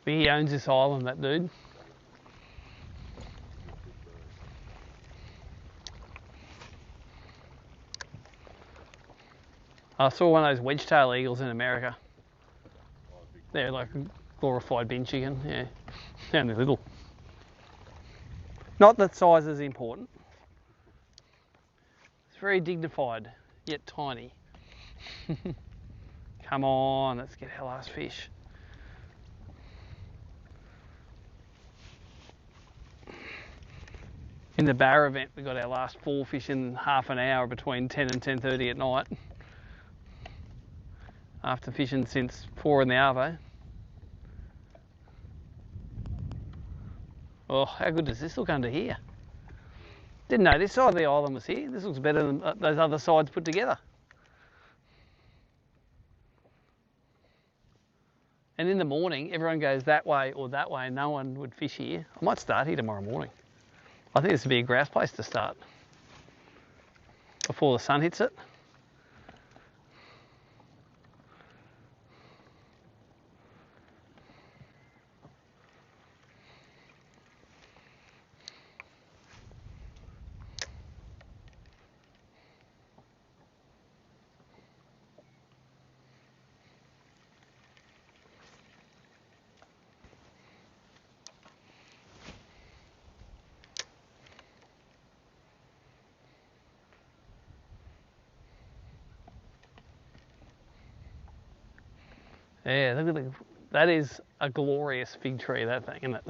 He owns this island, that dude. I saw one of those wedge-tail eagles in America. They're like a glorified bin chicken, yeah. They're only little. Not that size is important. It's very dignified, yet tiny. Come on, let's get our last fish. In the bar event, we got our last 4 fish in half an hour between 10 and 10:30 at night. After fishing since 4 in the arvo. Oh, how good does this look under here? Didn't know this side of the island was here. This looks better than those other sides put together. And in the morning, everyone goes that way or that way, and no one would fish here. I might start here tomorrow morning. I think this would be a grouse place to start before the sun hits it. Yeah, look at that is a glorious fig tree, that thing, isn't it?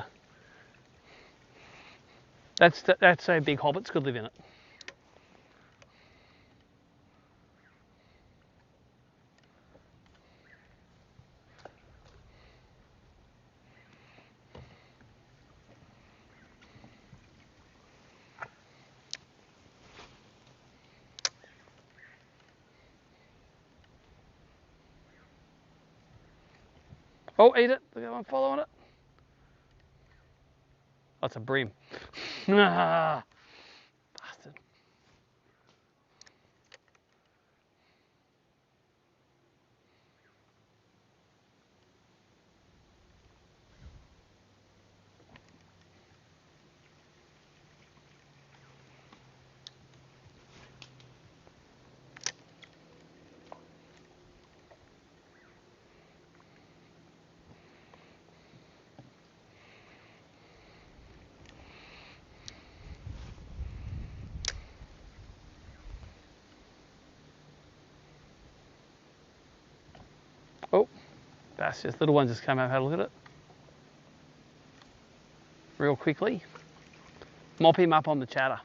That's so big hobbits could live in it. Oh, eat it. Look at one following it. That's a bream. Ah, bastard. Oh, bass, just little one just came over, had a look at it. Real quickly. Mop him up on the chatter.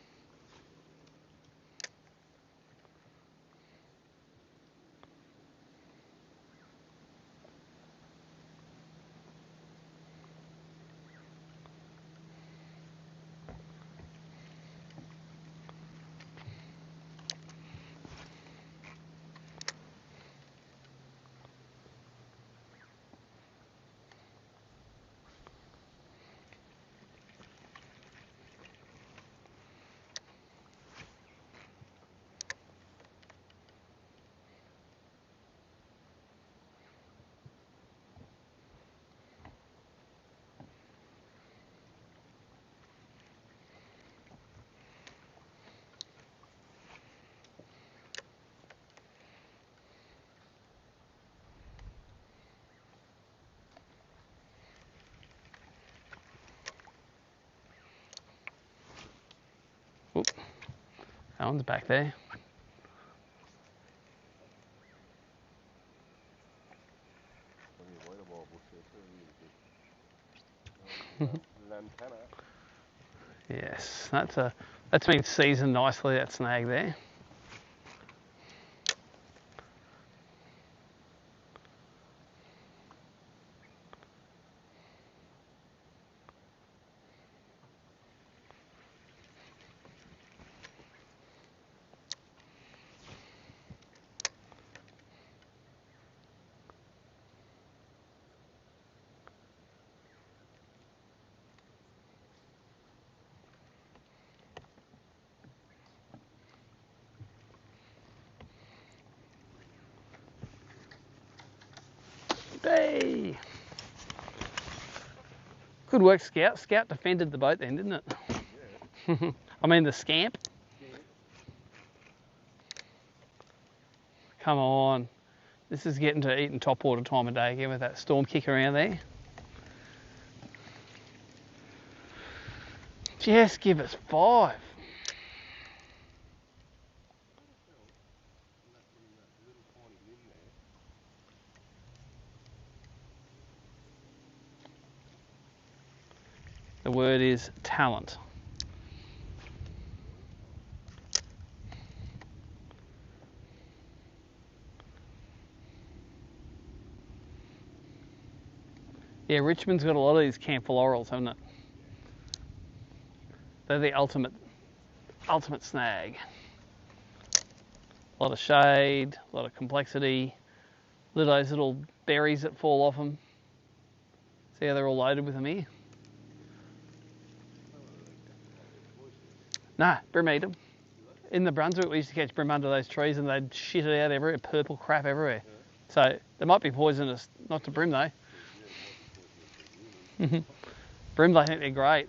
Oop, that one's back there. Yes, that's been seasoned nicely, that snag there. Hey! Good work, Scout. Scout defended the boat then, didn't it? Yeah. I mean the scamp. Come on. This is getting to eating topwater time of day again with that storm kick around there. Just give us 5. The word is talent. Yeah, Richmond's got a lot of these camphor laurels, haven't it? They're the ultimate snag. A lot of shade, a lot of complexity, those little berries that fall off them. See how they're all loaded with them here? Nah, brim eat them. In the Brunswick, we used to catch brim under those trees and they'd shit it out everywhere, purple crap everywhere. So they might be poisonous, not to brim though. Brims, I think they're great.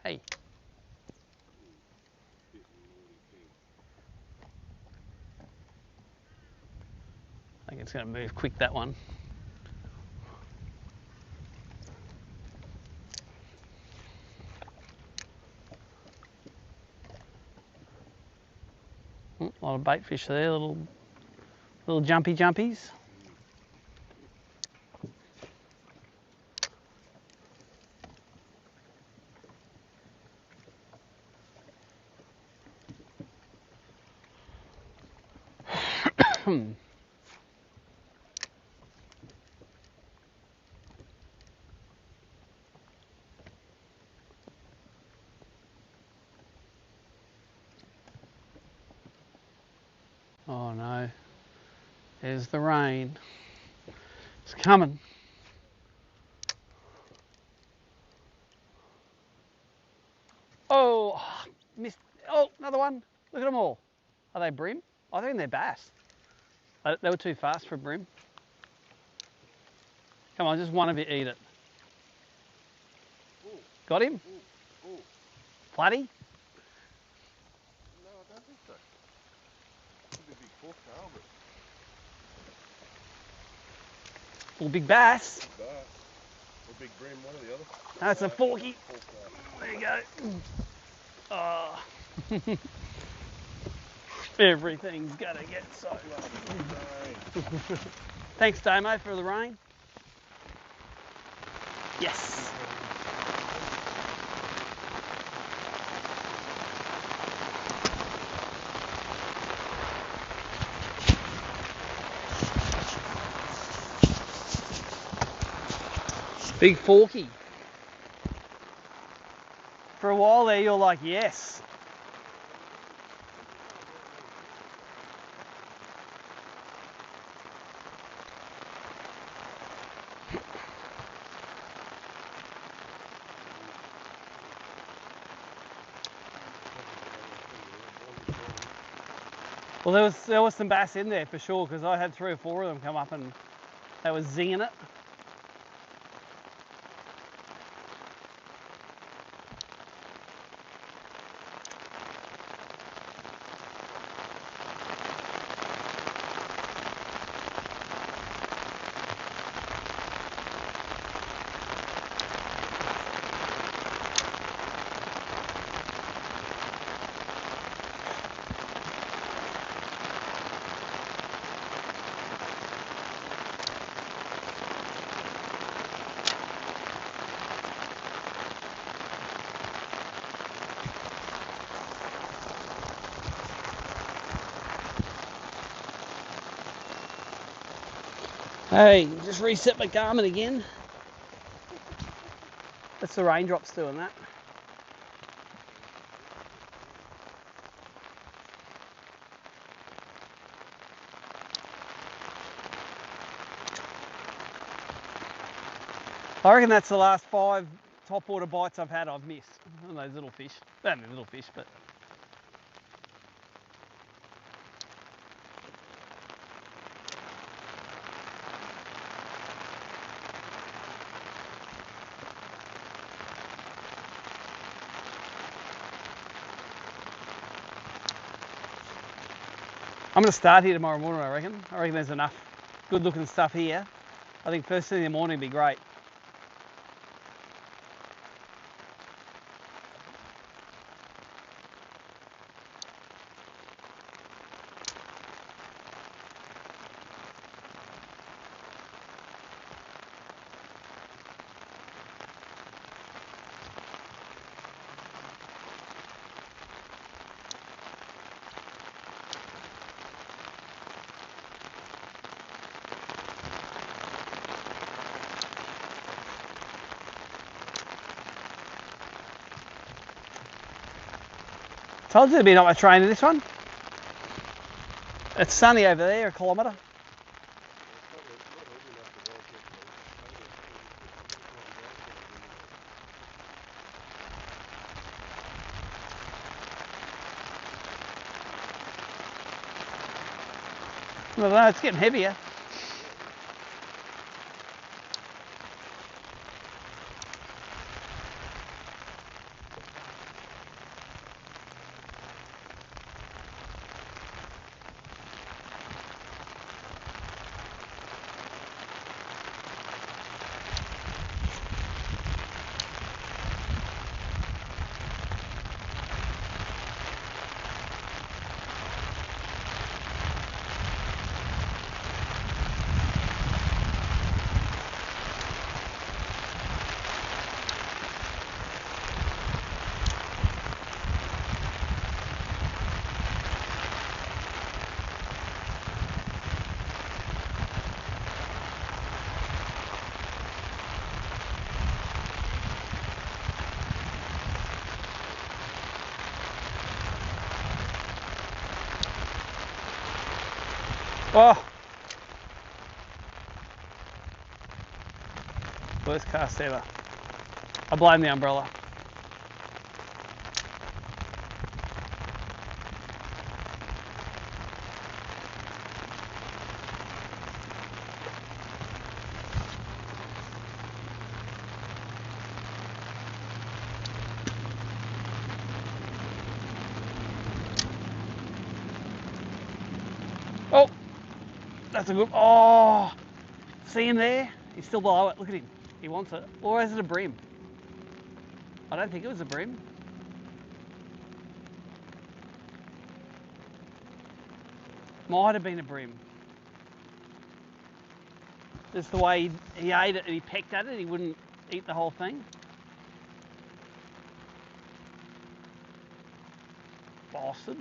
Hey. I think it's going to move quick, that one. A lot of bait fish there, little jumpies. Oh no, there's the rain. It's coming. Oh, missed. Oh, another one. Look at them all. Are they brim? I think they're bass. They were too fast for brim. Come on, just one of you eat it. Ooh. Got him? Ooh. Ooh. Flatty? No, I don't think so. Could be a big pork tail, but... Or big bass. Big bass. Or big brim, one or the other. No, it's a forky. Pork tail. There you go. Oh. Everything's gonna get so low. Thanks, Damo, for the rain. Yes. Big forky. For a while there, you're like, yes. Well, there was some bass in there for sure, because I had 3 or 4 of them come up and they were zinging it. Hey, just reset my Garmin again. That's the raindrops doing that. I reckon that's the last 5 topwater bites I've had I've missed. On those little fish. They haven't been little fish, but... I'm going to start here tomorrow morning, I reckon. I reckon there's enough good looking stuff here. I think first thing in the morning would be great. Told you there'd be not much rain in this one. It's sunny over there, a kilometre. I don't know, it's getting heavier. Oh, worst cast ever. I blame the umbrella. Oh, that's a good. Oh, see him there? He's still below it. Look at him. He wants it. Or is it a brim? I don't think it was a brim. Might have been a brim. Just the way he ate it and he pecked at it, he wouldn't eat the whole thing. Bastard.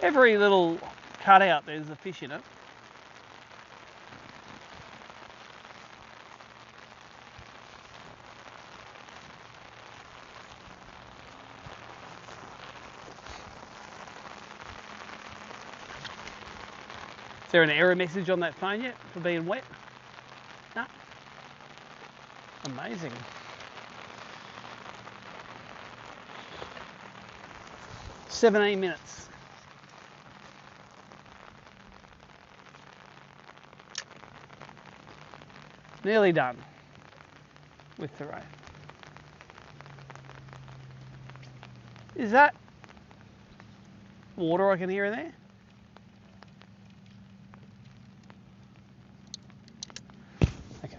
Every little cutout, there's a fish in it. Is there an error message on that phone yet for being wet? No. Amazing. "17 minutes. Nearly done with the rain. Is that water I can hear in there? Okay.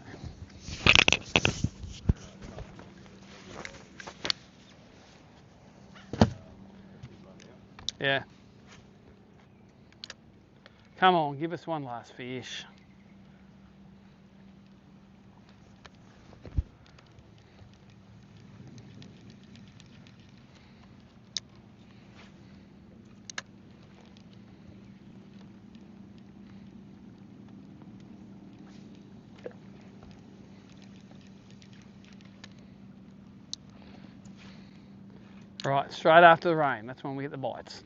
Yeah. Come on, give us one last fish. Right, straight after the rain, that's when we get the bites.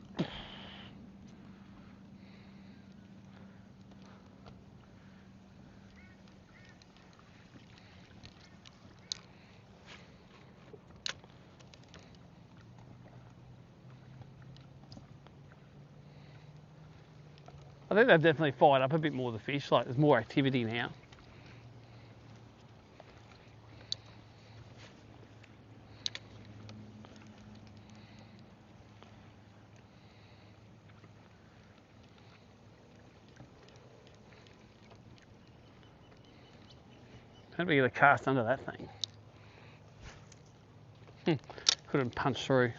I think they've definitely fired up a bit more, the fish, like there's more activity now. How do we get a cast under that thing? Couldn't punch through.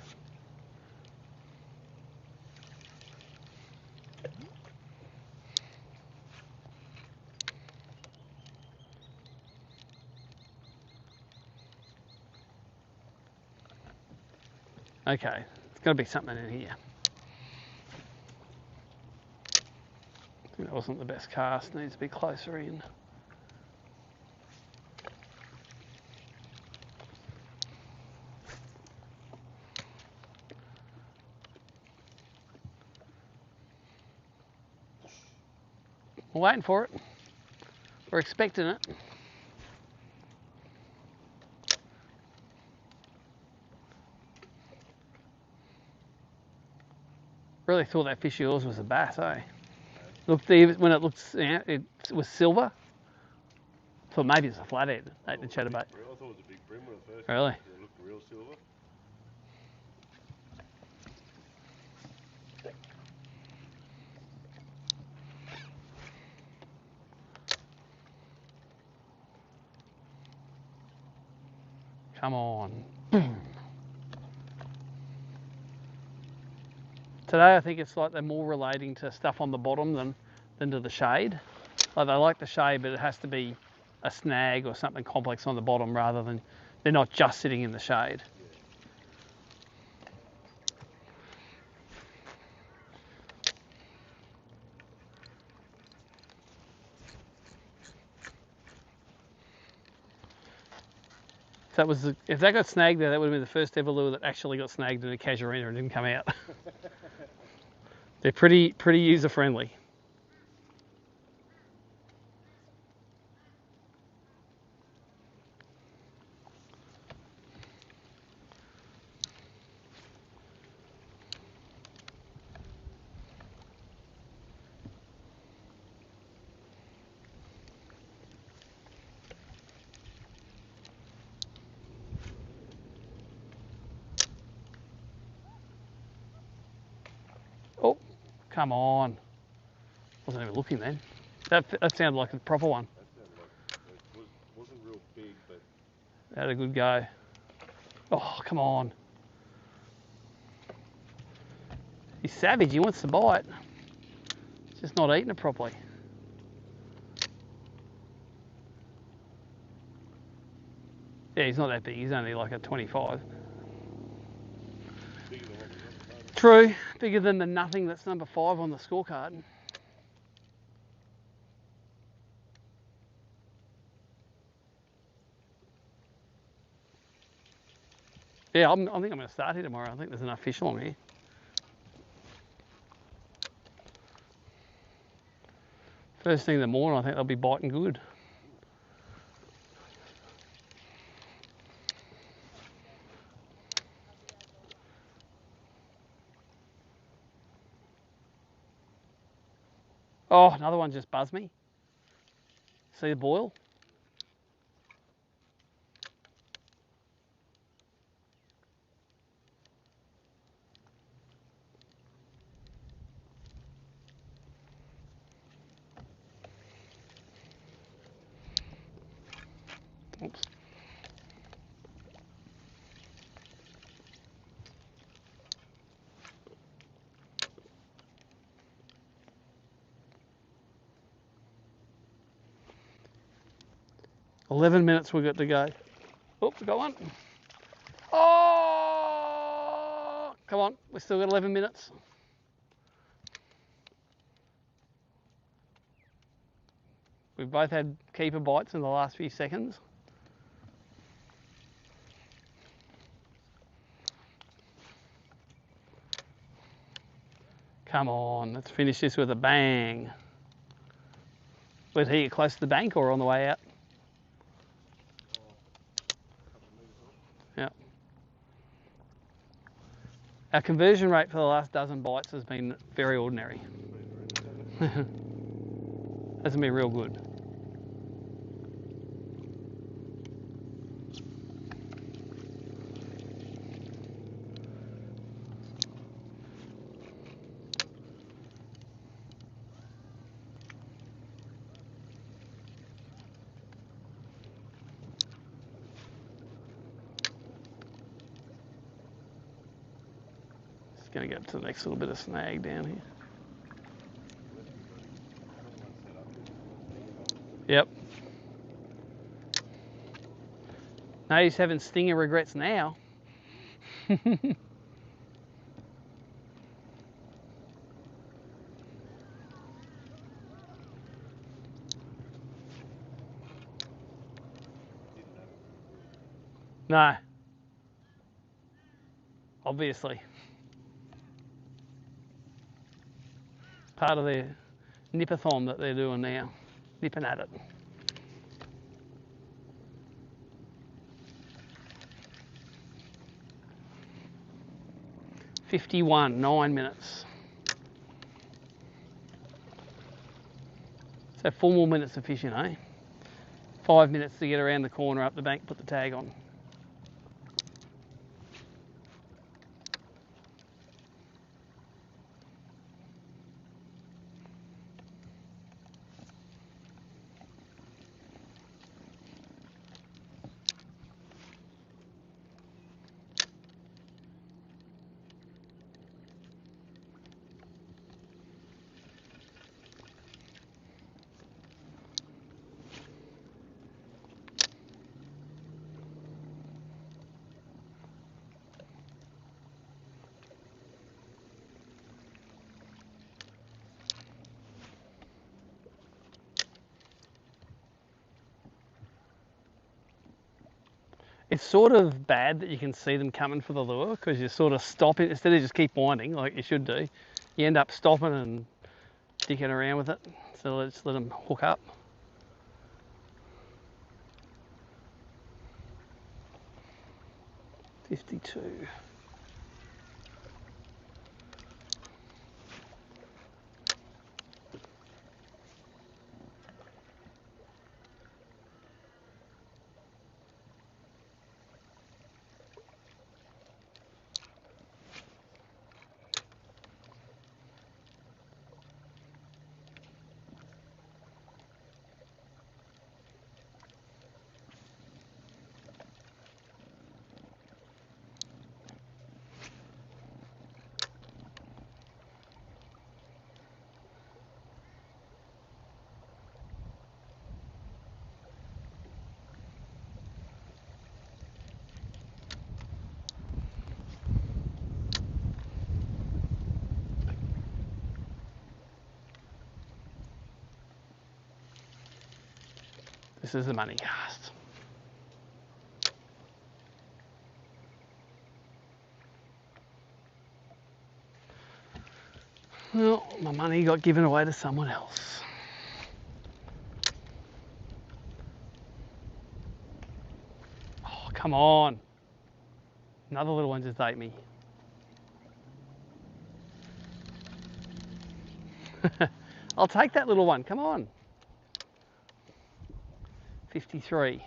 Okay, there's got to be something in here. I think that wasn't the best cast, needs to be closer in. We're waiting for it. We're expecting it. Really thought that fish of yours was a bass, eh? Looked, when it looked, it was silver. Thought maybe it's a flathead. Ate the chatterbait. I thought it was a big brim when it first. Really? It looked real silver. Come on. Today I think it's like they're more relating to stuff on the bottom than to the shade. Like they like the shade, but it has to be a snag or something complex on the bottom rather than they're not just sitting in the shade. So if that got snagged there, that would have been the first ever lure that actually got snagged in a casuarina and didn't come out. They're pretty user friendly. Oh, come on. Wasn't even looking then. That sounded like a proper one. That sounded like it wasn't real big, but Had a good go. Oh, come on. He's savage, he wants to bite. He's just not eating it properly. Yeah, he's not that big, he's only like a 25. bigger than what we got. True, bigger than the nothing that's number 5 on the scorecard. Yeah, I think I'm going to start here tomorrow. I think there's enough fish along here. First thing in the morning, I think they'll be biting good. Oh, another one just buzzed me. See the boil? Oops. 11 minutes we've got to go. Oh, we got one. Oh, come on, we've still got 11 minutes. We've both had keeper bites in the last few seconds. Come on, let's finish this with a bang. Was he close to the bank or on the way out? Yeah. Our conversion rate for the last dozen bites has been very ordinary. Hasn't been real good. Going to get to the next little bit of snag down here. Yep. No, he's having stinger regrets now. No. Obviously. Part of their nippathon that they're doing now. Nipping at it. .51, 9 minutes. So 4 more minutes of fishing, eh? 5 minutes to get around the corner, up the bank, put the tag on. It's sort of bad that you can see them coming for the lure because you sort of stop it instead of just keep winding like you should do. You end up stopping and dicking around with it. So let's let them hook up. .52. This is the money cast. Well, my money got given away to someone else. Oh, come on. Another little one just ate me. I'll take that little one, come on. 53. Over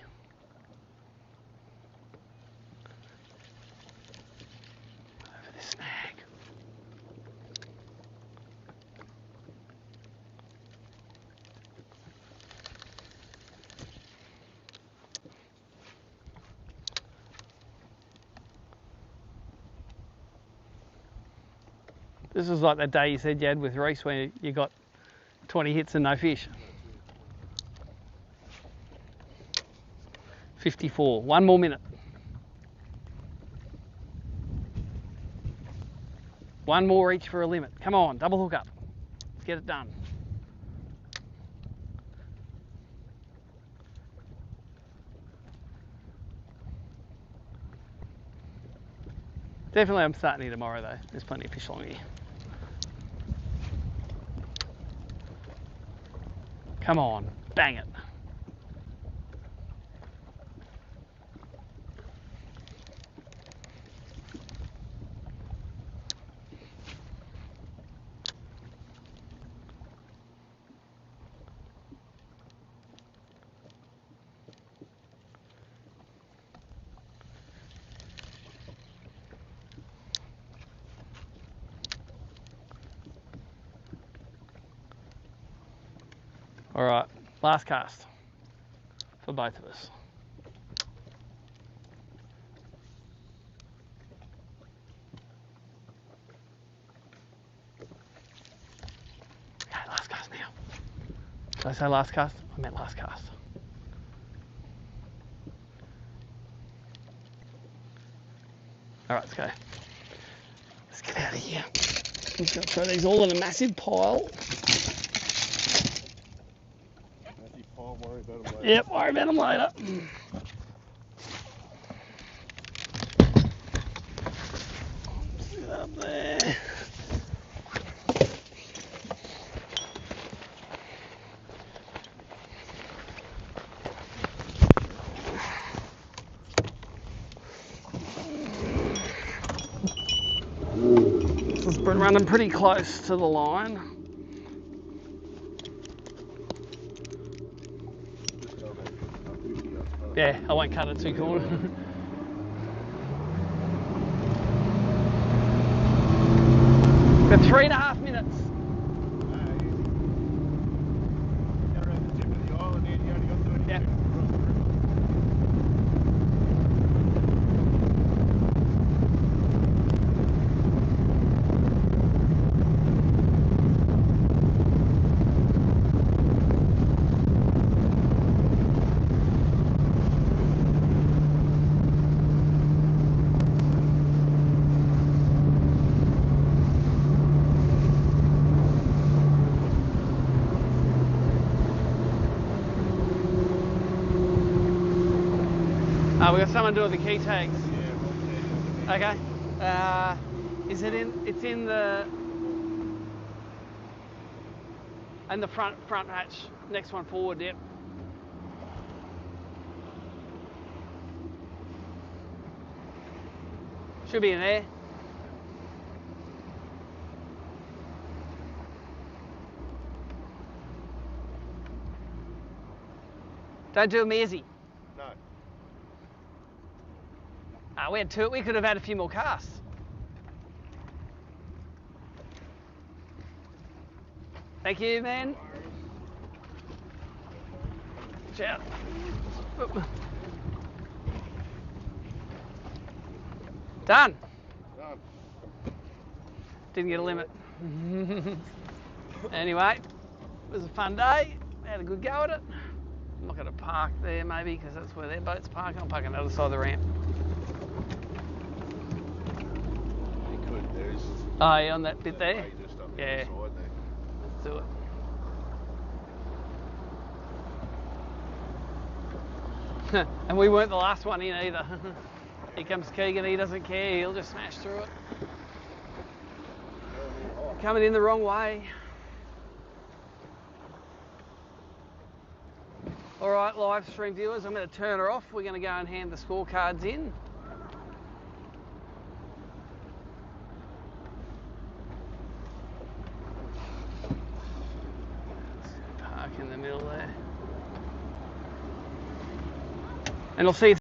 this snag. This is like that day you said you had with Reese where you got 20 hits and no fish. 54. 1 more minute. 1 more each for a limit. Come on, double hook up. Let's get it done. Definitely I'm starting here tomorrow though. There's plenty of fish along here. Come on, bang it. All right, last cast for both of us. Okay, last cast now. Did I say last cast? I meant last cast. All right, let's go. Let's get out of here. I'm just gonna throw these all in a massive pile. Worry about them later. Yep, worry about them later. Get up there. This has been running pretty close to the line. Yeah, I won't cut it too corner. For 3.5 minutes. Yeah. We got someone doing the key tags. Okay. Is it in? It's in the front hatch. Next one forward. Yep. Should be in there. Don't do them easy. No. We had two. We could have had a few more casts. Thank you, man. Watch out. Done. Didn't get a limit. Anyway, it was a fun day. We had a good go at it. I'm not going to park there maybe because that's where their boat's parking. I'll park on the other side of the ramp. Oh, yeah, on that bit there? Yeah. Let's do it. And we weren't the last one in either. Here comes Keegan, he doesn't care, he'll just smash through it. Coming in the wrong way. Alright, live stream viewers, I'm going to turn her off. We're going to go and hand the scorecards in. Park in the middle there. And I'll see you